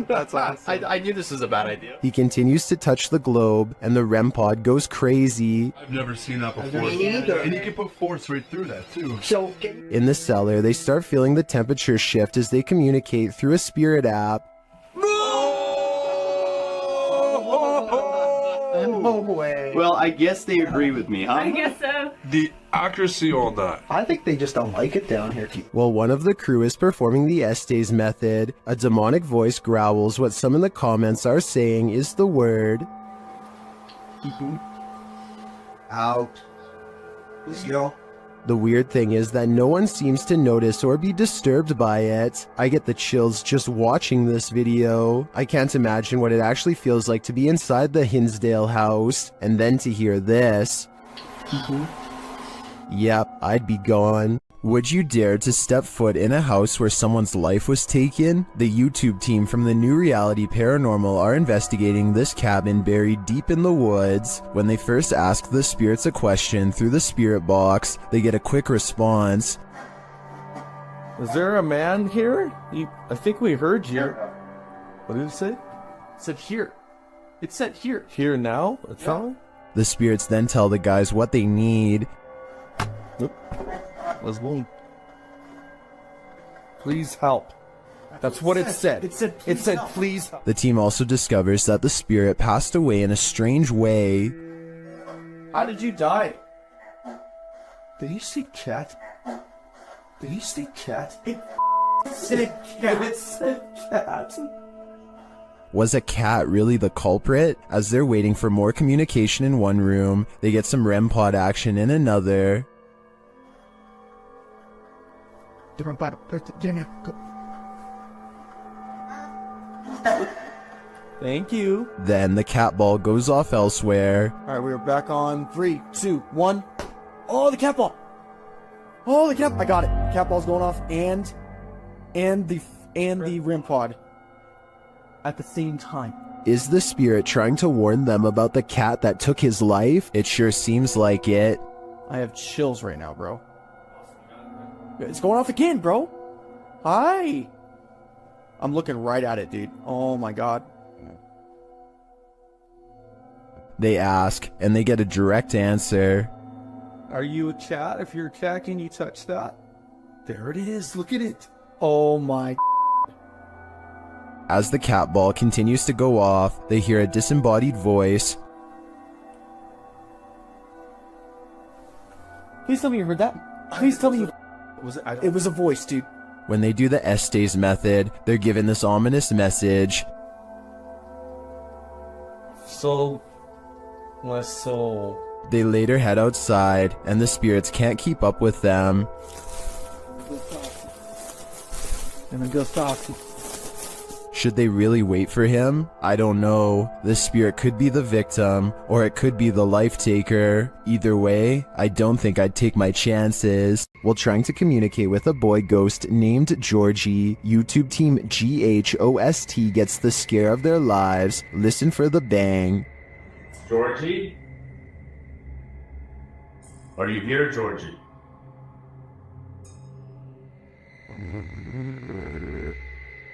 That's awesome. I knew this was a bad idea. He continues to touch the globe, and the REM pod goes crazy. I've never seen that before. Me neither. And you can put force right through that too. So, In the cellar, they start feeling the temperature shift as they communicate through a spirit app. no way. Well, I guess they agree with me, huh? I guess so. The accuracy on that. I think they just don't like it down here. While one of the crew is performing the Estes method, a demonic voice growls what some in the comments are saying is the word out. Let's go. The weird thing is that no one seems to notice or be disturbed by it. I get the chills just watching this video. I can't imagine what it actually feels like to be inside the Hinsdale house, and then to hear this. Yep, I'd be gone. Would you dare to step foot in a house where someone's life was taken? The YouTube team from the New Reality Paranormal are investigating this cabin buried deep in the woods. When they first ask the spirits a question through the spirit box, they get a quick response. Is there a man here? I think we heard you. What did it say? It said here. It said here. Here now? It's on? The spirits then tell the guys what they need. Let's go. Please help. That's what it said. It said please help. The team also discovers that the spirit passed away in a strange way. How did you die? Did you see cat? Did you see cat? It said cat. It said cat. Was a cat really the culprit? As they're waiting for more communication in one room, they get some REM pod action in another. Thank you. Then the cat ball goes off elsewhere. Alright, we're back on 3, 2, 1. Oh, the cat ball! Oh, the cat! I got it. Cat ball's going off, and the REM pod at the same time. Is the spirit trying to warn them about the cat that took his life? It sure seems like it. I have chills right now, bro. It's going off again, bro. Hi. I'm looking right at it, dude. Oh my god. They ask, and they get a direct answer. Are you a cat? If you're a cat, can you touch that? There it is. Look at it. Oh my. As the cat ball continues to go off, they hear a disembodied voice. Please tell me you heard that. Please tell me you... It was a voice, dude. When they do the Estes method, they're given this ominous message. So... They later head outside, and the spirits can't keep up with them. Should they really wait for him? I don't know. The spirit could be the victim, or it could be the life taker. Either way, I don't think I'd take my chances. While trying to communicate with a boy ghost named Georgie, YouTube team GHOST gets the scare of their lives. Listen for the bang. Georgie? Are you here, Georgie?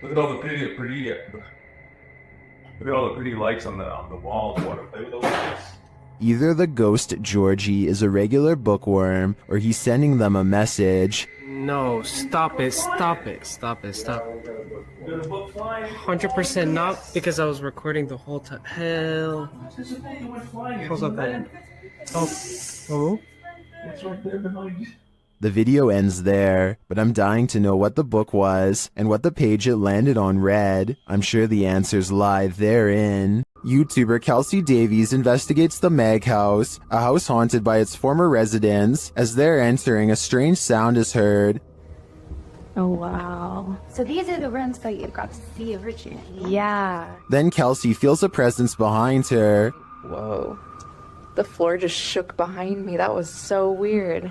Look at all the pretty lights on the walls. Want to play with those lights? Either the ghost Georgie is a regular bookworm, or he's sending them a message. No, stop it, stop it, stop it, stop. 100% not, because I was recording the whole time. Hell. What's up there? Oh. What's right there behind you? The video ends there, but I'm dying to know what the book was and what the page it landed on read. I'm sure the answers lie therein. YouTuber Kelsey Davies investigates the Mag House, a house haunted by its former residents. As they're entering, a strange sound is heard. Oh, wow. So these are the rooms that you got to see originally? Yeah. Then Kelsey feels a presence behind her. Whoa. The floor just shook behind me. That was so weird.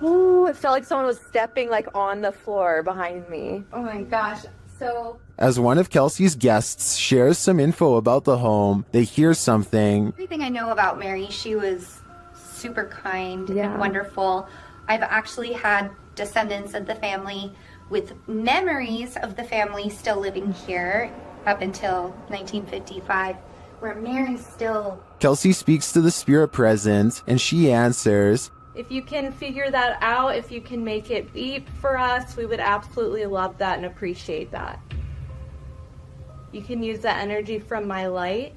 Ooh, it felt like someone was stepping like on the floor behind me. Oh my gosh. So As one of Kelsey's guests shares some info about the home, they hear something. everything I know about Mary, she was super kind and wonderful. I've actually had descendants of the family with memories of the family still living here up until 1955, where Mary's still... Kelsey speaks to the spirit present, and she answers. If you can figure that out, if you can make it beep for us, we would absolutely love that and appreciate that. You can use that energy from my light.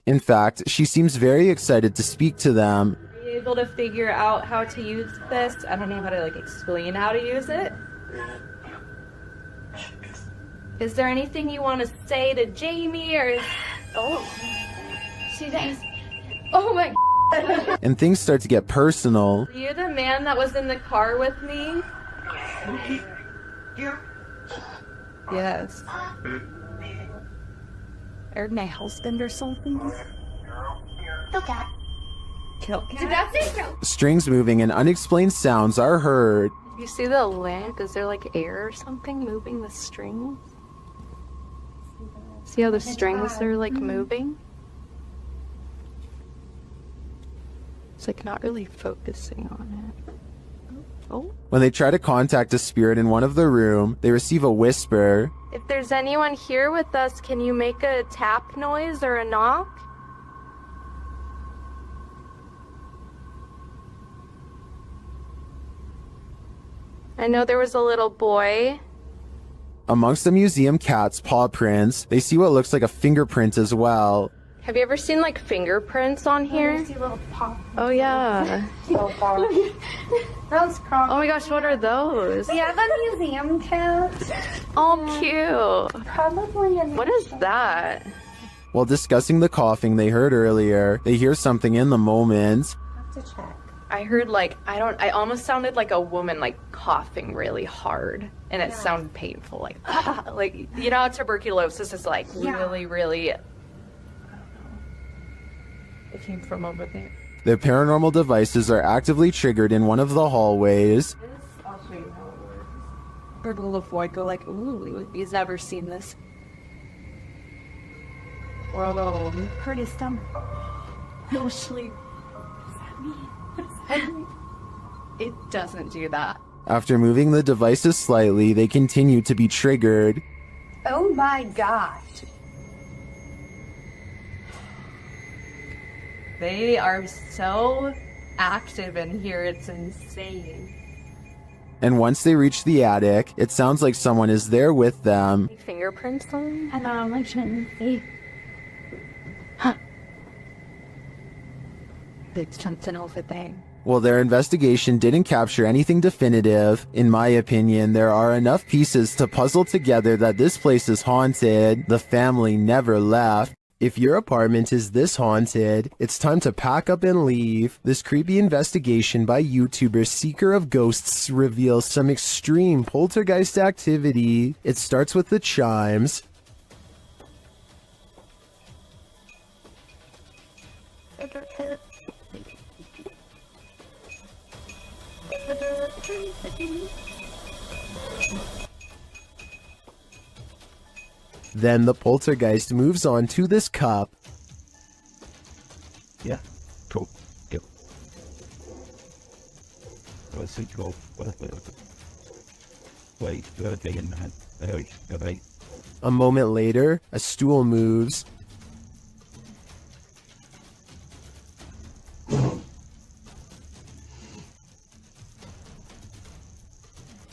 In fact, she seems very excited to speak to them. Are you able to figure out how to use this? I don't know how to explain how to use it. Is there anything you want to say to Jamie or she does. Oh my God. And things start to get personal. Are you the man that was in the car with me? Yes. Or my husband or something? Kill cat. Kill cat. Strings moving and unexplained sounds are heard. You see the lamp? Is there like air or something moving the strings? See how the strings are like moving? It's like not really focusing on it. Oh. When they try to contact a spirit in one of the room, they receive a whisper. If there's anyone here with us, can you make a tap noise or a knock? I know there was a little boy. Amongst the museum cat's paw prints, they see what looks like a fingerprint as well. Have you ever seen like fingerprints on here? Oh yeah. Those Oh my gosh, what are those? We have a museum cat. Oh, cute. Probably a What is that? While discussing the coughing they heard earlier, they hear something in the moment. have to check. I heard like, I almost sounded like a woman like coughing really hard, and it sounded painful, like, like, you know how tuberculosis is like really, really, I don't know. It came from over there. Their paranormal devices are actively triggered in one of the hallways. I'll show you how it works. Purple of white go like, ooh, he's never seen this. Or although Hurt his stomach. no sleep. It doesn't do that. After moving the devices slightly, they continue to be triggered. Oh my gosh. They are so active in here, it's insane. And once they reach the attic, it sounds like someone is there with them. Fingerprints on? And I shouldn't see. There's something over there. While their investigation didn't capture anything definitive, in my opinion, there are enough pieces to puzzle together that this place is haunted. The family never left. If your apartment is this haunted, it's time to pack up and leave. This creepy investigation by YouTuber Seeker of Ghosts reveals some extreme poltergeist activity. It starts with the chimes. Then the poltergeist moves on to this cup. Yeah, cool. Yep. Let's see, go. Wait, A moment later, a stool moves.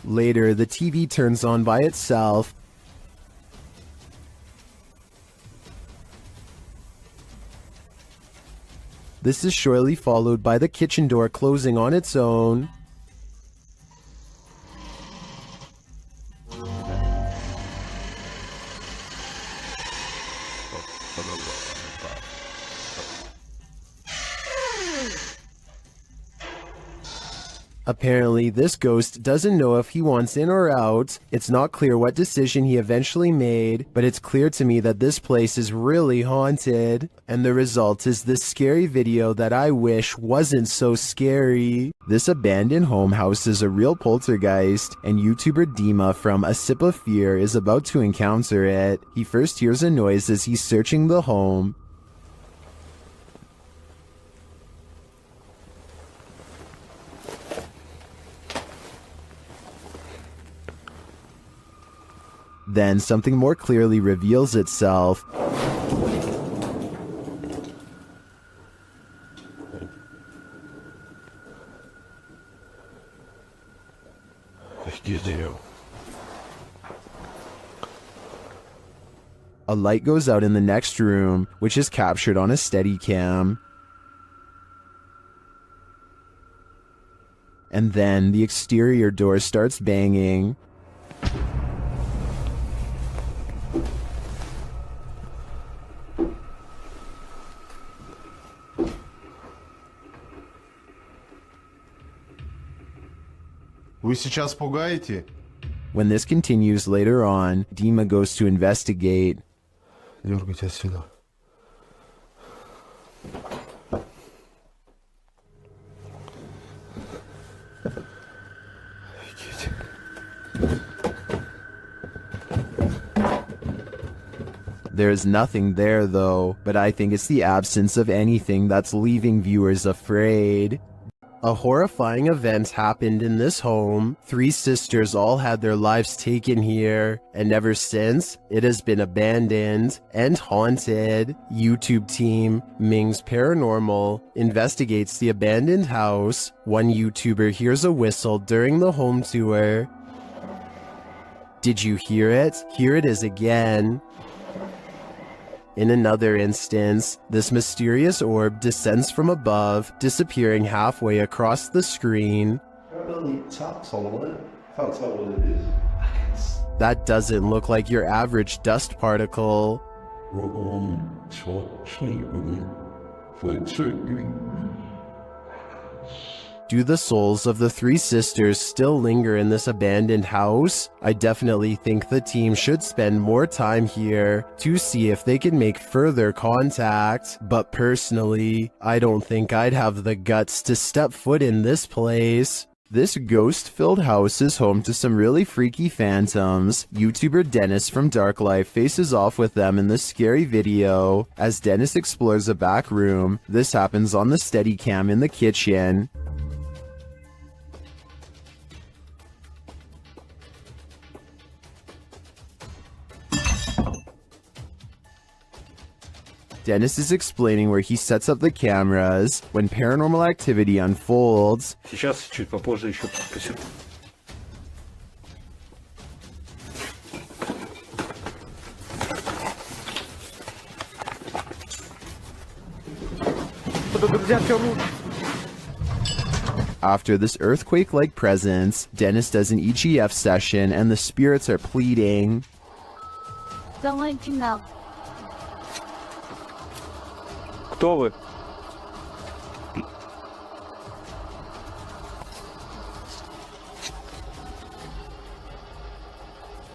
Later, the TV turns on by itself. This is shortly followed by the kitchen door closing on its own. Apparently, this ghost doesn't know if he wants in or out. It's not clear what decision he eventually made, but it's clear to me that this place is really haunted. And the result is this scary video that I wish wasn't so scary. This abandoned home houses a real poltergeist, and YouTuber Dima from A Sip of Fear is about to encounter it. He first hears a noise as he's searching the home. Then something more clearly reveals itself. A light goes out in the next room, which is captured on a Steadicam. And then the exterior door starts banging. Вы сейчас пугаете? When this continues later on, Dima goes to investigate. Дергайте отсюда. There's nothing there though, but I think it's the absence of anything that's leaving viewers afraid. A horrifying event happened in this home. 3 sisters all had their lives taken here, and ever since, it has been abandoned and haunted. YouTube team Ming's Paranormal investigates the abandoned house. One YouTuber hears a whistle during the home tour. Did you hear it? Here it is again. In another instance, this mysterious orb descends from above, disappearing halfway across the screen. That doesn't look like your average dust particle. Do the souls of the 3 sisters still linger in this abandoned house? I definitely think the team should spend more time here to see if they can make further contact. But personally, I don't think I'd have the guts to step foot in this place. This ghost-filled house is home to some really freaky phantoms. YouTuber Dennis from Dark Life faces off with them in this scary video. As Dennis explores a back room, this happens on the Steadicam in the kitchen. Dennis is explaining where he sets up the cameras when paranormal activity unfolds. Сейчас чуть попозже еще подпишу. After this earthquake-like presence, Dennis does an EGF session and the spirits are pleading. Давайте нам. Кто вы?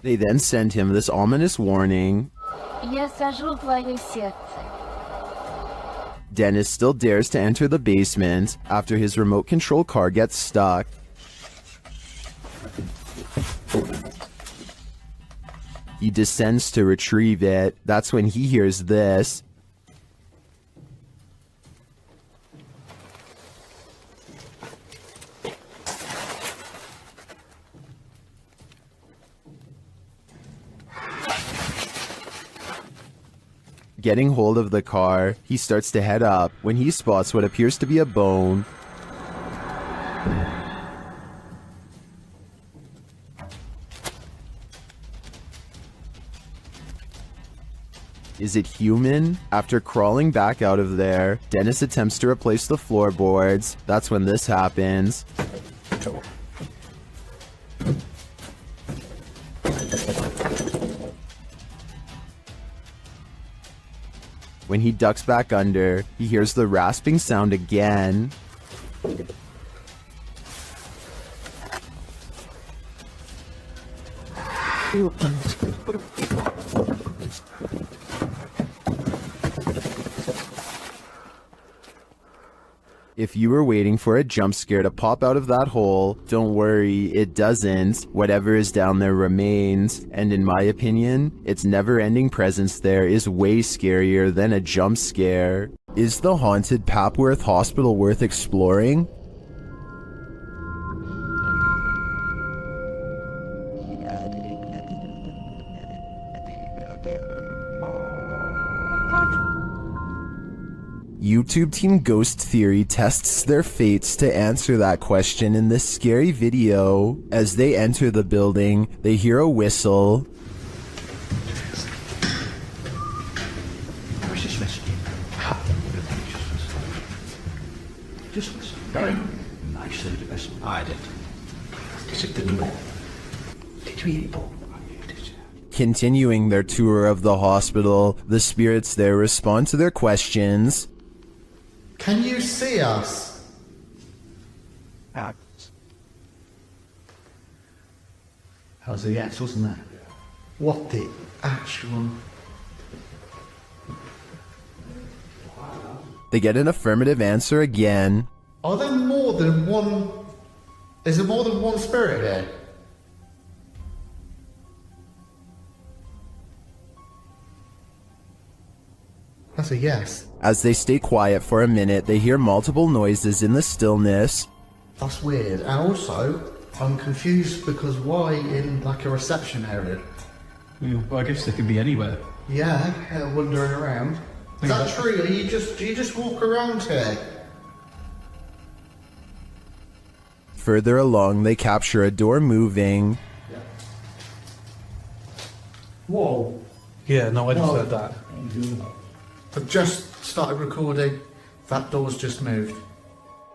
They then send him this ominous warning. Я сожру твое сердце. Dennis still dares to enter the basement after his remote control car gets stuck. He descends to retrieve it. That's when he hears this. Getting hold of the car, he starts to head up when he spots what appears to be a bone. Is it human? After crawling back out of there, Dennis attempts to replace the floorboards. That's when this happens. When he ducks back under, he hears the rasping sound again. If you were waiting for a jump scare to pop out of that hole, don't worry, it doesn't. Whatever is down there remains, and in my opinion, its never-ending presence there is way scarier than a jump scare. Is the haunted Papworth Hospital worth exploring? YouTube Team Ghost Theory tests their fates to answer that question in this scary video. As they enter the building, they hear a whistle. Just listen. I said it best. I did. Is it the door? Did you hear it? Continuing their tour of the hospital, the spirits there respond to their questions. Can you see us? How's the axles and that? What the actual... They get an affirmative answer again. Are there more than one Is there more than one spirit here? That's a yes. As they stay quiet for a minute, they hear multiple noises in the stillness. That's weird. And also, I'm confused because why in like a reception area? Well, I guess they could be anywhere. Yeah, wandering around. Is that true? Do you just walk around here? Further along, they capture a door moving. Whoa. Yeah, no, I just heard that. I've just started recording. That door's just moved.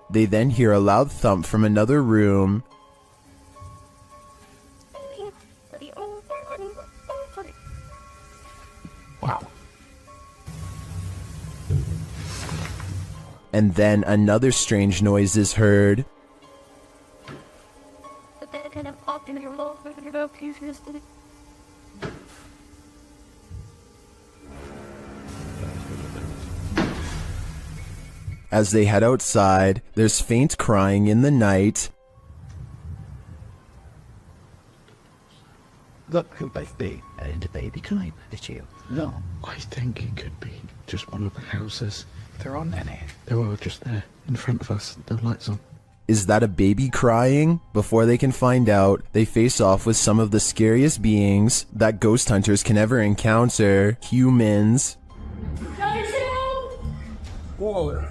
They then hear a loud thump from another room. Wow. And then another strange noise is heard. As they head outside, there's faint crying in the night. Look who both be and the baby climb at you. No, I think it could be just one of the houses. There aren't any. They're all just there, in front of us, the lights on. Is that a baby crying? Before they can find out, they face off with some of the scariest beings that ghost hunters can ever encounter, humans. Whoa.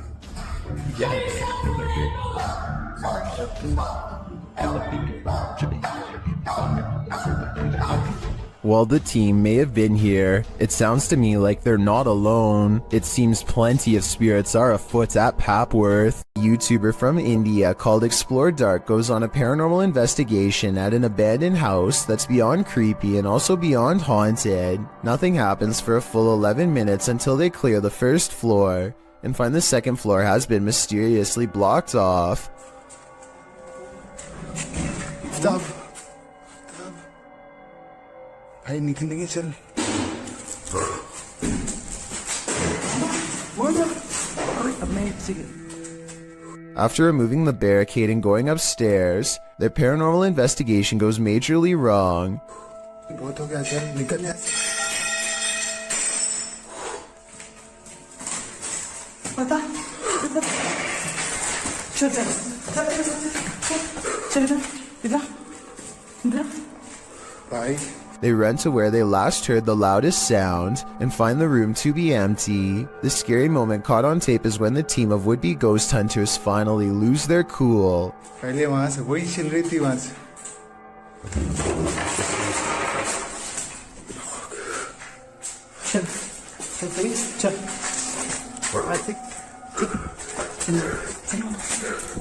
While the team may have been here, it sounds to me like they're not alone. It seems plenty of spirits are afoot at Papworth. A YouTuber from India called Explore Dark goes on a paranormal investigation at an abandoned house that's beyond creepy and also beyond haunted. Nothing happens for a full 11 minutes until they clear the first floor and find the second floor has been mysteriously blocked off. Stop. Ay, hindi sir. After removing the barricade and going upstairs, their paranormal investigation goes majorly wrong. They run to where they last heard the loudest sound and find the room to be empty. The scary moment caught on tape is when the team of would-be ghost hunters finally lose their cool.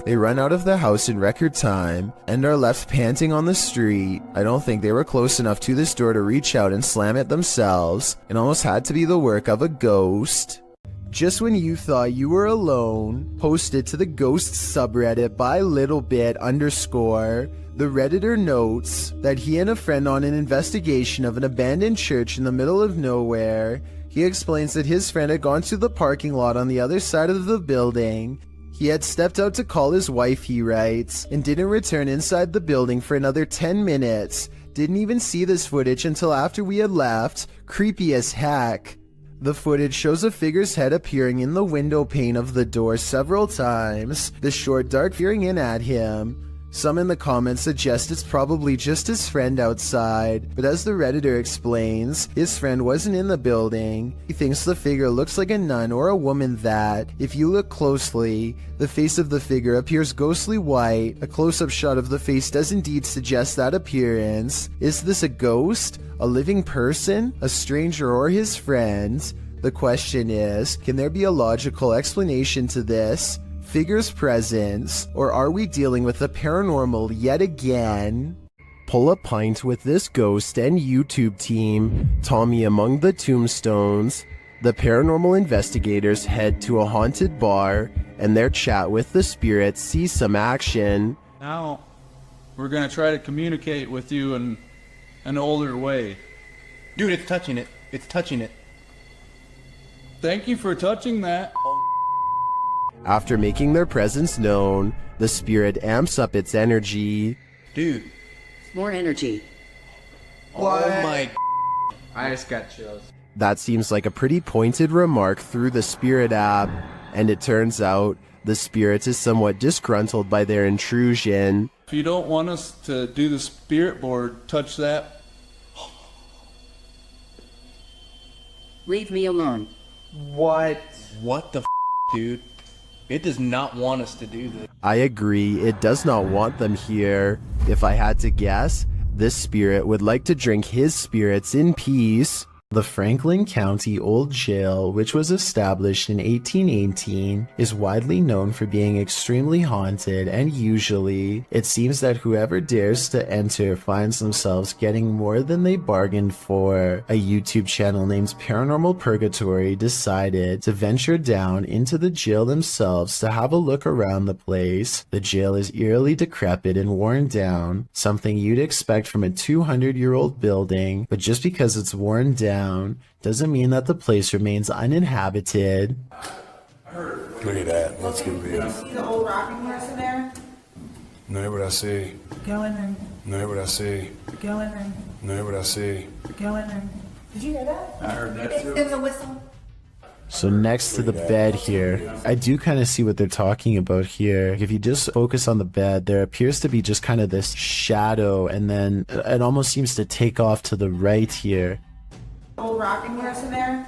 They run out of the house in record time and are left panting on the street. I don't think they were close enough to this door to reach out and slam it themselves. It almost had to be the work of a ghost. Just when you thought you were alone, posted to the ghost subreddit by littlebit_, the Redditor notes that he and a friend on an investigation of an abandoned church in the middle of nowhere. He explains that his friend had gone to the parking lot on the other side of the building. He had stepped out to call his wife, he writes, and didn't return inside the building for another 10 minutes. Didn't even see this footage until after we had left. Creepy as heck. The footage shows a figure's head appearing in the window pane of the door several times, the short dark peering in at him. Some in the comments suggest it's probably just his friend outside, but as the Redditor explains, his friend wasn't in the building. He thinks the figure looks like a nun or a woman that, if you look closely, the face of the figure appears ghostly white. A close-up shot of the face does indeed suggest that appearance. Is this a ghost? A living person? A stranger or his friend? The question is, can there be a logical explanation to this figure's presence, or are we dealing with the paranormal yet again? Pull a pint with this ghost and YouTube team, Tommy among the tombstones. The paranormal investigators head to a haunted bar, and their chat with the spirits sees some action. Now, we're gonna try to communicate with you in an older way. Dude, it's touching it. It's touching it. Thank you for touching that. After making their presence known, The spirit amps up its energy. Dude. More energy. What? Oh my. I just got chills. That seems like a pretty pointed remark through the spirit app, and it turns out the spirit is somewhat disgruntled by their intrusion. If you don't want us to do the spirit board, touch that. Leave me alone. What? What the dude? It does not want us to do this. I agree, it does not want them here. If I had to guess, this spirit would like to drink his spirits in peace. The Franklin County Old Jail, which was established in 1818, is widely known for being extremely haunted, and usually, it seems that whoever dares to enter finds themselves getting more than they bargained for. A YouTube channel named Paranormal Purgatory decided to venture down into the jail themselves to have a look around the place. The jail is eerily decrepit and worn down, something you'd expect from a 200-year-old building, but just because it's worn down doesn't mean that the place remains uninhabited. Look at that. That's gonna be it. See the old rocking horse in there? No, what I see. Go in there. No, what I see. Go in there. No, what I see. Go in there. Did you hear that? I heard that too. There was a whistle. So next to the bed here, I do kind of see what they're talking about here. If you just focus on the bed, there appears to be just kind of this shadow, and then it almost seems to take off to the right here. Old rocking horse in there?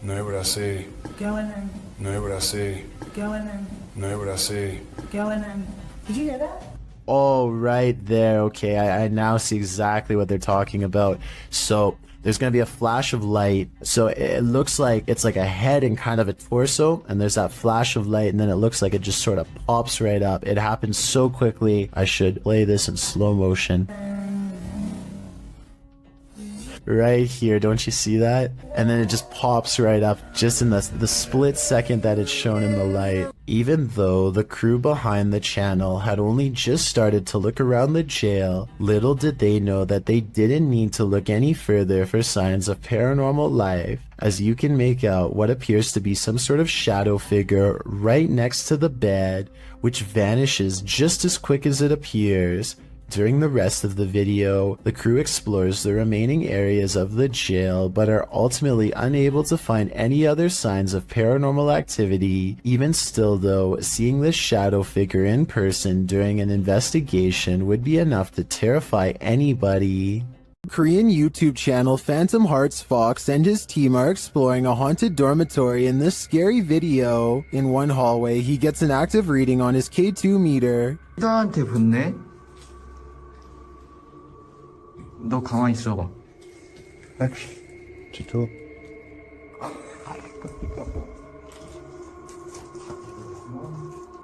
No, what I see. Go in there. No, what I see. Go in there. No, what I see. Go in there. Did you hear that? Oh, right there. Okay, I now see exactly what they're talking about. So there's going to be a flash of light. So it looks like it's like a head and kind of a torso, and there's that flash of light, and then it looks like it just sort of pops right up. It happens so quickly. I should play this in slow motion. Right here, don't you see that? And then it just pops right up just in the split second that it's shown in the light. Even though the crew behind the channel had only just started to look around the jail, little did they know that they didn't need to look any further for signs of paranormal life, as you can make out what appears to be some sort of shadow figure right next to the bed, which vanishes just as quick as it appears. During the rest of the video, the crew explores the remaining areas of the jail, but are ultimately unable to find any other signs of paranormal activity. Even still though, seeing this shadow figure in person during an investigation would be enough to terrify anybody. Korean YouTube channel Phantom Hearts Fox and his team are exploring a haunted dormitory in this scary video. In one hallway, he gets an active reading on his K2 meter. 나한테 붙네? 너 가만히 있어봐. 지토.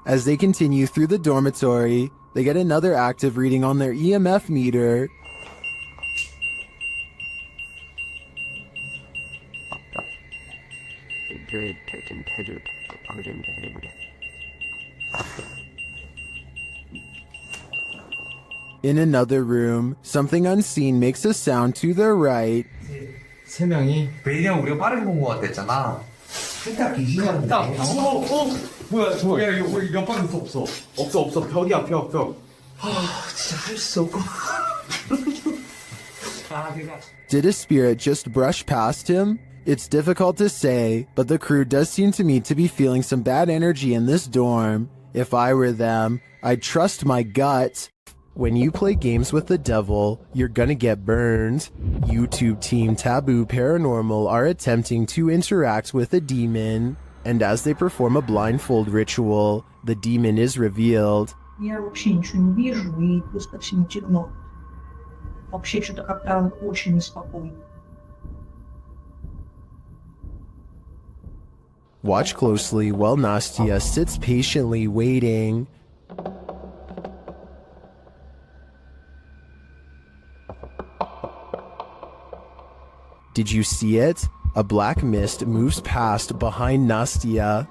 As they continue through the dormitory, they get another active reading on their EMF meter. In another room, something unseen makes a sound to their right. 세 명이 왜냐 우리가 빠르게 본 것 같았잖아. 딱 기시간다. 뭐야 여기 옆방도 없어. 없어 벽이야 벽. 진짜 할 수 없고. Did a spirit just brush past him? It's difficult to say, but the crew does seem to me to be feeling some bad energy in this dorm. If I were them, I'd trust my gut. When you play games with the devil, you're gonna get burned. YouTube team Taboo Paranormal are attempting to interact with a demon, and as they perform a blindfold ritual, the demon is revealed. Я вообще ничего не вижу и просто всем темно. Вообще что-то как-то очень неспокойно. Watch closely while Nastia sits patiently waiting. Did you see it? A black mist moves past behind Nastia.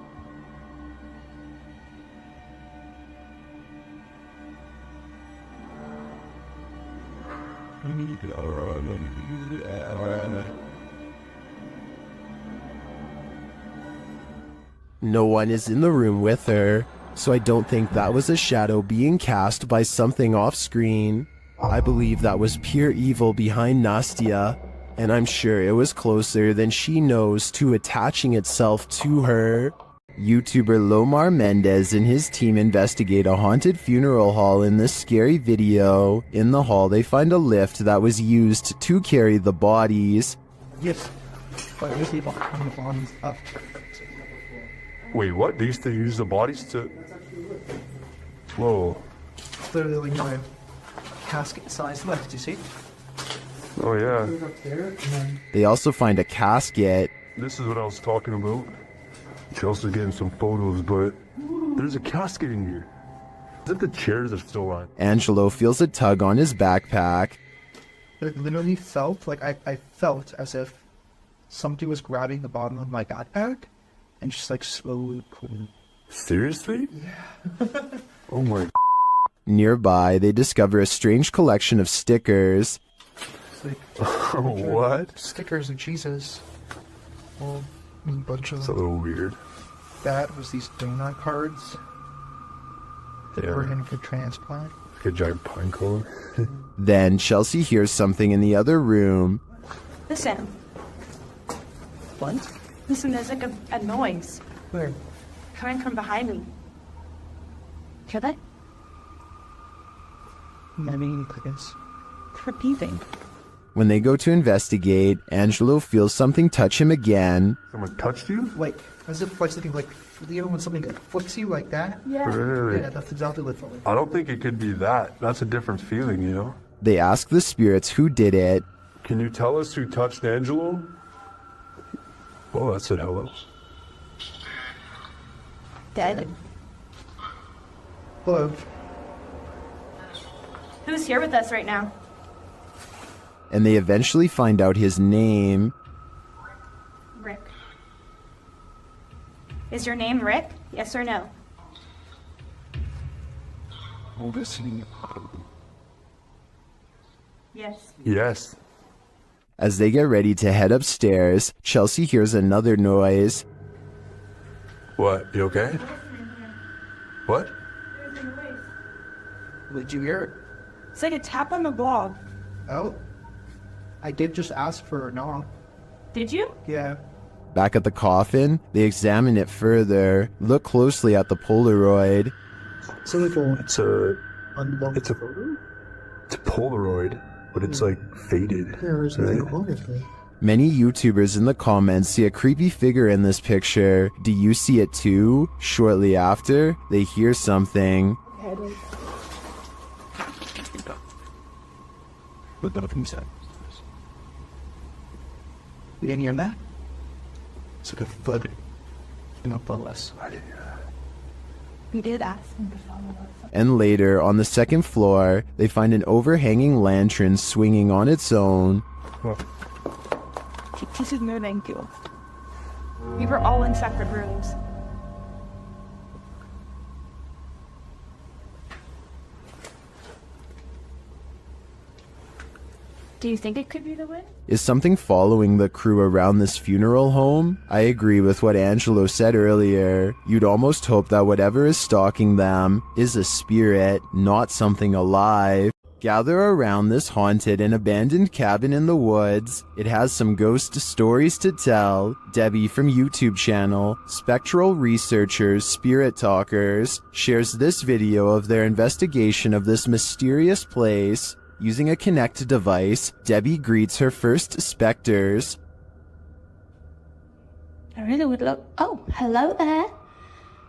No one is in the room with her. So I don't think that was a shadow being cast by something off screen. I believe that was pure evil behind Nastya, and I'm sure it was closer than she knows to attaching itself to her. YouTuber Lomar Mendez and his team investigate a haunted funeral hall in this scary video. In the hall, they find a lift that was used to carry the bodies. Yes. But we see the bodies up. Wait, what? They used to use the bodies to... Whoa. Clearly, like, a casket-sized lift, you see? Oh, yeah. Up there, and then... They also find a casket. This is what I was talking about. Chelsea's getting some photos, but there's a casket in here. Is it the chairs are still on? Angelo feels a tug on his backpack. It literally felt like I felt as if somebody was grabbing the bottom of my backpack and just like slowly pulling. Seriously? Yeah. Oh my. Nearby, they discover a strange collection of stickers. It's like, what? Stickers of Jesus. Well, a bunch of It's a little weird. that was these donut cards that Yeah. were in for transplant. Like a giant pine cone. Then Chelsea hears something in the other room. Listen. What? Listen, there's like a noise Where? coming from behind me. Hear that? I mean, I guess. Repeating. When they go to investigate, Angelo feels something touch him again. Someone touched you? Like, as if like something like, you know when something flicks you like that? Yeah. Really? Yeah, that's exactly what it felt like. I don't think it could be that. That's a different feeling, you know? They ask the spirits who did it. Can you tell us who touched Angelo? Oh, that said hello. Dead. Hello. Who's here with us right now? And they eventually find out his name. Rick. Is your name Rick? Yes or no? Listening. Yes. Yes. As they get ready to head upstairs, Chelsea hears another noise. What? You okay? What? Did you hear it? It's like a tap on the blog. Oh. I did just ask for a knock. Did you? Yeah. Back at the coffin, they examine it further, look closely at the Polaroid. So it's a It's a Polaroid, but it's like faded. There's right? Many YouTubers in the comments see a creepy figure in this picture. Do you see it too? Shortly after, they hear something. But nothing said. You didn't hear that? It's like a thud. Not the less. We did ask him to follow us. And later, on the second floor, they find an overhanging lantern swinging on its own. This is no thank you. We were all in separate rooms. Do you think it could be the wind? Is something following the crew around this funeral home? I agree with what Angelo said earlier. You'd almost hope that whatever is stalking them is a spirit, not something alive. Gather around this haunted and abandoned cabin in the woods. It has some ghost stories to tell. Debbie from YouTube channel, Spectral Researchers, Spirit Talkers, shares this video of their investigation of this mysterious place. Using a Kinect device, Debbie greets her first specters. I really would love... Oh, hello there.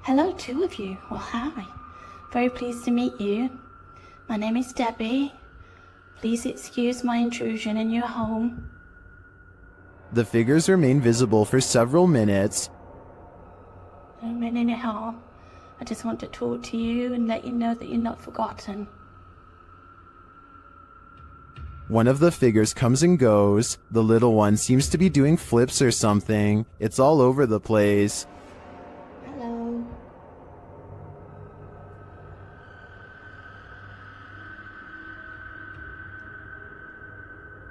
Hello, two of you. Well, hi. Very pleased to meet you. My name is Debbie. Please excuse my intrusion in your home. The figures remain visible for several minutes. I don't mean any harm. I just want to talk to you and let you know that you're not forgotten. One of the figures comes and goes. The little one seems to be doing flips or something. It's all over the place. Hello.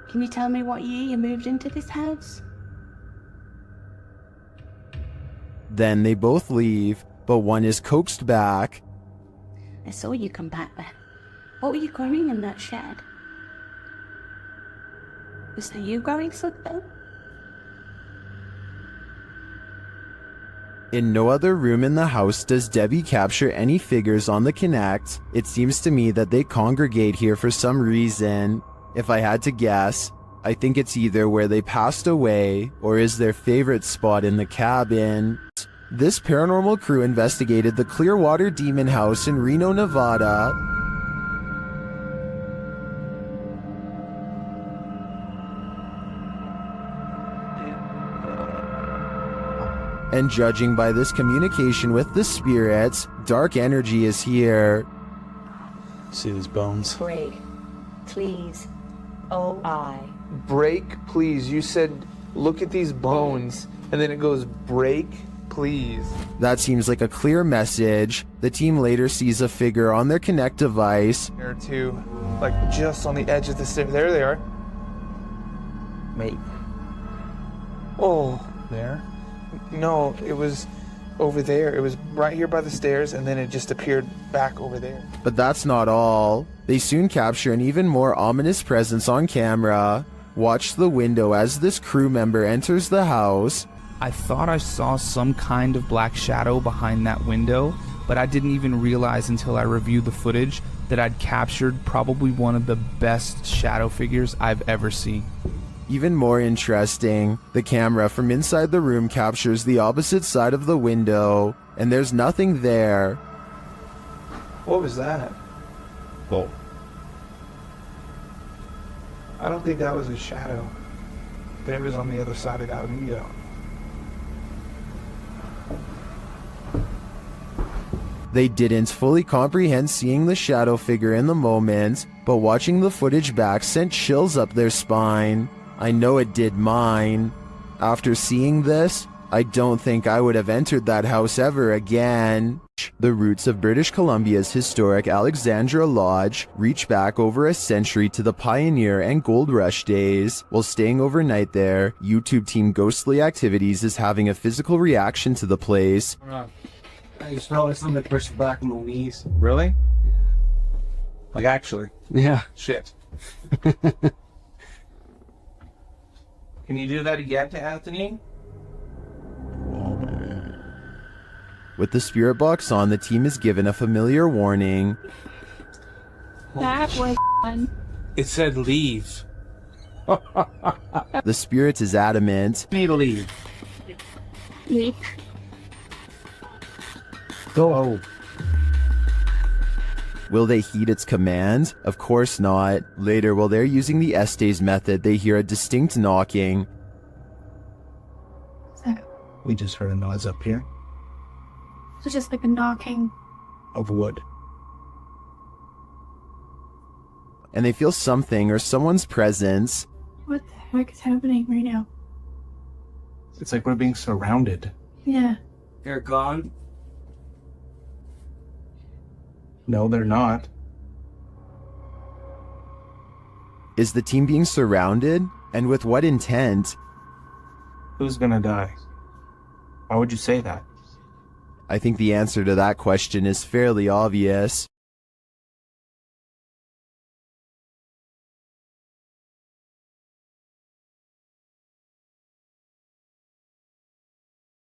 Can you tell me what year you moved into this house? Then they both leave. but one is coaxed back. I saw you come back there. What were you growing in that shed? Was that you growing something? In no other room in the house does Debbie capture any figures on the Connect. It seems to me that they congregate here for some reason. If I had to guess, I think it's either where they passed away or is their favorite spot in the cabin. This paranormal crew investigated the Clearwater Demon House in Reno, Nevada. And judging by this communication with the spirits, dark energy is here. See these bones? Break, please. Oh, I. Break, please. You said, look at these bones, and then it goes, break, please. That seems like a clear message. The team later sees a figure on their Connect device. Or two, like just on the edge of the stairs. There they are. Wait. Oh. There? No, it was over there. It was right here by the stairs, and then it just appeared back over there. But that's not all. They soon capture an even more ominous presence on camera. Watch the window as this crew member enters the house. I thought I saw some kind of black shadow behind that window, but I didn't even realize until I reviewed the footage that I'd captured probably one of the best shadow figures I've ever seen. Even more interesting, the camera from inside the room captures the opposite side of the window, and there's nothing there. What was that? Oh. I don't think that was a shadow. But it was on the other side of that window. They didn't fully comprehend seeing the shadow figure in the moment, but watching the footage back sent chills up their spine. I know it did mine. After seeing this, I don't think I would have entered that house ever again. The roots of British Columbia's historic Alexandra Lodge reach back over a century to the pioneer and gold rush days. While staying overnight there, YouTube team Ghostly Activities is having a physical reaction to the place. I just felt like something pushed back on my knees. Really? Like actually? Yeah. Shit. Can you do that again to Anthony? With the spirit box on, the team is given a familiar warning. That was fun. It said leave. The spirit is adamant. Need to leave. Leave. Go. Will they heed its command? Of course not. Later, while they're using the Estes method, they hear a distinct knocking. We just heard a noise up here So just like a knocking. of wood. And they feel something or someone's presence. What the heck is happening right now? It's like we're being surrounded. Yeah. They're gone. No, they're not. Is the team being surrounded? And with what intent? Who's gonna die? Why would you say that? I think the answer to that question is fairly obvious.